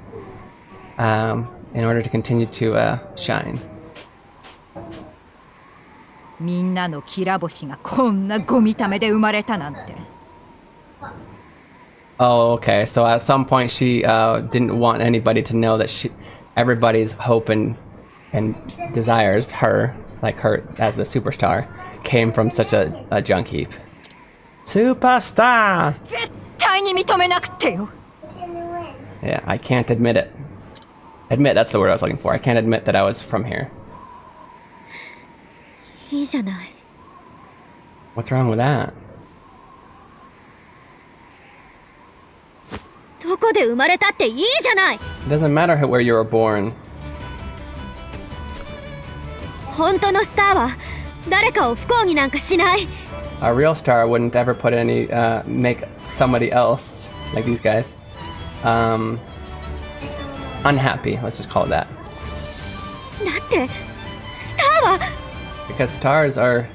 S3: in order to continue to shine. Oh, okay. So at some point she didn't want anybody to know that everybody's hope and desires her, like her as the superstar, came from such a junk heap. Superstar! Yeah, I can't admit it. Admit, that's the word I was looking for. I can't admit that I was from here. What's wrong with that? It doesn't matter where you were born. A real star wouldn't ever put make somebody else, like these guys, unhappy. Let's just call it that. Because stars are...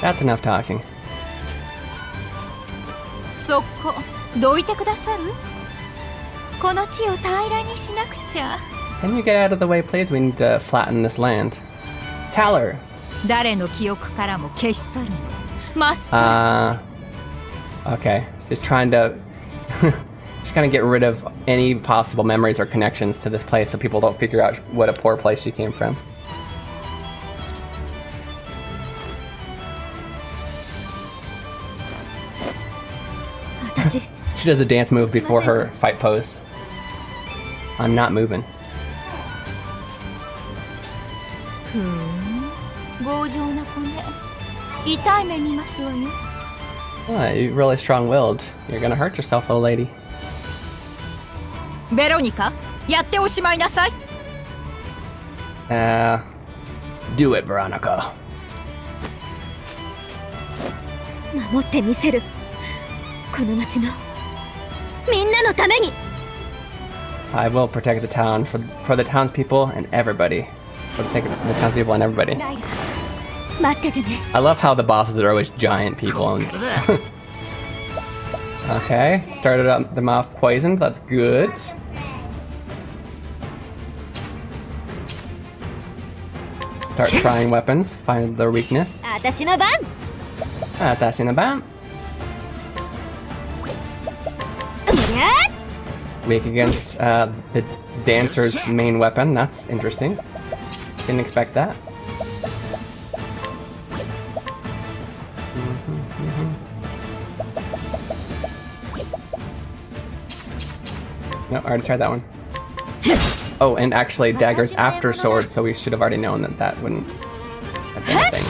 S3: That's enough talking. Can you get out of the way, please? We need to flatten this land. Taller! Okay. Just trying to... just trying to get rid of any possible memories or connections to this place so people don't figure out what a poor place she came from. She does a dance move before her fight pose. I'm not moving. Oh, you're really strong-willed. You're gonna hurt yourself, little lady. Do it, Veronica. I will protect the town for the townspeople and everybody. For the sake of the townspeople and everybody. I love how the bosses are always giant people. Okay, started them off poisoned. That's good. Start trying weapons. Find their weakness. Weak against the dancer's main weapon. That's interesting. Didn't expect that. No, I already tried that one. Oh, and actually daggers after swords, so we should have already known that wouldn't have been a thing.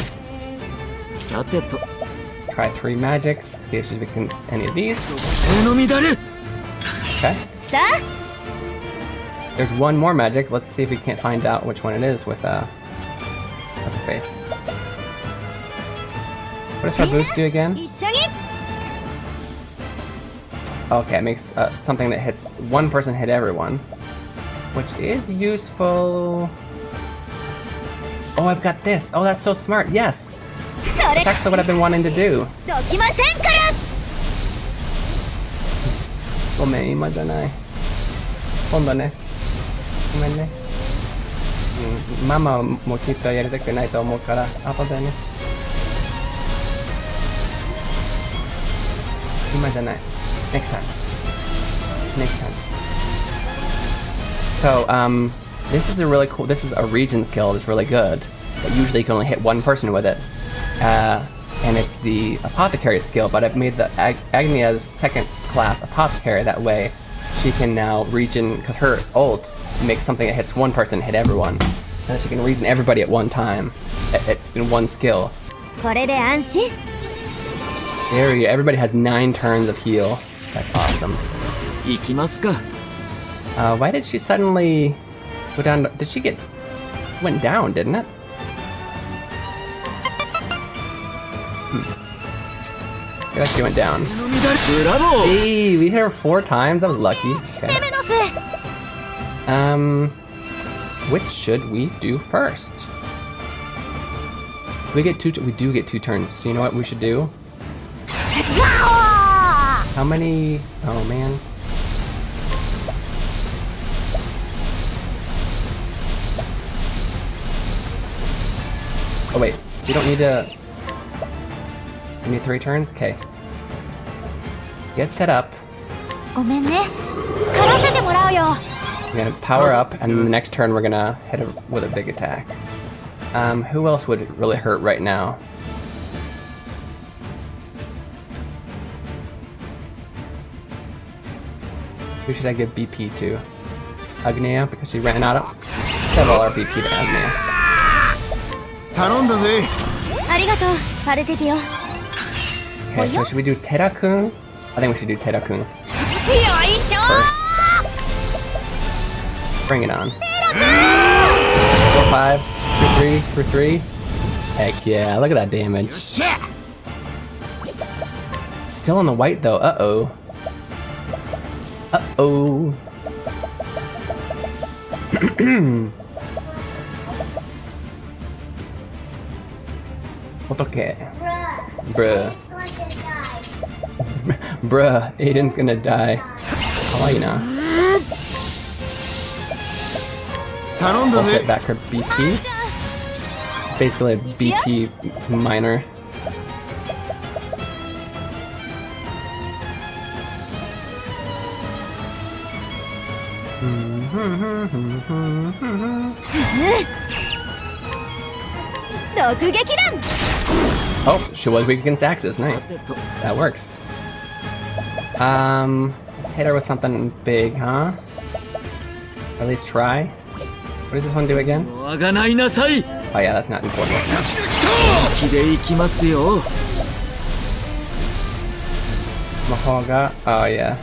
S3: Try 3 magics, see if she becomes any of these. Okay. There's one more magic. Let's see if we can't find out which one it is with a face. What does her boost do again? Okay, it makes something that hits one person hit everyone, which is useful. Oh, I've got this. Oh, that's so smart. Yes. That's actually what I've been wanting to do.
S1: どきませんから。
S3: ごめん、今じゃない。今度ね。ごめんね。ママもきっとやりたくないと思うから、後でね。今じゃない。Next time. Next time. So, this is a really cool, this is a region skill that's really good, but usually you can only hit one person with it. And it's the apothecary skill, but I've made the Agnia's second class apothecary, that way she can now region, because her ult makes something that hits one person hit everyone. So she can region everybody at one time, in one skill.
S1: これで安心。
S3: There you go, everybody has 9 turns of heal. That's awesome.
S9: 行きますか。
S3: Why did she suddenly go down? Did she went down, didn't it? I guess she went down. Hey, we hit her 4 times. That was lucky. Okay. Which should we do first? We get 2. We do get 2 turns. So you know what we should do? How many? Oh man. Oh wait, we don't need to... We need 3 turns? Okay. Get set up.
S1: ごめんね。狩らせてもらうよ。
S3: We're gonna power up, and the next turn we're gonna hit it with a big attack. Who else would it really hurt right now? Who should I give BP to? Agnia, because she ran out of... Give all our BP to Agnia.
S1: 頼んだぜ。ありがとう、パルテティオ。
S3: Okay, so should we do Tera-kun? I think we should do Tera-kun.
S1: よいしょ。
S3: Bring it on. 4, 5, for 3. Heck yeah, look at that damage. Still in the white though, uh-oh. Uh-oh. Okay. Bruh. Bruh, Aiden's gonna die. How are you now? We'll hit back her BP. Basically a BP minor. Oh, she was weak against Axis. Nice. That works. Let's hit her with something big, huh? Or at least try. What does this one do again? Oh yeah, that's not important. Mahoga. Oh yeah.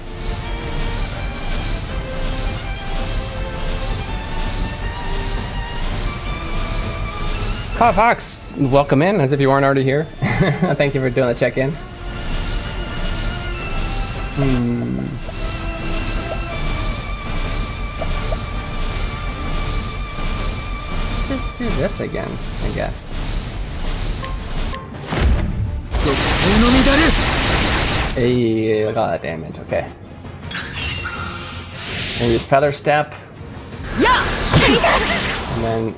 S3: Fox, welcome in, as if you weren't already here. Thank you for doing the check-in. Just do this again, I guess. Hey, look at all that damage, okay. And use Feather Step. And then,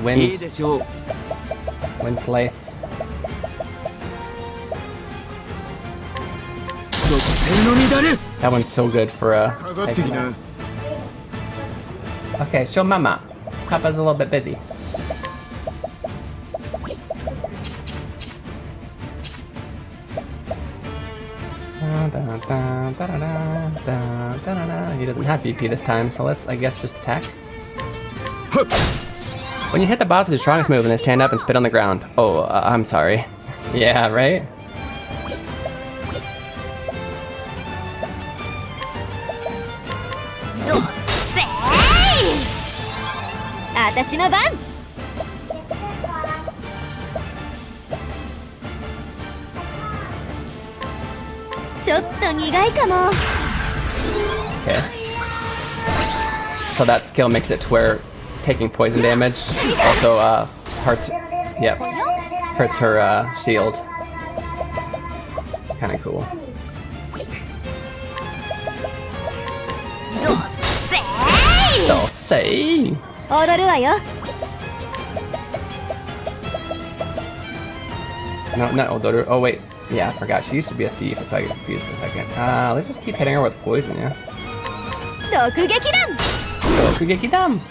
S3: Wind Slice. That one's so good for taking that. Okay, show Mama. Papa's a little bit busy. He doesn't have BP this time, so let's, I guess, just attack. When you hit the boss with your strongest move and they stand up and spit on the ground. Oh, I'm sorry. Yeah, right? Okay. So that skill makes it to where taking poison damage also hurts. Yep. hurts her shield. It's kind of cool. Don't say.
S1: 踊るわよ。
S3: No, not Odoru. Oh wait, yeah, I forgot. She used to be a thief, so I get confused for a second. Let's just keep hitting her with poison, yeah.
S1: 毒撃弾。
S3: Dokugeki-dam!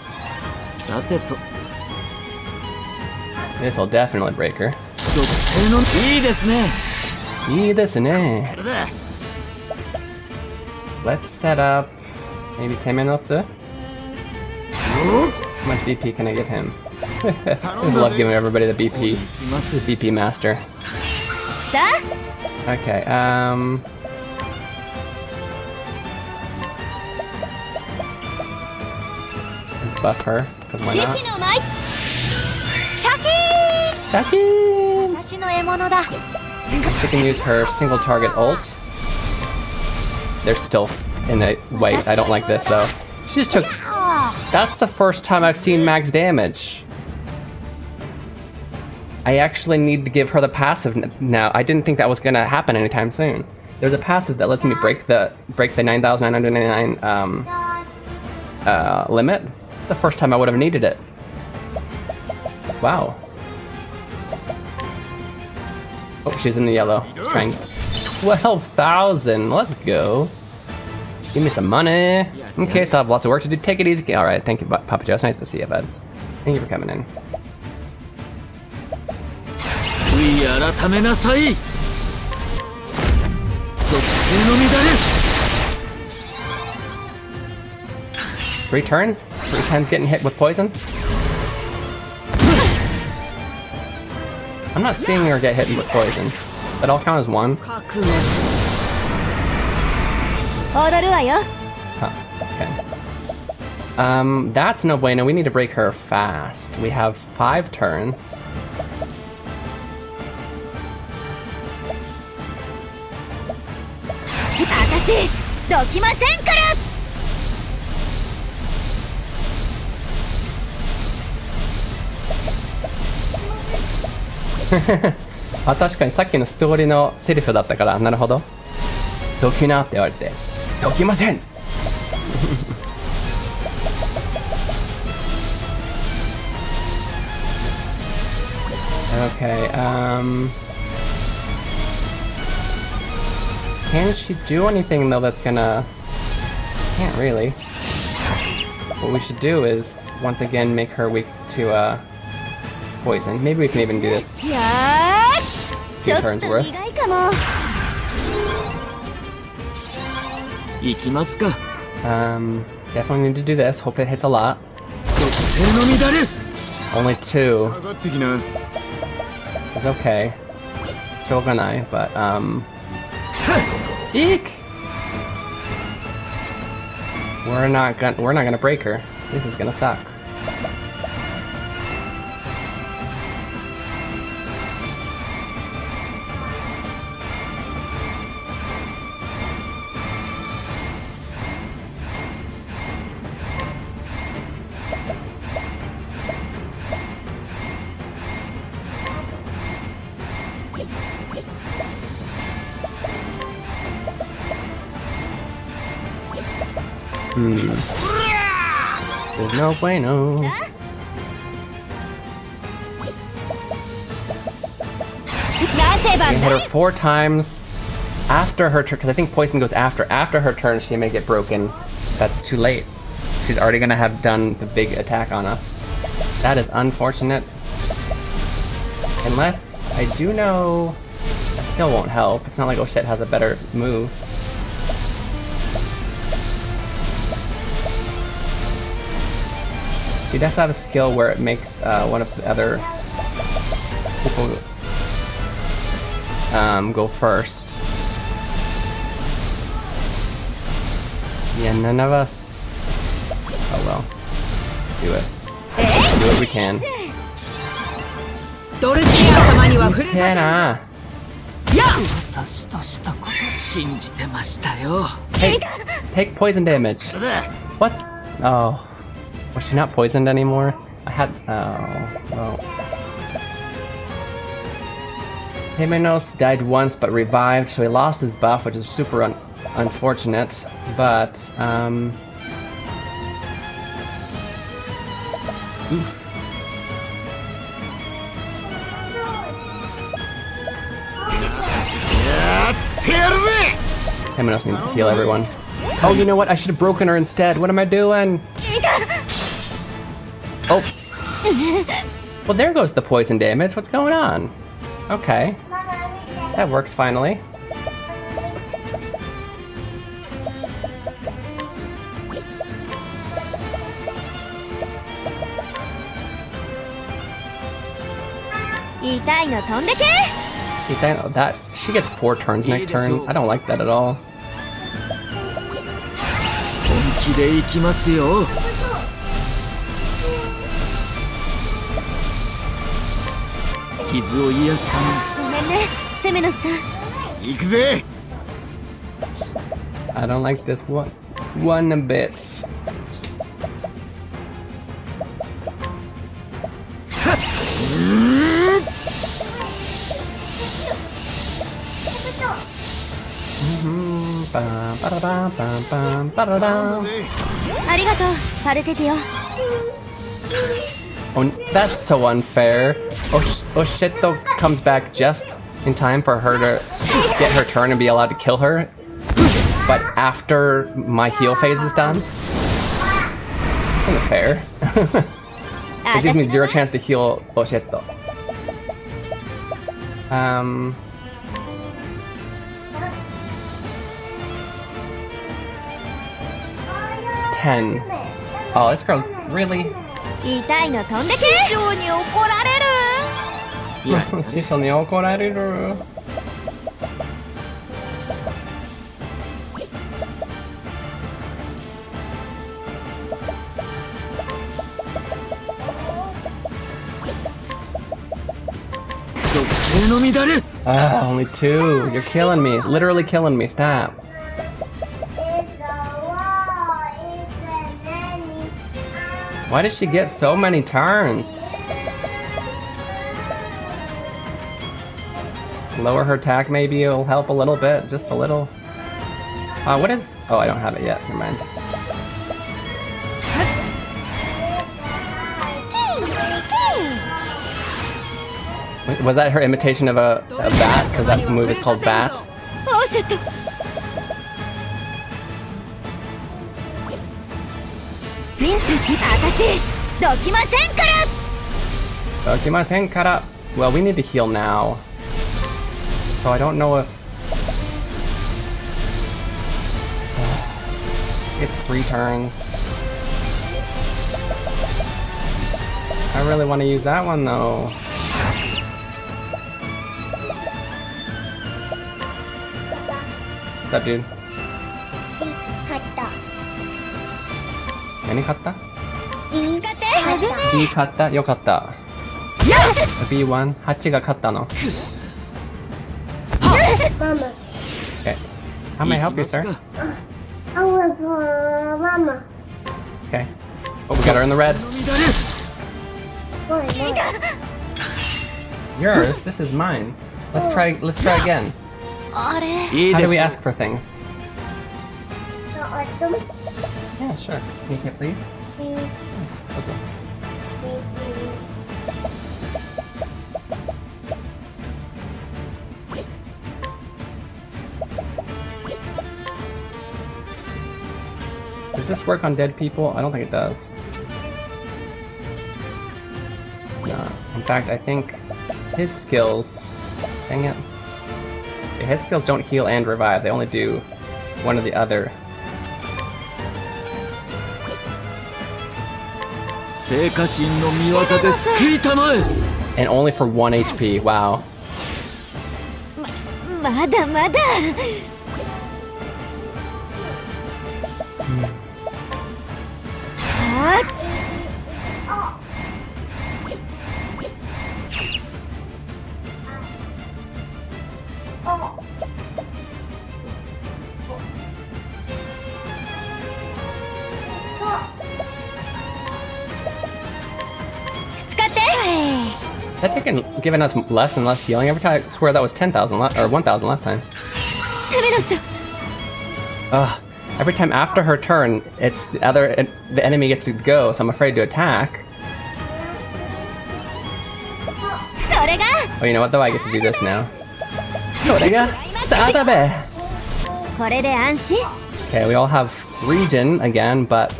S3: This will definitely break her.
S12: いいですね。
S3: いいですね. Let's set up maybe Temenos. How much BP can I give him? I just love giving everybody the BP. This is BP master. Okay, let's buff her, because why not?
S1: シャキーン。
S3: Shaki!
S1: 私の獲物だ。
S3: She can use her single target ult. They're still in the wait. I don't like this though. She just took. That's the first time I've seen max damage. I actually need to give her the passive now. I didn't think that was gonna happen anytime soon. There's a passive that lets me break the 9,999 limit. The first time I would have needed it. Wow. Oh, she's in the yellow. Strength. 12,000. Let's go. Give me some money. Okay, so I have lots of work to do. Take it easy. All right, thank you, Papa Joe. It's nice to see you, bud. Thank you for coming in.
S12: 改めなさい。属性の乱れ。
S3: 3 turns? 3 times getting hit with poison? I'm not seeing her get hit with poison. That all count as 1?
S1: 踊るわよ。
S3: Huh, okay. That's no bueno. We need to break her fast. We have 5 turns.
S1: Atashi, どきませんから。
S3: あ、確かにさっきのストーリーのセリフだったから、なるほど。どきなって言われて、どきませんOkay, can she do anything though that's gonna... Can't really. What we should do is, once again, make her weak to, poison. Maybe we can even do this
S1: いやー、
S3: 2 turns worth.
S1: 意外かも。
S12: 行きますか。
S3: Definitely need to do this. Hope it hits a lot.
S12: 属性の乱れ。
S3: Only 2. It's okay. Shogunai, but Eek! We're not gonna break her. This is gonna suck. There's no bueno. You hit her 4 times after her turn, because I think poison goes after her turn. She may get broken. That's too late. She's already gonna have done the big attack on us. That is unfortunate. Unless I do know that still won't help. It's not like Oshette has a better move. He does have a skill where it makes one of the other people go first. Yeah, none of us. Oh well. Do it. Do what we can. Take poison damage. What? Oh. Was she not poisoned anymore? I had... Oh... Well... Himeno's died once but revived, so he lost his buff, which is super unfortunate. But, oof. Himeno's needs to heal everyone. Oh, you know what? I should have broken her instead. What am I doing? Oh. Well, there goes the poison damage. What's going on? Okay. That works finally. That she gets 4 turns next turn. I don't like that at all.
S12: 本気でいきますよ。傷を癒したの。
S1: ごめんね、テメノスさん。
S12: 行くぜ。
S3: I don't like this one bit. Oh, that's so unfair. Oshito comes back just in time for her to get her turn and be allowed to kill her, but after my heal phase is done? That's unfair. It gives me 0 chance to heal Oshito. 10. Oh, this girl, really?
S1: 痛いの飛んでけ。師匠に怒られる。
S3: 師匠に怒られる。Ah, only 2. You're killing me. Literally killing me. Stop. Why does she get so many turns? Lower her attack, maybe it'll help a little bit, just a little. What is? Oh, I don't have it yet. Never mind. Wait, was that her imitation of a bat? Because that move is called bat.
S1: Oh shit! 私どきませんから。
S3: どきませんから。Well, we need to heal now. So I don't know if it's 3 turns. I really want to use that one though. What's up, dude? 何買った？ B 買った？よかった。B1、8が勝ったの。Okay. How may I help you, sir?
S1: I want for Mama.
S3: Okay. Oh, we got her in the red. Yours? This is mine. Let's try again. How do we ask for things? Yeah, sure. Can you hit, please? Okay. Does this work on dead people? I don't think it does. No. In fact, I think his skills... Dang it. Yeah, his skills don't heal and revive. They only do one or the other. And only for 1 HP. Wow.
S1: まだまだ。使って。
S3: That taking giving us less and less healing every time. I swear that was 10,000 or 1,000 last time. Ugh. Every time after her turn, it's the enemy gets to go, so I'm afraid to attack. Oh, you know what though? I get to do this now. Okay, we all have regen again, but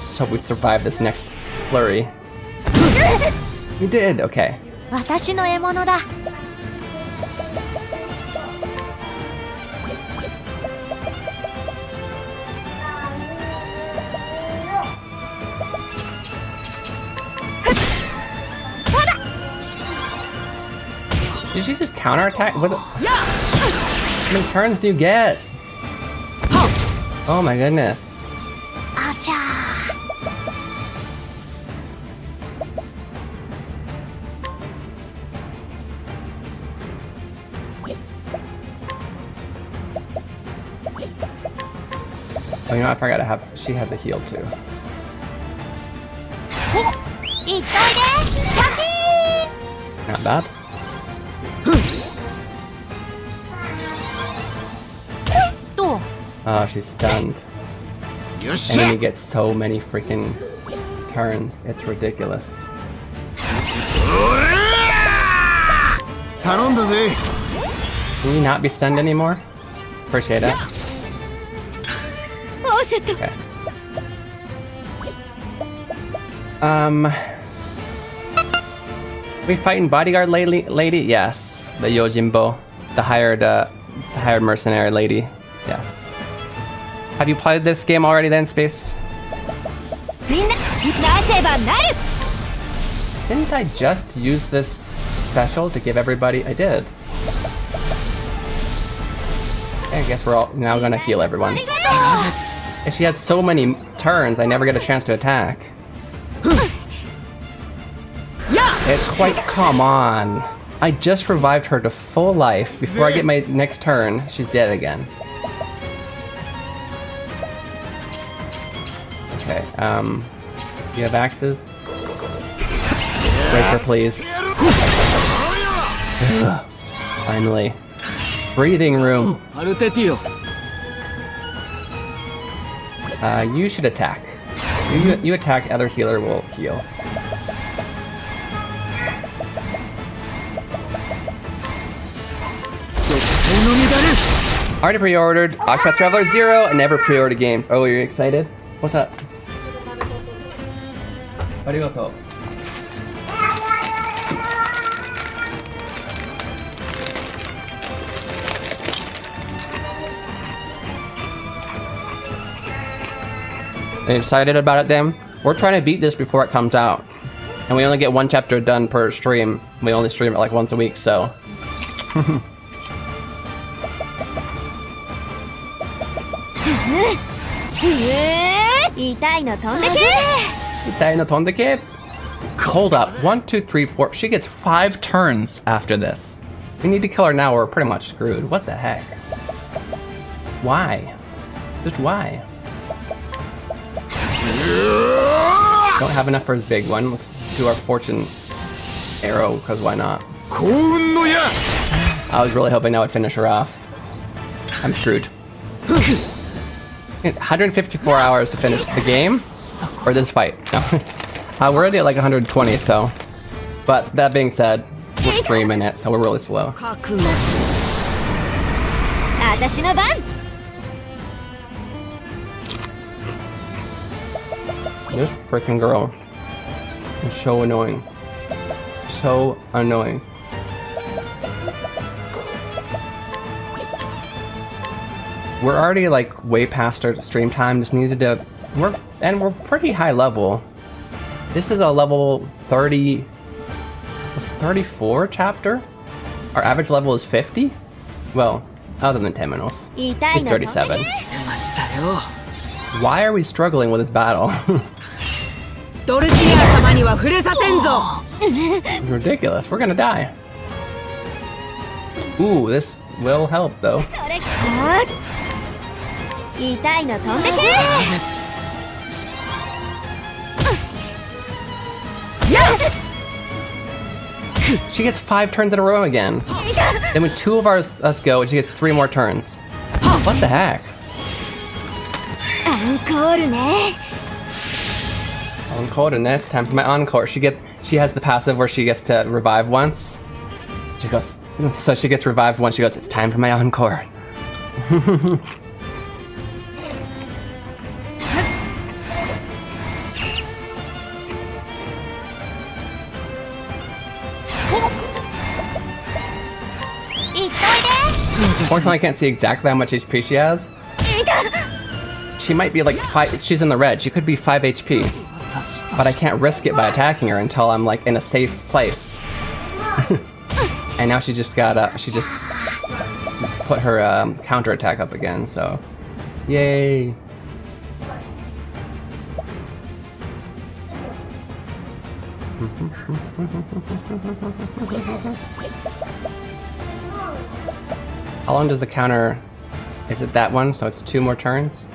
S3: so we survive this next flurry. We did, okay. Did she just counterattack? What? How many turns do you get? Oh my goodness. Oh, you know, I forgot to have. She has a heal too. Not bad. Oh, she's stunned. Enemy gets so many freaking turns. It's ridiculous. Can you not be stunned anymore? Appreciate it. Okay. We fighting bodyguard lady? Yes. The Yojimbo. The hired mercenary lady. Yes. Have you played this game already then, Space? Didn't I just use this special to give everybody? I did. Okay, I guess we're all now gonna heal everyone. If she had so many turns, I never get a chance to attack. It's quite, come on. I just revived her to full life. Before I get my next turn, she's dead again. Okay, you have axes? Break her, please. Ugh. Finally. Breathing room. You should attack. You attack, other healer will heal. Already pre-ordered Octopath Traveler 0 and never pre-ordered games. Oh, you're excited? What's up? Arigato. Are you excited about it, Dan? We're trying to beat this before it comes out. And we only get one chapter done per stream. We only stream it like once a week, so... Hold up. 1, 2, 3, 4. She gets 5 turns after this. We need to kill her now or we're pretty much screwed. What the heck? Why? Just why? Don't have enough for his big one. Let's do our fortune arrow, because why not? I was really hoping that would finish her off. I'm screwed. 154 hours to finish the game, or this fight. We're already at like 120, so. But that being said, we're streaming it, so we're really slow. This freaking girl is so annoying. So annoying. We're already like way past our stream time. Just needed to. We're pretty high level. This is a level 30, 34 chapter. Our average level is 50. Well, other than Temenos, he's 37. Why are we struggling with this battle? It's ridiculous. We're gonna die. Ooh, this will help though. She gets 5 turns in a row again. Then when 2 of us go, she gets 3 more turns. What the heck? Encore, and it's time for my encore. She has the passive where she gets to revive once. She goes, so she gets revived once. She goes, it's time for my encore. Unfortunately, I can't see exactly how much HP she has. She might be like 5, she's in the red. She could be 5 HP. But I can't risk it by attacking her until I'm like in a safe place. And now she just put her counter attack up again, so yay. How long does the counter, is it that one? So it's 2 more turns?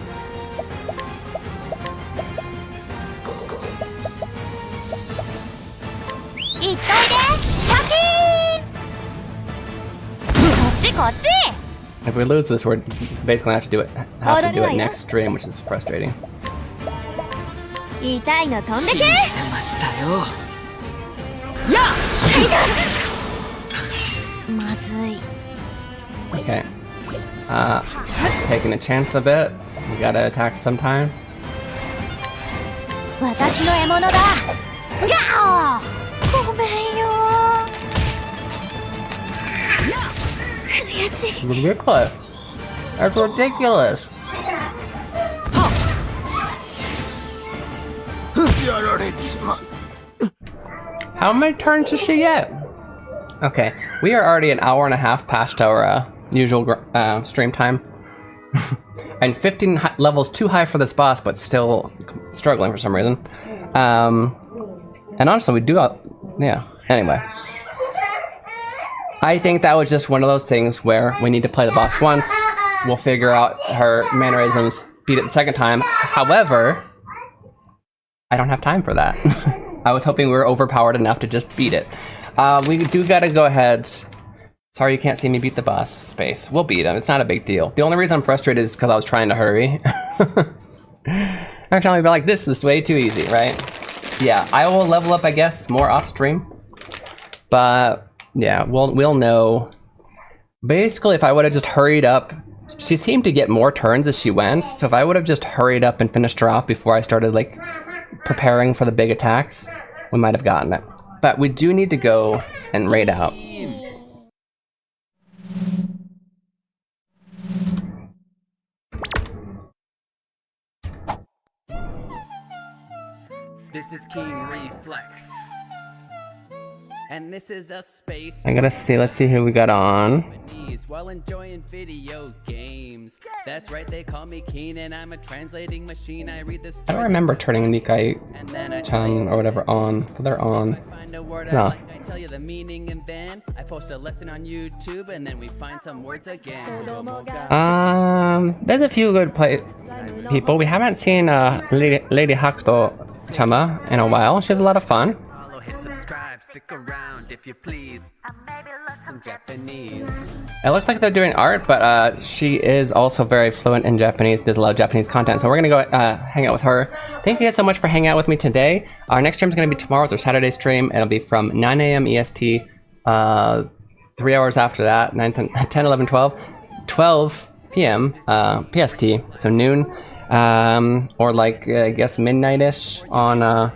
S3: If we lose this, we're basically have to do it next stream, which is frustrating. Okay. Taking a chance a bit. We gotta attack sometime. Ridiculous. That's ridiculous. How many turns does she get? Okay, we are already an hour and a half past our usual stream time. And 15 levels too high for this boss, but still struggling for some reason. And honestly, we do yeah, anyway. I think that was just one of those things where we need to play the boss once, we'll figure out her mannerisms, beat it the second time. However, I don't have time for that. I was hoping we were overpowered enough to just beat it. We do gotta go ahead. Sorry you can't see me beat the boss, Space. We'll beat him, it's not a big deal. The only reason I'm frustrated is because I was trying to hurry. Actually, I'll be like, this is way too easy, right? Yeah, I will level up, I guess, more off stream. But yeah, we'll know. Basically, if I would have just hurried up, she seemed to get more turns as she went, so if I would have just hurried up and finished her off before I started like preparing for the big attacks, we might have gotten it. But we do need to go and raid out.
S4: This is Keen Reflex. And this is a space.
S3: I gotta see, let's see who we got on.
S4: While enjoying video games. That's right, they call me Keen and I'm a translating machine. I read this.
S3: I don't remember turning Nikai-chan or whatever on. But they're on. No.
S4: I tell you the meaning and then I post a lesson on YouTube and then we find some words again.
S3: There's a few good people. We haven't seen Lady Hakuto-chama in a while. She has a lot of fun.
S4: Hit subscribe, stick around if you please. Some Japanese.
S3: It looks like they're doing art, but she is also very fluent in Japanese. There's a lot of Japanese content, so we're gonna go hang out with her. Thank you guys so much for hanging out with me today. Our next stream is gonna be tomorrow. It's our Saturday stream. It'll be from 9 a.m. EST, 3 hours after that, 9, 10, 11, 12, 12 p.m. PST, so noon, or like I guess midnight-ish on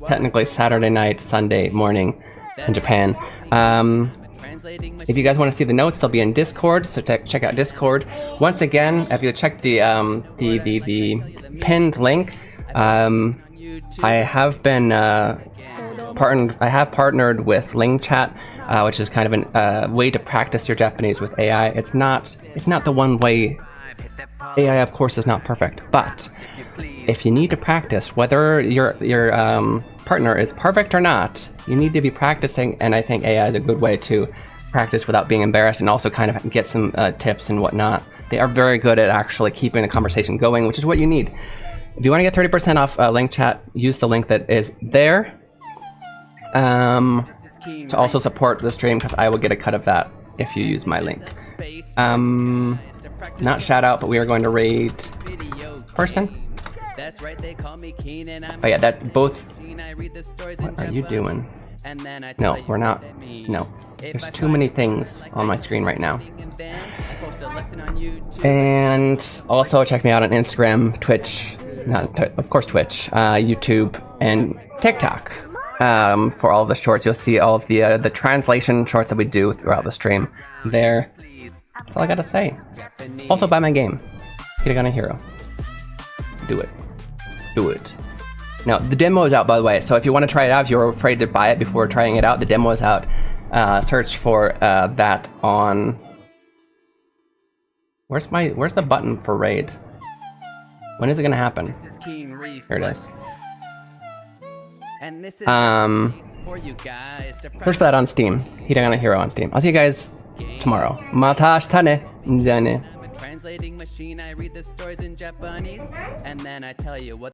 S3: technically Saturday night, Sunday morning in Japan. If you guys want to see the notes, they'll be in Discord, so check out Discord. Once again, if you check the pinned link, I have been partnered with LingChat, which is kind of a way to practice your Japanese with AI. It's not the one way. AI, of course, is not perfect, but if you need to practice, whether your partner is perfect or not, you need to be practicing, and I think AI is a good way to practice without being embarrassed and also kind of get some tips and whatnot. They are very good at actually keeping the conversation going, which is what you need. If you want to get 30% off LingChat, use the link that is there. to also support the stream because I will get a cut of that if you use my link. Not shout out, but we are going to raid person. Oh yeah, that both. What are you doing? No, we're not. No. There's too many things on my screen right now. And also check me out on Instagram, Twitch, of course Twitch, YouTube, and TikTok. For all of the shorts, you'll see all of the translation shorts that we do throughout the stream there. That's all I gotta say. Also buy my game, Hiragana Hero. Do it. Do it. Now, the demo is out, by the way, so if you want to try it out, if you're afraid to buy it before trying it out, the demo is out. Search for that on... Where's the button for raid? When is it gonna happen? Here it is. Search for that on Steam. Hiragana Hero on Steam. I'll see you guys tomorrow. Mata ashita ne. Ja ne.
S4: Translating machine, I read the stories in Japanese, and then I tell you what